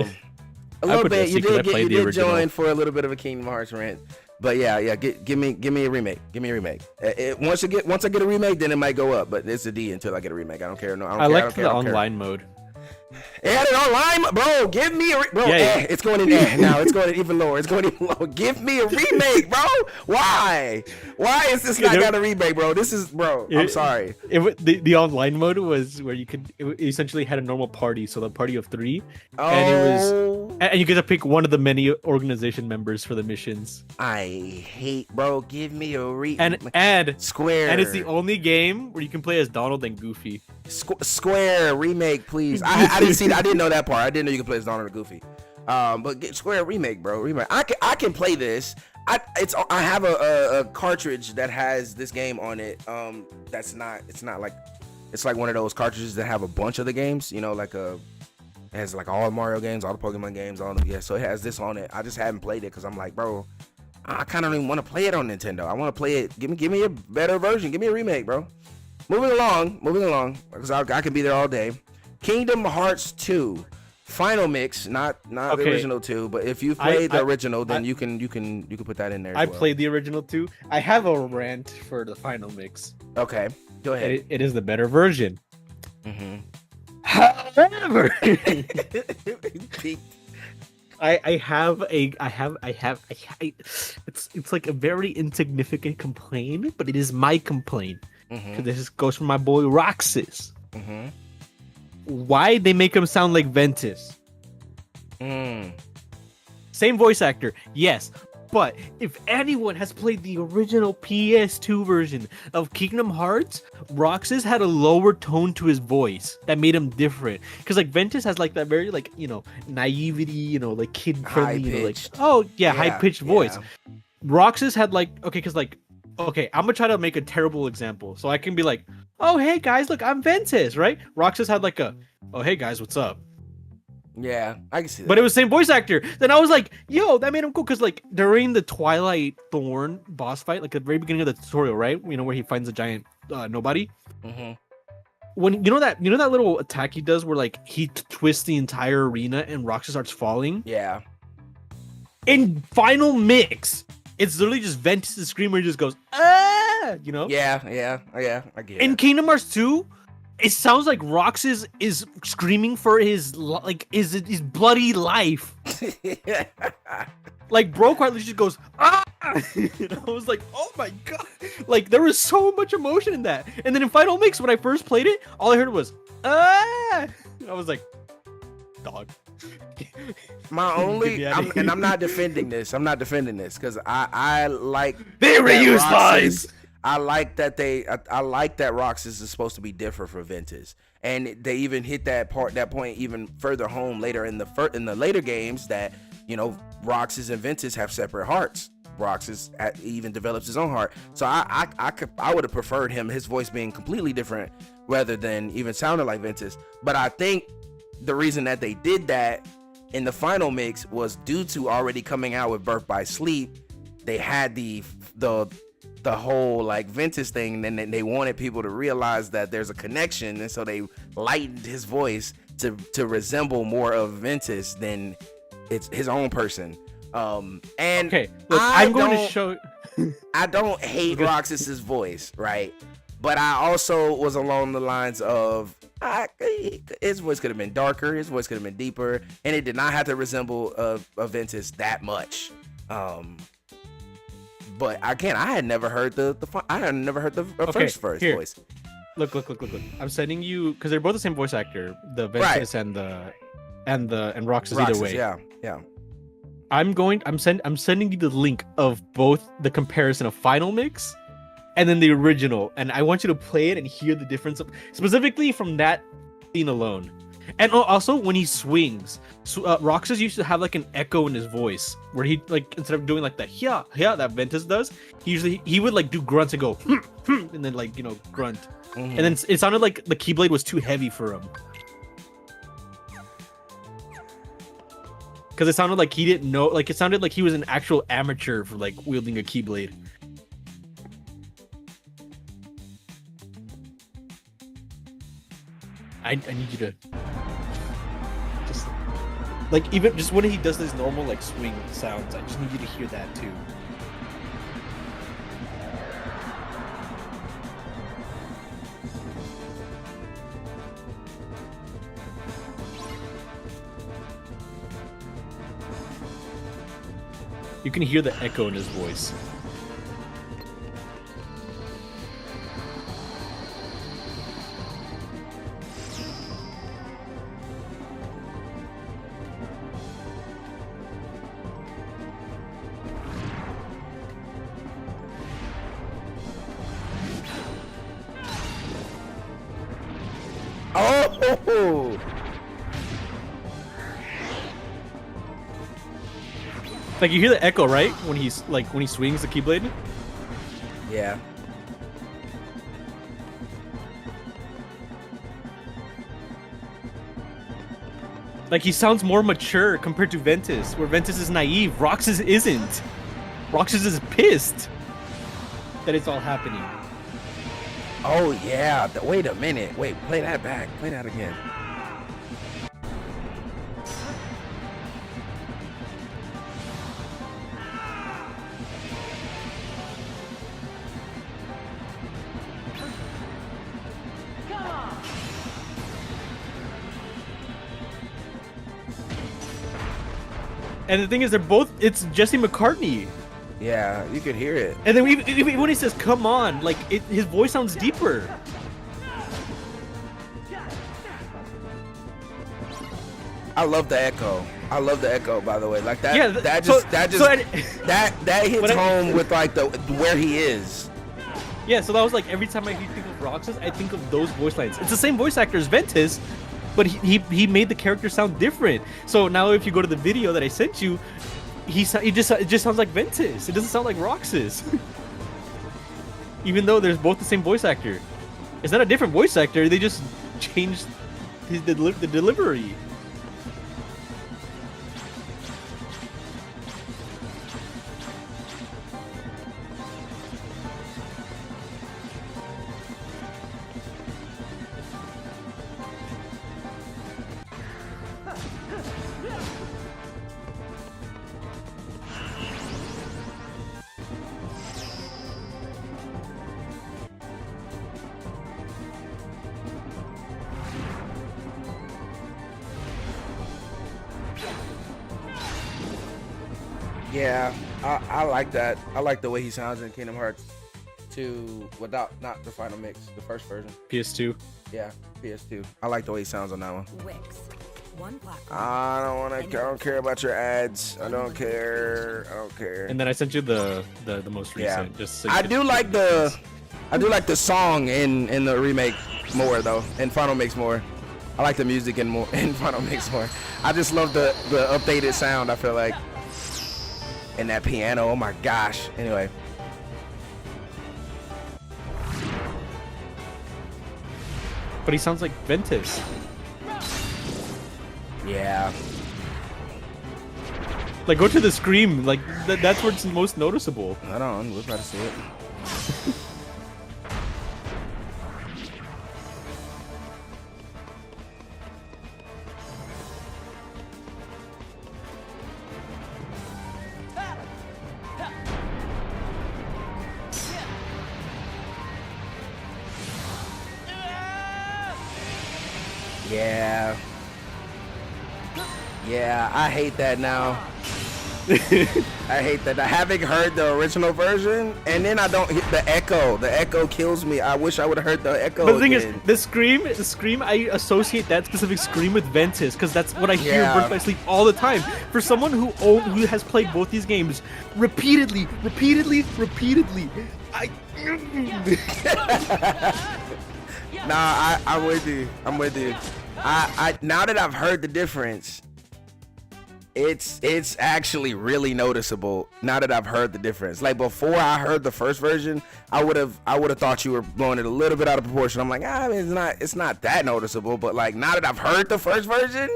little bit. You did join for a little bit of a Kingdom Hearts rant, but yeah. Give me a remake. Give me a remake. Once I get a remake, then it might go up. But it's a D until I get a remake. I don't care. No, I like the online mode. It had it online, bro. Give me a bro. Yeah. It's going in now. It's going even lower. It's going even lower. Give me a remake, bro. Why? Why is this not got a remake, bro? This is, bro. I'm sorry. The online mode was where you could essentially had a normal party, so the party of 3, and you get to pick one of the many organization members for the missions. I hate, bro. Give me a remake. And Square. And it's the only game where you can play as Donald and Goofy. Square remake, please. I didn't see. I didn't know that part. I didn't know you could play as Donald or Goofy. But get Square remake, bro. Remake. I can play this. I have a cartridge that has this game on it. It's like one of those cartridges that have a bunch of the games. You know, it has like all the Mario games, all the Pokemon games, so it has this on it. I just haven't played it because I'm like, bro, I kind of don't even want to play it on Nintendo. I want to play it. Give me a better version. Give me a remake, bro. Moving along, because I can be there all day. Kingdom Hearts 2, final mix, not the original 2, but if you played the original, then you can put that in there. I played the original 2. I have a rant for the final mix. Okay, go ahead. It is the better version. Mm-hmm. However, it's like a very insignificant complaint, but it is my complaint. Because this goes for my boy Roxas. Mm-hmm. Why they make him sound like Ventus? Same voice actor, yes, But if anyone has played the original PS2 version of Kingdom Hearts, Roxas had a lower tone to his voice that made him different. Because like Ventus has like that very like, you know, naivety, you know, like kid friendly, you know, like, oh yeah, high pitched voice. Roxas had like, okay, because like, okay, I'm gonna try to make a terrible example. So I can be like, oh hey guys, look, I'm Ventus, right? Roxas had like a, oh hey guys, what's up? Yeah, I can see that. But it was the same voice actor. Then I was like, yo, that made him cool. Because like during the Twilight Thorn boss fight, like at the very beginning of the tutorial, right? You know, where he finds a giant nobody. Mm-hmm. When you know that little attack he does where like he twists the entire arena and Roxas starts falling. Yeah. In Final Mix, it's literally just Ventus' scream where he just goes, ah, you know? Yeah, I get it. In Kingdom Hearts 2, it sounds like Roxas is screaming for his his bloody life. Like bro quite literally just goes, ah! And I was like, oh my god. Like there was so much emotion in that. And then in Final Mix, when I first played it, all I heard was, ah! And I was like, dog. My only, I'm not defending this. I'm not defending this because I like they reuse lines. I like that I like that Roxas is supposed to be different from Ventus, and they even hit that point even further home later in the later games that, you know, Roxas and Ventus have separate hearts. Roxas even develops his own heart, so I would have preferred his voice being completely different rather than even sounding like Ventus. But I think the reason that they did that in the Final Mix was due to already coming out with Birth by Sleep. They had the whole like Ventus thing, and then they wanted people to realize that there's a connection, and so they lightened his voice to resemble more of Ventus than it's his own person. And okay, look, I'm going to show. I don't hate Roxas's voice, right? But I also was along the lines of his voice could have been darker, his voice could have been deeper, and it did not have to resemble a Ventus that much. But again, I had never heard the first here. voice. Look. I'm sending you because they're both the same voice actor, the Ventus and Roxas either way. Yeah. I'm sending you the link of both the comparison of Final Mix and then the original, and I want you to play it and hear the difference specifically from that scene alone. And also when he swings, Roxas used to have like an echo in his voice where he like instead of doing like the yeah that Ventus does, he would like do grunts and go and then like, you know, grunt. And then it sounded like the Keyblade was too heavy for him. Because it sounded like he didn't know, like it sounded like he was an actual amateur for like wielding a Keyblade. I need you to just like even just when he does his normal like swing sounds, I just need you to hear that too. You can hear the echo in his voice. Oh! Like you hear the echo, right? When he's like when he swings the Keyblade. Yeah. Like he sounds more mature compared to Ventus, where Ventus is naive. Roxas isn't. Roxas is pissed that it's all happening. Oh yeah. Wait a minute. Wait, play that back. Play that again. And the thing is, it's Jesse McCartney. Yeah, you could hear it. And then even when he says, come on, like, his voice sounds deeper. I love the echo. I love the echo, by the way. Like that. Yeah, that so- just so I- that hits When I- home with like the where he is. Yeah, so that was like every time I think of Roxas, I think of those voice lines. It's the same voice actor as Ventus, but he made the character sound different. So now if you go to the video that I sent you, it just sounds like Ventus. It doesn't sound like Roxas. Even though there's both the same voice actor. It's not a different voice actor, they just changed the delivery. Yeah, I like that. I like the way he sounds in Kingdom Hearts 2 without not the final mix, the first version. PS2. Yeah, PS2. I like the way he sounds on that one. Wix. One platform. I don't care about your ads. I don't care. And then I sent you the most recent. Yeah. Just so I do like the song in the remake more though, in Final Mix more. I like the music in Final Mix more. I just love the updated sound. I feel like, and that piano. Oh my gosh. Anyway. But he sounds like Ventus. Yeah. Like, go to the Scream. Like, that's where it's most noticeable. Hold on, we're about to see it. Yeah. Yeah, I hate that now. I hate that. Having heard the original version, and then I don't hit the echo. The echo kills me. I wish I would have heard the echo. But the thing again. is, the Scream, I associate that specific Scream with Ventus, because that's what I hear Yeah. in Birth by Sleep all the time. For someone who has played both these games repeatedly, Nah, I'm with you. I'm with you. I now that I've heard the difference, it's actually really noticeable. Now that I've heard the difference, like before I heard the first version, I would have thought you were blowing it a little bit out of proportion. I'm like, I mean, it's not that noticeable. But like now that I've heard the first version,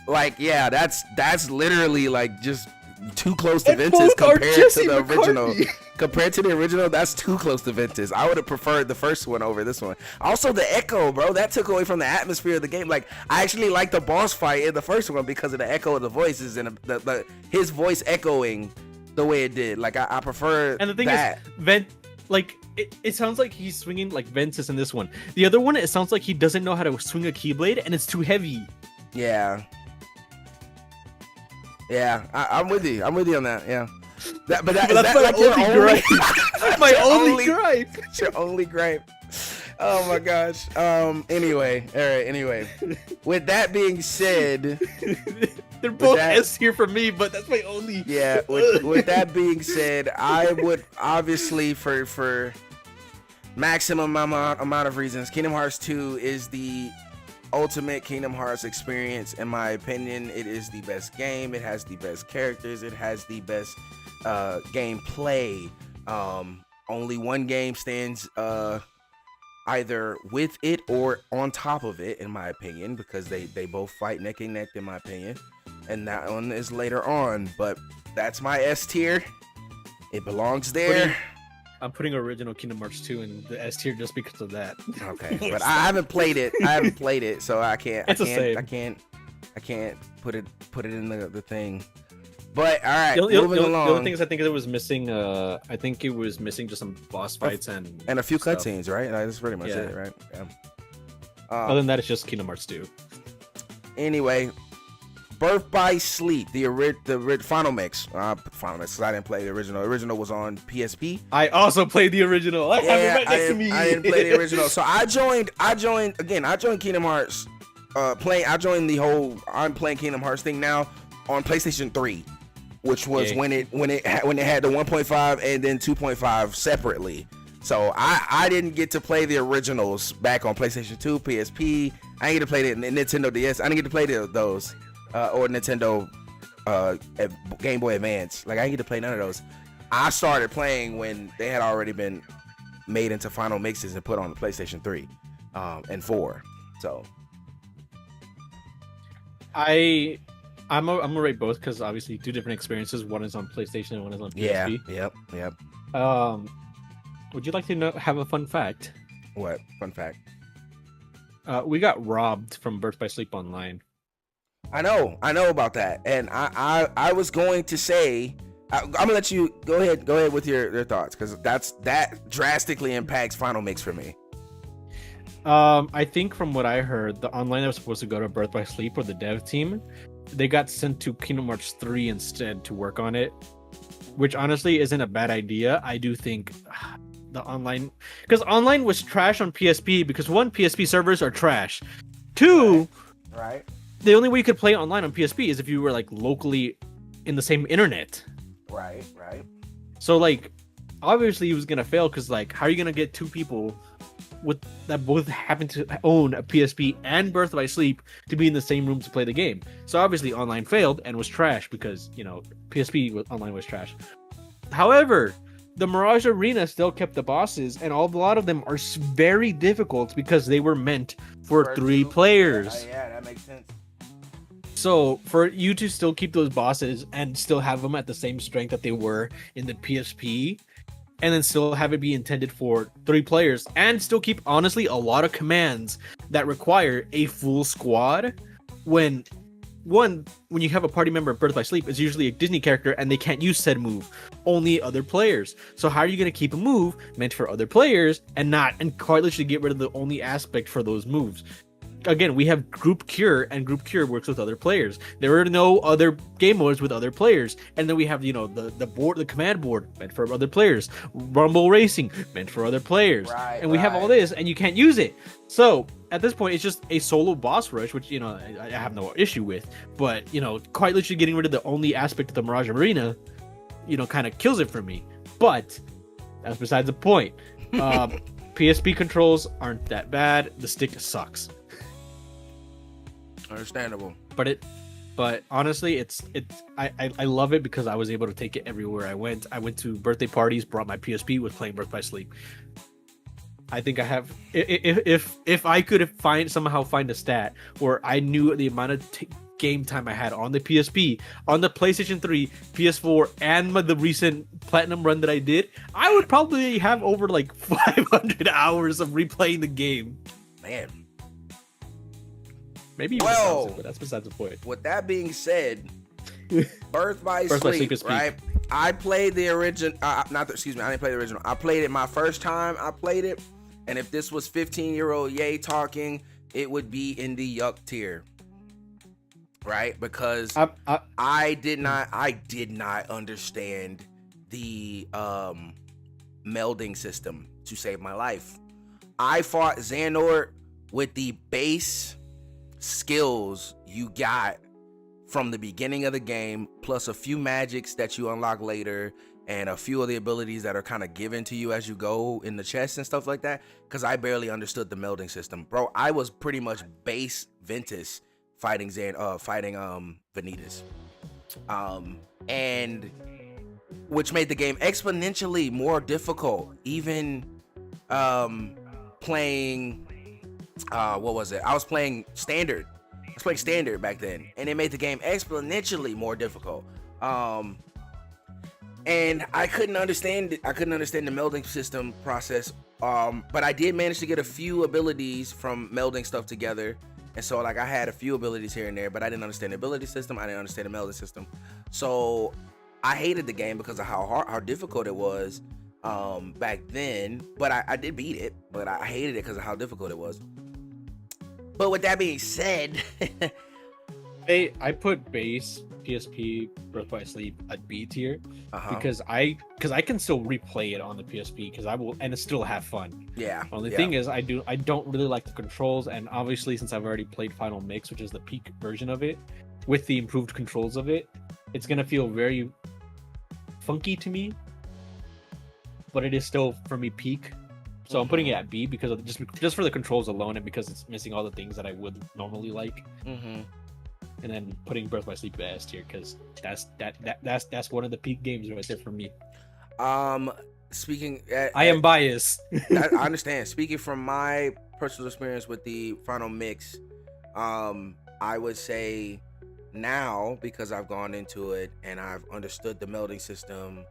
like yeah, that's literally like just too close to And Ventus both are compared to Jesse the McCarthy. original. Compared to the original, that's too close to Ventus. I would have preferred the first one over this one. Also, the echo, bro, that took away from the atmosphere of the game. Like, I actually liked the boss fight in the first one because of the echo of the voices and his voice echoing the way it did. Like, I prefer And the thing that. is, it sounds like he's swinging like Ventus in this one. The other one, it sounds like he doesn't know how to swing a Keyblade, and it's too heavy. Yeah. Yeah, I'm with you. I'm with you on that. Yeah. But That's is that my like your only only gripe. My only gripe. It's your only gripe. Oh my gosh. Anyway. All right. Anyway. With that being said, They're both that- S here for me, but that's my only. yeah. With that being said, I would obviously for maximum amount of reasons, Kingdom Hearts 2 is the ultimate Kingdom Hearts experience. In my opinion, it is the best game. It has the best characters. It has the best gameplay. Only one game stands either with it or on top of it, in my opinion, because they both fight neck and neck, in my opinion. And that one is later on, but that's my S tier. It belongs there. I'm putting original Kingdom Hearts 2 in the S tier just because of that. Okay, but I haven't played it. So I can't. It's the same. I can't put it in the thing. But all right, The moving along. the other thing is, I think it was missing. I think it was missing just some boss fights and a few stuff. cutscenes, right? That's pretty much Yeah. it, right? Yeah. Other than that, it's just Kingdom Hearts 2. Anyway, Birth by Sleep, the final mix. Final mix, because I didn't play the original. The original was on PSP. I also played the original. I have it right next to me. I didn't play the original. So I joined Kingdom Hearts playing. I joined the whole. I'm playing Kingdom Hearts thing now on PlayStation 3, which was Yay. when it had the 1.5 and then 2.5 separately. So I didn't get to play the originals back on PlayStation 2, PSP. I didn't get to play the Nintendo DS. I didn't get to play those or Nintendo Game Boy Advance. Like I didn't get to play none of those. I started playing when they had already been made into final mixes and put on the PlayStation 3 and 4. So I'm gonna rate both because obviously 2 different experiences. One is on PlayStation and one is on PSP. Yep. Would you like to have a fun fact? What fun fact? We got robbed from Birth by Sleep Online. I know about that, and I was going to say, I'm gonna let you go ahead with your thoughts because that drastically impacts Final Mix for me. I think from what I heard, the online that was supposed to go to Birth by Sleep or the dev team, they got sent to Kingdom Hearts 3 instead to work on it, which honestly isn't a bad idea. I do think the online, because online was trash on PSP because 1, PSP servers are trash. 2, Right. the only way you could play online on PSP is if you were like locally in the same internet. Right. So like obviously it was gonna fail because like how are you gonna get 2 people with that both happen to own a PSP and Birth by Sleep to be in the same room to play the game? So obviously online failed and was trash because PSP online was trash. However, the Mirage Arena still kept the bosses, and a lot of them are very difficult because they were meant for 3 players. Yeah, that makes sense. So for you to still keep those bosses and still have them at the same strength that they were in the PSP, and then still have it be intended for 3 players, and still keep honestly a lot of commands that require a full squad, when you have a party member of Birth by Sleep, it's usually a Disney character and they can't use said move, only other players. So how are you going to keep a move meant for other players and quite literally get rid of the only aspect for those moves? Again, we have Group Cure, and Group Cure works with other players. There are no other game modes with other players. And then we have, the board, the command board meant for other players. Rumble Racing meant for other players. Right, and we have all this, and you can't use it. So at this point, it's just a solo boss rush, which, I have no issue with. But, quite literally getting rid of the only aspect of the Mirage Arena, kind of kills it for me. But that's besides the point. PSP controls aren't that bad. The stick sucks. Understandable. But honestly, I love it because I was able to take it everywhere I went. I went to birthday parties, brought my PSP, was playing Birth by Sleep. I think I have, if I could somehow find a stat where I knew the amount of game time I had on the PSP, on the PlayStation 3, PS4, and the recent platinum run that I did, I would probably have over like 500 hours of replaying the game. Man. Maybe even 1,000, but that's besides the point. With that being said, Birth by Birth by Sleep, Sleep is peak. right? I played the original. I didn't play the original. I played it my first time. I played it, and if this was 15-year-old Ye talking, it would be in the yuck tier, right? Because I did not understand the melding system to save my life. I fought Xehanort with the base skills you got from the beginning of the game, plus a few magics that you unlock later, and a few of the abilities that are kind of given to you as you go in the chest and stuff like that, because I barely understood the melding system. Bro, I was pretty much base Ventus fighting Vanitas. And which made the game exponentially more difficult. Even playing what was it? I was playing standard. I was playing standard back then, and it made the game exponentially more difficult. And I couldn't understand it. I couldn't understand the melding system process. But I did manage to get a few abilities from melding stuff together. And so like I had a few abilities here and there, but I didn't understand the ability system. I didn't understand the melding system. So I hated the game because of how difficult it was back then. But I did beat it, but I hated it because of how difficult it was. But with that being said, I put base PSP Birth by Sleep at B tier Uh-huh. because I can still replay it on the PSP because I will and still have fun. Yeah. Only yeah. thing is I don't really like the controls, and obviously since I've already played Final Mix, which is the peak version of it, with the improved controls of it, it's gonna feel very funky to me. But it is still for me peak. So I'm putting it at B because of just for the controls alone and because it's missing all the things that I would normally like. Mm-hmm. And then putting Birth by Sleep at S tier because that's one of the peak games right there for me. Speaking, I am biased. I understand. Speaking from my personal experience with the Final Mix, I would say now, because I've gone into it and I've understood the melding system,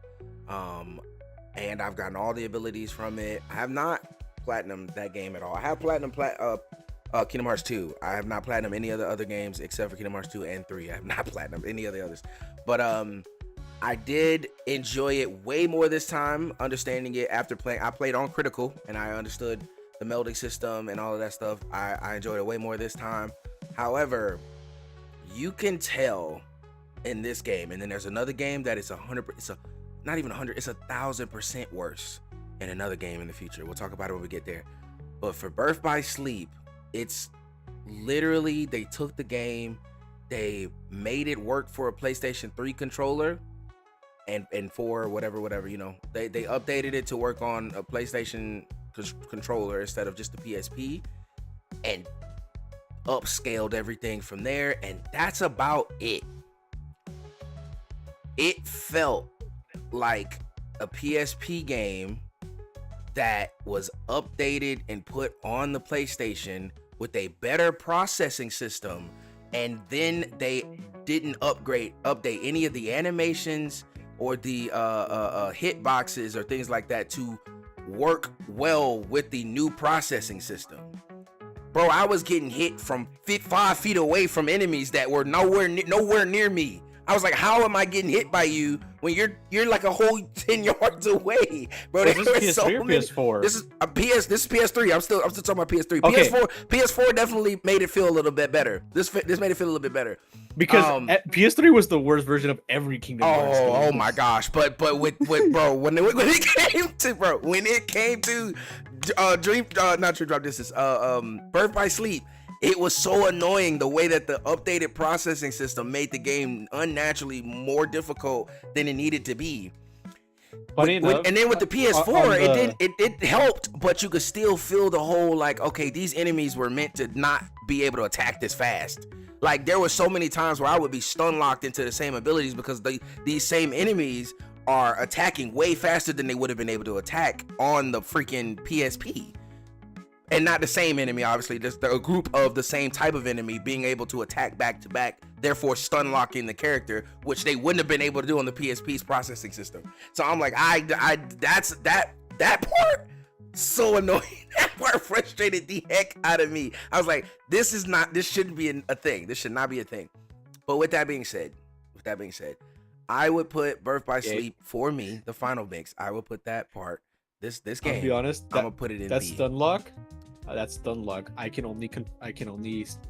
and I've gotten all the abilities from it. I have not platinumed that game at all. I have platinumed Kingdom Hearts 2. I have not platinumed any of the other games except for Kingdom Hearts 2 and 3. I have not platinumed any of the others. But I did enjoy it way more this time, understanding it after playing. I played on Critical and I understood the melding system and all of that stuff. I enjoyed it way more this time. However, you can tell in this game, and then there's another game that is 100%. Not even 100, it's 1,000% worse in another game in the future. We'll talk about it when we get there. But for Birth by Sleep, it's literally, they took the game, they made it work for a PlayStation 3 controller and 4, whatever, you know. They updated it to work on a PlayStation controller instead of just the PSP and upscaled everything from there, and that's about it. It felt like a PSP game that was updated and put on the PlayStation with a better processing system, and then they didn't update any of the animations or the hitboxes or things like that to work well with the new processing system. Bro, I was getting hit from 5 feet away from enemies that were nowhere near me. I was like, how am I getting hit by you when you're like a whole 10 yards away, bro? Is this PS3 or PS4? This is PS3. I'm still talking about PS3. Okay. PS4 definitely made it feel a little bit better. This made it feel a little bit better Because PS3 was the worst version of every Kingdom Hearts game. Oh my gosh! But with bro, when it came to not Dream Drop Distance, Birth by Sleep. It was so annoying the way that the updated processing system made the game unnaturally more difficult than it needed to be. Funny enough, and then with the PS4, it helped, but you could still feel the whole like, okay, these enemies were meant to not be able to attack this fast. Like there were so many times where I would be stun locked into the same abilities because these same enemies are attacking way faster than they would have been able to attack on the freaking PSP. And not the same enemy, obviously, just a group of the same type of enemy being able to attack back to back, therefore stun locking the character, which they wouldn't have been able to do on the PSP's processing system. So I'm like, that's that part so annoying. That part frustrated the heck out of me. I was like, this shouldn't be a thing. This should not be a thing. But with that being said, I would put Birth by Sleep for me, the final mix. I would put that part. This game. I'll be honest, I'm gonna put it in. That's B. stun lock. That's stun lock. I can only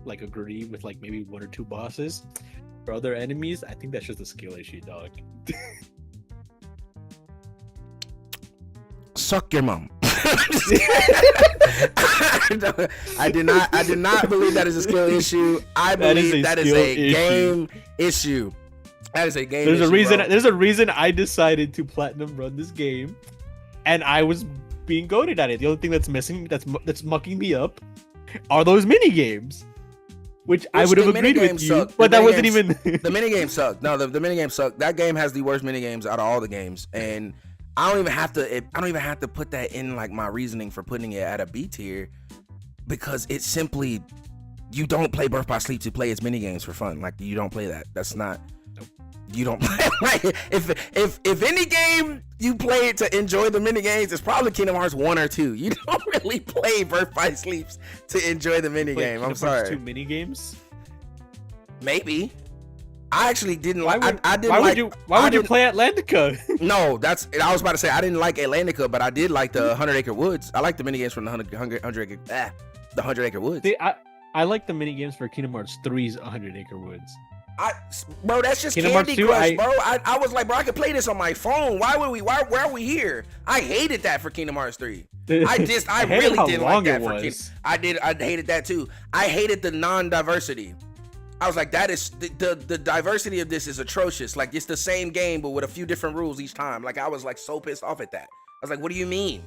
like agree with like maybe 1 or 2 bosses. For other enemies, I think that's just a skill issue, dog. Suck your mom. I did not believe that is a skill issue. I believe that is a game issue. That is a game issue. There's a reason I decided to platinum run this game. And I was being goated at it. The only thing that's missing, that's mucking me up, are those mini games, which I would have agreed with you, but that wasn't even. The mini game sucked. No, the mini game sucked. That game has the worst mini games out of all the games, and I don't even have to put that in like my reasoning for putting it at a B tier, because it's simply, you don't play Birth by Sleep to play its mini games for fun. Like you don't play that. That's not. You don't play. Like, if any game you play it to enjoy the mini games, it's probably Kingdom Hearts 1 or 2. You don't really play Birth by Sleep to enjoy the mini game. I'm sorry. 2 mini games? Maybe. I actually didn't like. Why would you play Atlantica? No, I was about to say I didn't like Atlantica, but I did like the 100 Acre Woods. I like the mini games from the 100 Acre Woods. See, I like the mini games for Kingdom Hearts 3's 100 Acre Woods. Bro, that's just Kingdom Hearts Candy 2, Crush, bro. I was like, bro, I could play this on my phone. Why are we here? I hated that for Kingdom Hearts 3. I hated really how didn't long like that it for was. Kingdom. I hated that too. I hated the non-diversity. I was like, that is the diversity of this is atrocious. Like, it's the same game but with a few different rules each time. Like, I was like so pissed off at that. I was like, what do you mean?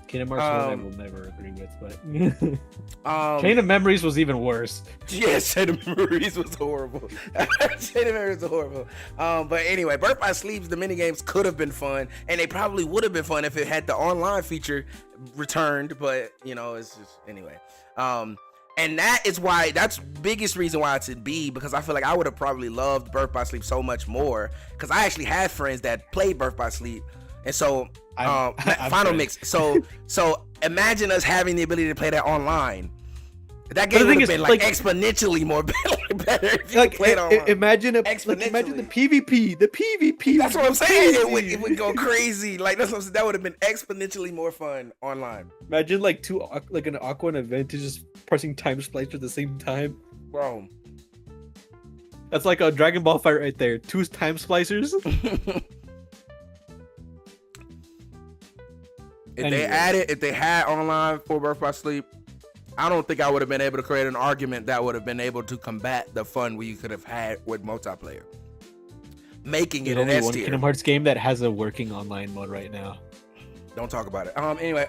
Kingdom Hearts 1 I will never agree with, but Chain of Memories was even worse. Yeah, Chain of Memories was horrible. Chain of Memories was horrible. But anyway, Birth by Sleep's the minigames could have been fun, and they probably would have been fun if it had the online feature returned, but you know, it's just anyway. And that's biggest reason why it's in B, because I feel like I would have probably loved Birth by Sleep so much more, because I actually had friends that played Birth by Sleep. And so Final Mix. So imagine us having the ability to play that online. That game would have been like exponentially more better if you played online. Imagine the PvP. The PvP. That's what I'm saying. It would go crazy. Like that's what I'm saying. That would have been exponentially more fun online. Imagine like an Aqua and event to just pressing time splice at the same time. Bro. That's like a Dragon Ball fight right there. 2 time splicers. If they had online for Birth by Sleep, I don't think I would have been able to create an argument that would have been able to combat the fun we could have had with multiplayer. Making it an S tier. Kingdom Hearts game that has a working online mode right now. Don't talk about it. Anyway.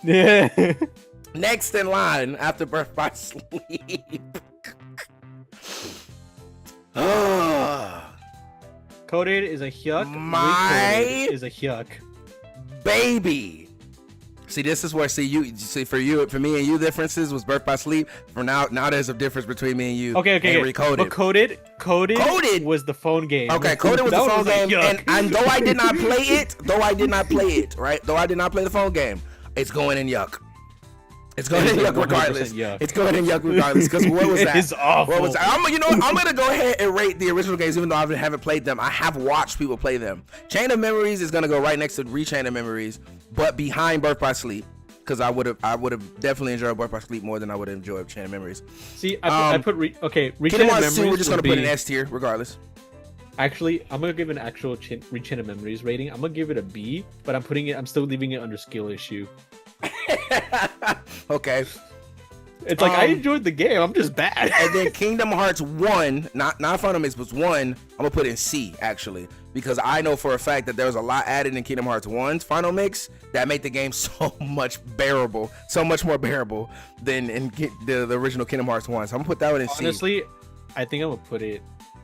Yeah. Next in line after Birth by Sleep. Coded is a hyuk. My is a hyuk. Baby. See, this is where for me and you differences was Birth by Sleep. For now there's a difference between me and you. Okay. And Recoded. But Coded was the phone game. Okay, Coded was the phone game, and though I did not play it, right? Though I did not play the phone game, it's going in yuck. It's going in yuck regardless. It's going in yuck regardless. Because what was that? It's awful. What was that? I'm gonna go ahead and rate the original games, even though I haven't played them. I have watched people play them. Chain of Memories is gonna go right next to Rechain of Memories, but behind Birth by Sleep, because I would have definitely enjoyed Birth by Sleep more than I would have enjoyed Chain of Memories. See, I put Rechain of Memories. We're just gonna put an S tier regardless. Actually, I'm gonna give an actual Rechain of Memories rating. I'm gonna give it a B, but I'm still leaving it under skill issue. Okay. It's like I enjoyed the game. I'm just bad. And then Kingdom Hearts 1, not Final Mix, but 1, I'm gonna put in C actually, because I know for a fact that there was a lot added in Kingdom Hearts 1's Final Mix that made the game so much more bearable than in the original Kingdom Hearts 1. So I'm gonna put that one in C. Honestly, I think I'm gonna put it.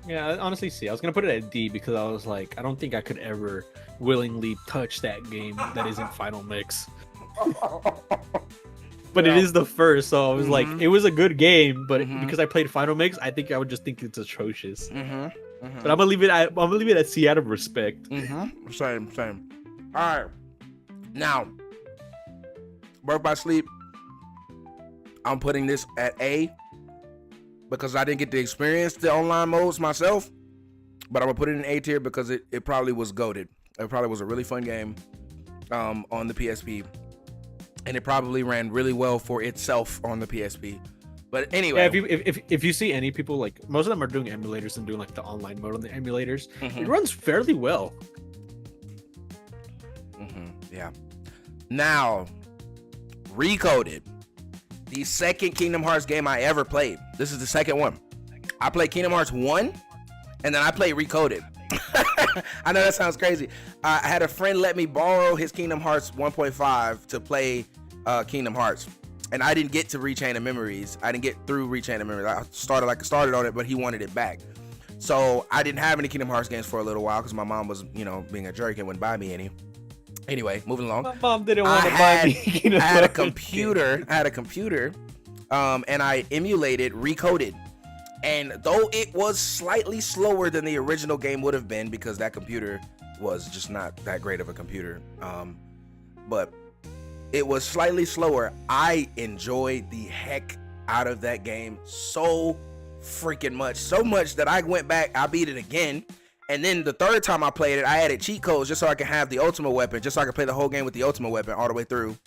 Yeah, honestly, C. I was gonna put it at D because I was like, I don't think I could ever willingly touch that game that isn't Final Mix. But it is the first, so I was like, it was a good game, but because I played Final Mix, I think I would just think it's atrocious. But I'm gonna leave it at C out of respect. Same. All right, now Birth by Sleep, I'm putting this at A because I didn't get to experience the online modes myself, but I'm gonna put it in A tier because it probably was goated. It probably was a really fun game on the PSP. And it probably ran really well for itself on the PSP. But anyway, yeah, if you see any people, like most of them are doing emulators and doing like the online mode on the emulators, it runs fairly well. Yeah. Now, Recoded, the second Kingdom Hearts game I ever played. This is the second one. I played Kingdom Hearts 1, and then I played Recoded. I know that sounds crazy. I had a friend let me borrow his Kingdom Hearts 1.5 to play Kingdom Hearts, and I didn't get to Rechain of Memories. I didn't get through Rechain of Memories. I started on it, but he wanted it back. So I didn't have any Kingdom Hearts games for a little while because my mom was, being a jerk and wouldn't buy me any. Anyway, moving along. My mom didn't want to buy me. I had a computer, and I emulated Recoded. And though it was slightly slower than the original game would have been because that computer was just not that great of a computer, but it was slightly slower, I enjoyed the heck out of that game so freaking much. So much that I went back, I beat it again. And then the third time I played it, I added cheat codes just so I could have the ultimate weapon, just so I could play the whole game with the ultimate weapon all the way through.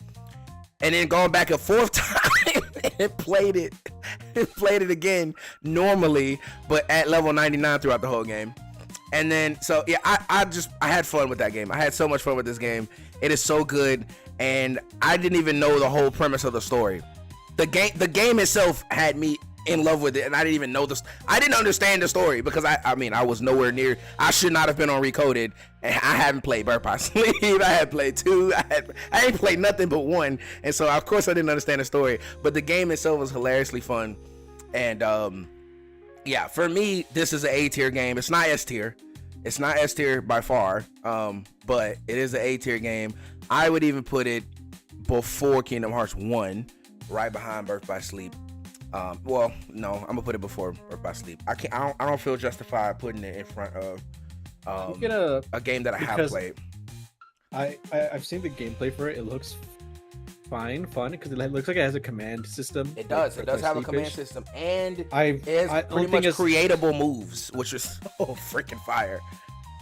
And then going back a fourth time and played it again normally, but at level 99 throughout the whole game. And then, so yeah, I had fun with that game. I had so much fun with this game. It is so good, and I didn't even know the whole premise of the story. The game itself had me in love with it, and I didn't even know this. I didn't understand the story because I mean I was nowhere near. I should not have been on Recoded, and I haven't played Birth by Sleep. I had played 2. I ain't played nothing but 1, and so of course I didn't understand the story. But the game itself was hilariously fun, and yeah, for me this is an A tier game. It's not S tier. It's not S tier by far, but it is an A tier game. I would even put it before Kingdom Hearts 1, right behind Birth by Sleep. Well, no, I'm gonna put it before Birth by Sleep. I don't feel justified putting it in front of a game that I have played. I've seen the gameplay for it. It looks fun because it looks like it has a command system. It does. It does have a command system, and it has only pretty much thing is- creatable moves, which is so freaking fire.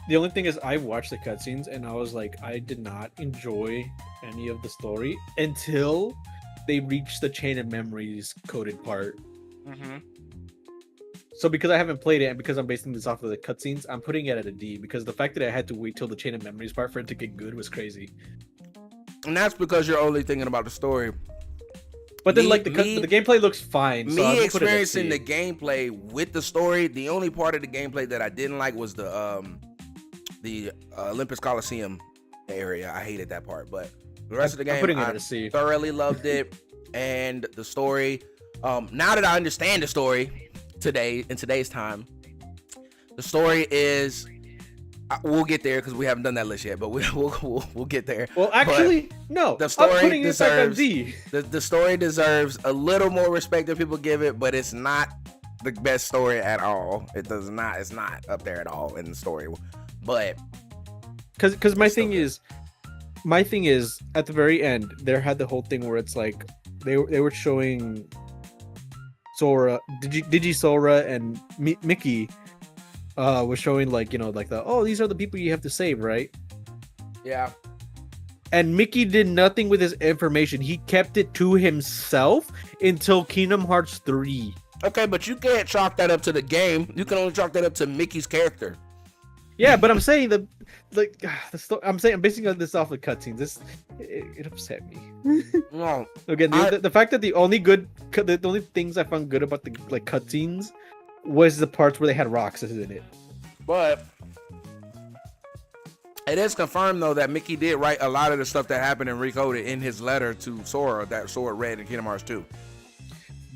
The only thing is, I watched the cutscenes and I was like, I did not enjoy any of the story until they reached the Chain of Memories coded part. Mm-hmm. So because I haven't played it and because I'm basing this off of the cutscenes, I'm putting it at a D because the fact that I had to wait till the Chain of Memories part for it to get good was crazy. And that's because you're only thinking about the story. But then, the gameplay looks fine. So Me experiencing the gameplay with the story, the only part of the gameplay that I didn't like was the Olympus Coliseum area. I hated that part, but the rest of the game, I thoroughly loved it. And the story, now that I understand the story in today's time, the story is, we'll get there because we haven't done that list yet, but we'll get there. Well, actually, but no. The story I'm putting deserves D. The story deserves a little more respect than people give it, but it's not the best story at all. It does not. It's not up there at all in the story. But because my thing is at the very end there had the whole thing where it's like they were showing Sora, Digi Sora and Mickey was showing like, these are the people you have to save, right? Yeah. And Mickey did nothing with his information. He kept it to himself until Kingdom Hearts 3. Okay, but you can't chalk that up to the game. You can only chalk that up to Mickey's character. Yeah, but I'm saying I'm basing this off of cutscenes. It upset me. No. Again, the fact that the only things I found good about the cutscenes was the parts where they had Roxas in it. But it is confirmed though that Mickey did write a lot of the stuff that happened in Recoded in his letter to Sora that Sora read in Kingdom Hearts 2.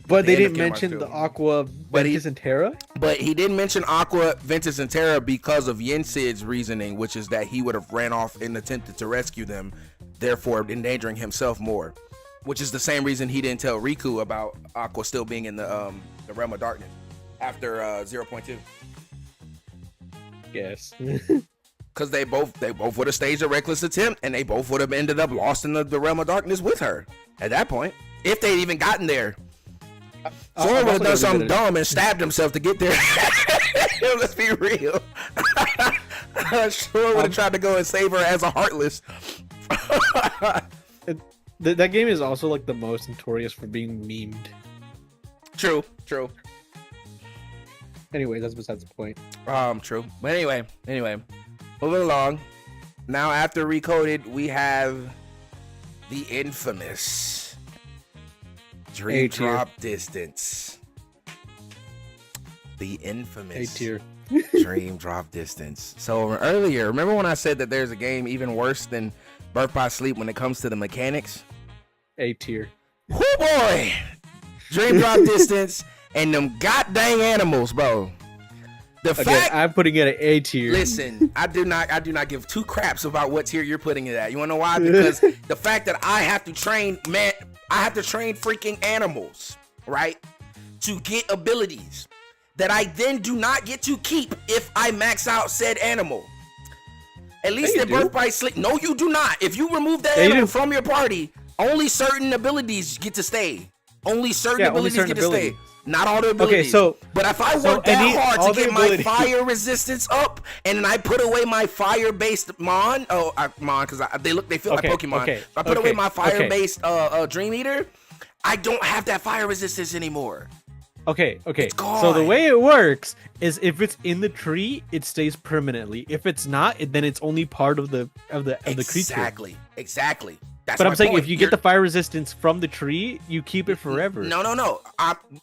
But they didn't mention the Aqua, Ventus, and Terra? But he didn't mention Aqua, Ventus, and Terra because of Yensid's reasoning, which is that he would have ran off and attempted to rescue them, therefore endangering himself more. Which is the same reason he didn't tell Riku about Aqua still being in the Realm of Darkness after 0.2. Yes. Because they both would have staged a reckless attempt, and they both would have ended up lost in the Realm of Darkness with her at that point, if they'd even gotten there. Sora would have done something dumb and stabbed himself to get there. Let's be real. Sora would have tried to go and save her as a Heartless. That game is also like the most notorious for being memed. True. Anyways, that's besides the point. True. But anyway, moving along. Now after Recoded, we have the infamous Dream Drop Distance. The infamous A-tier. Dream Drop Distance. So earlier, remember when I said that there's a game even worse than Birth by Sleep when it comes to the mechanics? A-tier. Oh boy! Dream Drop Distance and them goddamn animals, bro. I'm putting it at A-tier. Listen, I do not give two craps about what tier you're putting it at. You wanna know why? Because the fact that I have to train freaking animals, right? To get abilities that I then do not get to keep if I max out said animal. At least in Birth by Sleep. No, you do not. If you remove that animal from your party, only certain abilities get to stay. Only certain abilities get to stay. Not all the abilities. But if I work that hard to get my fire resistance up, and then I put away my fire-based Mon, because they feel like Pokemon. If I put away my fire-based Dream Eater, I don't have that fire resistance anymore. Okay. It's So the gone. way it works is if it's in the tree, it stays permanently. If it's not, then it's only part of the creature. Exactly. That's But my I'm saying point. if you get the fire resistance from the tree, you keep it forever. No.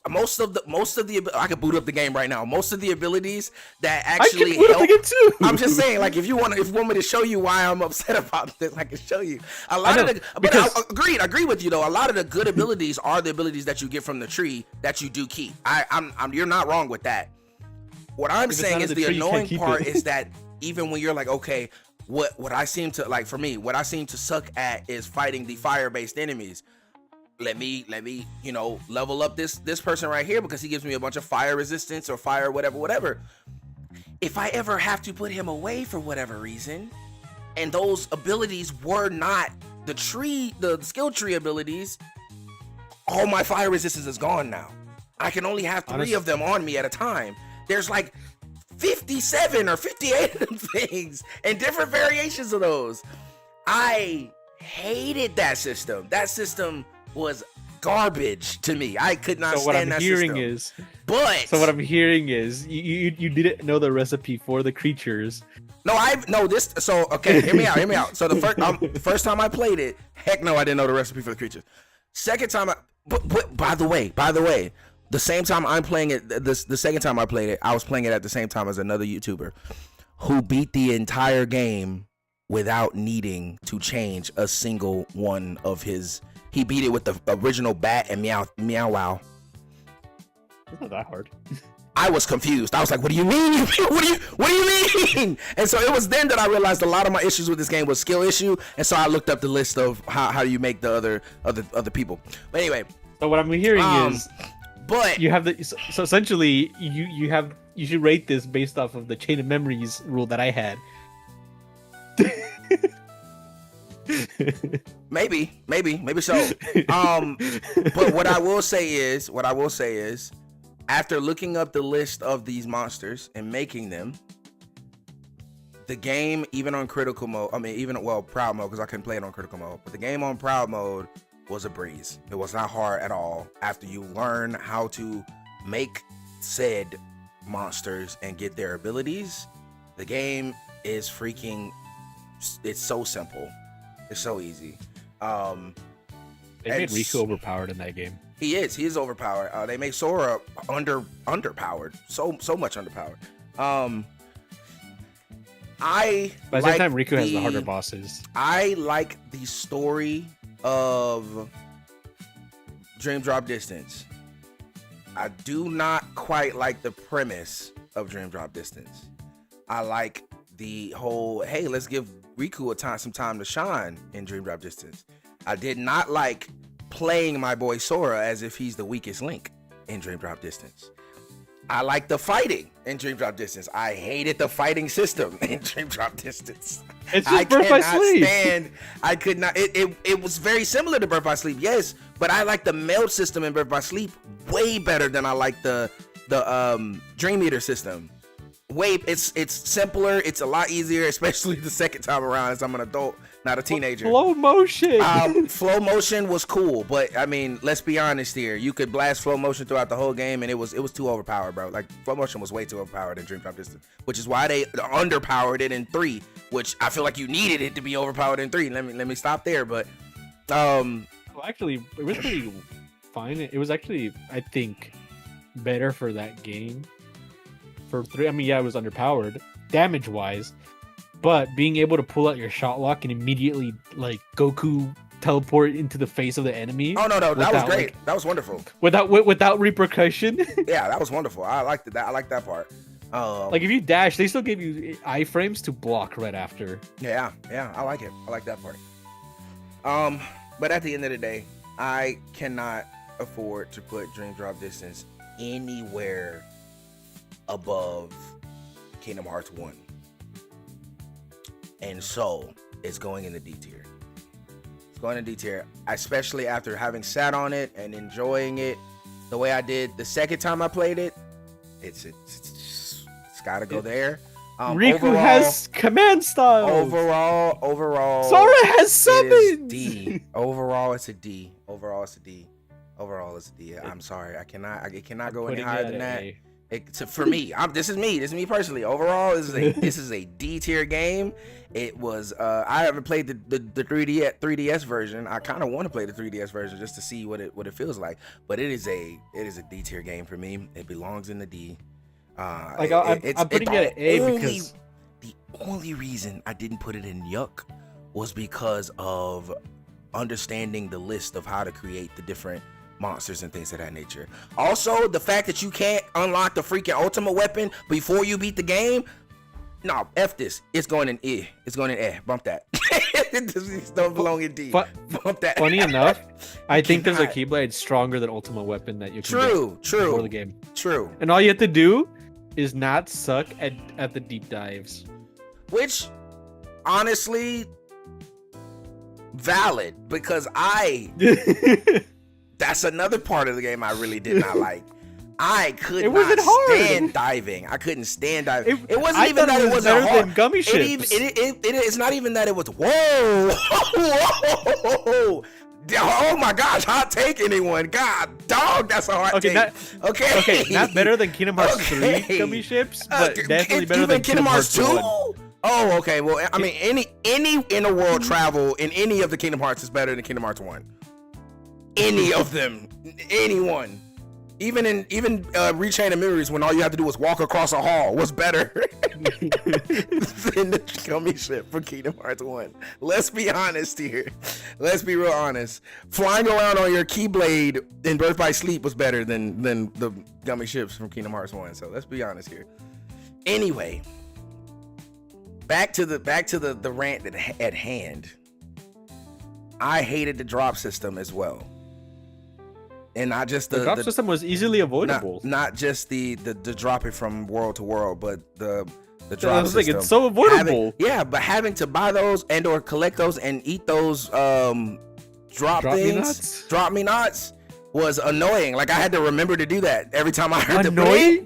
Most of the I can boot up the game right now. Most of the abilities that I actually can put help. it again too. I'm just saying, like, if you want me to show you why I'm upset about this, I can show you. A lot know, of the, but because- I agree with you though. A lot of the good abilities are the abilities that you get from the tree that you do keep. I'm you're not wrong with that. What I'm If it's saying not is in the the tree, you can't annoying keep part it. is that even when you're like, okay, what I seem to like, for me, what I seem to suck at is fighting the fire-based enemies. Let me level up this person right here because he gives me a bunch of fire resistance or fire whatever. If I ever have to put him away for whatever reason, and those abilities were not the skill tree abilities, all my fire resistance is gone now. I can only have 3 of them on me at a time. There's like 57 or 58 of them things and different variations of those. I hated that system. That system was garbage to me. I could not So what stand I'm that hearing system. is, what I'm hearing is you didn't know the recipe for the creatures. Okay, hear me out. So the first time I played it, heck no, I didn't know the recipe for the creatures. Second time, but by the way, the same time I'm playing it, the second time I played it, I was playing it at the same time as another YouTuber who beat the entire game without needing to change a single one of his. He beat it with the original bat and meow wow. It's not that hard. I was confused. I was like, what do you mean? What do you mean? And so it was then that I realized a lot of my issues with this game was skill issue. And so I looked up the list of how you make the other people. But anyway. So what I'm hearing is, but you have so essentially you should rate this based off of the chain of memories rule that I had. maybe so. But what I will say is, after looking up the list of these monsters and making them, the game, even on critical mode, proud mode, because I couldn't play it on critical mode, but the game on proud mode was a breeze. It was not hard at all. After you learn how to make said monsters and get their abilities, the game is it's so simple. It's so easy. They made Riku overpowered in that game. He is overpowered. They make Sora underpowered. So much underpowered. By the same time, Riku has the harder bosses. I like the story of Dream Drop Distance. I do not quite like the premise of Dream Drop Distance. I like the whole, hey, let's give Riku some time to shine in Dream Drop Distance. I did not like playing my boy Sora as if he's the weakest link in Dream Drop Distance. I like the fighting in Dream Drop Distance. I hated the fighting system in Dream Drop Distance. It's just Birth by Sleep. I could not. It was very similar to Birth by Sleep, yes, but I like the meld system in Birth by Sleep way better than I like the Dream Eater system. It's simpler. It's a lot easier, especially the second time around as I'm an adult, not a teenager. Flow motion. Flow motion was cool, but I mean, let's be honest here. You could blast flow motion throughout the whole game, and it was too overpowered, bro. Like flow motion was way too overpowered in Dream Drop Distance, which is why they underpowered it in 3, which I feel like you needed it to be overpowered in 3. Let me stop there, but well, actually, it was pretty fine. It was actually, I think, better for that game. For 3, I mean, yeah, it was underpowered damage wise, but being able to pull out your shot lock and immediately like Goku teleport into the face of the enemy. Oh no, that was great. That was wonderful. Without repercussion. Yeah, that was wonderful. I liked that. I liked that part. Like if you dash, they still give you iframes to block right after. Yeah, I like it. I like that part. But at the end of the day, I cannot afford to put Dream Drop Distance anywhere above Kingdom Hearts 1. And so it's going in the D tier. It's going in D tier, especially after having sat on it and enjoying it the way I did the second time I played it. It's gotta go there. Riku overall, has command style. Overall, Sora has summons. it is D. Overall, it's a D. Overall, it's a D. I'm sorry, it cannot go any Putting higher it than at that. A. For me, this is me personally. Overall, this is a D tier game. It was. I haven't played the 3DS version. I kind of want to play the 3DS version just to see what it feels like. But it is a D tier game for me. It belongs in the D. I'm putting it at A because the only reason I didn't put it in Yuck was because of understanding the list of how to create the different monsters and things of that nature. Also, the fact that you can't unlock the freaking ultimate weapon before you beat the game. No, F this. It's going in E. It's going in A. Bump that. It don't belong in D. Bump that. Funny enough, I think there's a Keyblade stronger than ultimate weapon that you can get before the game. True. And all you have to do is not suck at the deep dives. Which, honestly, valid, because that's another part of the game I really did not like. I could not stand diving. I couldn't stand diving. It wasn't even that it wasn't hard. Than gummy ships. It's not even that it was. Whoa! Oh my gosh! Hot take, anyone? God, dog, that's a hard take. Okay, not better than Kingdom Hearts 3 gummy ships, but definitely better than Kingdom Hearts 2. Oh, okay. Well, I mean, any inner world travel in any of the Kingdom Hearts is better than Kingdom Hearts 1. Any of them, anyone. Even Rechain of Memories, when all you have to do is walk across a hall, was better than the gummy ship for Kingdom Hearts 1. Let's be honest here. Let's be real honest. Flying around on your Keyblade in Birth by Sleep was better than the gummy ships from Kingdom Hearts 1. So let's be honest here. Anyway, back to the rant at hand. I hated the drop system as well. And not just the drop system was easily avoidable. Not just the dropping from world to world, but the drop system. Like, it's so avoidable. But having to buy those and or collect those and eat those drop me nuts was annoying. Like I had to remember to do that every time I heard the bring.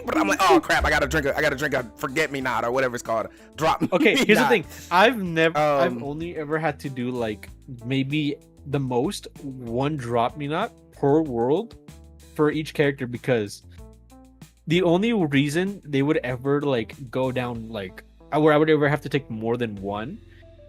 But I'm like, oh crap, I gotta drink a forget me not or whatever it's called. Okay, here's the thing. I've only ever had to do like maybe the most one drop me not per world for each character, because the only reason they would ever like go down like where I would ever have to take more than one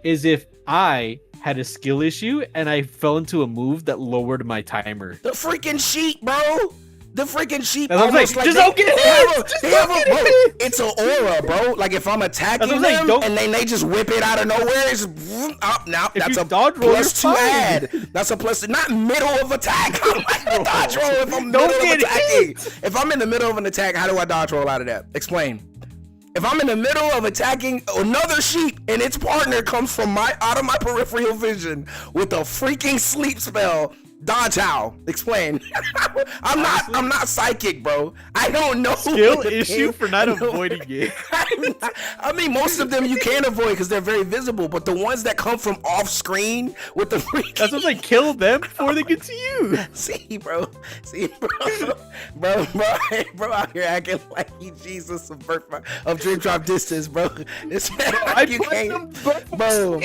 is if I had a skill issue and I fell into a move that lowered my timer. The freaking sheet, bro. The freaking sheep. Almost like just don't get hit. It's an aura, bro. Like if I'm attacking them and they just whip it out of nowhere, it's up now. That's a plus 2 add. That's a plus. Not middle of attack. I'm like dodge roll if I'm middle of attacking. If I'm in the middle of an attack, how do I dodge roll out of that? Explain. If I'm in the middle of attacking another sheep and its partner comes from out of my peripheral vision with a freaking sleep spell. Dodge how? Explain. I'm not psychic, bro. I don't know. Skill issue for not avoiding it. I mean, most of them you can avoid because they're very visible, but the ones that come from off screen with the freaking... That's what they kill them before they get to you. See, bro, out here acting like he Jesus of Dream Drop Distance, bro. It's like you can't, bro.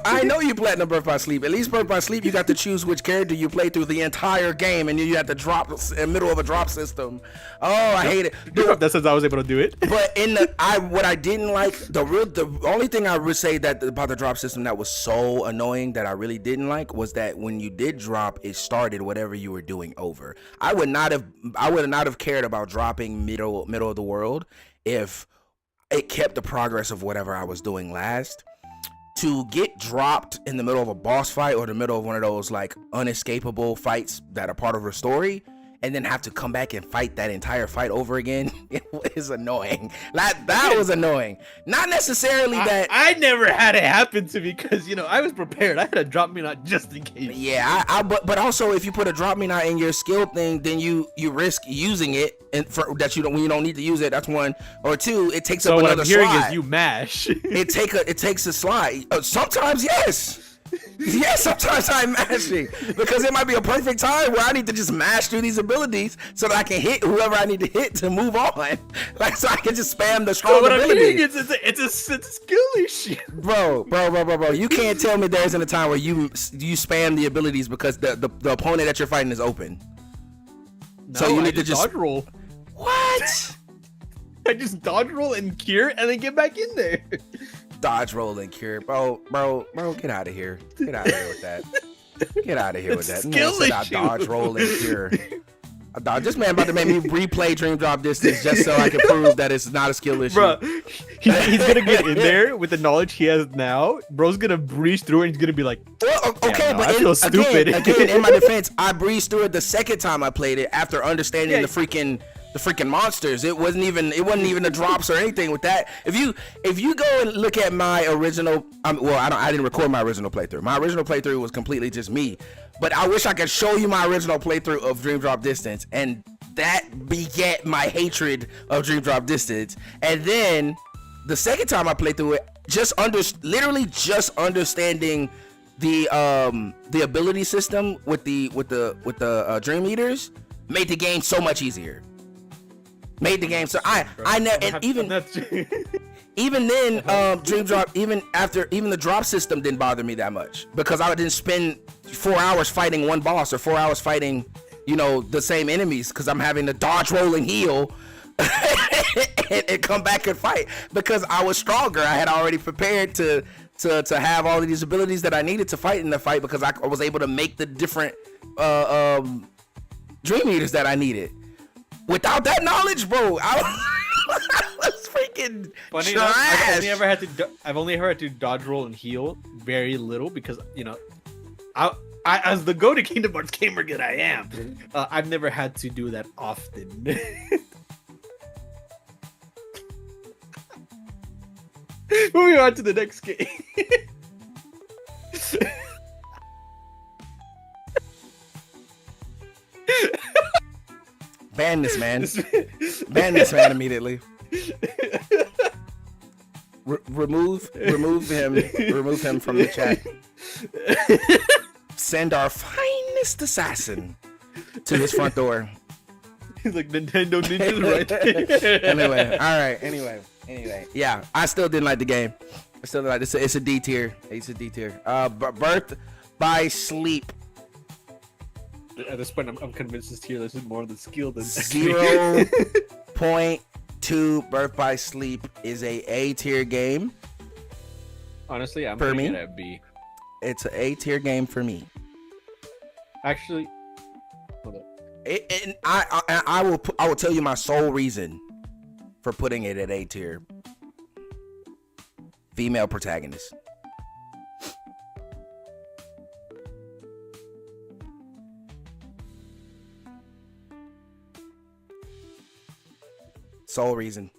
I know you platinum Birth by Sleep. At least Birth by Sleep, you got to choose which character you play through the entire game, and you have to drop in the middle of a drop system. Oh, I hate it. That's since I was able to do it. But what I didn't like, the only thing I would say that about the drop system that was so annoying that I really didn't like was that when you did drop, it started whatever you were doing over. I would not have cared about dropping middle of the world if it kept the progress of whatever I was doing last. To get dropped in the middle of a boss fight or the middle of one of those like unescapable fights that are part of a story, and then have to come back and fight that entire fight over again, it is annoying. That was annoying. Not necessarily that I never had it happen to me because I was prepared. I had a drop me not just in case. Yeah, but also if you put a drop me not in your skill thing, then you risk using it and when you don't need to use it. That's one. Or two, it takes up another slide. So what I'm hearing is you mash. It takes a slide. Sometimes yes. Yeah, sometimes I'm mashing because it might be a perfect time where I need to just mash through these abilities so that I can hit whoever I need to hit to move on. Like, so I can just spam the strong What I'm ability. saying is, it's a skill issue. Bro. You can't tell me there isn't a time where you spam the abilities because the opponent that you're fighting is open. No, So you I need to just dodge roll. What? I just dodge roll and cure and then get back in there. Dodge roll and cure, bro, get out of here. Get out of here with that. Get out of here with that. Skill Man said I issue. dodge roll and cure. This man about to make me replay Dream Drop Distance just so I can prove that it's not a skill issue. Bro, he's gonna get in there with the knowledge he has now. Bro's gonna breeze through and he's gonna be like, Well, okay, no, but I feel stupid. again, in my defense, I breezed through it the second time I played it after understanding Yeah. the freaking monsters. It wasn't even the drops or anything with that. If you go and look at my original, I didn't record my original playthrough. My original playthrough was completely just me. But I wish I could show you my original playthrough of Dream Drop Distance, and that begat my hatred of Dream Drop Distance. And then the second time I played through it, literally just understanding the ability system with the Dream Eaters made the game so much easier. Made the game so I never, and even then Dream Drop, even the drop system didn't bother me that much because I didn't spend 4 hours fighting one boss or 4 hours fighting the same enemies because I'm having to dodge, roll, and heal and come back and fight because I was stronger. I had already prepared to have all of these abilities that I needed to fight in the fight because I was able to make the different Dream Eaters that I needed. Without that knowledge, bro, I was freaking Funny trash. enough, I've only ever had to dodge roll and heal very little because I as the go to Kingdom Hearts gamer that I am, I've never had to do that often. Moving on to the next game. Ban this man. Ban this man immediately. Remove him from the chat. Send our finest assassin to his front door. He's like Nintendo Ninjas right there. Anyway. Yeah, I still didn't like the game. I still didn't like it. It's a D tier. It's a D tier. Birth by Sleep. At this point, I'm convinced this tier list is more than skill than 0.2 Birth by Sleep is a tier game. Honestly, I'm For putting me? it at B. It's an A tier game for me. Actually, hold up. And I will tell you my sole reason for putting it at A tier. Female protagonist. Sole reason.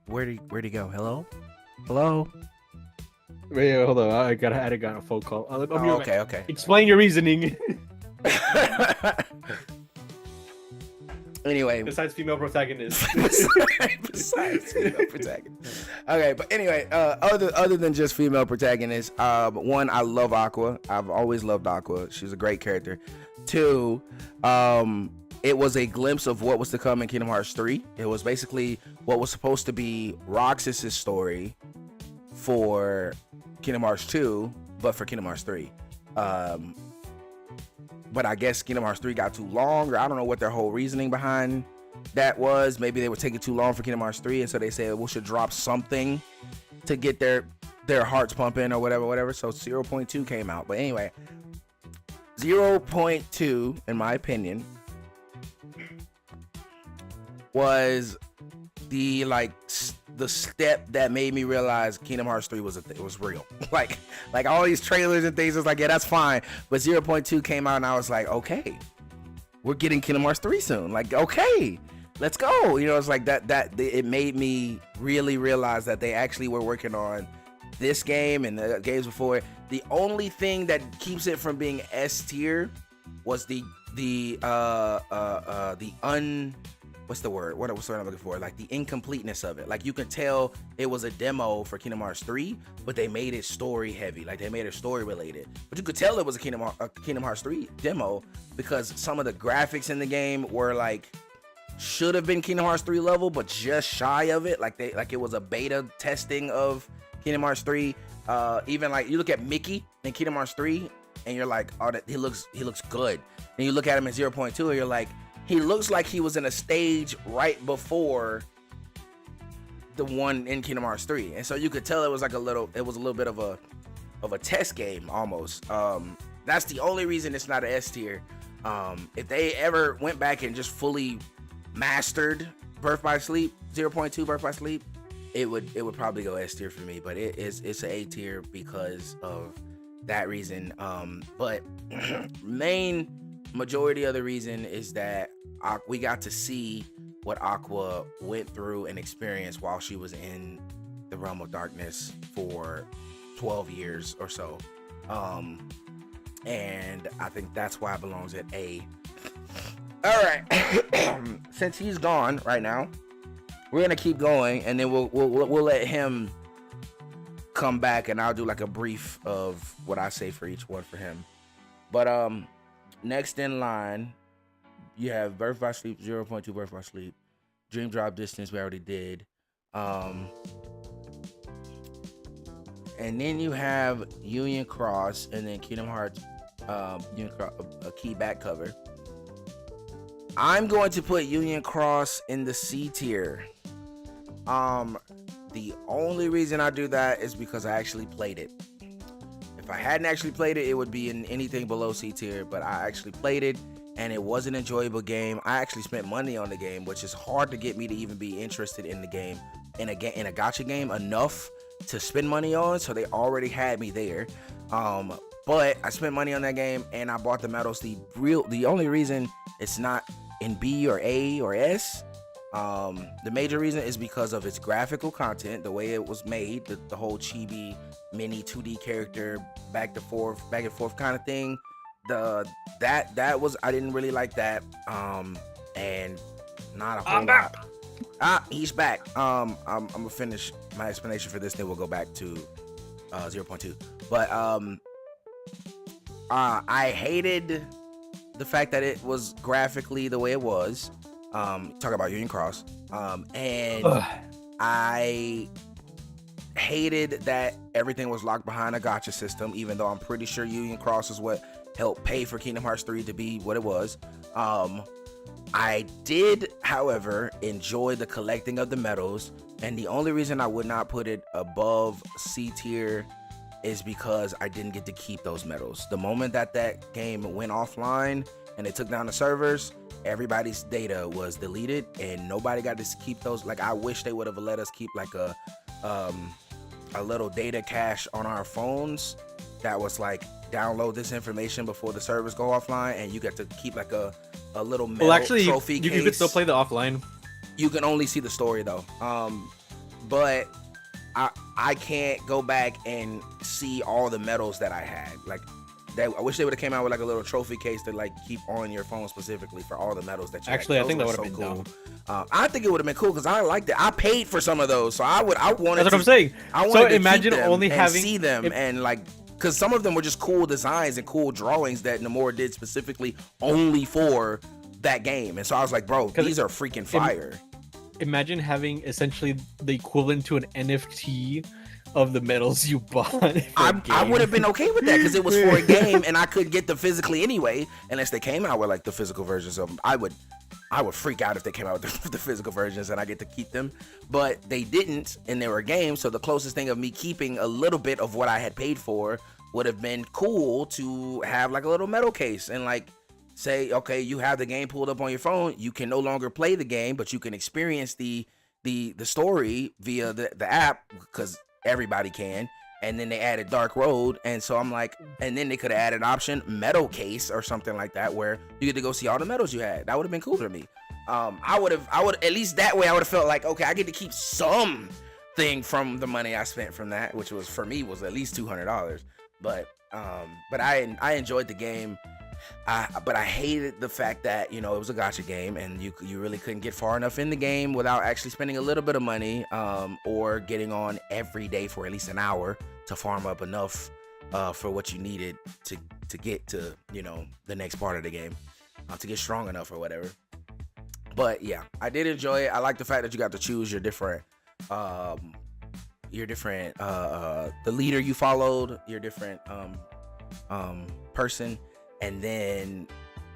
Where'd he go? Hello? Wait, hold on. I got a phone call. I'll be right back. Okay. Explain your reasoning. Anyway. Besides female protagonist. Besides female protagonist. Okay, but anyway, other than just female protagonists, one, I love Aqua. I've always loved Aqua. She's a great character. Two, it was a glimpse of what was to come in Kingdom Hearts 3. It was basically what was supposed to be Roxas's story for Kingdom Hearts 2, but for Kingdom Hearts 3. But I guess Kingdom Hearts 3 got too long, or I don't know what their whole reasoning behind that was. Maybe they were taking too long for Kingdom Hearts 3, and so they said we should drop something to get their hearts pumping or whatever. So 0.2 came out. But anyway, 0.2, in my opinion, was the step that made me realize Kingdom Hearts 3 was real. like all these trailers and things, I was like, yeah, that's fine. But 0.2 came out and I was like, okay, we're getting Kingdom Hearts 3 soon. Like, okay, let's go. It's like that it made me really realize that they actually were working on this game and the games before it. The only thing that keeps it from being S tier was the what's the word? What's the word I'm looking for? Like the incompleteness of it. Like you can tell it was a demo for Kingdom Hearts 3, but they made it story heavy. Like they made it story related. But you could tell it was a Kingdom Hearts 3 demo because some of the graphics in the game were like should have been Kingdom Hearts 3 level, but just shy of it. Like it was a beta testing of Kingdom Hearts 3. Even like you look at Mickey in Kingdom Hearts 3 and you're like, oh, he looks good. And you look at him in 0.2 and you're like, he looks like he was in a stage right before the one in Kingdom Hearts 3. And so you could tell it was a little bit of a test game almost. That's the only reason it's not an S tier. If they ever went back and just fully mastered Birth by Sleep, 0.2 Birth by Sleep, it would probably go S tier for me, but it's an A tier because of that reason. But main majority of the reason is that we got to see what Aqua went through and experienced while she was in the Realm of Darkness for 12 years or so. And I think that's why it belongs at A. All right. Since he's gone right now, we're gonna keep going, and then we'll let him come back, and I'll do like a brief of what I say for each one for him. But next in line, you have Birth by Sleep, 0.2 Birth by Sleep, Dream Drop Distance, we already did. And then you have Union Cross, and then Kingdom Hearts, Union Cross, a key back cover. I'm going to put Union Cross in the C tier. The only reason I do that is because I actually played it. If I hadn't actually played it, it would be in anything below C tier, but I actually played it and it was an enjoyable game. I actually spent money on the game, which is hard to get me to even be interested in the game, in a gacha game enough to spend money on, so they already had me there. But I spent money on that game and I bought the medals. The only reason it's not in B or A or S, the major reason is because of its graphical content, the way it was made, the whole chibi mini 2D character back and forth kind of thing. That was, I didn't really like that. And not a whole lot. He's back. I'm gonna finish my explanation for this, then we'll go back to 0.2. But I hated the fact that it was graphically the way it was. Talk about Union Cross. And I hated that everything was locked behind a gacha system, even though I'm pretty sure Union Cross is what helped pay for Kingdom Hearts 3 to be what it was. I did, however, enjoy the collecting of the medals, and the only reason I would not put it above C tier is because I didn't get to keep those medals. The moment that game went offline and they took down the servers, everybody's data was deleted and nobody got to keep those. Like, I wish they would have let us keep like a little data cache on our phones that was like, download this information before the servers go offline, and you get to keep like a little metal trophy case. You could still play the offline. You can only see the story though. But I can't go back and see all the medals that I had. Like, I wish they would have came out with like a little trophy case to like keep on your phone specifically for all the medals that you actually had. I think that would have so been cool. I think it would have been cool because I liked it. I paid for some of those, so I wanted. That's what I'm saying. I wanted so to imagine keep them only and having see them and like. Because some of them were just cool designs and cool drawings that Nomura did specifically only for that game. And so I was like, bro, these are freaking fire. Imagine having essentially the equivalent to an NFT of the medals you bought. I would have been okay with that because it was for a game and I could get them physically anyway, unless they came out with like the physical versions of them. I would freak out if they came out with the physical versions and I get to keep them, but they didn't, and they were games. So the closest thing of me keeping a little bit of what I had paid for would have been cool to have like a little metal case and like say, okay, you have the game pulled up on your phone. You can no longer play the game, but you can experience the story via the app because everybody can. And then they added Dark Road, and so I'm like, and then they could have added an option, metal case or something like that, where you get to go see all the medals you had. That would have been cool for me. I would at least that way I would have felt like, okay, I get to keep something from the money I spent from that, which was for me was at least $200. But I enjoyed the game. But I hated the fact that it was a gacha game, and you really couldn't get far enough in the game without actually spending a little bit of money, or getting on every day for at least an hour to farm up enough for what you needed to get to the next part of the game, to get strong enough or whatever. But yeah, I did enjoy it. I like the fact that you got to choose your different the leader you followed, your different person. And then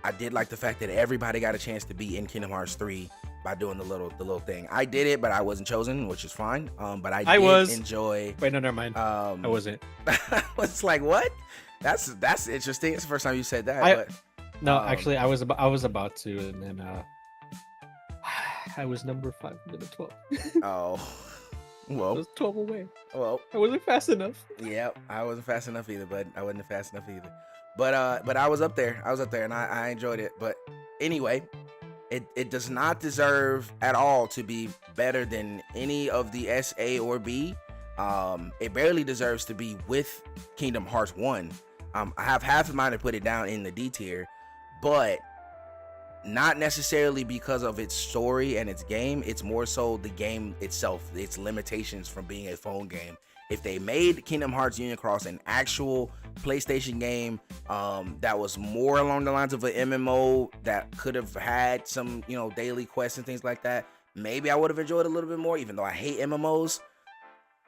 I did like the fact that everybody got a chance to be in Kingdom Hearts 3 by doing the little thing. I did it, but I wasn't chosen, which is fine. But I did enjoy. Wait, no, never mind. I wasn't. I was like, what? That's interesting. It's the first time you said that. Actually, I was about to, and then I was number 5 and then 12. Oh, well, I was 12 away. Well, I wasn't fast enough. Yeah, I wasn't fast enough either, but I wasn't fast enough either. But I was up there. And I enjoyed it. But anyway, it does not deserve at all to be better than any of the S, A, or B. It barely deserves to be with Kingdom Hearts 1. I have half of mine to put it down in the D tier, but not necessarily because of its story and its game. It's more so the game itself, its limitations from being a phone game. If they made Kingdom Hearts Union Cross an actual PlayStation game that was more along the lines of an MMO that could have had some, daily quests and things like that, maybe I would have enjoyed it a little bit more. Even though I hate MMOs,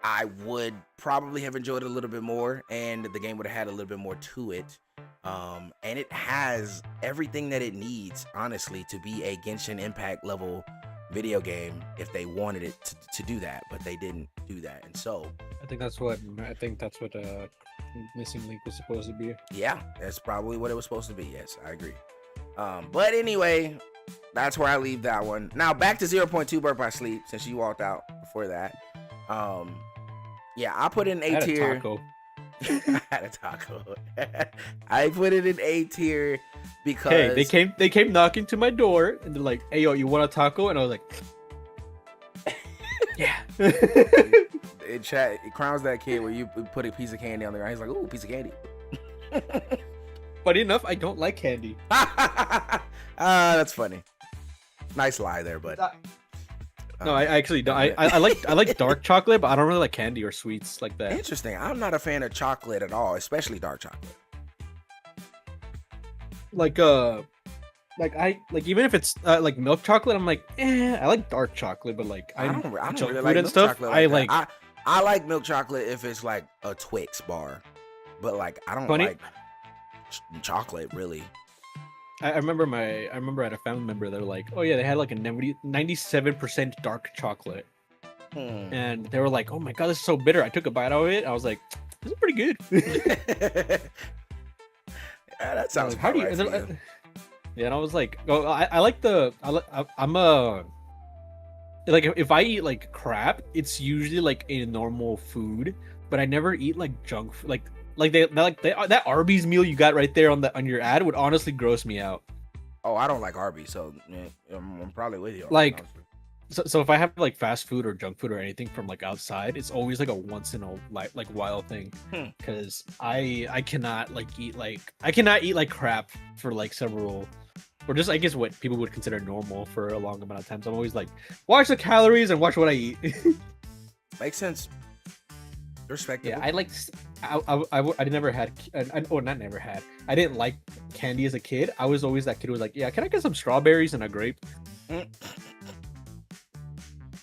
I would probably have enjoyed it a little bit more, and the game would have had a little bit more to it. And it has everything that it needs, honestly, to be a Genshin Impact level video game if they wanted it to do that, but they didn't do that. And so I think that's what Missing Link was supposed to be. Yeah, that's probably what it was supposed to be. Yes, I agree. But anyway, that's where I leave that one. Now back to 0.2 Birth by Sleep, since you walked out before that. Yeah, I put it in A tier. I had a taco. I put it in A tier because they came knocking to my door and they're like, "Hey yo, you want a taco?" And I was like, "Yeah." In chat, it crowns that kid where you put a piece of candy on the ground. He's like, "Ooh, piece of candy." Funny enough, I don't like candy. That's funny. Nice lie there, but no, I actually don't. I like dark chocolate, but I don't really like candy or sweets like that. Interesting. I'm not a fan of chocolate at all, especially dark chocolate. Like even if it's like milk chocolate, I'm like, I like dark chocolate, but like I don't really like milk chocolate. I like milk chocolate if it's like a Twix bar, but like I don't like chocolate really. I remember I had a family member that were like, oh yeah, they had like a 97% dark chocolate, and they were like, oh my god, this is so bitter. I took a bite out of it. I was like, this is pretty good. Yeah, that sounds. Like, how do you? Yeah, and I was like, oh, I'm a like if I eat like crap, it's usually like a normal food, but I never eat like junk food. Like that Arby's meal you got right there on your ad would honestly gross me out. Oh, I don't like Arby's, so I'm probably with you. Like, so if I have like fast food or junk food or anything from like outside, it's always like a once in a while thing, because I cannot eat like crap for like several, or just I guess what people would consider normal for a long amount of time. So I'm always like, watch the calories and watch what I eat. Makes sense. Respectable. Yeah, I never had, not never had. I didn't like candy as a kid. I was always that kid who was like, yeah, can I get some strawberries and a grape?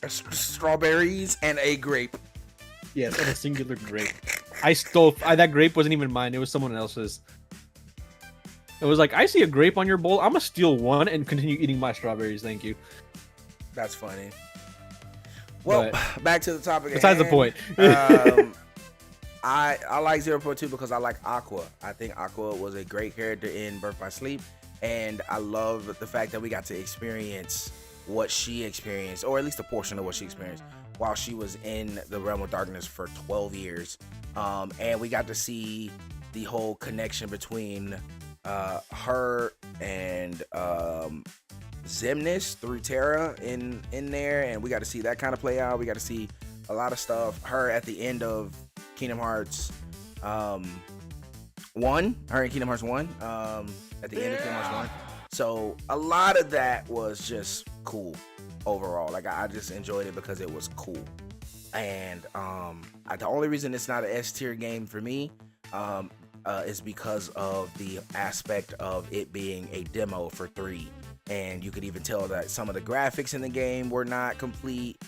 Strawberries and a grape. Yes, and a singular grape. I stole that grape wasn't even mine. It was someone else's. It was like, I see a grape on your bowl. I'm gonna steal one and continue eating my strawberries. Thank you. That's funny. Well, back to the topic. Besides the point. I like 0.2 because I like Aqua. I think Aqua was a great character in Birth by Sleep, and I love the fact that we got to experience what she experienced, or at least a portion of what she experienced, while she was in the Realm of Darkness for 12 years. And we got to see the whole connection between her and Xemnas through Terra in there, and we got to see that kind of play out. We got to see a lot of stuff. Her at the end of Kingdom Hearts 1, or in Kingdom Hearts 1, at the end of Kingdom Hearts 1. So a lot of that was just cool overall. Like I just enjoyed it because it was cool. And the only reason it's not an S tier game for me is because of the aspect of it being a demo for 3. And you could even tell that some of the graphics in the game were not complete.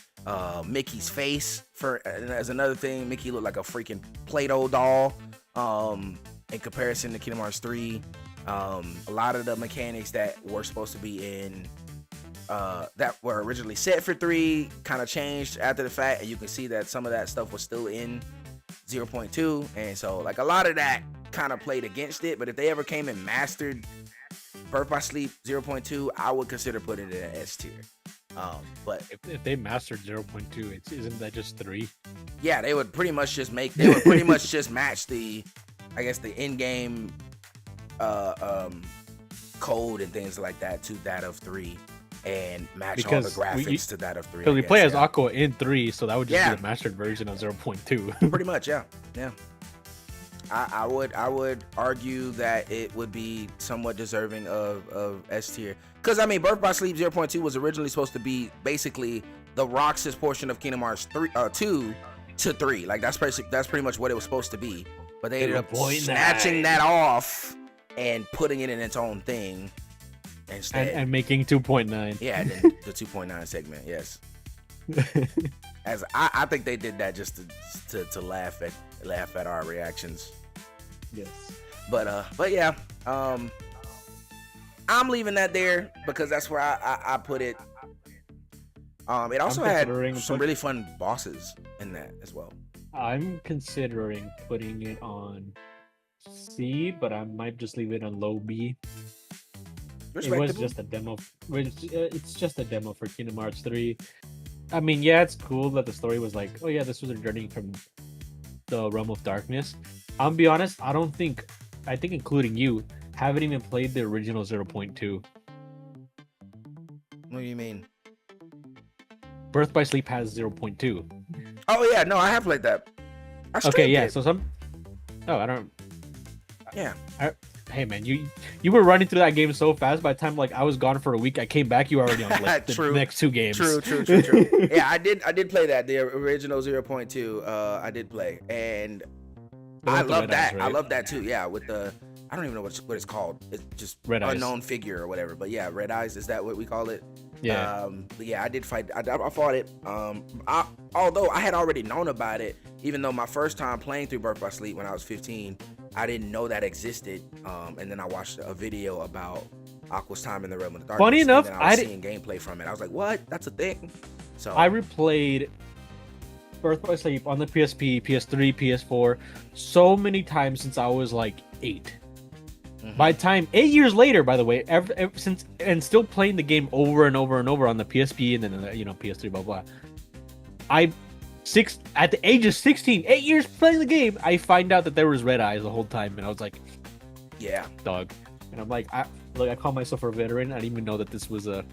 Mickey's face, as another thing, Mickey looked like a freaking Play-Doh doll in comparison to Kingdom Hearts 3. A lot of the mechanics that were supposed to be in that were originally set for 3 kind of changed after the fact, and you can see that some of that stuff was still in 0.2, and so like a lot of that kind of played against it. But if they ever came and mastered Birth by Sleep 0.2, I would consider putting it in S tier. But if they mastered 0.2, isn't that just 3? Yeah, they would pretty much just match the, I guess, the in-game code and things like that to that of 3, and match all the graphics to that of 3. Because we play as Aqua in 3, so that would just be the mastered version of 0.2. Pretty much, yeah. I would argue that it would be somewhat deserving of S tier. Because I mean, Birth by Sleep 0.2 was originally supposed to be basically the Roxas portion of Kingdom Hearts 2 to 3. Like that's pretty much what it was supposed to be. But they ended up snatching that off and putting it in its own thing instead. And making 2.9. Yeah, the 2.9 segment, yes. As I think they did that just to laugh at our reactions. Yes. But yeah, I'm leaving that there because that's where I put it. It also had some really fun bosses in that as well. I'm considering putting it on C, but I might just leave it on low B. It was just a demo. It's just a demo for Kingdom Hearts 3. I mean, yeah, it's cool that the story was like, oh yeah, this was a journey from the realm of darkness. I'll be honest, I think including you, haven't even played the original 0.2. What do you mean? Birth by Sleep has 0.2. Oh yeah, no, I have played that. Okay, yeah, so some... Oh, I don't... Yeah. Hey man, you were running through that game so fast. By the time like I was gone for a week, I came back. You were already on like the next 2 games. True. Yeah, I did play that. The original 0.2. I did play, and I love that. Right? I love that too. Yeah, with the I don't even know what it's called. It's just Red unknown Eyes. Figure or whatever. But yeah, Red Eyes, is that what we call it? Yeah. But yeah, I did fight. I fought it. Although I had already known about it, even though my first time playing through Birth by Sleep when I was 15. I didn't know that existed, and then I watched a video about Aqua's time in the Realm of the Darkness. Funny enough, I was seeing gameplay from it. I was like, "What? That's a thing." So I replayed Birth by Sleep on the PSP, PS3, PS4 so many times since I was like 8. Mm-hmm. By the time 8 years later, by the way, ever since and still playing the game over and over and over on the PSP and then PS3, blah blah. At the age of 16, 8 years playing the game, I find out that there was Red Eyes the whole time, and I was like, "Yeah, dog." And I'm like, I call myself a veteran. I didn't even know that this was a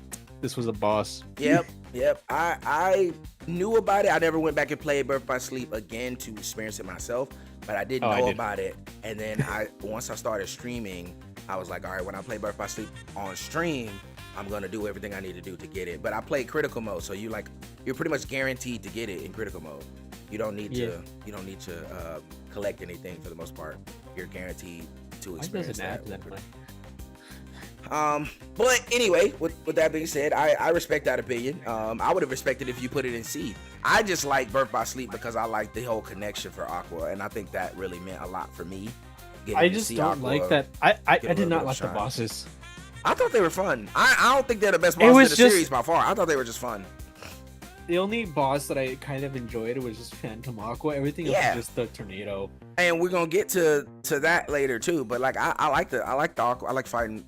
boss. Yep. I knew about it. I never went back and played Birth by Sleep again to experience it myself, but I did know about it. And then once I started streaming, I was like, all right, when I play Birth by Sleep on stream, I'm gonna do everything I need to do to get it. But I played critical mode, so you're pretty much guaranteed to get it in critical mode. You don't need to collect anything for the most part. You're guaranteed to experience that. But anyway, with that being said, I respect that opinion. I would have respected if you put it in C. I just like Birth by Sleep because I like the whole connection for Aqua, and I think that really meant a lot for me. I just don't like that. I did not like the bosses. I thought they were fun. I don't think they're the best bosses in the series by far. I thought they were just fun. The only boss that I kind of enjoyed was just Phantom Aqua. Everything else was just the tornado. And we're gonna get to that later too. But like I like the Aqua. I like fighting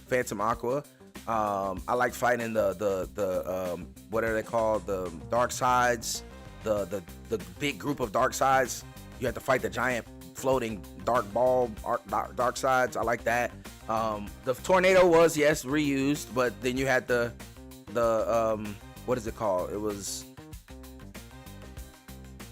Phantom Aqua. I like fighting the what are they called? The Dark Sides. The big group of Dark Sides. You have to fight the giant floating dark ball Dark Sides. I like that. The tornado was reused, but then you had the what is it called? It was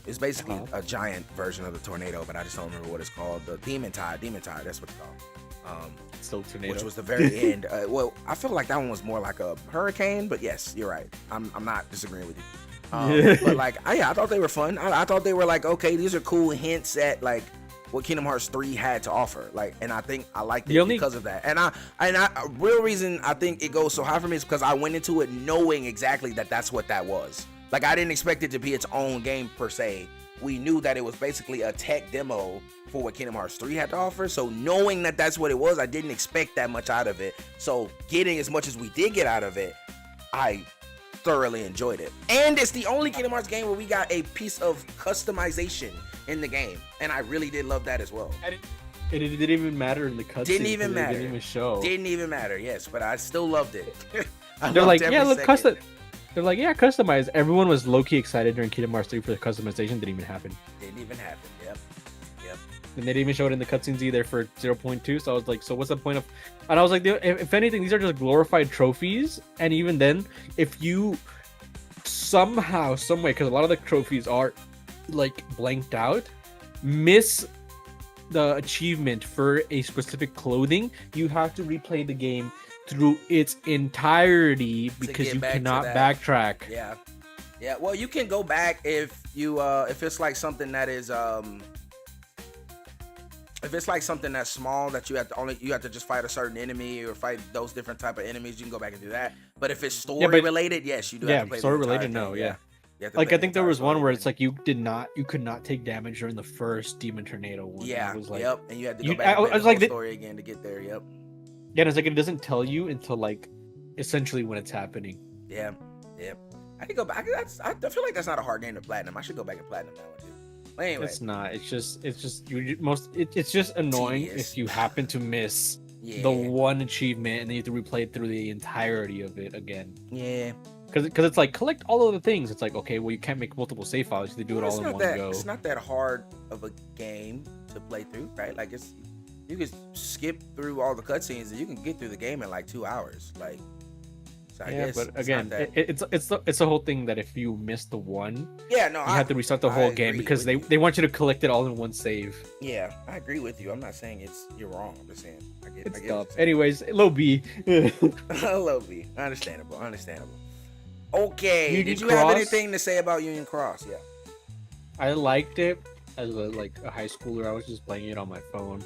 It's basically a giant version of the tornado, but I just don't remember what it's called. The Demon Tide, that's what it's called. Still tornado. Which was the very end. Well, I feel like that one was more like a hurricane, but yes, you're right. I'm not disagreeing with you. But like, I thought they were fun. I thought they were like, okay, these are cool hints at like what Kingdom Hearts 3 had to offer. Like, and I think I liked it because of that. And a real reason I think it goes so high for me is because I went into it knowing exactly that that's what that was. Like, I didn't expect it to be its own game per se. We knew that it was basically a tech demo for what Kingdom Hearts 3 had to offer. So knowing that that's what it was, I didn't expect that much out of it. So getting as much as we did get out of it, I thoroughly enjoyed it. And it's the only Kingdom Hearts game where we got a piece of customization in the game. And I really did love that as well. It didn't even matter in the cutscene. Didn't even matter. Didn't even show. Didn't even matter, yes. But I still loved it. They're like, yeah, look, custom. They're like, yeah, customize. Everyone was low-key excited during Kingdom Hearts 3 for the customization. Didn't even happen. Didn't even happen. Yep. And they didn't even show it in the cutscenes either for 0.2. So I was like, so what's the point of? And I was like, if anything, these are just glorified trophies. And even then, if you somehow, some way, because a lot of the trophies are like blanked out, miss the achievement for a specific clothing, you have to replay the game through its entirety because you cannot backtrack. Yeah. Well, you can go back if you if it's like something that is if it's like something that's small that you have to just fight a certain enemy or fight those different type of enemies, you can go back and do that. But if it's story related, yes, you do have to play story the related. thing. No, yeah. Like I think there was one where it's like you could not take damage during the first Demon Tornado one. Yeah. It was like, yep. And you had to go back and play the story again to get there. Yep. Yeah, and it's like it doesn't tell you until like essentially when it's happening. Yeah. I could go back. I feel like that's not a hard game to platinum. I should go back and platinum that one too. But anyway, it's not. It's just it's just annoying if you happen to miss the one achievement and then you have to replay it through the entirety of it again. Yeah. Because it's like collect all of the things. It's like, okay, well you can't make multiple save files. You have to do it all in one go. It's not that hard of a game to play through, right? Like you can skip through all the cutscenes and you can get through the game in like 2 hours. Like, so I guess but again, it's the whole thing that if you miss the one, you have to restart the whole game because they want you to collect it all in one save. Yeah, I agree with you. I'm not saying you're wrong. I'm just saying I get dumb. Anyways, low B. Low B. Understandable. Okay. Did you have anything to say about Union Cross? Yeah. I liked it as a high schooler. I was just playing it on my phone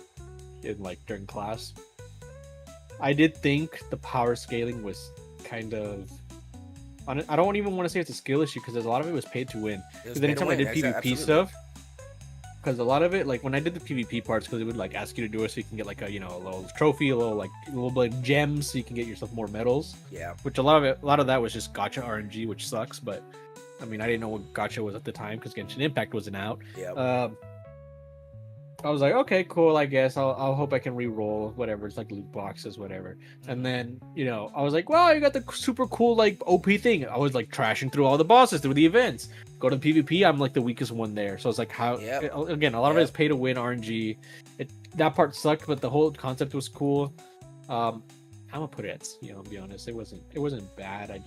during class. I did think the power scaling was kind of I don't even want to say it's a skill issue because a lot of it was paid to win. Because anytime I did PvP stuff, because a lot of it, like when I did the PvP parts, because it would like ask you to do it so you can get like a little trophy, a little bit of gems so you can get yourself more medals. Yeah. Which a lot of that was just gacha RNG, which sucks. But I mean, I didn't know what gacha was at the time because Genshin Impact wasn't out. Yeah. I was like, okay, cool. I guess I'll hope I can re-roll whatever. It's like loot boxes, whatever. And then I was like, well, you got the super cool like OP thing. I was like trashing through all the bosses through the events. Go to PvP, I'm like the weakest one there. So it's like again, a lot of it is pay to win RNG. That part sucked, but the whole concept was cool. I'm gonna put it at be honest. It wasn't bad.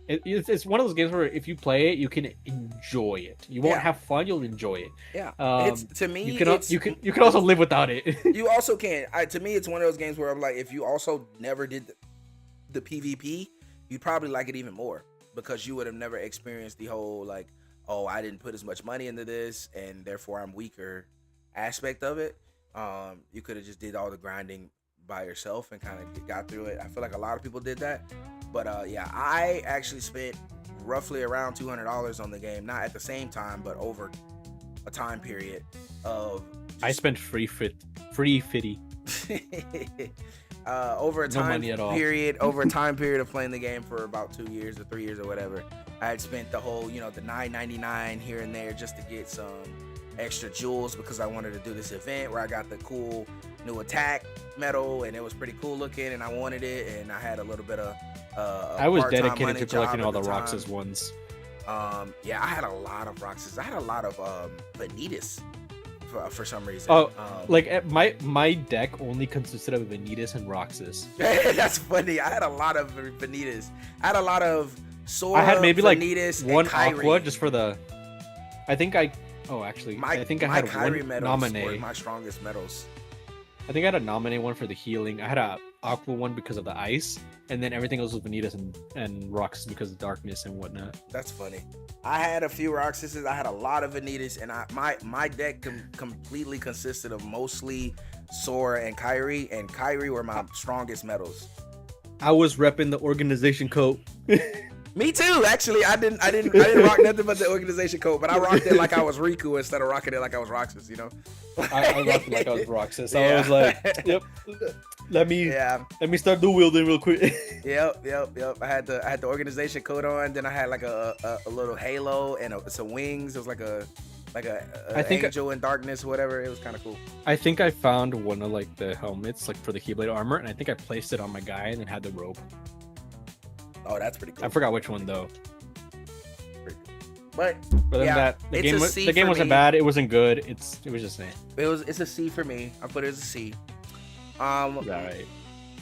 It's one of those games where if you play it, you can enjoy it. You won't have fun, you'll enjoy it. Yeah. You can also live without it. You also can. To me, it's one of those games where I'm like, if you also never did the PvP, you'd probably like it even more because you would have never experienced the whole like, oh, I didn't put as much money into this and therefore I'm weaker aspect of it. You could have just did all the grinding by yourself and kind of got through it. I feel like a lot of people did that. But I actually spent roughly around $200 on the game, not at the same time, but over a time period of. I spent free fitty. Over a time period of playing the game for about 2 years or 3 years or whatever. I had spent the whole, the $9.99 here and there just to get some extra jewels because I wanted to do this event where I got the cool new attack medal and it was pretty cool looking and I wanted it and I had a little bit of I was dedicated to collecting all the Roxas ones. I had a lot of Roxas. I had a lot of Vanitas for some reason. My deck only consisted of Vanitas and Roxas. That's funny. I had a lot of Vanitas. I had a lot of Sora, I had maybe Vanitas, like one and Kairi. Aqua just for the I think I. Oh, actually, I think I my had Kyrie one medals were nominee. my strongest medals. I think I had a nominee one for the healing. I had a aqua one because of the ice, and then everything else was Vanitas and Roxas because of darkness and whatnot. That's funny. I had a few Roxases. I had a lot of Vanitas, and my deck completely consisted of mostly Sora and Kyrie were my strongest medals. I was repping the organization coat. Me too, actually. I didn't rock nothing but the organization coat, but I rocked it like I was Riku instead of rocking it like I was Roxas, you know? I rocked it like I was Roxas. So Yeah. I was like, yep. Let me start dual wielding real quick. Yep. I had the organization coat on, then I had like a little halo and some wings. It was like a I think angel in darkness or whatever. It was kind of cool. I think I found one of like the helmets like for the Keyblade armor, and I think I placed it on my guy and then had the rope. Oh, that's pretty cool. I forgot which one though. But Other than yeah, that, the it's a game C the game for wasn't me. bad. It wasn't good. It was just saying. it's a C for me. I put it as a C. Right.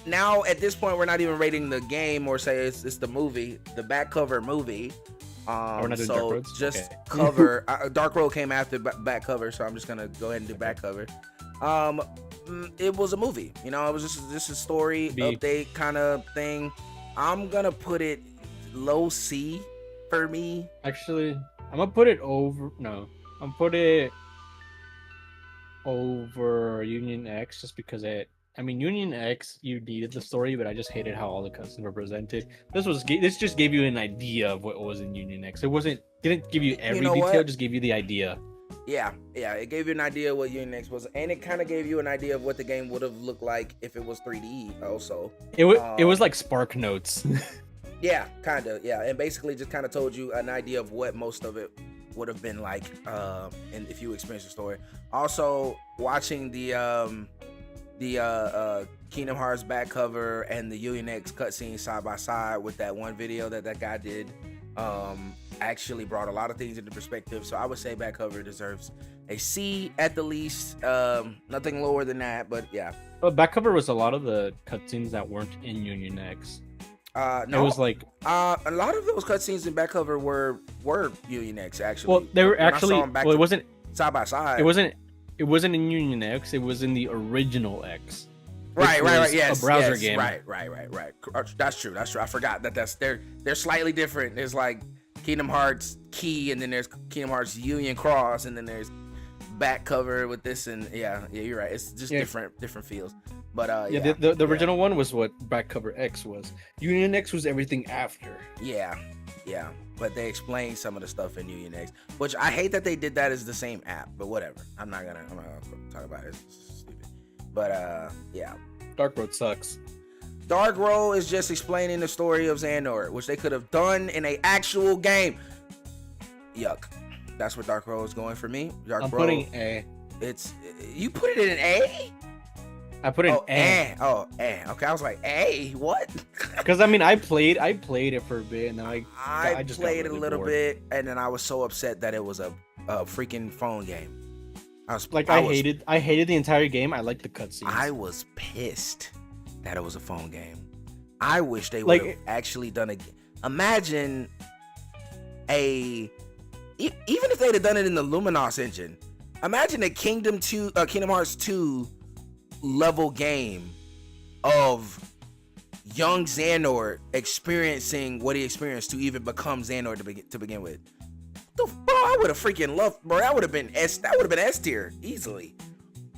Now at this point we're not even rating the game or say it's the movie, the back cover movie. we're not doing So Dark Roads? just Okay. cover. Dark Road came after back cover, so I'm just gonna go ahead and do back cover. It was a movie, you know. It was just a story B. update kind of thing. I'm gonna put it low C for me. Actually, I'm gonna put it over. No, I'm put it over Union X just because I mean, Union X, you needed the story, but I just hated how all the cutscenes were presented. This just gave you an idea of what was in Union X. Didn't give you every know detail, what? just gave you the idea. Yeah, it gave you an idea what Unix was, and it kind of gave you an idea of what the game would have looked like if it was 3D. Also, It was like Spark Notes. yeah, kind of, yeah, and basically just kind of told you an idea of what most of it would have been like, and if you experienced the story. Also, watching the Kingdom Hearts back cover and the Unix cutscene side by side with that one video that guy did, actually brought a lot of things into perspective. So I would say back cover deserves a C at the least. Nothing lower than that, but yeah. But back cover was a lot of the cutscenes that weren't in Union X. No, It was like, a lot of those cutscenes in back cover were Union X actually. well, they were When I saw actually. them back Well, it to- wasn't. side by side. It wasn't in Union X. It was in the original X. Right. was Yes, a browser yes, game. Right. That's true. I forgot that they're slightly different. There's like Kingdom Hearts Key, and then there's Kingdom Hearts Union Cross, and then there's back cover with this, and yeah, you're right. It's just different feels. But Yeah, the original one was what back cover X was. Union X was everything after. Yeah. But they explained some of the stuff in Union X, which I hate that they did that as the same app. But whatever. I'm not gonna talk about it. It's stupid. But yeah. Dark Road sucks. Dark Road is just explaining the story of Xehanort, which they could have done in an actual game. Yuck. That's where Dark Road is going for me. Dark I'm Road. putting A. You put it in an A? I put in A. Okay, I was like, A? What? Because I mean, I played it for a bit, and then I just played got it a really little bored. bit, and then I was so upset that it was a freaking phone game. I hated the entire game. I liked the cutscenes. I was pissed that it was a phone game. I wish they would Like, have actually done it. Imagine even if they'd have done it in the Luminos engine. Imagine a Kingdom Hearts 2 level game of young Xehanort experiencing what he experienced to even become Xehanort to begin with. Bro, I would have freaking loved, bro. That would have been S tier easily.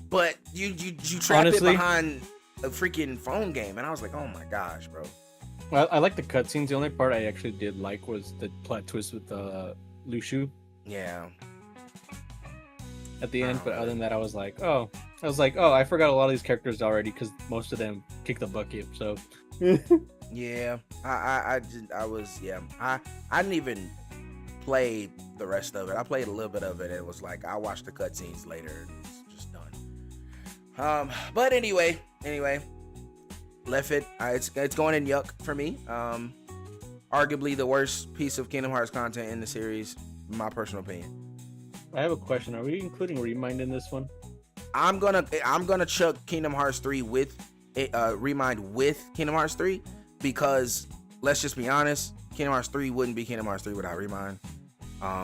But you trapped it Honestly, behind a freaking phone game, and I was like, oh my gosh, bro. Well, I like the cutscenes. The only part I actually did like was the plot twist with Lushu Yeah. at the end. But other than that, I was like, oh, I forgot a lot of these characters already because most of them kicked the bucket. So Yeah. I didn't even play the rest of it. I played a little bit of it. It was like I watched the cutscenes later and it's just done. But anyway, left it. It's going in yuck for me. Arguably the worst piece of Kingdom Hearts content in the series, in my personal opinion. I have a question. Are we including Remind in this one? I'm gonna chuck Kingdom Hearts 3 with Remind with Kingdom Hearts 3 because let's just be honest, Kingdom Hearts 3 wouldn't be Kingdom Hearts 3 without Remind.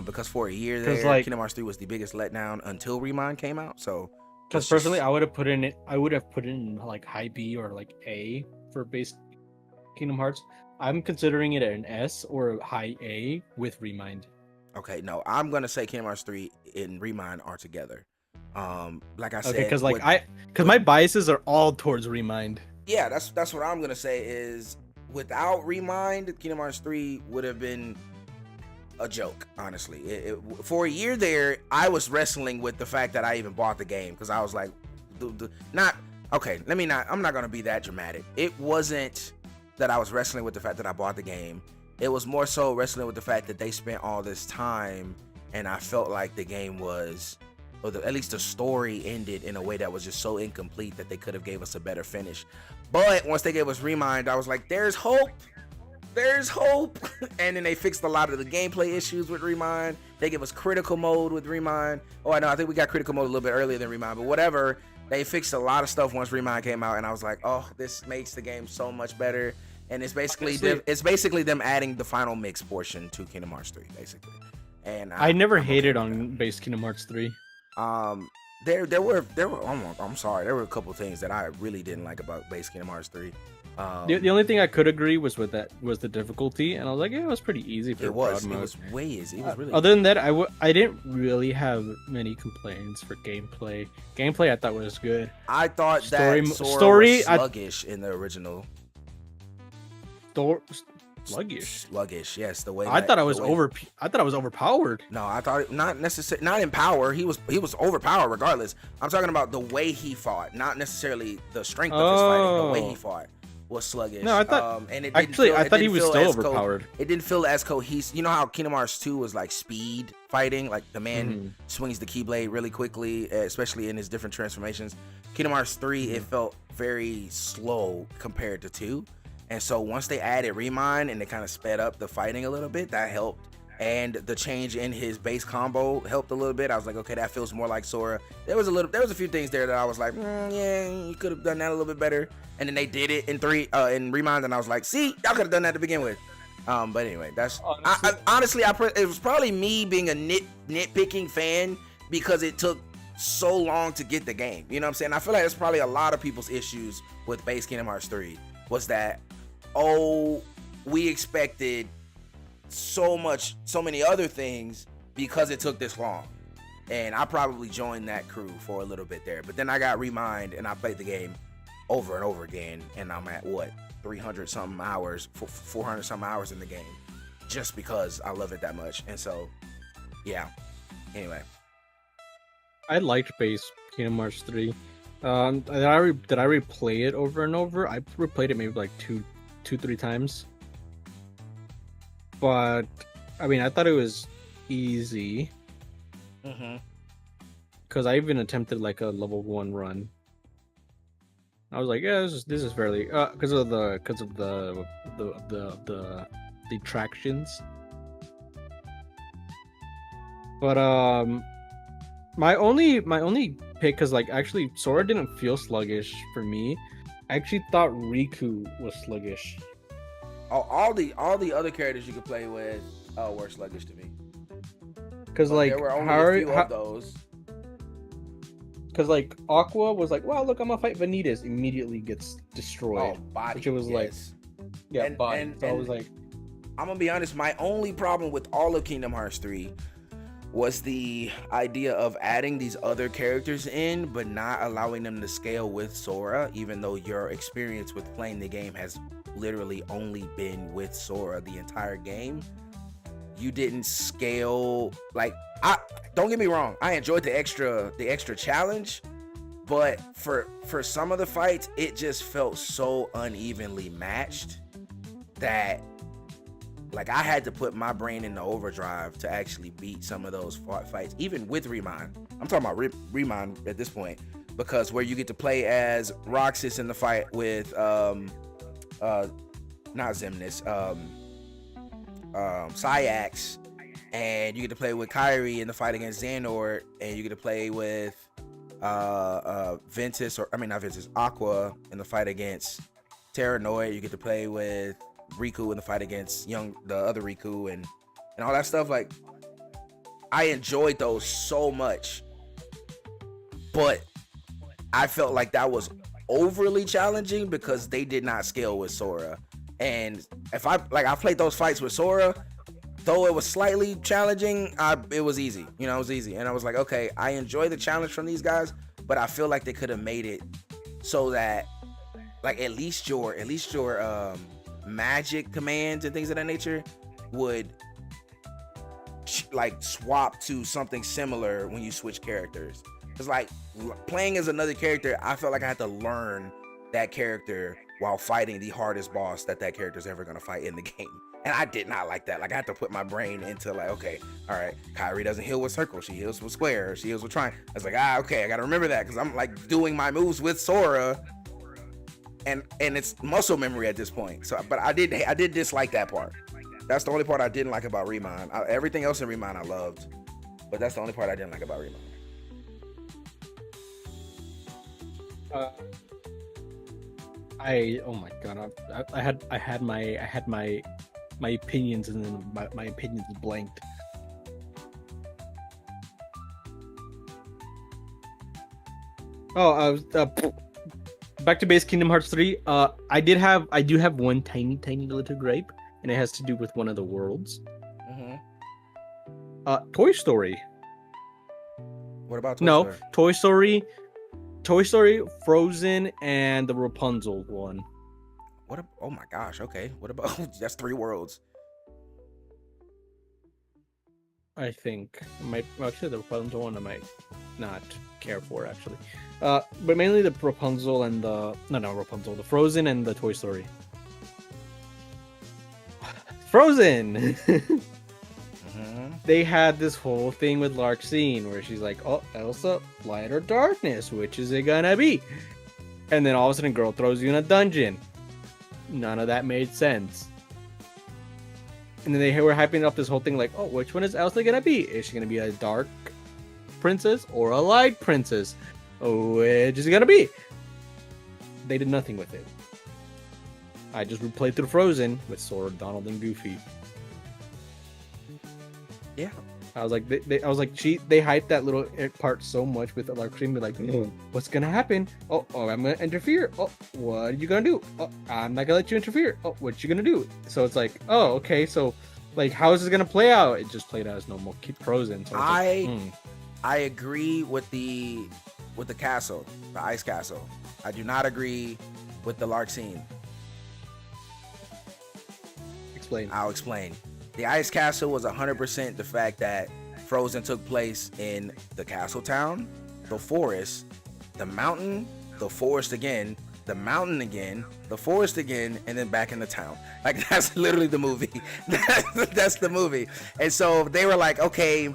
because for a year 'Cause, there, like- Kingdom Hearts 3 was the biggest letdown until Remind came out. So Because let's personally, just- I would have put in like high B or like A for base Kingdom Hearts. I'm considering it an S or a high A with Remind. okay, no, I'm gonna say Kingdom Hearts 3 and Remind are together. Like I said, Okay, because like with- because my biases are all towards Remind. yeah, that's what I'm gonna say is without Remind, Kingdom Hearts 3 would have been a joke, honestly. For a year there, I was wrestling with the fact that I even bought the game because I was like, I'm not gonna be that dramatic. It wasn't that I was wrestling with the fact that I bought the game. It was more so wrestling with the fact that they spent all this time, and I felt like the game was, or at least the story ended in a way that was just so incomplete that they could have gave us a better finish. But once they gave us Remind, I was like, there's hope. There's hope. And then they fixed a lot of the gameplay issues with Remind. They give us critical mode with Remind. Oh, I know. I think we got critical mode a little bit earlier than Remind, but whatever. They fixed a lot of stuff once Remind came out, and I was like, oh, this makes the game so much better. And it's basically them adding the final mix portion to Kingdom Hearts 3, basically. And I never I'm okay hated with on base Kingdom Hearts 3. that. There were I'm sorry, there were a couple things that I really didn't like about base Kingdom Hearts 3. The only thing I could agree was the difficulty, and I was like, yeah, it was pretty easy for it was broad mode. way easy. It was really Other than that, I didn't really have many complaints for gameplay. Gameplay I thought was good. I thought Story- that Sora story, was I- sluggish in the original. Sluggish. Sluggish, yes. The way I that- thought I the was way- overpowered. No, I thought not necessarily, not in power. He was overpowered regardless. I'm talking about the way he fought, not necessarily the strength of his fighting. The way he fought was sluggish. No, I thought- and it didn't Actually, feel- I it thought he didn't was feel still as overpowered. It didn't feel as cohesive. You know how Kingdom Hearts 2 was like speed fighting, like the man swings the keyblade really quickly, especially in his different transformations. Kingdom Hearts 3, it felt very slow compared to 2. And so once they added Remind and they kind of sped up the fighting a little bit, that helped. And the change in his base combo helped a little bit. I was like, okay, that feels more like Sora. There was a few things there that I was like, yeah, you could have done that a little bit better. And then they did it in Remind, and I was like, see, y'all could have done that to begin with. But anyway, that's honestly, it was probably me being a nitpicking fan because it took so long to get the game. You know what I'm saying? I feel like it's probably a lot of people's issues with base Kingdom Hearts 3 was that, oh, we expected so many other things because it took this long. And I probably joined that crew for a little bit there. But then I got Remind and I played the game over and over again. And I'm at 300 something hours, 400 something hours in the game just because I love it that much. And so, yeah. Anyway. I liked base Kingdom Hearts 3. Did I replay it over and over? I replayed it maybe like 2-3 times. But I mean, I thought it was easy because I even attempted like a level 1 run. I was like, yeah, this is fairly because of the attractions. But my only pick, because like actually Sora didn't feel sluggish for me. I actually thought Riku was sluggish. Oh, all the other characters you could play with were sluggish to me. Because But like there were only a few of those. Because like Aqua was like, wow, look, I'm gonna fight Vanitas, immediately gets destroyed. Oh, body. Which it was like, yes. yeah, and- body. and- So I and- was like, I'm gonna be honest, my only problem with all of Kingdom Hearts 3 was the idea of adding these other characters in, but not allowing them to scale with Sora, even though your experience with playing the game has literally only been with Sora the entire game. You didn't scale, like, don't get me wrong, I enjoyed the extra challenge, but for some of the fights, it just felt so unevenly matched that like I had to put my brain into overdrive to actually beat some of those fights, even with Remind. I'm talking about Remind at this point, because where you get to play as Roxas in the fight with not Xemnas, Sayax, and you get to play with Kairi in the fight against Xehanort, and you get to play with Aqua in the fight against Terranoid. You get to play with Riku in the fight against the other Riku and all that stuff. Like, I enjoyed those so much, but I felt like that was overly challenging because they did not scale with Sora. And if I played those fights with Sora, though it was slightly challenging, it was easy. You know, it was easy. And I was like, okay, I enjoy the challenge from these guys, but I feel like they could have made it so that like at least your magic commands and things of that nature would like swap to something similar when you switch characters. It's like playing as another character, I felt like I had to learn that character while fighting the hardest boss that character's ever gonna fight in the game. And I did not like that. Like I had to put my brain into like, okay, all right, Kairi doesn't heal with circle, she heals with square, she heals with triangle. I was like, okay, I gotta remember that because I'm like doing my moves with Sora, and it's muscle memory at this point. So, but I did dislike that part. That's the only part I didn't like about Remind. Everything else in Remind I loved, but that's the only part I didn't like about Remind. Oh my god, I had my opinions, and then my opinions blanked. Oh, I was back to base Kingdom Hearts 3. I do have one tiny little gripe, and it has to do with one of the worlds. Toy Story. What about Toy Story? Toy Story, Frozen, and the Rapunzel one. Oh my gosh, okay. What about that's 3 worlds. I think actually the Rapunzel one I might not care for actually. But mainly the Rapunzel and the Frozen and the Toy Story. Frozen. They had this whole thing with Larxene where she's like, "Oh, Elsa, light or darkness, which is it gonna be?" And then all of a sudden, girl throws you in a dungeon. None of that made sense. And then they were hyping up this whole thing like, "Oh, which one is Elsa gonna be? Is she gonna be a dark princess or a light princess? Which is it gonna be?" They did nothing with it. I just replayed through Frozen with Sora, Donald, and Goofy. Yeah, I was like, they hyped that little part so much with Larxene, be like, what's gonna happen? Oh, I'm gonna interfere. Oh, what are you gonna do? Oh, I'm not gonna let you interfere. Oh, what you gonna do? So it's like, oh, okay, so like, how is this gonna play out? It just played out as normal. Keep Frozen. So I agree with the castle, the ice castle. I do not agree with the Larxene. Explain. I'll explain. The ice castle was 100% the fact that Frozen took place in the castle town, the forest, the mountain, the forest again, the mountain again, the forest again, and then back in the town. Like, that's literally the movie. That's the movie. And so they were like, okay,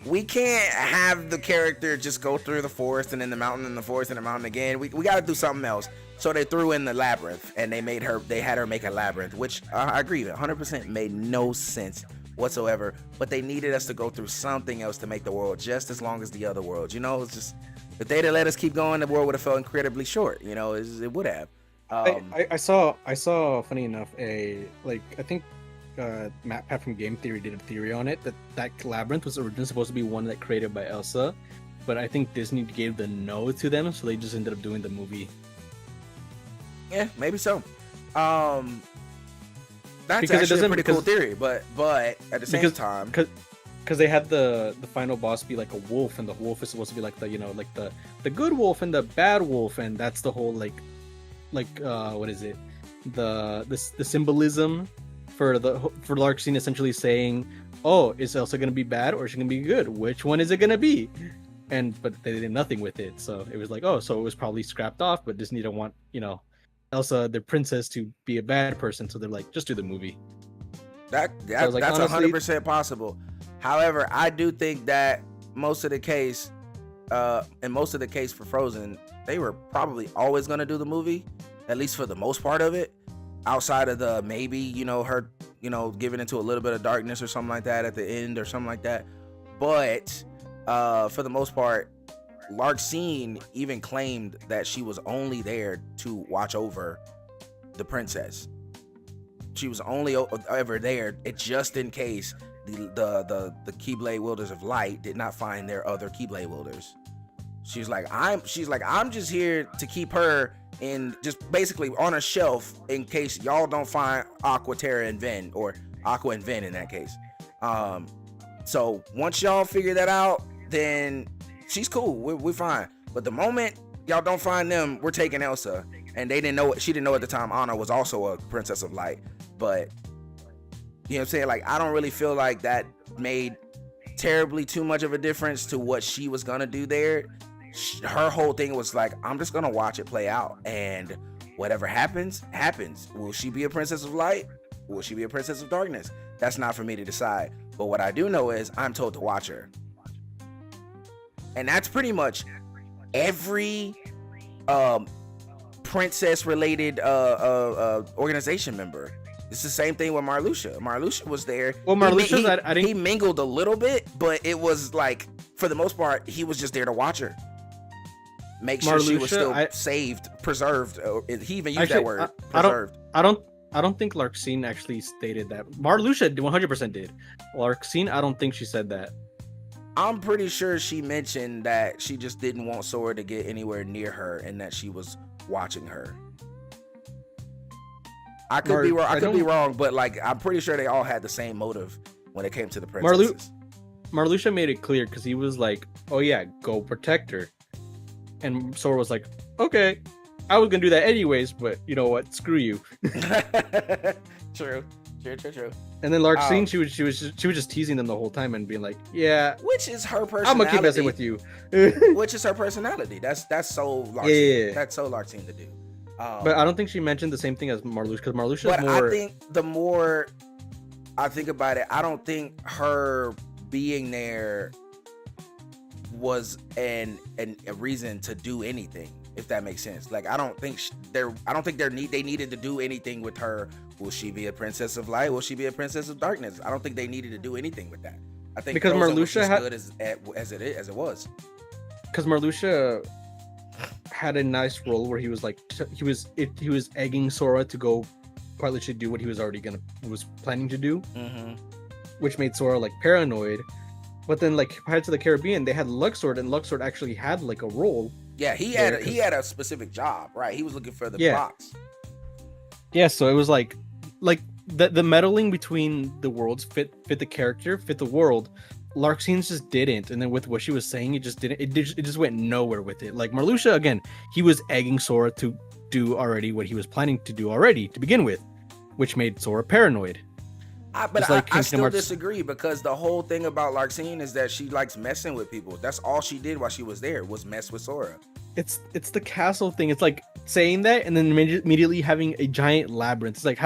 we can't have the character just go through the forest and then the mountain and the forest and the mountain again. We got to do something else. So they threw in the labyrinth, and they had her make a labyrinth, which I agree with, 100% made no sense whatsoever. But they needed us to go through something else to make the world just as long as the other worlds. You know, it's just, if they'd have let us keep going, the world would have felt incredibly short. You know, it would have. I saw, funny enough, I think Matt Pat from Game Theory did a theory on it that labyrinth was originally supposed to be one that created by Elsa, but I think Disney gave the no to them, so they just ended up doing the movie. Yeah, maybe so. That's actually a pretty cool theory, but at the same time, because they had the final boss be like a wolf, and the wolf is supposed to be like the, you know, like the good wolf and the bad wolf, and that's the whole like what is it, the symbolism for Larxene essentially saying, oh, is Elsa gonna be bad or is she gonna be good? Which one is it gonna be? But they did nothing with it, so it was like, oh, so it was probably scrapped off, but Disney don't want, you know, Elsa, the princess, to be a bad person, so they're like, just do the movie. That's honestly, 100% possible. However, I do think that most of the case for Frozen, they were probably always going to do the movie, at least for the most part of it, outside of the maybe, you know, her, you know, giving into a little bit of darkness or something like that at the end or something like that. But for the most part, Larxene even claimed that she was only there to watch over the princess. She was only ever there just in case the Keyblade wielders of light did not find their other Keyblade wielders. She's like, I'm just here to keep her in, just basically on a shelf in case y'all don't find Aqua, Terra, and Ven, or Aqua and Ven in that case. So once y'all figure that out, then she's cool. We're fine. But the moment y'all don't find them, we're taking Elsa. And they didn't know. She didn't know at the time Anna was also a Princess of Light. But you know what I'm saying? Like, I don't really feel like that made terribly too much of a difference to what she was gonna do there. Her whole thing was like, I'm just gonna watch it play out, and whatever happens, happens. Will she be a Princess of Light? Will she be a Princess of Darkness? That's not for me to decide. But what I do know is I'm told to watch her. And that's pretty much every princess related organization member. It's the same thing with Marluxia. Marluxia was there. Well, Marluxia, he mingled a little bit, but it was like, for the most part, he was just there to watch her. Make sure she was still saved, preserved. He even used that word, preserved. I don't think Larxene actually stated that. Marluxia 100% did. Larxene, I don't think she said that. I'm pretty sure she mentioned that she just didn't want Sora to get anywhere near her, and that she was watching her. I could be wrong. I could be wrong, but like, I'm pretty sure they all had the same motive when it came to the princesses. Marluxia made it clear because he was like, "Oh yeah, go protect her," and Sora was like, "Okay, I was gonna do that anyways, but you know what? Screw you." True. And then Larxene, she was just teasing them the whole time and being like, "Yeah, which is her personality. I'm gonna keep messing with you." Which is her personality. That's so Larxene. Yeah. That's so Larxene to do. But I don't think she mentioned the same thing as Marluxia, because Marluxia is more... I think the more I think about it, I don't think her being there was a reason to do anything, if that makes sense. Like, I don't think they needed to do anything with her. Will she be a Princess of Light? Will she be a Princess of Darkness? I don't think they needed to do anything with that. I think because Marluxia was as good as it was. Because Marluxia had a nice role where he was like he was egging Sora to go quite literally do what he was planning to do, which made Sora like paranoid. But then like Pirates of the Caribbean, they had Luxord, and Luxord actually had like a role. Yeah, he had a specific job, right? He was looking for the box. Yeah, so it was like the meddling between the worlds fit the character, fit the world. Larxene just didn't, and then with what she was saying, it just didn't. It just went nowhere with it. Like Marluxia, again, he was egging Sora to do already what he was planning to do already to begin with, which made Sora paranoid. I still disagree, because the whole thing about Larxene is that she likes messing with people. That's all she did while she was there, was mess with Sora. It's the castle thing. It's like saying that and then immediately having a giant labyrinth. It's like,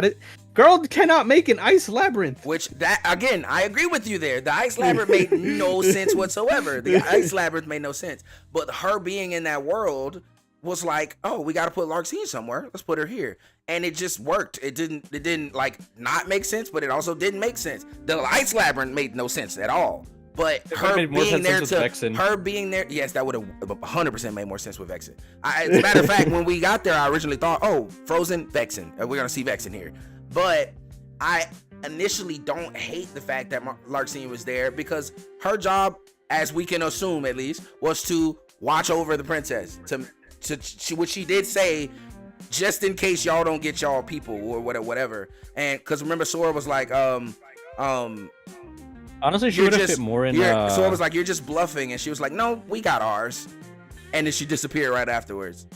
girl cannot make an ice labyrinth. Which, that again, I agree with you there. The ice labyrinth made no sense whatsoever. The ice labyrinth made no sense. But her being in that world was like, oh, we got to put Larxene somewhere. Let's put her here. And it just worked. It didn't like not make sense, but it also didn't make sense. The ice labyrinth made no sense at all. But her being there, yes, that would have 100% made more sense with Vexen. As a matter of fact, when we got there, I originally thought, oh, Frozen, Vexen. We're going to see Vexen here. But I initially don't hate the fact that Larxene was there, because her job, as we can assume at least, was to watch over the princess. Which she did say, just in case y'all don't get y'all people or whatever. And because remember, Sora was like, honestly, she would have fit more in. Sora was like, you're just bluffing, and she was like, no, we got ours. And then she disappeared right afterwards.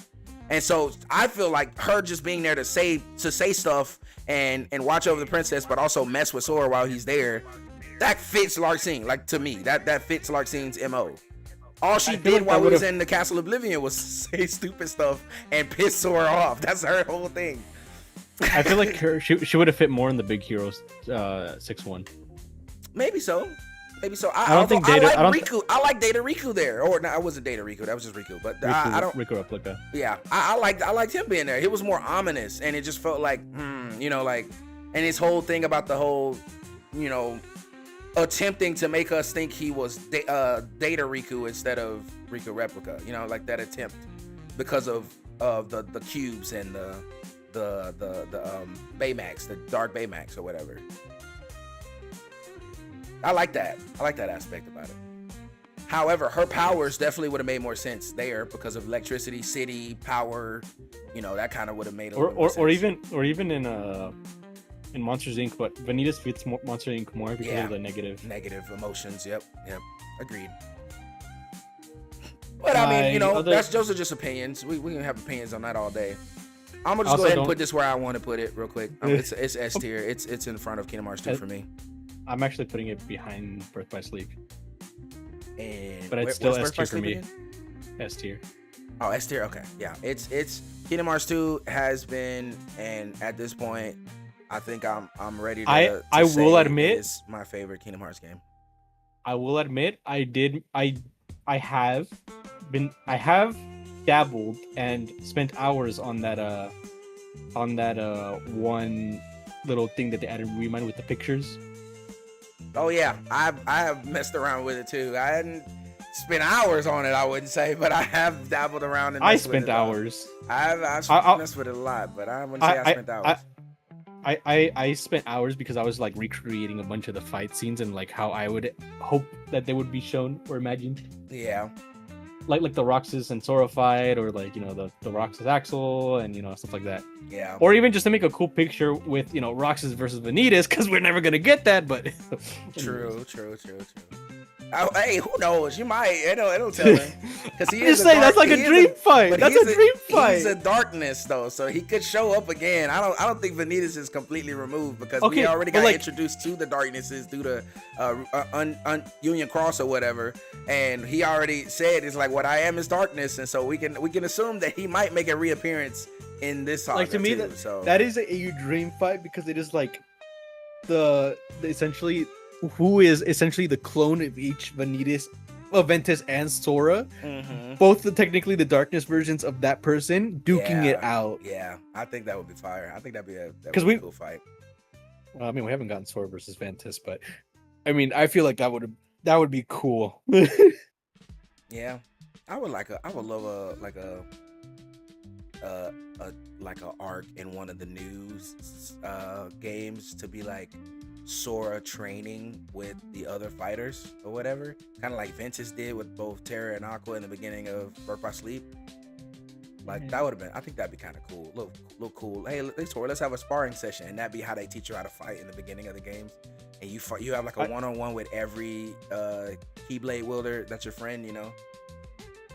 And so I feel like her just being there to say stuff and watch over the princess, but also mess with Sora while he's there, that fits Larxene. Like, to me, that fits Larxene's MO. All she did while we was in the Castle Oblivion was say stupid stuff and piss Sora off. That's her whole thing. I feel like she would have fit more in the Big Hero 6-1. Maybe so. I don't think Data. I like Data Riku there. Or no, it wasn't Data Riku. That was just Riku. But I don't. Riku Replica. Yeah, I liked him being there. It was more ominous, and it just felt like, like, and his whole thing about the whole, attempting to make us think he was Data Riku instead of Riku Replica. Like that attempt because of the cubes and the Baymax, the Dark Baymax or whatever. I like that. I like that aspect about it. However, her powers definitely would have made more sense there because of electricity, city, power. You know, that kind of would have made a little more sense. or even in Monsters Inc. But Vanitas fits Monster Inc. more because of the negative emotions. Yep. Agreed. But I mean, you know, those are just opinions. We can have opinions on that all day. I'm gonna just go ahead and put this where I want to put it real quick. It's S tier. It's in front of Kingdom Hearts 2 for me. I'm actually putting it behind Birth by Sleep. And but it's still S tier for me. S tier. Oh, S tier. Okay, yeah. It's Kingdom Hearts 2 has been, and at this point, I think I'm ready to. I will admit it's my favorite Kingdom Hearts game. I will admit I have dabbled and spent hours on that one little thing that they added in Remind with the pictures. Oh yeah, I have messed around with it too. I hadn't spent hours on it, I wouldn't say, but I have dabbled around and I spent hours. I've messed with it a lot, but I wouldn't say I spent hours. I spent hours because I was like recreating a bunch of the fight scenes and like how I would hope that they would be shown or imagined. Yeah. Like the Roxas and Sora fight, or like, you know, the Roxas Axel and, you know, stuff like that. Yeah. Or even just to make a cool picture with, you know, Roxas versus Vanitas, because we're never gonna get that. But true. Oh, hey, who knows? You might. It'll tell him. Because he is that's like a dream fight. That's a dream fight. He's a darkness though, so he could show up again. I don't think Vanitas is completely removed because we already got introduced to the darknesses through the Union Cross or whatever, and he already said it's like what I am is darkness, and so we can assume that he might make a reappearance in this saga. Like to me, that is a dream fight because it is like the essentially. Who is essentially the clone of each Ventus and Sora, both technically the darkness versions of that person, duking it out. Yeah, I think that would be fire. I think that'd be a cool fight. Well, I mean, we haven't gotten Sora versus Ventus, but I mean, I feel like that would be cool. Yeah, I would love a arc in one of the news games to be like Sora training with the other fighters or whatever, kind of like Ventus did with both Terra and Aqua in the beginning of Birth by Sleep. Like that would have been, I think that'd be kind of cool. Look cool. Hey, Sora, let's have a sparring session, and that'd be how they teach you how to fight in the beginning of the games. And you have like a one-on-one with every Keyblade wielder that's your friend, you know.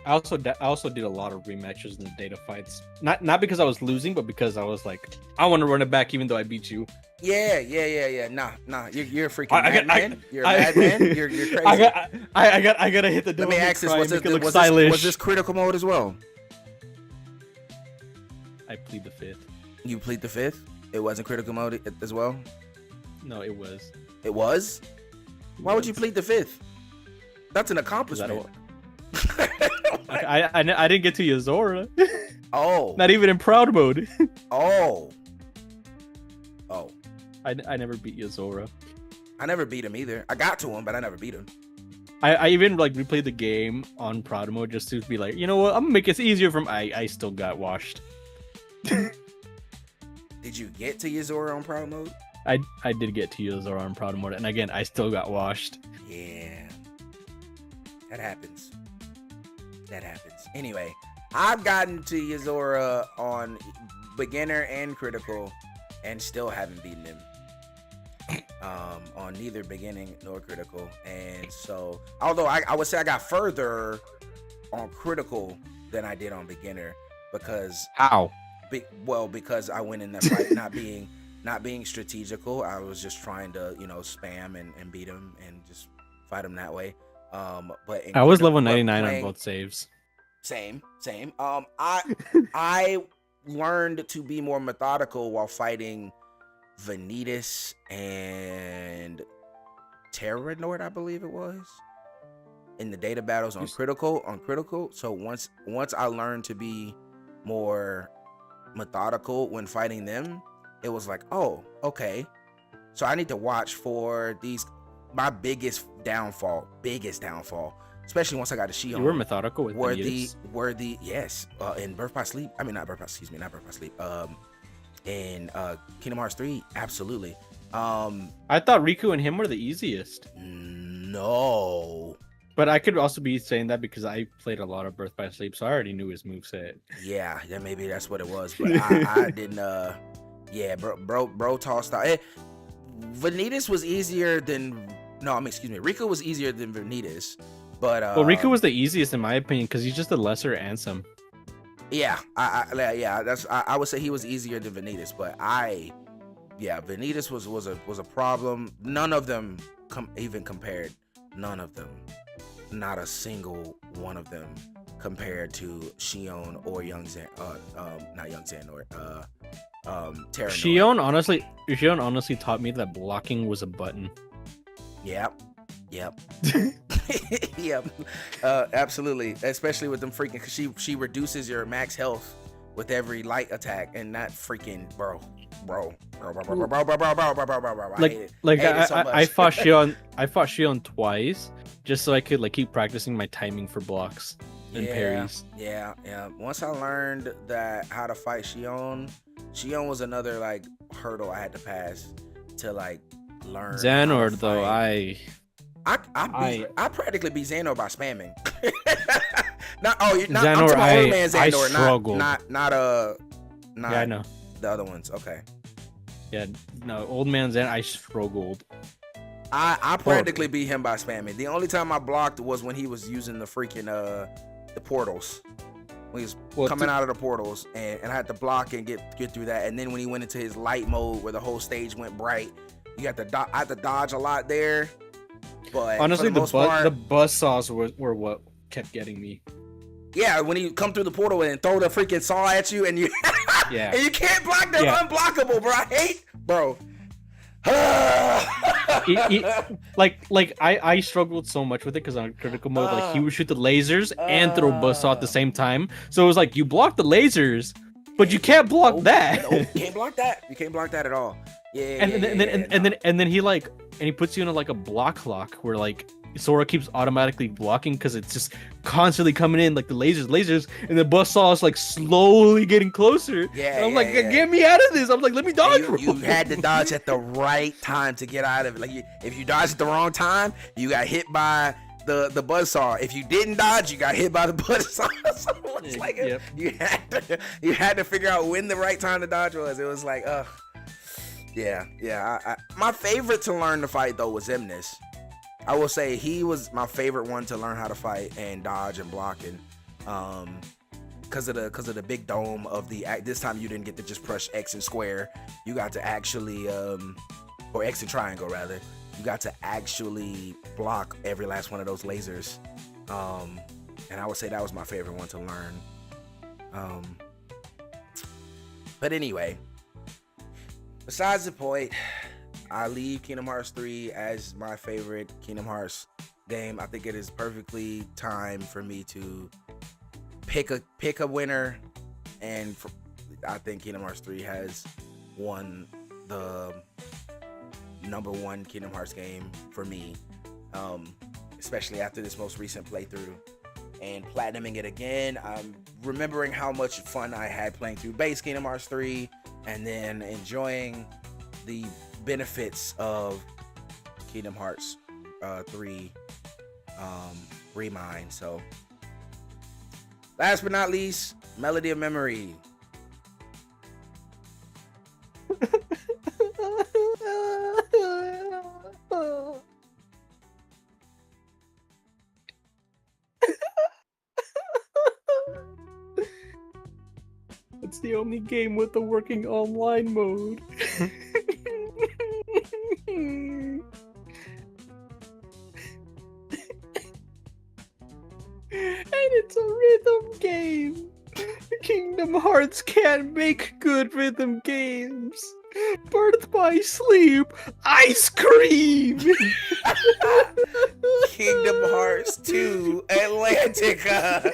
I also did a lot of rematches in the data fights. Not because I was losing, but because I was like, I want to run it back even though I beat you. Yeah. Nah. You're a freaking madman. You're a madman. You're crazy. I gotta hit the. Let me ask this: was this critical mode as well? I plead the fifth. You plead the fifth? It wasn't critical mode as well? No, it was. It was? Why would you plead the fifth? That's an accomplishment. I didn't get to Yozora. Oh. Not even in proud mode. Oh. I never beat Yozora. I never beat him either. I got to him, but I never beat him. I even like replayed the game on proud mode just to be like, you know what, I'm gonna make it easier for him. I still got washed. Did you get to Yozora on proud mode? I did get to Yozora on proud mode, and again, I still got washed. Yeah. That happens. Anyway, I've gotten to Yozora on beginner and critical and still haven't beaten him on neither beginning nor critical. And so, although I would say I got further on critical than I did on beginner because because I went in that fight not being strategical. I was just trying to, you know, spam and beat him and just fight him that way. But I was level 99 on both saves. Same. I learned to be more methodical while fighting Vanitas and Terranord, I believe it was, in the data battles on critical. So once I learned to be more methodical when fighting them, it was like, oh, okay. So I need to watch for these. My biggest downfall, especially once I got to Shion. You were methodical with yes, in Birth by Sleep. I mean, not Birth by Sleep. In Kingdom Hearts 3, absolutely. I thought Riku and him were the easiest. No. But I could also be saying that because I played a lot of Birth by Sleep, so I already knew his moveset. Yeah, maybe that's what it was. But I didn't. Yeah, bro tossed out. Vanitas was easier than. No, I mean, excuse me. Riku was easier than Vanitas, but well, Riku was the easiest in my opinion because he's just a lesser Ansem. Yeah, I would say he was easier than Vanitas, but Vanitas was a problem. None of them even compared. None of them. Not a single one of them compared to Shion or not Young Xehanort, Terranort. Shion honestly taught me that blocking was a button. Yep. Yep. Absolutely. Especially with them freaking, cause she reduces your max health with every light attack, and that freaking bro. I fought Shion twice just so I could like keep practicing my timing for blocks and parries. Yeah. Once I learned how to fight Shion was another like hurdle I had to pass to like learn. Xehanort though, I practically beat Xehanort by spamming. I'm Xehanort, old man Xehanort, I struggled. Not yeah, I know. The other ones. Okay. Yeah, no, old man Xehanort, I struggled. I practically beat him by spamming. The only time I blocked was when he was using the freaking the portals. When he was coming out of the portals, and I had to block and get through that. And then when he went into his light mode where the whole stage went bright, I had to dodge a lot there. But honestly, the buzzsaws were what kept getting me. Yeah, when you come through the portal and throw the freaking saw at you, and you and you can't block them, unblockable, bro. I hate, bro. I struggled so much with it because on critical mode, like he would shoot the lasers and throw buzzsaw at the same time. So it was like you block the lasers, but you can't block that. No, you can't block that. You can't block that at all. And then he puts you in a block lock where like Sora keeps automatically blocking because it's just constantly coming in like the lasers, and the buzzsaw is like slowly getting closer. And I'm like, get me out of this. I'm like, let me dodge. You had to dodge at the right time to get out of it. Like if you dodged at the wrong time, you got hit by the buzzsaw. If you didn't dodge, you got hit by the buzzsaw. So it's like you had to figure out when the right time to dodge was. It was like, my favorite to learn to fight though was Xemnas. I will say he was my favorite one to learn how to fight and dodge and blocking, because of the big dome of the. This time you didn't get to just press X and square. You got to actually, or X and triangle rather. You got to actually block every last one of those lasers, and I would say that was my favorite one to learn. But anyway, besides the point. I leave Kingdom Hearts 3 as my favorite Kingdom Hearts game. I think it is perfectly time for me to pick a winner, and I think Kingdom Hearts 3 has won the #1 Kingdom Hearts game for me, especially after this most recent playthrough and platinuming it again. I'm remembering how much fun I had playing through base Kingdom Hearts 3 and then enjoying the benefits of Kingdom Hearts 3 Remind. So last but not least, Melody of Memory. It's the only game with a working online mode. And it's a rhythm game. Kingdom Hearts can't make good rhythm games. Birth by Sleep, ice cream. Kingdom Hearts 2, Atlantica.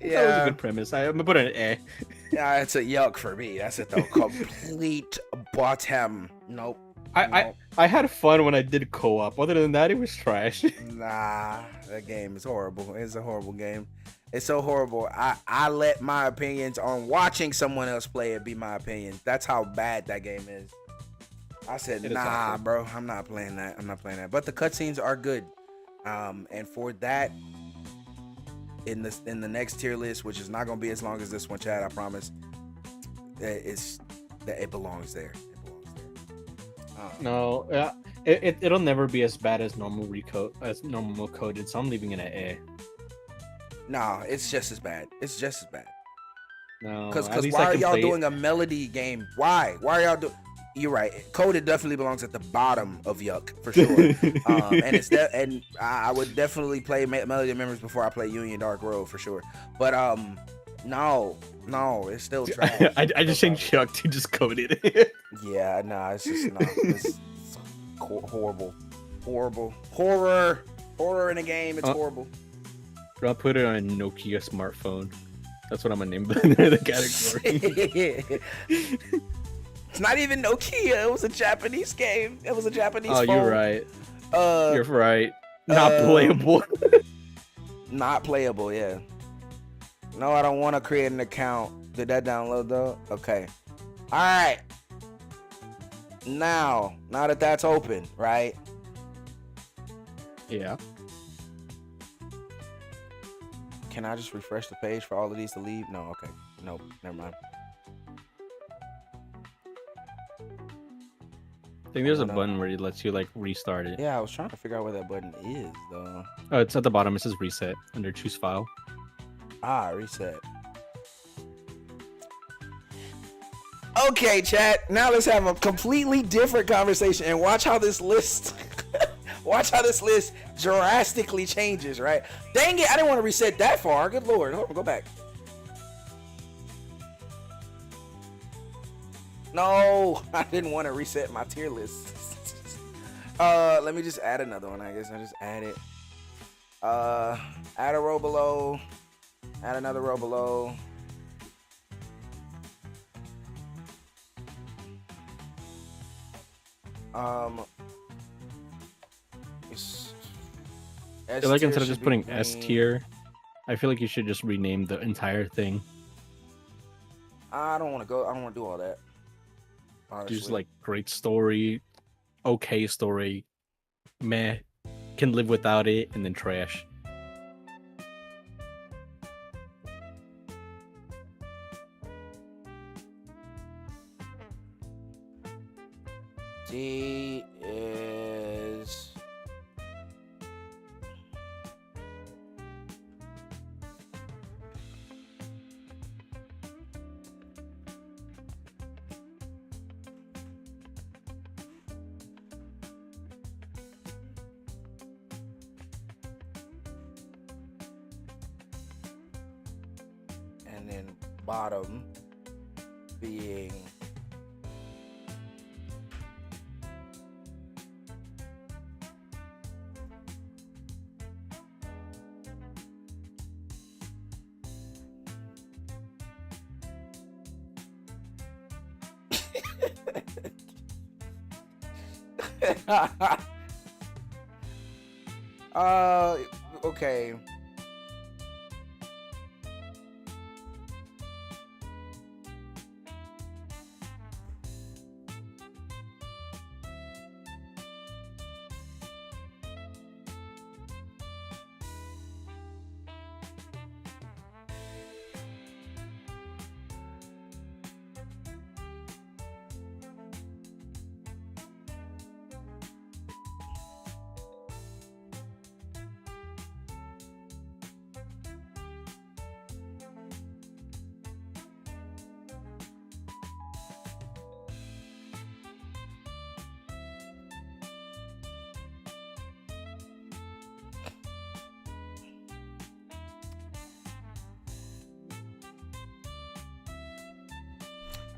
That was a good premise. I'm gonna put an eh. Yeah, it's a yuck for me. That's a complete bottom. Nope. I had fun when I did co-op. Other than that, it was trash. Nah, that game is horrible. It's a horrible game. It's so horrible. I let my opinions on watching someone else play it be my opinions. That's how bad that game is. I said, It is nah, awful. bro, I'm not playing that. I'm not playing that. But the cutscenes are good. And for that, in the next tier list, which is not gonna be as long as this one, Chad, I promise. It belongs there. It belongs there. No, it'll never be as bad as normal coded, so I'm leaving it at A. No, it's just as bad. It's just as bad. No, Because at least why I are can y'all play doing a melody game? Why? Why are y'all doing? You're right. Coded definitely belongs at the bottom of Yuck for sure. And it's and I would definitely play Melody Memories before I play Union Dark Road for sure. But no, it's still trash. I just changed Chuck to just coded. Yeah, nah, it's just not. It's horrible, horror in a game. It's horrible. I'll put it on a Nokia smartphone. That's what I'm gonna name the category. It's not even Nokia. It was a Japanese game. It was a Japanese phone. You're right. You're right. Not Playable. Not playable, yeah. No, I don't want to create an account. Did that download though? Okay. All right. Now that that's open, right? Yeah. Can I just refresh the page for all of these to leave? No, okay. Nope, never mind. I think there's a button where it lets you like restart it. Yeah, I was trying to figure out where that button is though. Oh, it's at the bottom. It says reset under choose file. Reset. Okay, chat. Now let's have a completely different conversation and watch how this list drastically changes, right? Dang it, I didn't want to reset that far. Good lord. Hold on, go back. No, I didn't want to reset my tier list. Let me just add another one. I guess I just add it. Add a row below. Add another row below. I feel like instead of just putting S tier, I feel like you should just rename the entire thing. I don't want to go. I don't want to do all that. Honestly. Just like great story, okay story, meh, can live without it, and then trash. D is and then bottom being okay.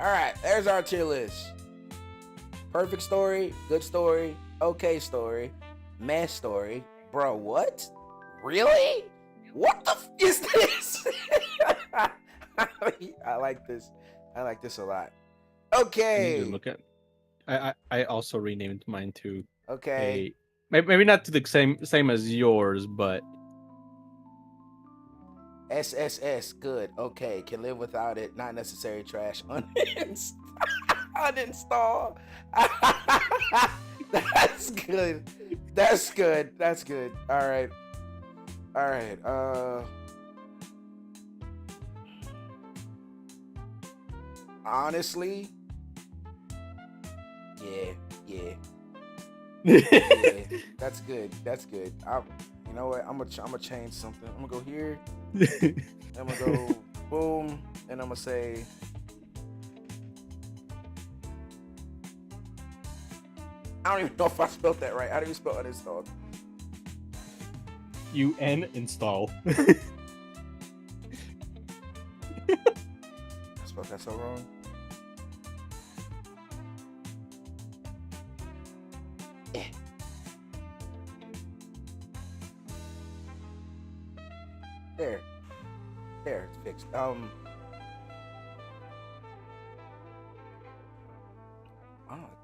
All right, there's our tier list. Perfect story, good story, okay story, meh story. Bro, what? Really? What the is this? I like this. I like this a lot. I need Okay. to look at. I also renamed mine to Okay. maybe not to the same as yours, but SSS, good. Okay, can live without it. Not necessary trash. Uninstall. That's good. That's good. That's good. All right. All right. Honestly, yeah. That's good. That's good. You know what? I'm gonna change something. I'm gonna go here. I'm gonna go boom, and I'm gonna say. I don't even know if I spelled that right. How do you spell uninstalled? install. I spelled that so wrong. There, it's fixed. I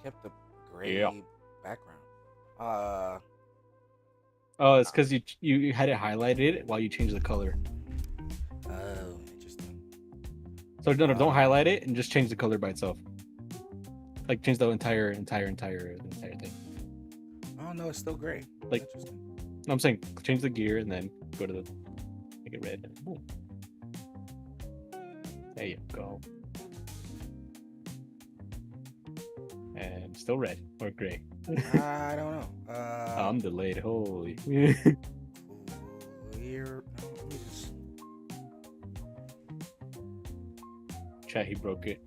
kept the gray background. Oh, it's because you had it highlighted while you changed the color. Oh, interesting. So no, don't highlight it and just change the color by itself. Like change the entire thing. Oh no, it's still gray. Like, interesting. No, I'm saying change the gear and then go to make it red. Boom. There you go. And still red or gray. I don't know. I'm delayed. Holy. Clear. No, let me just... Chat, he broke it.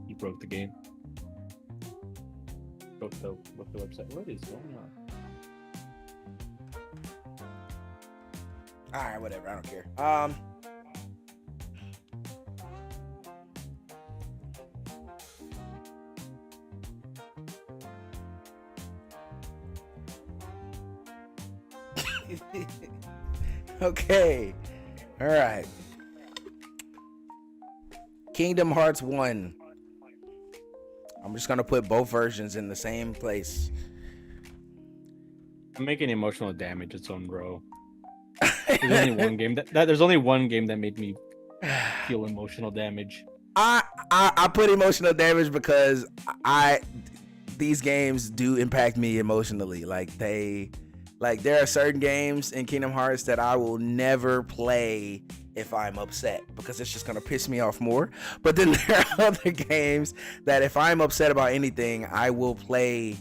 He broke the game. Broke the website. What is going on? All right, whatever. I don't care. Okay. All right. Kingdom Hearts 1. I'm just gonna put both versions in the same place. I'm making emotional damage its own, bro. There's only one game there's only one game that made me feel emotional damage. I put emotional damage because these games do impact me emotionally. Like there are certain games in Kingdom Hearts that I will never play if I'm upset because it's just gonna piss me off more. But then there are other games that if I'm upset about anything, I will play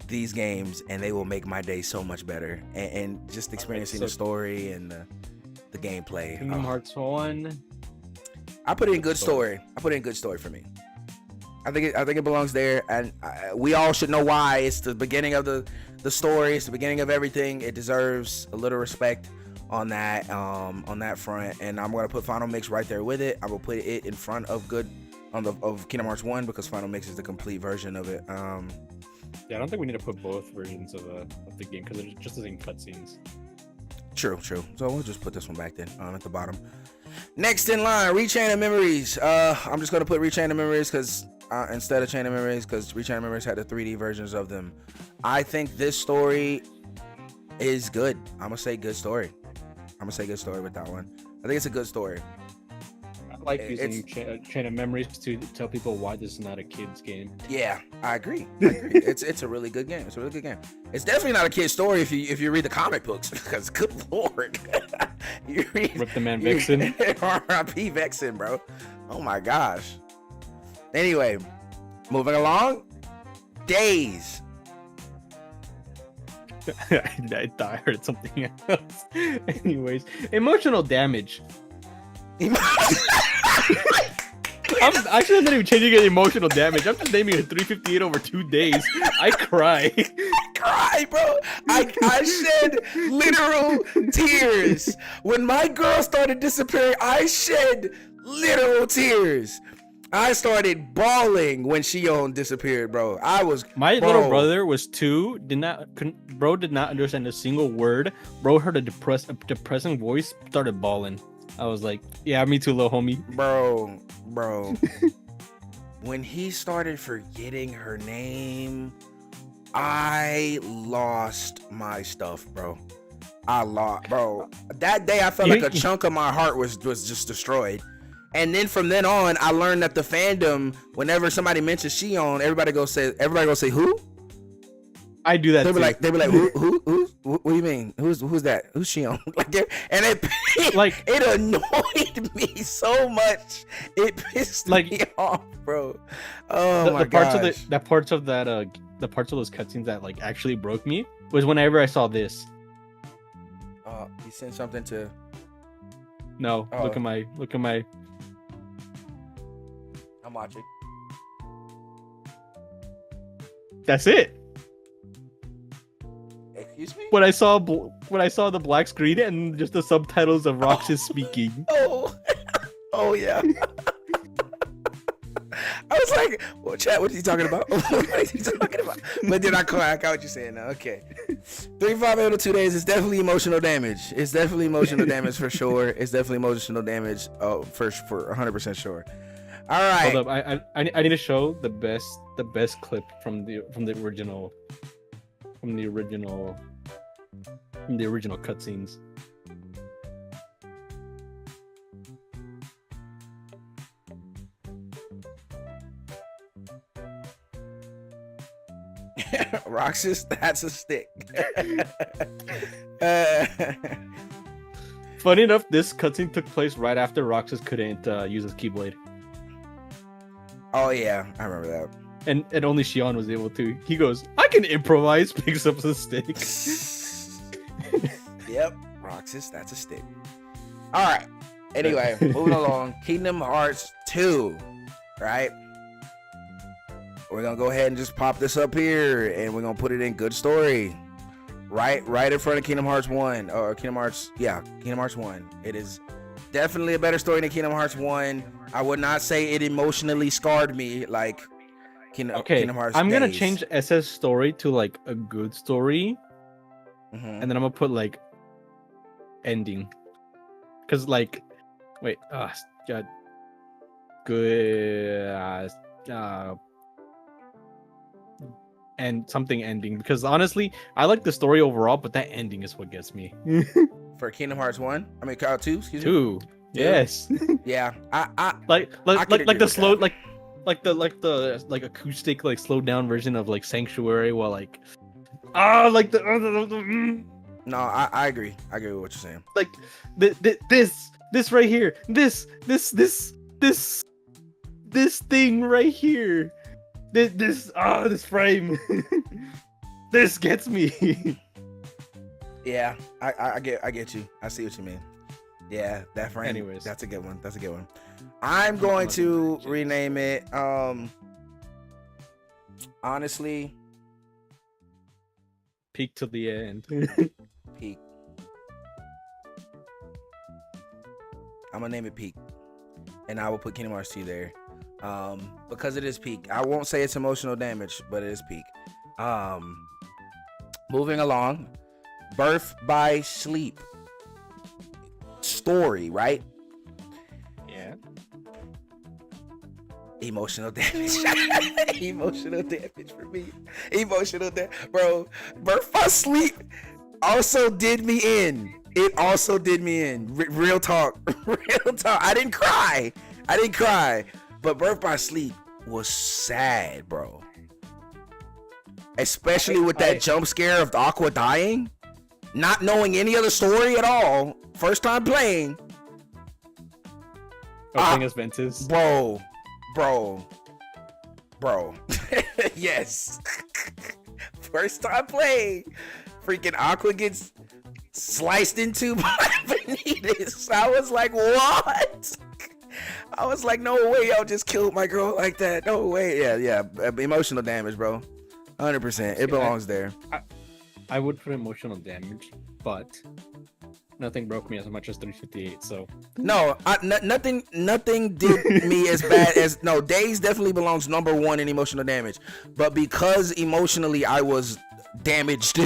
these games and they will make my day so much better. And just experiencing the story and the gameplay. Kingdom Hearts 1. I put it in good story. I put it in good story for me. I think it belongs there, and we all should know why. It's the beginning of the story. It's the beginning of everything. It deserves a little respect on that front. And I'm gonna put Final Mix right there with it. I will put it in front of of Kingdom Hearts 1 because Final Mix is the complete version of it. Yeah, I don't think we need to put both versions of the game because they're just the same cutscenes. True. So we'll just put this one back then at the bottom. Next in line, Rechain of Memories. I'm just gonna put Rechain of Memories because instead of Chain of Memories, because Rechain of Memories had the 3D versions of them. I think this story is good. I'm gonna say good story. With that one. I think it's a good story. I like using Chain of Memories to tell people why this is not a kid's game. Yeah, I agree. It's a really good game. It's definitely not a kid's story if you read the comic books because good lord. Rip the man Vexen. R.I.P. Vexen, bro. Oh my gosh. Anyway, moving along. Days. I thought I heard something else. Anyways, emotional damage. I'm actually not even changing it emotional damage. I'm just naming it 358 over 2 days. I cry. Bro. I shed literal tears. When my girl started disappearing, I shed literal tears. I started bawling when Shion disappeared, bro. My little brother was 2. Bro did not understand a single word. Bro heard a depressing voice, started bawling. I was like, yeah, me too, little homie. Bro. When he started forgetting her name, I lost my stuff, bro. Bro. That day I felt like a chunk of my heart was just destroyed. And then from then on, I learned that the fandom, whenever somebody mentions Shion, everybody go say who? I do that. They too. be like, who? What do you mean? Who's that? Who's Shion? Like, and it annoyed me so much. It pissed me off, bro. Oh my gosh. The parts of those cutscenes that like actually broke me was whenever I saw this. You sent something to. No, look at my. I'm watching. That's it. Excuse me? When I saw the black screen and just the subtitles of Roxas speaking. Oh yeah. I was like, well, chat, what are you talking about? What are you talking about? But then I caught what you're saying now. Okay. 3-5 to 2 days is definitely emotional damage. It's definitely emotional damage for sure. It's definitely emotional damage for 100% sure. All right. Hold up. I need to show the best clip from the original cutscenes. Roxas, that's a stick. Funny enough, this cutscene took place right after Roxas couldn't use his Keyblade. Oh yeah, I remember that. And only Shion was able to. He goes, I can improvise, picks up the stick. Yep, Roxas, that's a stick. All right. Anyway, moving along. Kingdom Hearts 2, right? We're gonna go ahead and just pop this up here, and we're gonna put it in good story, right in front of Kingdom Hearts 1 or Kingdom Hearts 1. It is definitely a better story than Kingdom Hearts 1. I would not say it emotionally scarred me like Kingdom Hearts. I'm gonna change SS story to like a good story, and then I'm gonna put like ending, because like, wait, good. And something ending, because honestly I like the story overall, but that ending is what gets me. For Kingdom Hearts 1, I mean 2, excuse me. 2, yes. Yeah, I like the slow that. like the acoustic like slowed down version of like Sanctuary, while like the No, I agree with what you're saying. like this right here, this thing right here, this frame. This gets me. Yeah, I get you. I see what you mean. Yeah, that frame. Anyways, that's a good one. I'm going to rename it. Honestly, peak to the end. Peak. I'm gonna name it Peak, and I will put Kingdom Hearts 2 there. Because it is peak. I won't say it's emotional damage, but it is peak. Moving along, Birth by Sleep story, right? Yeah. Emotional damage. Emotional damage for me. Bro. Birth by Sleep also did me in. It also did me in. Real talk. I didn't cry. But Birth by Sleep was sad, bro. Especially with that jump scare of Aqua dying. Not knowing any other story at all. First time playing. Playing as Ventus. Bro. Yes. First time playing. Freaking Aqua gets sliced into by Vanitas. I was like, what? I was like, no way, y'all just killed my girl like that. No way. Yeah. Emotional damage, bro. 100%. It belongs there. I would put emotional damage, but nothing broke me as much as 358. So no, nothing did me as bad as no. Days definitely belongs number 1 in emotional damage, but because emotionally I was damaged,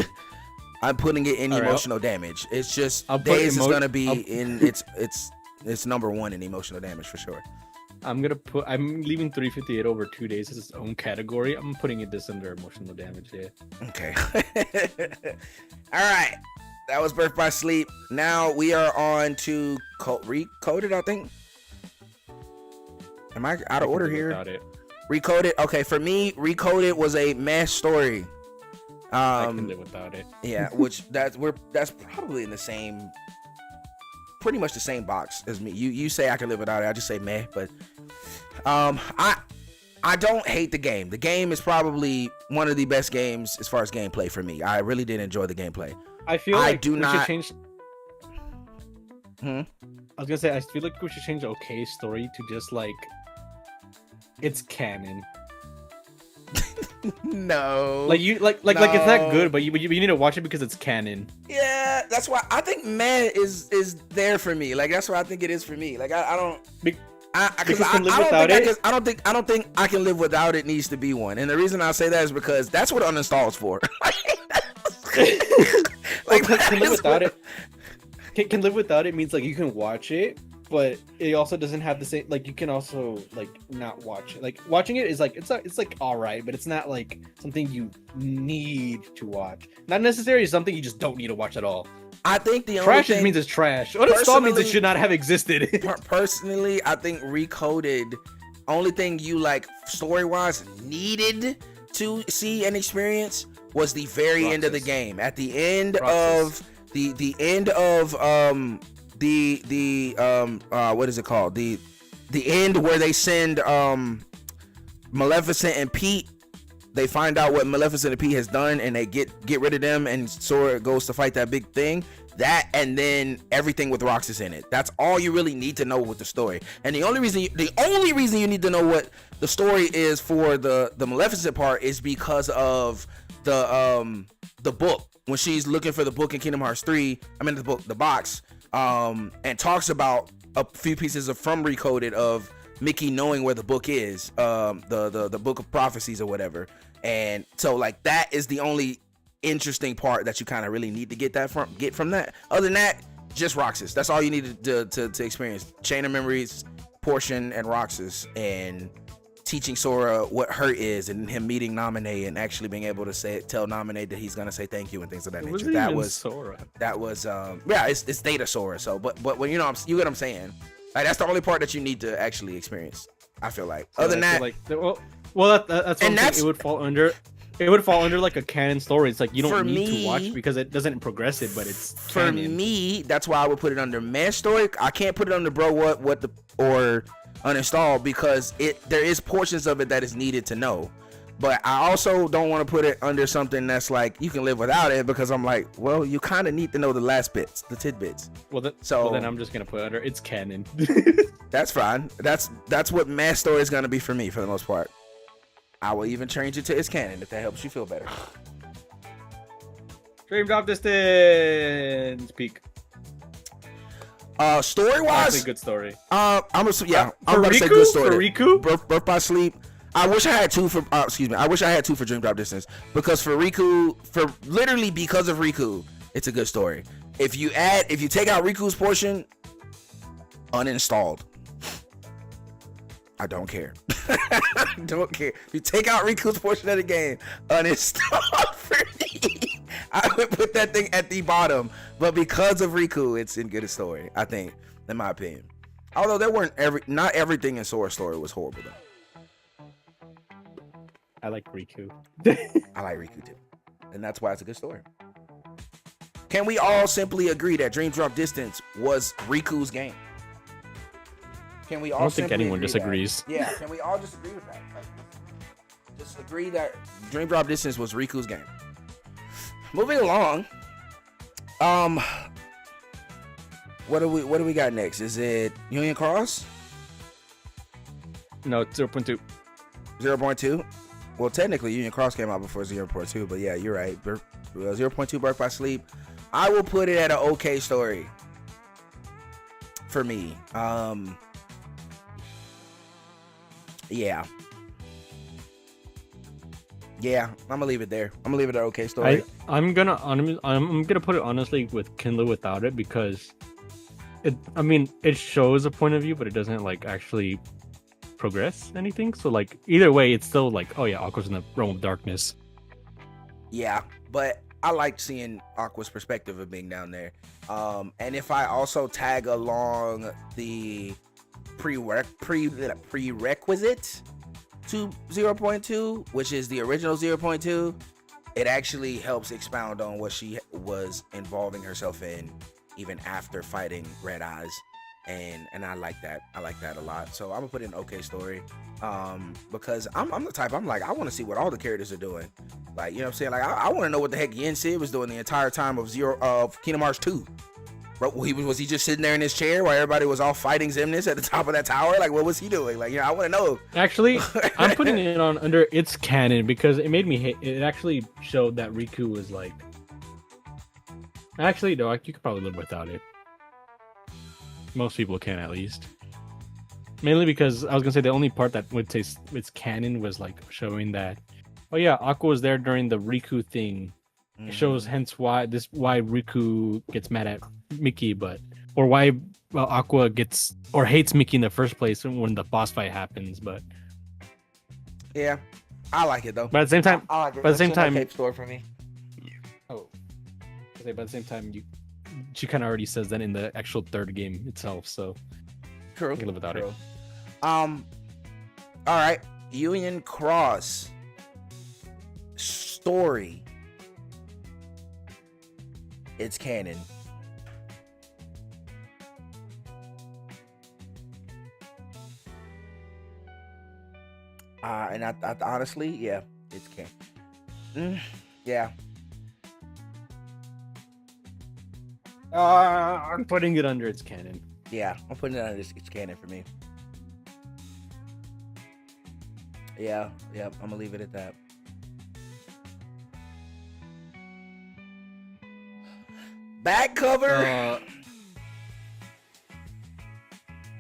I'm putting it in emotional damage. It's just Days is gonna be in it's number 1 in emotional damage for sure. I'm leaving 358 over 2 days as its own category. I'm putting this under emotional damage. Yeah. Okay. All right. That was Birth by Sleep. Now we are on to Recoded, I think. Am I out of order here? Recoded. Okay, for me, Recoded was a mass story. I can live without it. Yeah, which that's probably in the same, pretty much the same box as me. You say I can live without it. I just say meh, but I don't hate the game. The game is probably one of the best games as far as gameplay for me. I really did enjoy the gameplay. I feel like we should change. I was gonna say I feel like we should change the okay story to just like it's canon. No, like you like it's not good, but you need to watch it because it's canon. Yeah, that's why I think meh is there for me. Like that's why I think it is for me. Like I don't. I don't think I can live without it needs to be one, and the reason I say that is because that's what uninstall is for. Like can live without it. Can live without it means like you can watch it, but it also doesn't have the same. Like you can also like not watch it. Like watching it is like it's like all right, but it's not like something you need to watch. Not necessarily something you just don't need to watch at all. I think the trash means it's trash. Uninstall means it should not have existed. Personally, I think Recoded, only thing you like story-wise needed to see and experience was the very end of the game. At the end of the end of what is it called? The end where they send Maleficent and Pete. They find out what Maleficent and Pete has done, and they get rid of them, and Sora goes to fight that big thing. That, and then everything with Roxas in it. That's all you really need to know with the story. And the only reason you need to know what the story is for the Maleficent part is because of the book. When she's looking for the book in Kingdom Hearts 3, the box, and talks about a few pieces from Recoded of Mickey knowing where the book is, the book of prophecies or whatever. And so like that is the only interesting part that you kind of really need to get from that. Other than that, just Roxas. That's all you need to experience. Chain of Memories, Portion, and Roxas, and teaching Sora what hurt is, and him meeting Naminé and actually being able to tell Naminé that he's gonna say thank you and things of that nature. That was Sora. That was it's Data Sora. So but when you get what I'm saying. Like, that's the only part that you need to actually experience. I feel like. Other than that, that's one thing. It would fall under like a canon story. It's like you don't need to watch because it doesn't progress it, but it's for canon. Me. That's why I would put it under man story. I can't put it under or uninstall because there is portions of it that is needed to know. But I also don't want to put it under something that's like you can live without it because I'm like, well, you kind of need to know the last bits, the tidbits. Well, then I'm just gonna put it under it's canon. That's fine. That's what mass story is gonna be for me for the most part. I will even change it to it's canon if that helps you feel better. Dream Drop Distance peak. Story wise, that's a good story. I'm about to say good story. For Riku? Birth by Sleep. I wish I had two for Dream Drop Distance because because of Riku, it's a good story. If you take out Riku's portion, uninstalled. I don't care. Don't care. If you take out Riku's portion of the game, uninstall for me. I would put that thing at the bottom, but because of Riku, it's in good story. I think, in my opinion. Although not everything in Sora's story was horrible though. I like Riku. I like Riku too, and that's why it's a good story. Can we all simply agree that Dream Drop Distance was Riku's game? Can we all? I don't think anyone disagrees. Yeah, can we all just agree with that? Just agree that Dream Drop Distance was Riku's game. Moving along, what do we got next? Is it Union Cross? No, it's 0.2. 0.2. Well, technically, Union Cross came out before 0.2, but yeah, you're right. 0.2 Birth by Sleep. I will put it at an okay story for me. Yeah, I'm gonna leave it there. I'm gonna leave it at okay story. I'm gonna put it honestly with Can Live Without It because it shows a point of view, but it doesn't like actually progress anything. So like either way, it's still like, oh yeah, Aqua's in the realm of darkness. Yeah, but I like seeing Aqua's perspective of being down there. And if I also tag along the prerequisite to 0.2, which is the original 0.2, it actually helps expound on what she was involving herself in even after fighting Red Eyes. And I like that. I like that a lot. So I'm gonna put in okay story. Because I'm the type, I'm like, I want to see what all the characters are doing. Like, you know what I'm saying? Like, I want to know what the heck Yen Sid was doing the entire time of Kingdom Hearts 2. Bro, was he just sitting there in his chair while everybody was all fighting Xemnas at the top of that tower? Like, what was he doing? Like, you know, I want to know. Actually, I'm putting it on under its canon because it made me hate. It actually showed that Riku was like. Actually, no, you could probably live without it. Most people can, at least. Mainly because I was gonna say the only part that would say it's canon was like showing that, oh yeah, Aqua was there during the Riku thing. It shows hence why Riku gets mad at Mickey, or why Aqua gets or hates Mickey in the first place when the boss fight happens. But yeah, I like it though. But at the same time, I like it. But at the same time, Cape store for me. Oh, okay, but at the same time, she kind of already says that in the actual third game itself. So True. I can live without it. All right, Union Cross story. It's canon. And I honestly, yeah, it's canon. Yeah. I'm putting it under its canon. Yeah, I'm putting it under its canon for me. Yeah, I'm gonna leave it at that. Back cover.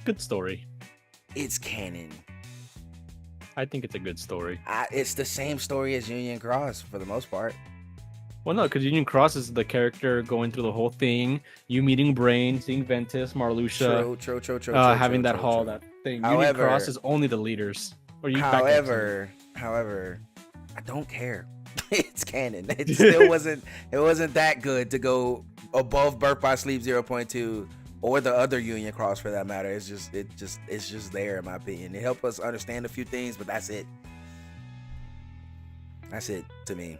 Good story. It's canon. I think it's a good story. It's the same story as Union Cross for the most part. Well, no, because Union Cross is the character going through the whole thing. You meeting Brain, seeing Ventus, Marluxia. True. Having that hall, that thing. However, Union Cross is only the leaders. However, I don't care. It's canon. It still wasn't. It wasn't that good to go above Birth by Sleep 0.2 or the other Union Cross for that matter. It's just there in my opinion. It helped us understand a few things, but that's it. That's it to me.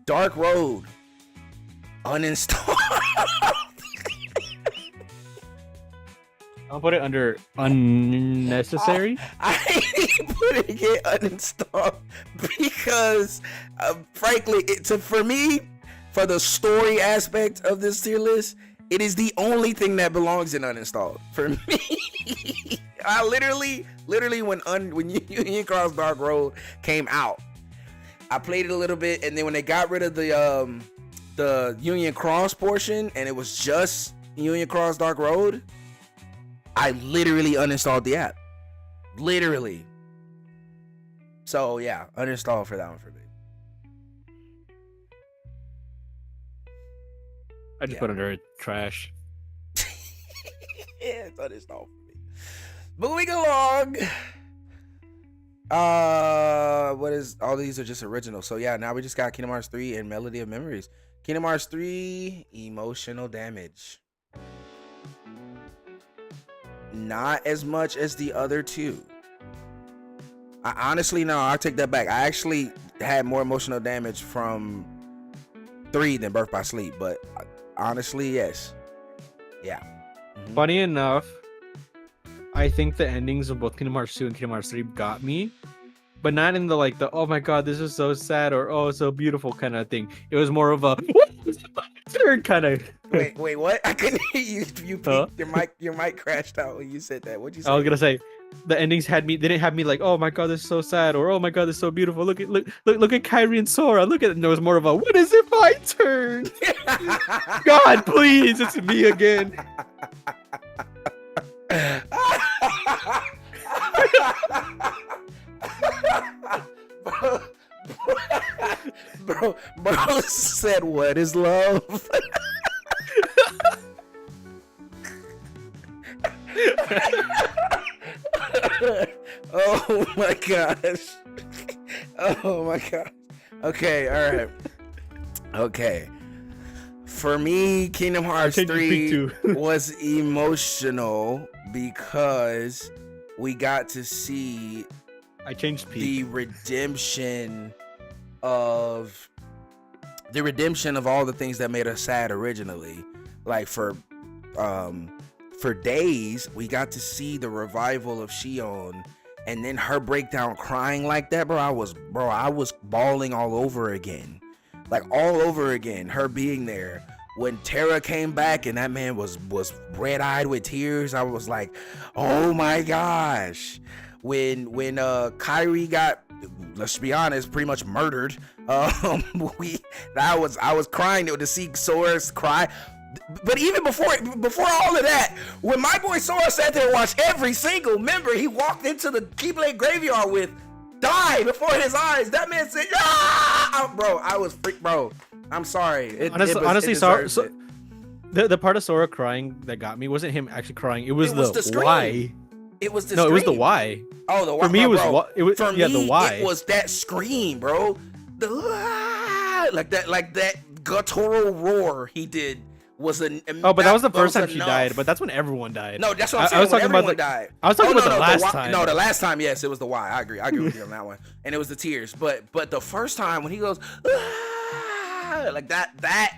Dark Road uninstall. I'll put it under unnecessary. I putting it uninstalled because, frankly, for me, for the story aspect of this tier list, it is the only thing that belongs in uninstalled for me. I literally when Union Cross Dark Road came out, I played it a little bit, and then when they got rid of the Union Cross portion and it was just Union Cross Dark Road, I literally uninstalled the app. Literally. So yeah, uninstall for that one for me. I just put it under trash. Yeah, it's uninstalled for me. Moving along. What is all these are just original. So yeah, now we just got Kingdom Hearts 3 and Melody of Memories. Kingdom Hearts 3, emotional damage. Not as much as the other two. I honestly, no, I'll take that back. I actually had more emotional damage from 3 than Birth by Sleep, but honestly, yes. Yeah. Mm-hmm. Funny enough, I think the endings of both Kingdom Hearts 2 and Kingdom Hearts 3 got me, but not in the oh my god, this is so sad or oh, so beautiful kind of thing. It was more of a third kind of. Wait, what? I couldn't hear you. Your mic crashed out when you said that. What'd you say? I was gonna say, the endings didn't have me like, oh my god, this is so sad, or oh my god, this is so beautiful. Look at Kairi and Sora. Look at it. And there was more of a, when is it my turn? God, please, it's me again. Bro said, what is love? Oh my gosh. Oh my gosh. Okay, all right. Okay. For me, Kingdom Hearts changed the peak 3 too. was emotional because we got to see I changed peak. the redemption of all the things that made us sad originally. Like for days, we got to see the revival of Shion, and then her breakdown crying like that, bro. I was bawling all over again. Like all over again, her being there. When Terra came back and that man was red-eyed with tears, I was like, oh my gosh. When Kyrie got, let's be honest, pretty much murdered, I was crying to see Sora cry. But even before all of that, when my boy Sora sat there and watched every single member he walked into the Keyblade graveyard with die before his eyes, that man said, "Ah!" Bro, I was bro. I'm sorry. Honestly, the part of Sora crying that got me wasn't him actually crying. It was the scream. why. It was the No, scream. it was the why. Oh, the why. For me, it was bro. why. It was, For yeah, me, the why. it was that scream, bro. The like that guttural roar he did was an. Oh, but that was the first time she enough. died. But that's when everyone died. No, that's what I'm saying. I was talking about everyone died. I was talking about the last why, time. No, the last time, yes, it was the why. I agree with you on that one. And it was the tears. But the first time when he goes like that.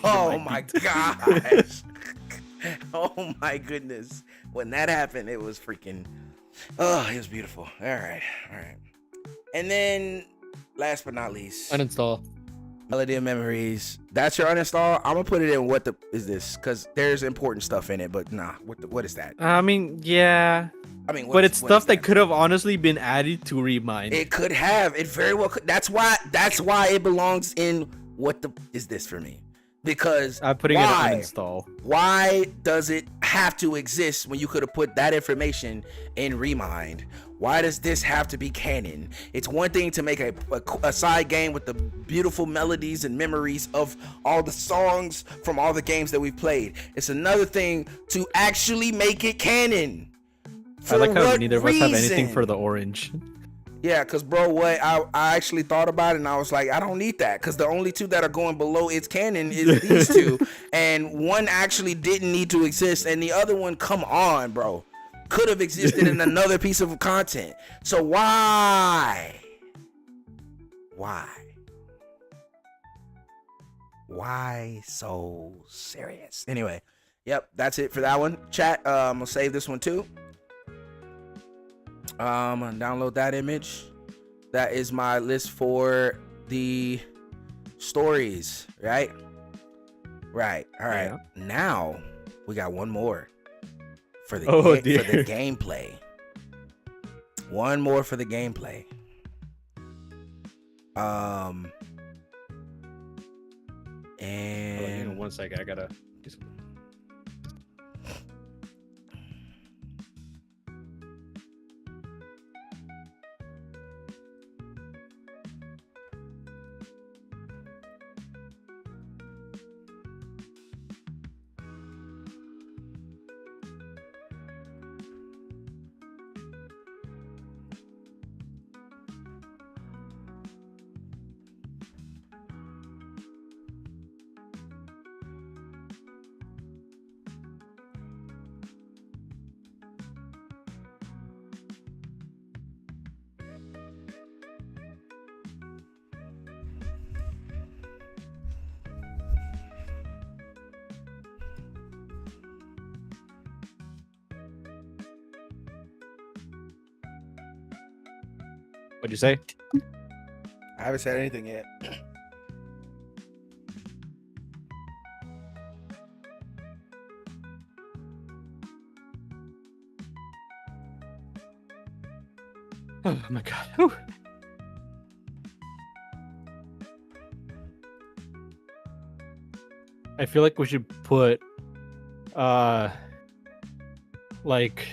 Oh my gosh. Oh my goodness. When that happened, it was freaking. Oh, it was beautiful. All right. And then, last but not least, Uninstall. Melody of Memories. That's your uninstall. I'm gonna put it in. What the is this? Because there's important stuff in it, but nah. What is that? I mean, yeah. I mean, But it's stuff that could have honestly been added to Remind. It could have. It very well could. That's why it belongs in. What the is this for me? Because I'm putting it in uninstall. Why does it have to exist when you could have put that information in Remind? Why does this have to be canon? It's one thing to make a side game with the beautiful melodies and memories of all the songs from all the games that we've played. It's another thing to actually make it canon. I like how what neither of us have anything reason? for the orange. Yeah, because, bro, what I actually thought about it, and I was like, I don't need that, because the only two that are going below its canon is these two, and one actually didn't need to exist, and the other one, come on, bro, could have existed in another piece of content. So why so serious? Anyway, yep, that's it for that one. Chat, I'm gonna save this one too. Download that image. That is my list for the stories, right? All right. Yeah. Now we got one more for the Oh, for dear. the gameplay. One more for the gameplay. Hold And on, 1 second. I gotta. What'd you say? I haven't said anything yet. Oh my god. Whew. I feel like we should put like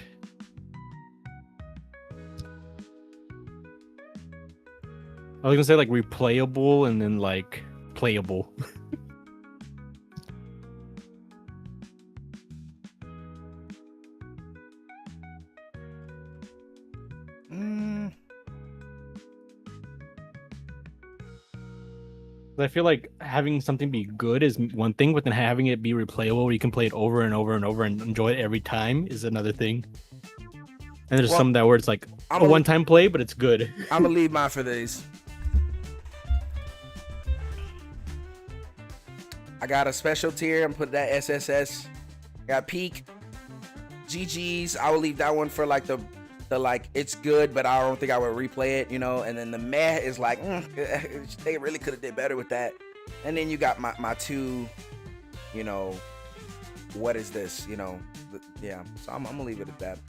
I was gonna say like replayable and then like playable. I feel like having something be good is one thing, but then having it be replayable where you can play it over and over and over and enjoy it every time is another thing. And there's Well, some that where it's like I'm a a- one-time play, but it's good. I'm gonna leave mine for these. I got a special tier. I'm put that SSS. Got peak. GG's. I will leave that one for like the like it's good, but I don't think I would replay it, you know. And then the meh is like they really could have did better with that. And then you got my two, you know, what is this, you know? Yeah. So I'm gonna leave it at that.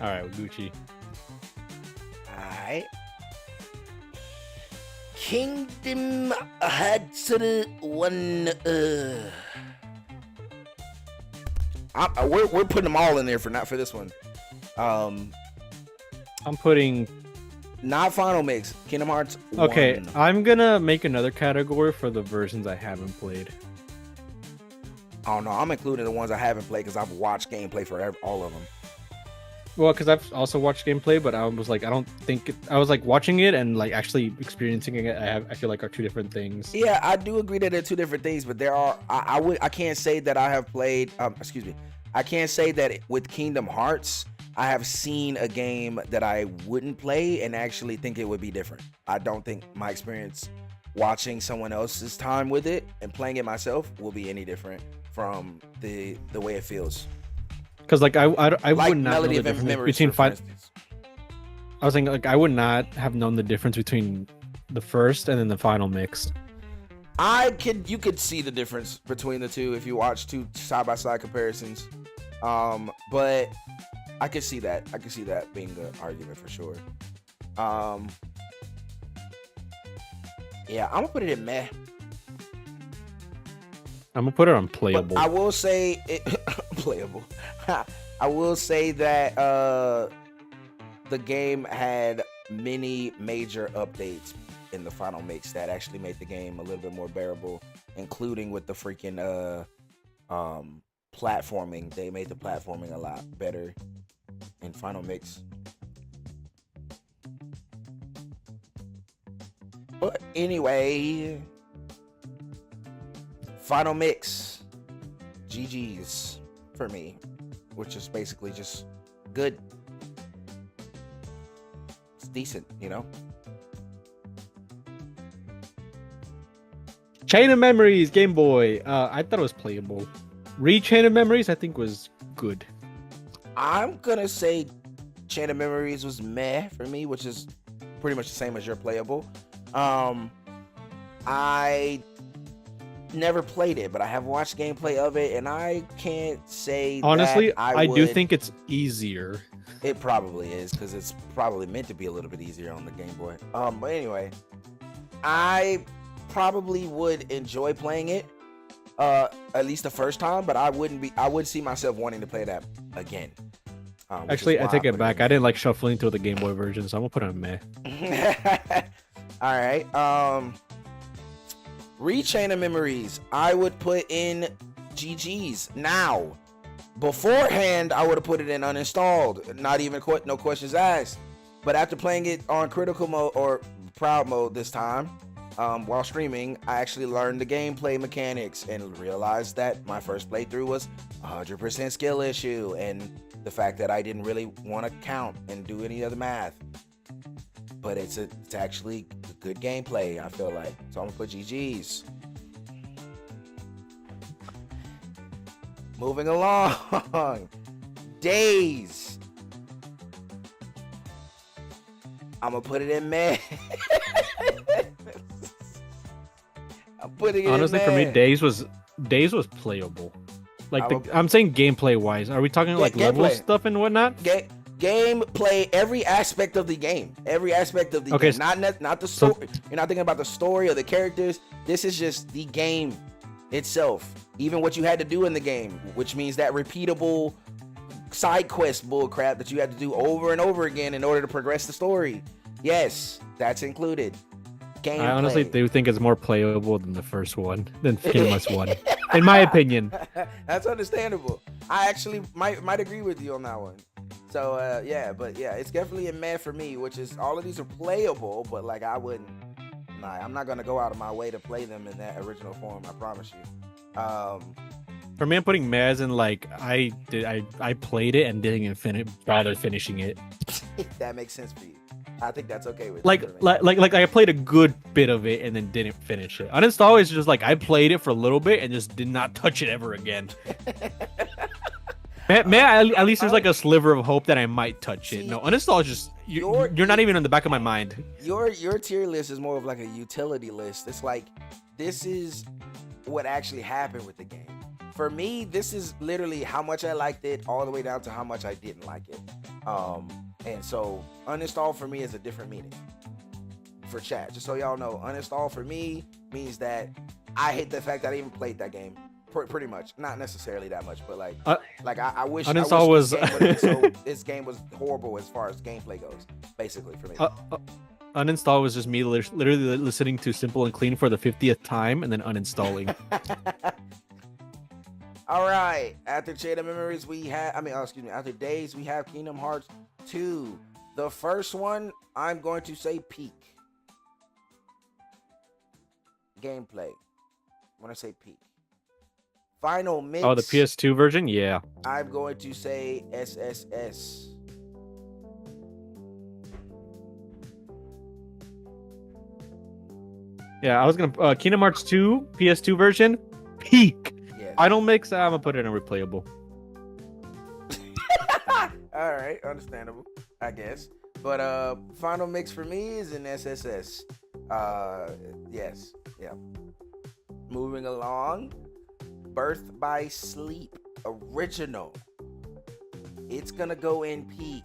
All right, Gucci. Alright. Kingdom Hearts 1. We're putting them all in there for not for this one. I'm putting. Not Final Mix. Kingdom Hearts 1. Okay, I'm gonna make another category for the versions I haven't played. Oh no, I'm including the ones I haven't played because I've watched gameplay for all of them. Well, because I've also watched gameplay, but I was like, I don't think I was like watching it and like actually experiencing it. I feel like are two different things. Yeah, I do agree that they're two different things, but there are. I can't say that I have played. Excuse me. I can't say that with Kingdom Hearts I have seen a game that I wouldn't play and actually think it would be different. I don't think my experience watching someone else's time with it and playing it myself will be any different from the way it feels. Because like I would not know Melody the of difference Memories, between for five. instance. I was saying like I would not have known the difference between the first and then the final mix. You could see the difference between the two if you watch two side-by-side comparisons. But I could see that. I could see that being the argument for sure. Yeah, I'm gonna put it in meh. I'm gonna put it on But playable. I will say it playable. I will say that the game had many major updates in the final mix that actually made the game a little bit more bearable, including with the freaking platforming. They made the platforming a lot better in final mix. But anyway, final mix, GG's for me, which is basically just good. It's decent, you know? Chain of Memories, Game Boy. I thought it was playable. Chain of Memories, I think was good. I'm gonna say Chain of Memories was meh for me, which is pretty much the same as your playable. I never played it, but I have watched gameplay of it, and I can't say Honestly, that I do think it's easier. it probably is, because it's probably meant to be a little bit easier on the Game Boy. But anyway, I probably would enjoy playing it, at least the first time, but I would see myself wanting to play that again. Which Actually, is I why take it put back. in I didn't like shuffling through the Game Boy version, so I'm gonna put it on meh. All right. Chain of Memories, I would put in GG's. Now, beforehand, I would have put it in uninstalled. Not even no questions asked. But after playing it on critical mode or proud mode this time, while streaming, I actually learned the gameplay mechanics and realized that my first playthrough was 100% skill issue, and the fact that I didn't really want to count and do any other math. But it's actually good gameplay, I feel like. So I'm gonna put GG's. Moving along. Days. I'm gonna put it in meh. I'm putting it Honestly, in for me, meh. Days was playable. Like I will- I'm saying gameplay wise. Are we talking like level gameplay. stuff and whatnot? Gameplay, every aspect of the game, Okay, game. Not the story. You're not thinking about the story or the characters. This is just the game itself. Even what you had to do in the game, which means that repeatable side quest bullcrap that you had to do over and over again in order to progress the story. Yes, that's included. Gameplay. I honestly do think it's more playable than the first one, than Kingdom Hearts 1, in my opinion. That's understandable. I actually might agree with you on that one. So yeah, but yeah, it's definitely a meh for me, which is all of these are playable, but like I wouldn't. Nah, I'm not gonna go out of my way to play them in that original form. I promise you. For me, I'm putting Maz in like I played it and didn't even bother finishing it. That makes sense for you. I think that's okay with Like I played a good bit of it and then didn't finish it. Uninstall is just like I played it for a little bit and just did not touch it ever again. At least there's like a sliver of hope that I might touch it. No, uninstall is just you're not even in the back of my mind. Your tier list is more of like a utility list. It's like this is what actually happened with the game. For me, this is literally how much I liked it all the way down to how much I didn't like it. And so uninstall for me is a different meaning. For chat, just so y'all know, uninstall for me means that I hate the fact that I even played that game. Pretty much, not necessarily that much, but like I wish uninstall was this game was horrible as far as gameplay goes. Basically, for me, uninstall was just me literally listening to Simple and Clean for the 50th time and then uninstalling. All right, after Shade of Memories, after Days, we have Kingdom Hearts 2. The first one, I'm going to say peak. Gameplay. When I say peak. Final mix. Oh, the PS2 version? Yeah. I'm going to say SSS. Yeah, I was gonna Kingdom Hearts 2 PS2 version peak. Yes. Final mix. I'm gonna put it in replayable. All right, understandable, I guess. But final mix for me is an SSS. Yes, yeah. Moving along, Birth by Sleep original. It's gonna go in peak.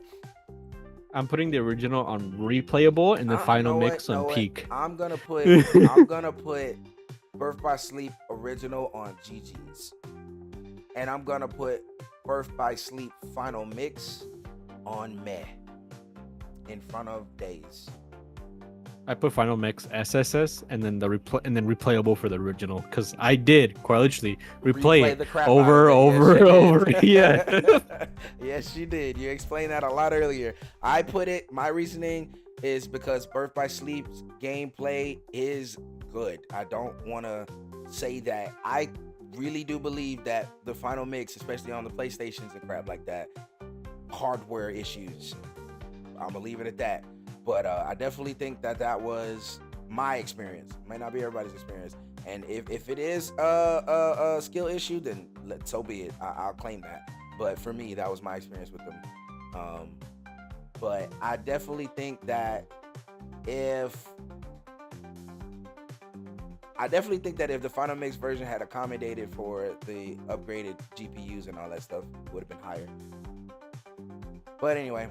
I'm putting the original on replayable and the final mix on peak. I'm gonna put Birth by Sleep original on GG's, and I'm gonna put Birth by Sleep final mix on meh in front of Days. I put final mix SSS and then replayable for the original because I did quite literally replay the it crap over. Yeah. Yes, you did. You explained that a lot earlier. I put it. My reasoning is because Birth by Sleep's gameplay is good. I don't want to say that. I really do believe that the final mix, especially on the PlayStations and crap like that, hardware issues. I'm gonna leave it at that. But I definitely think that was my experience. Might not be everybody's experience. And if it is a skill issue, then so be it. I'll claim that. But for me, that was my experience with them. But I definitely think that if the final mix version had accommodated for the upgraded GPUs and all that stuff, it would have been higher. But anyway,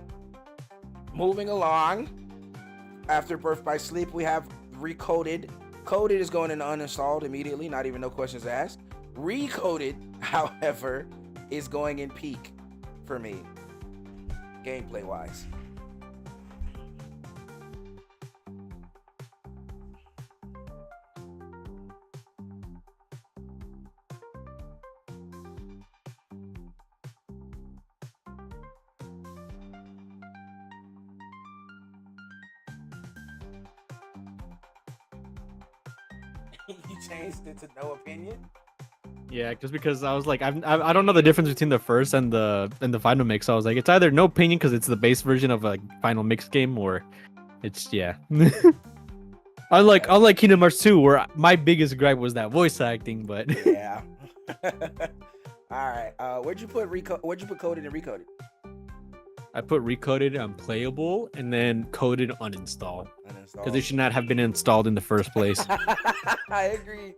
moving along, after Birth by Sleep, we have Recoded. Coded is going into uninstalled immediately, not even no questions asked. Recoded, however, is going in peak for me, gameplay wise. You changed it to no opinion? Yeah, just because I was like, I don't know the difference between the first and the final mix. So I was like, it's either no opinion because it's the base version of a final mix game, or it's unlike Kingdom Hearts 2, where my biggest gripe was that voice acting. But Yeah. All right. Where'd you put Coded and Recoded? I put recoded on playable and then coded uninstall because Uninstall. they should not have been installed in the first place. I agree.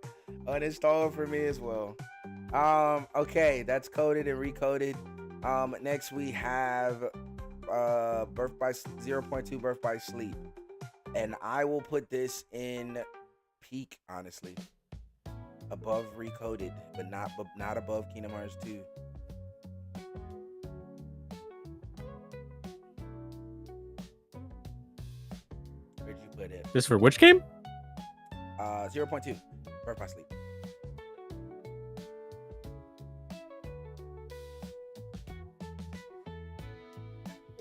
Uninstall for me as well. Okay, that's coded and recoded. Next we have Birth by 0.2 Birth by Sleep. And I will put this in peak, honestly. Above recoded, but not above Kingdom Hearts 2. Where'd you put it? This for which game? 0.2 Birth by Sleep.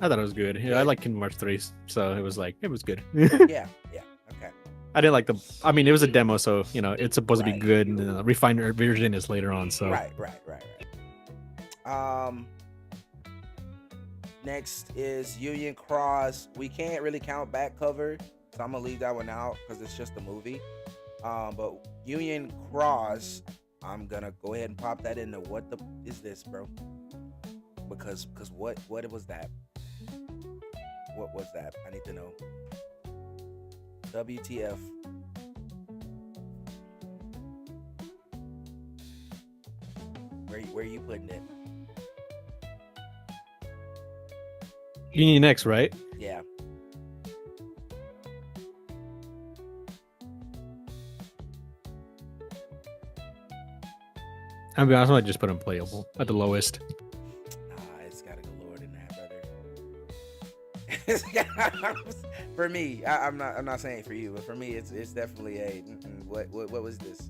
I thought it was good. Yeah, I like Kingdom Hearts 3, so it was good. Yeah, okay. I didn't like I mean, it was a demo, so it's supposed to be Right. good, and the refined version is later on. So Right. Next is Union Cross. We can't really count back cover, so I'm gonna leave that one out because it's just a movie. But Union Cross, I'm gonna go ahead and pop that into what the is this, bro? Because what was that? What was that? I need to know. WTF? Where you putting it? Union X, right? Yeah. I'll be honest, I might just put him playable at the lowest. It's gotta go lower than that, brother. For me, I'm not saying for you, but for me, it's definitely a. What was this?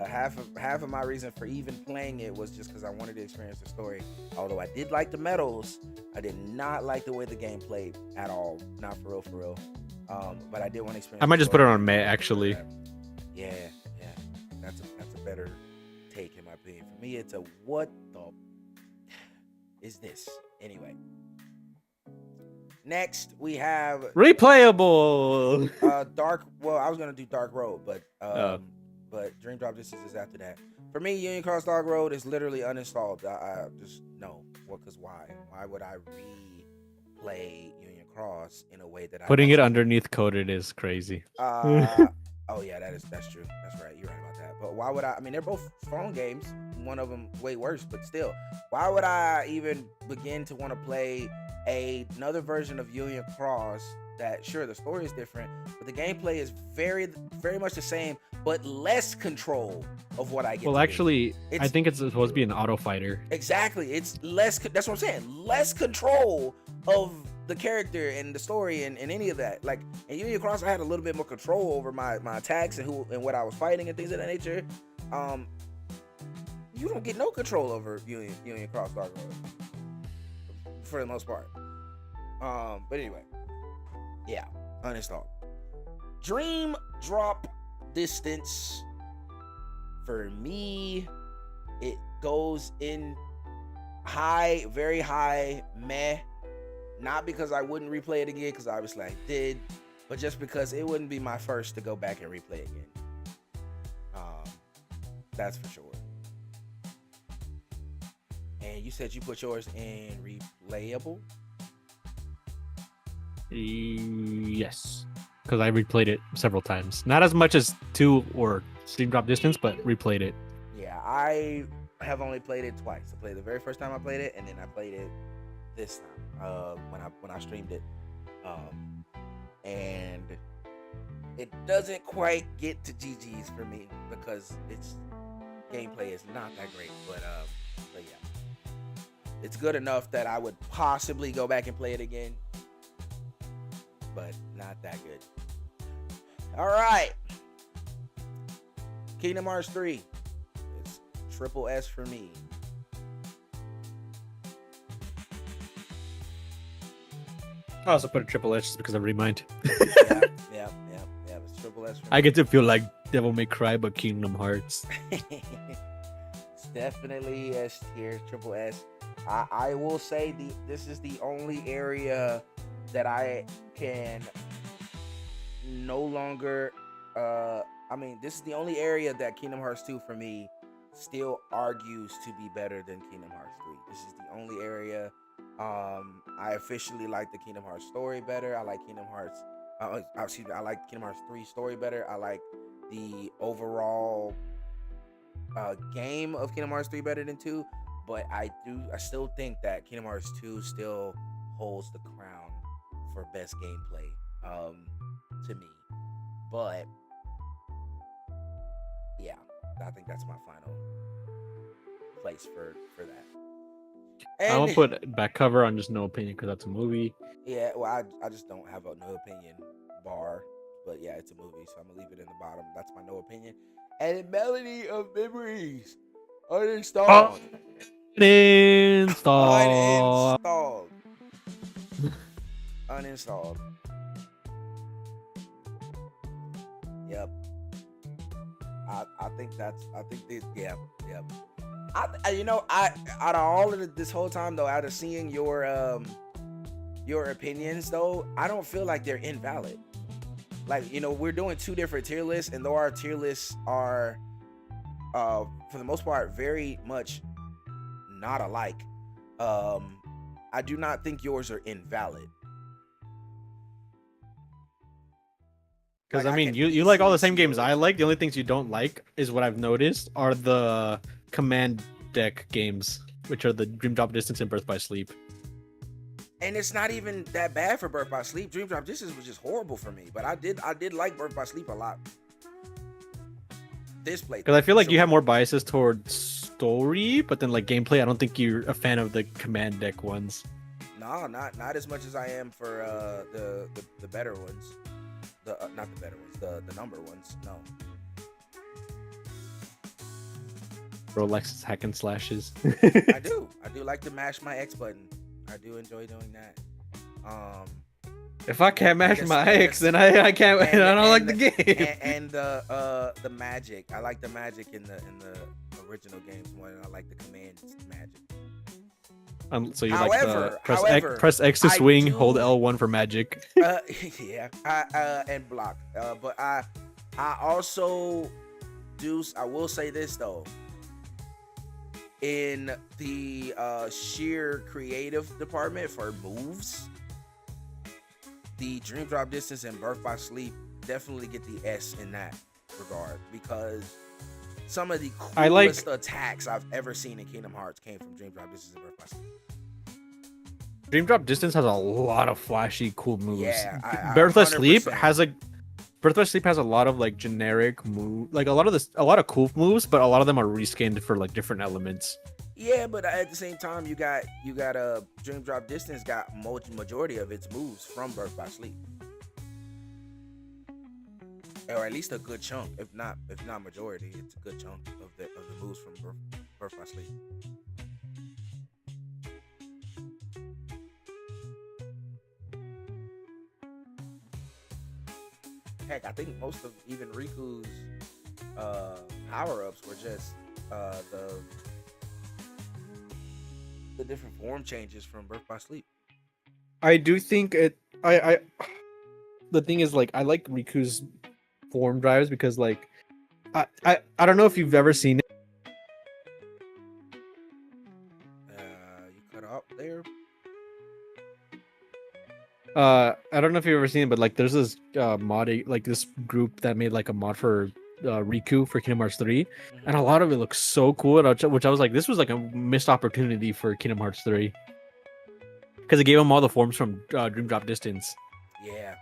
Half of my reason for even playing it was just because I wanted to experience the story. Although I did like the medals, I did not like the way the game played at all. Not for real. But I did want to experience. I might the just put it story. on May actually. Yeah. That's a better take in my opinion. For me, it's a what the is this anyway? Next, we have Replayable. Dark. Well, I was gonna do Dark Road, but Dream Drop Distance is after that. For me, Union Cross Dark Road is literally uninstalled. I just no. Well, because why? Why would I replay Union Cross in a way that Putting it underneath coded is crazy. Oh yeah, that's true. That's right. You're right about that. But why would I? I mean, they're both phone games. One of them way worse, but still, why would I even begin to want to play another version of Union Cross? That sure, the story is different, but the gameplay is very, very much the same, but less control of what I get. Well, to do. actually, I It's- think it's supposed to be an auto fighter. Exactly. It's less. That's what I'm saying. Less control of the character and the story and any of that. Like in Union Cross, I had a little bit more control over my attacks and who and what I was fighting and things of that nature. You don't get no control over Union Cross Dark Road for the most part. But anyway, yeah, uninstalled. Dream Drop Distance. For me, it goes in high, very high, meh. Not because I wouldn't replay it again, because obviously I did, but just because it wouldn't be my first to go back and replay again. That's for sure. And you said you put yours in replayable? Yes, because I replayed it several times. Not as much as 2 or Dream Drop Distance, but replayed it. Yeah, I have only played it twice. I played the very first time I played it, and then I played it this time when I streamed it. And it doesn't quite get to GG's for me because its gameplay is not that great. But yeah, it's good enough that I would possibly go back and play it again, but not that good. All right, Kingdom Hearts 3. It's triple S for me. I also put a triple S just because of Remind. Yeah. It's triple S for me. I get to feel like Devil May Cry, but Kingdom Hearts. It's definitely S tier, triple S. I will say this is the only area that I can no longer. This is the only area that Kingdom Hearts 2 for me still argues to be better than Kingdom Hearts 3. This is the only area. I officially like the Kingdom Hearts story better. I like Kingdom Hearts. Excuse me. I like Kingdom Hearts 3 story better. I like the overall game of Kingdom Hearts 3 better than 2. But I still think that Kingdom Hearts 2 still holds the crown for best gameplay to me. But yeah, I think that's my final place for that. I And won't put back cover on just no opinion because that's a movie. yeah, well, I just don't have a no opinion bar, but yeah, it's a movie, so I'm gonna leave it in the bottom. That's my no opinion. And Melody of Memories uninstalled. Uninstall. Uninstalled. Uninstalled. Yep. I think this, yep. Out of all of this whole time though, out of seeing your opinions though, I don't feel like they're invalid. Like, we're doing 2 different tier lists, and though our tier lists are for the most part very much not alike, I do not think yours are invalid. Because Like, I mean, can you like all the easily same see games yours. I like. The only things you don't like is what I've noticed are the command deck games, which are the Dream Drop Distance and Birth by Sleep. And it's not even that bad for Birth by Sleep. Dream Drop Distance was just horrible for me, but I did like Birth by Sleep a lot. This play, Because I feel like you have more biases towards story, but then like gameplay, I don't think you're a fan of the command deck ones. No, not as much as I am for the better ones. Not the better ones, the number ones. No. Rolex's hack and slashes. I do like to mash my X button. I do enjoy doing that. If I can't match Yes, my yes. X, then I can't. And- I don't and like the- the game. and the magic. I like the magic in the original games more than I like the command magic. So you However- like however, press X to I swing, do- hold L1 for magic. Yeah. And block. But I also do. I will say this though. In the sheer creative department for moves, the Dream Drop Distance and Birth by Sleep definitely get the S in that regard, because some of the I like- coolest attacks I've ever seen in Kingdom Hearts came from Dream Drop Distance and Birth by Sleep. Dream Drop Distance has a lot of flashy, cool moves. Yeah, I Birth by Sleep 100%. Birth by Sleep has a lot of like generic move, like a lot of cool moves, but a lot of them are reskinned for like different elements. Yeah, but at the same time, you got Dream Drop Distance got majority of its moves from Birth by Sleep, or at least a good chunk. If not majority, it's a good chunk of the moves from Birth by Sleep. Heck, I think most of even Riku's power-ups were just the different form changes from Birth by Sleep. I do think it. I the thing is, like, I like Riku's form drives because, like, I don't know if you've ever seen it. You cut out there. I don't know if you've ever seen it, but like, there's this like this group that made like a mod for Riku for Kingdom Hearts 3, and a lot of it looks so cool. Which I was like, this was like a missed opportunity for Kingdom Hearts 3 because it gave them all the forms from Dream Drop Distance. Yeah.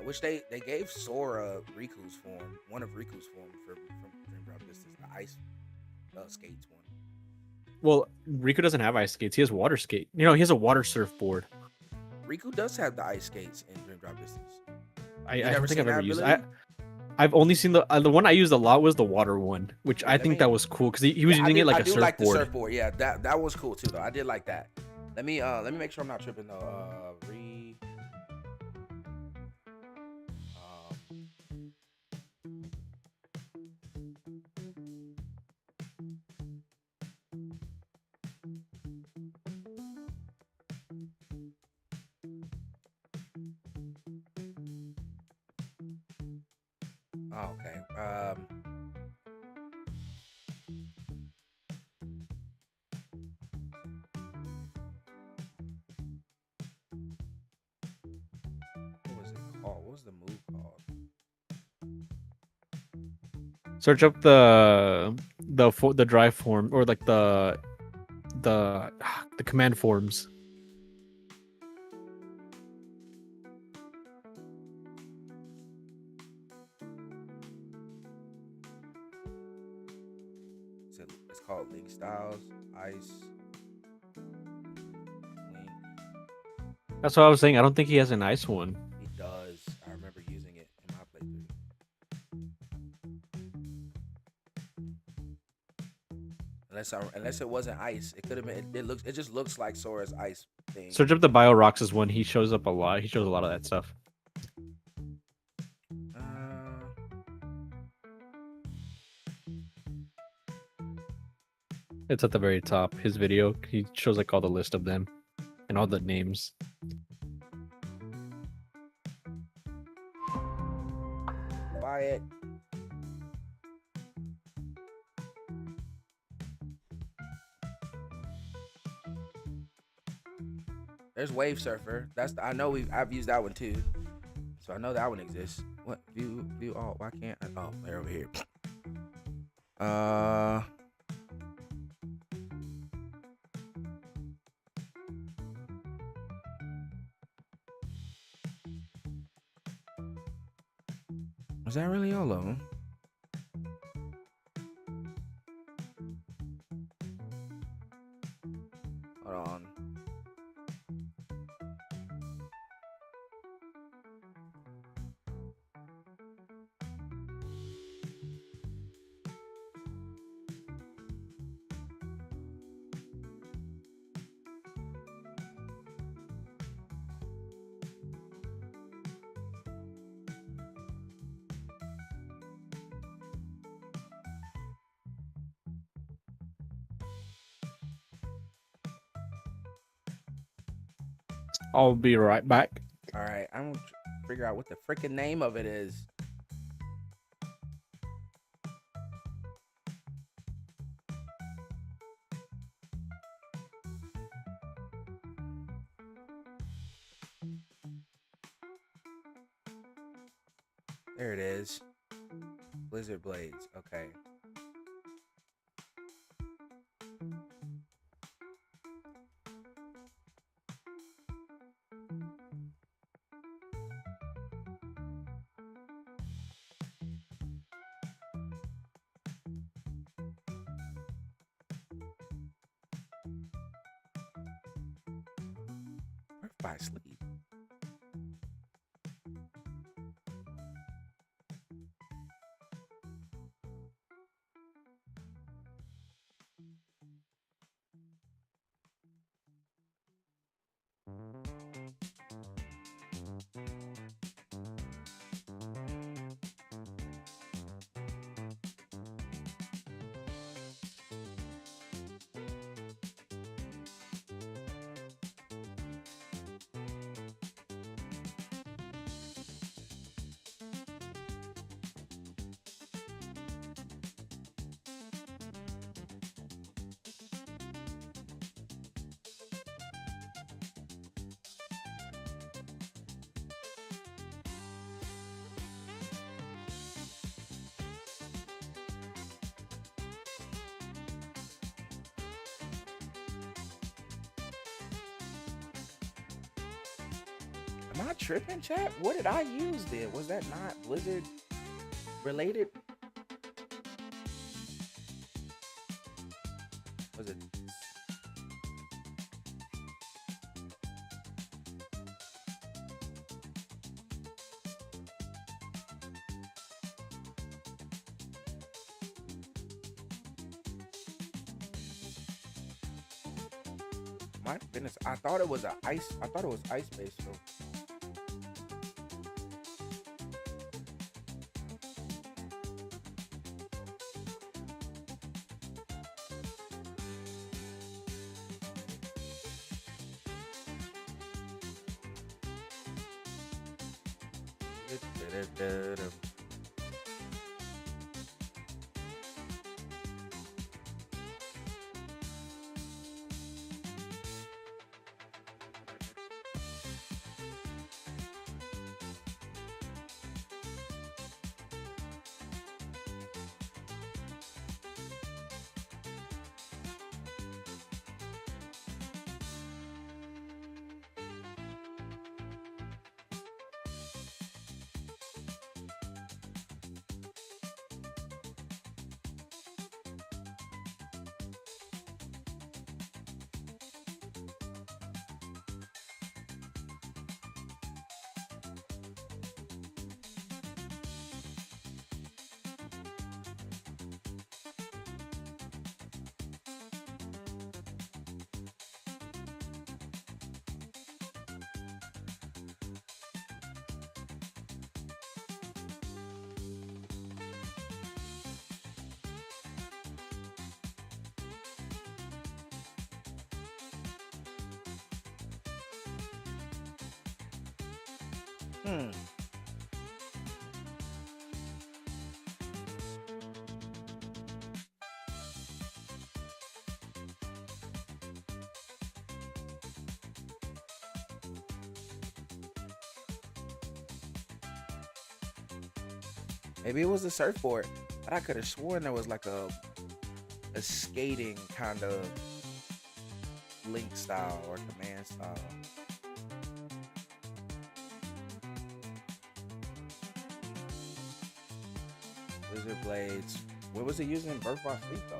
Which they gave Sora Riku's form, one of Riku's form from Dream Drop Distance, the ice skates one. Well, Riku doesn't have ice skates. He has water skate. He has a water surfboard. Riku does have the ice skates in Dream Drop Distance. I never don't think seen I've that ever used it. ability? I've only seen the one I used a lot was the water one, which I think that was cool because he was using it like a surfboard. Like the surfboard. Yeah, that was cool too though. I did like that. Let me make sure I'm not tripping though. Okay. Oh, what was the move called? Search up the drive form or like the command forms. It's called Link Styles, Ice, Link. That's what I was saying. I don't think he has an ice one. He does. I remember using it in my playthrough. Unless it wasn't ice, it could have been. It just looks like Sora's ice thing. Search up the Bio-Roxas one. He shows up a lot. He shows a lot of that stuff. It's at the very top. His video. He shows like all the list of them and all the names. Buy it. There's Wave Surfer. I know I've used that one too, so I know that one exists. What view all? Why can't I? Oh, they're over here. Was that really all of them? Hold on. I'll be right back. All right, I'm gonna figure out what the freaking name of it is. There it is. Blizzard Blades. Okay. Where if I sleep? Am I tripping, chat? What did I use then? Was that not Blizzard related? Was it? My goodness, I thought it was ice based though. Hmm. Maybe it was a surfboard, but I could have sworn there was like a skating kind of Link style or Command style. Wizard Blades. What was it using in Birth by Sleep though?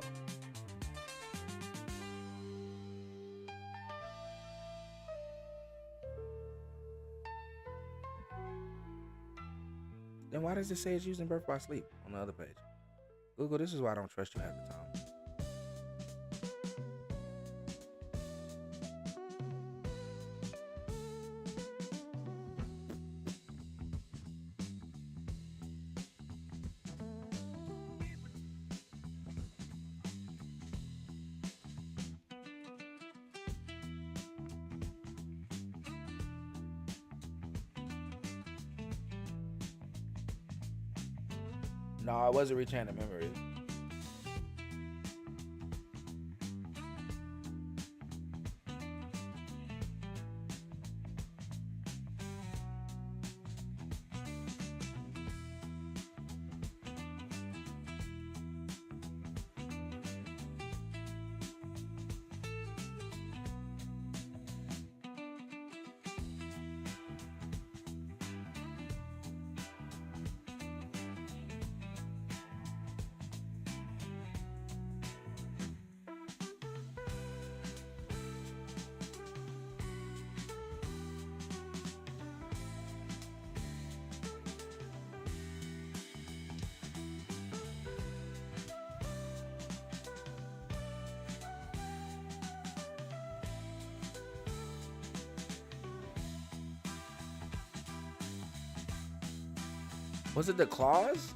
Then why does it say it's using Birth by Sleep on the other page? Google, this is why I don't trust you half the time. No, it wasn't Rechanted Memories. Was it the claws?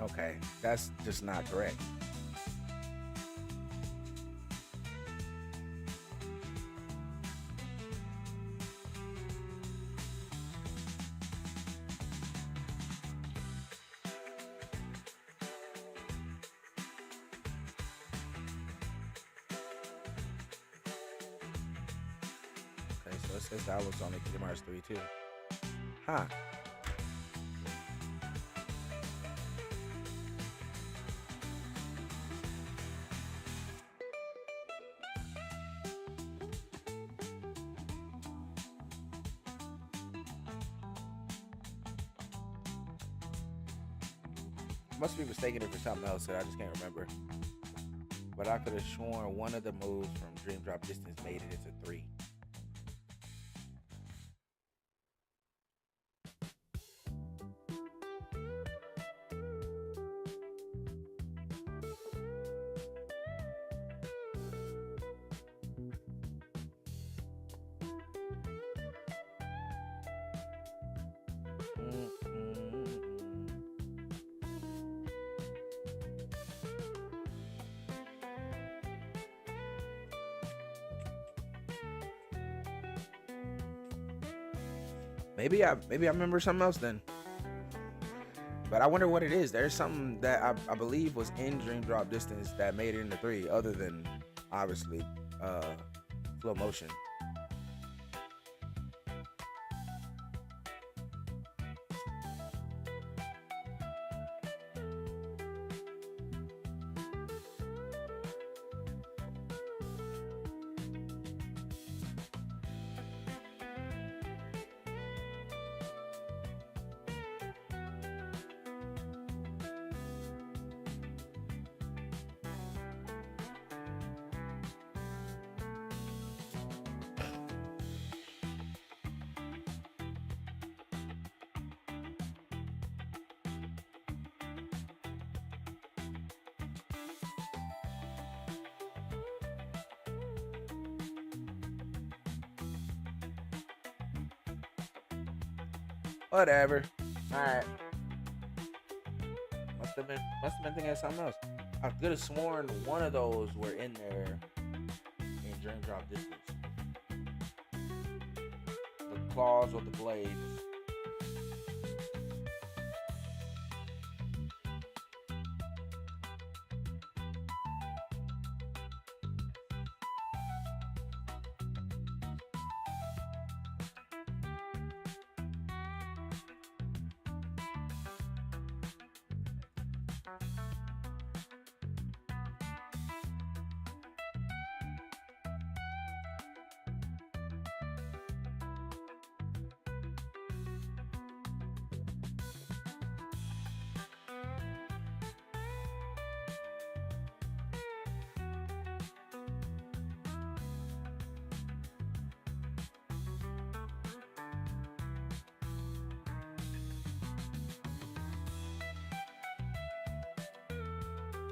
Okay, that's just not correct. Okay, so it says that was only Kingdom Hearts 3 too. Huh. Must be mistaken it for something else that I just can't remember. But I could have sworn one of the moves from Dream Drop Distance made it into 3. Maybe I remember something else then. But I wonder what it is. There's something that I believe was in Dream Drop Distance that made it into 3, other than obviously Flow Motion. Whatever. All right. Must have been thinking of something else. I could have sworn one of those were in there in Dream Drop Distance. The claws or the blades.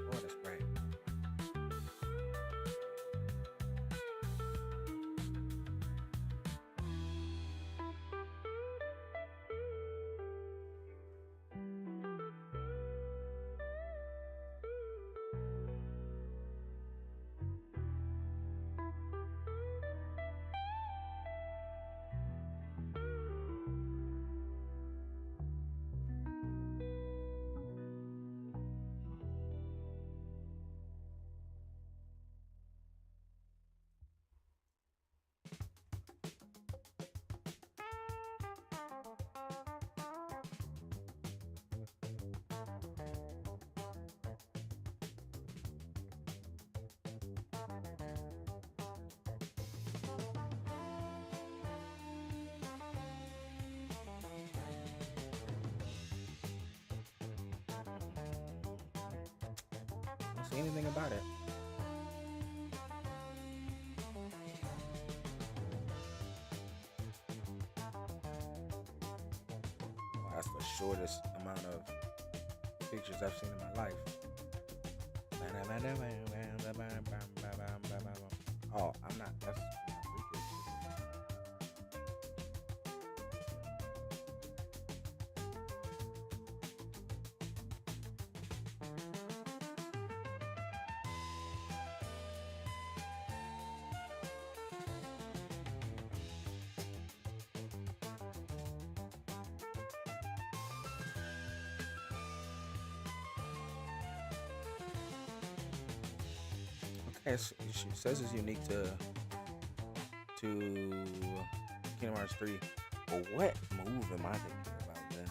Oh, that's great. Don't see anything about it. Well, that's the shortest amount of pictures I've seen in my life. Oh, I'm not. That's not ridiculous. Okay, she says it's unique to Kingdom Hearts 3. But what move am I thinking about then?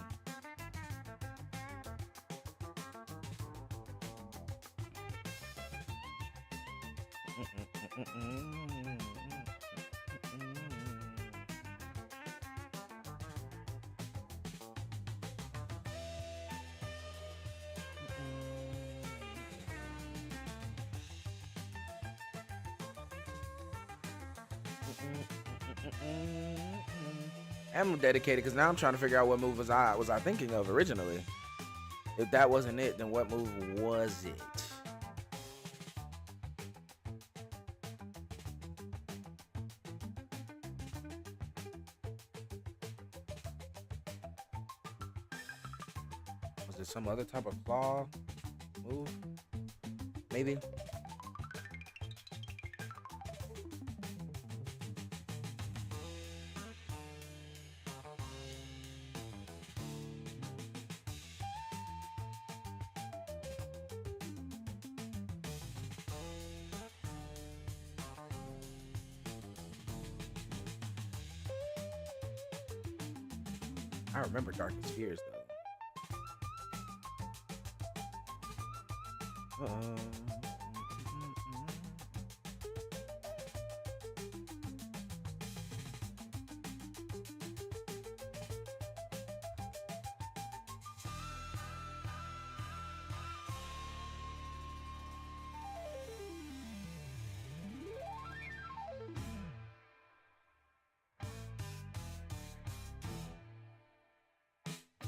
I'm dedicated because now I'm trying to figure out what move was I thinking of originally. If that wasn't it, then what move was it? Was it some other type of claw move? Maybe. I remember Darkest Fears though.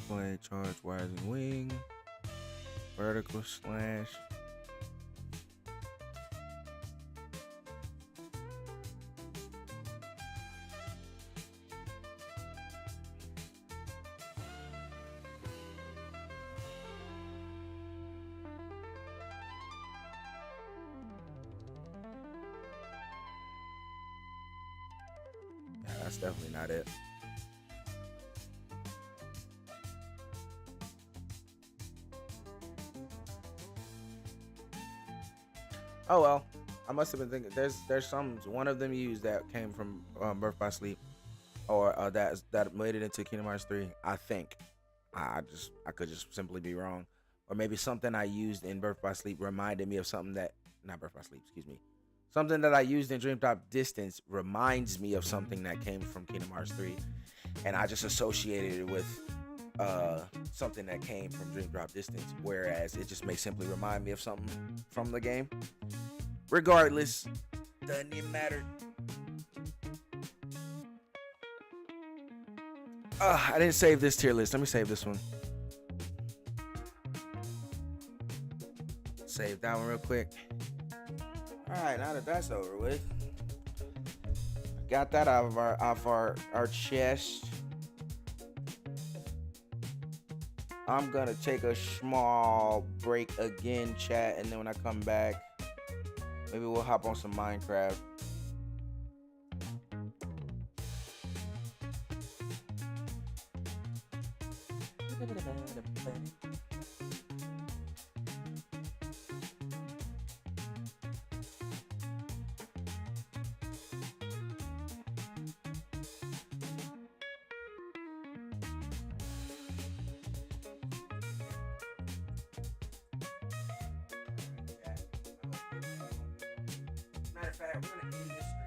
Play, charge, rising wing, vertical slash. That's definitely not it. Oh well, I must have been thinking. There's some one of them used that came from Birth by Sleep, or that made it into Kingdom Hearts 3. I think. I could just simply be wrong, or maybe something I used in Birth by Sleep reminded me of something that not Birth by Sleep. Excuse me. Something that I used in Dream Drop Distance reminds me of something that came from Kingdom Hearts 3, and I just associated it with something that came from Dream Drop Distance, whereas it just may simply remind me of something from the game. Regardless, doesn't even matter. I didn't save this tier list. Let me save this one. Save that one real quick. All right, now that that's over with, got that out of our chest. I'm gonna take a small break again, chat, and then when I come back, maybe we'll hop on some Minecraft. Matter of fact, we're gonna end this stream.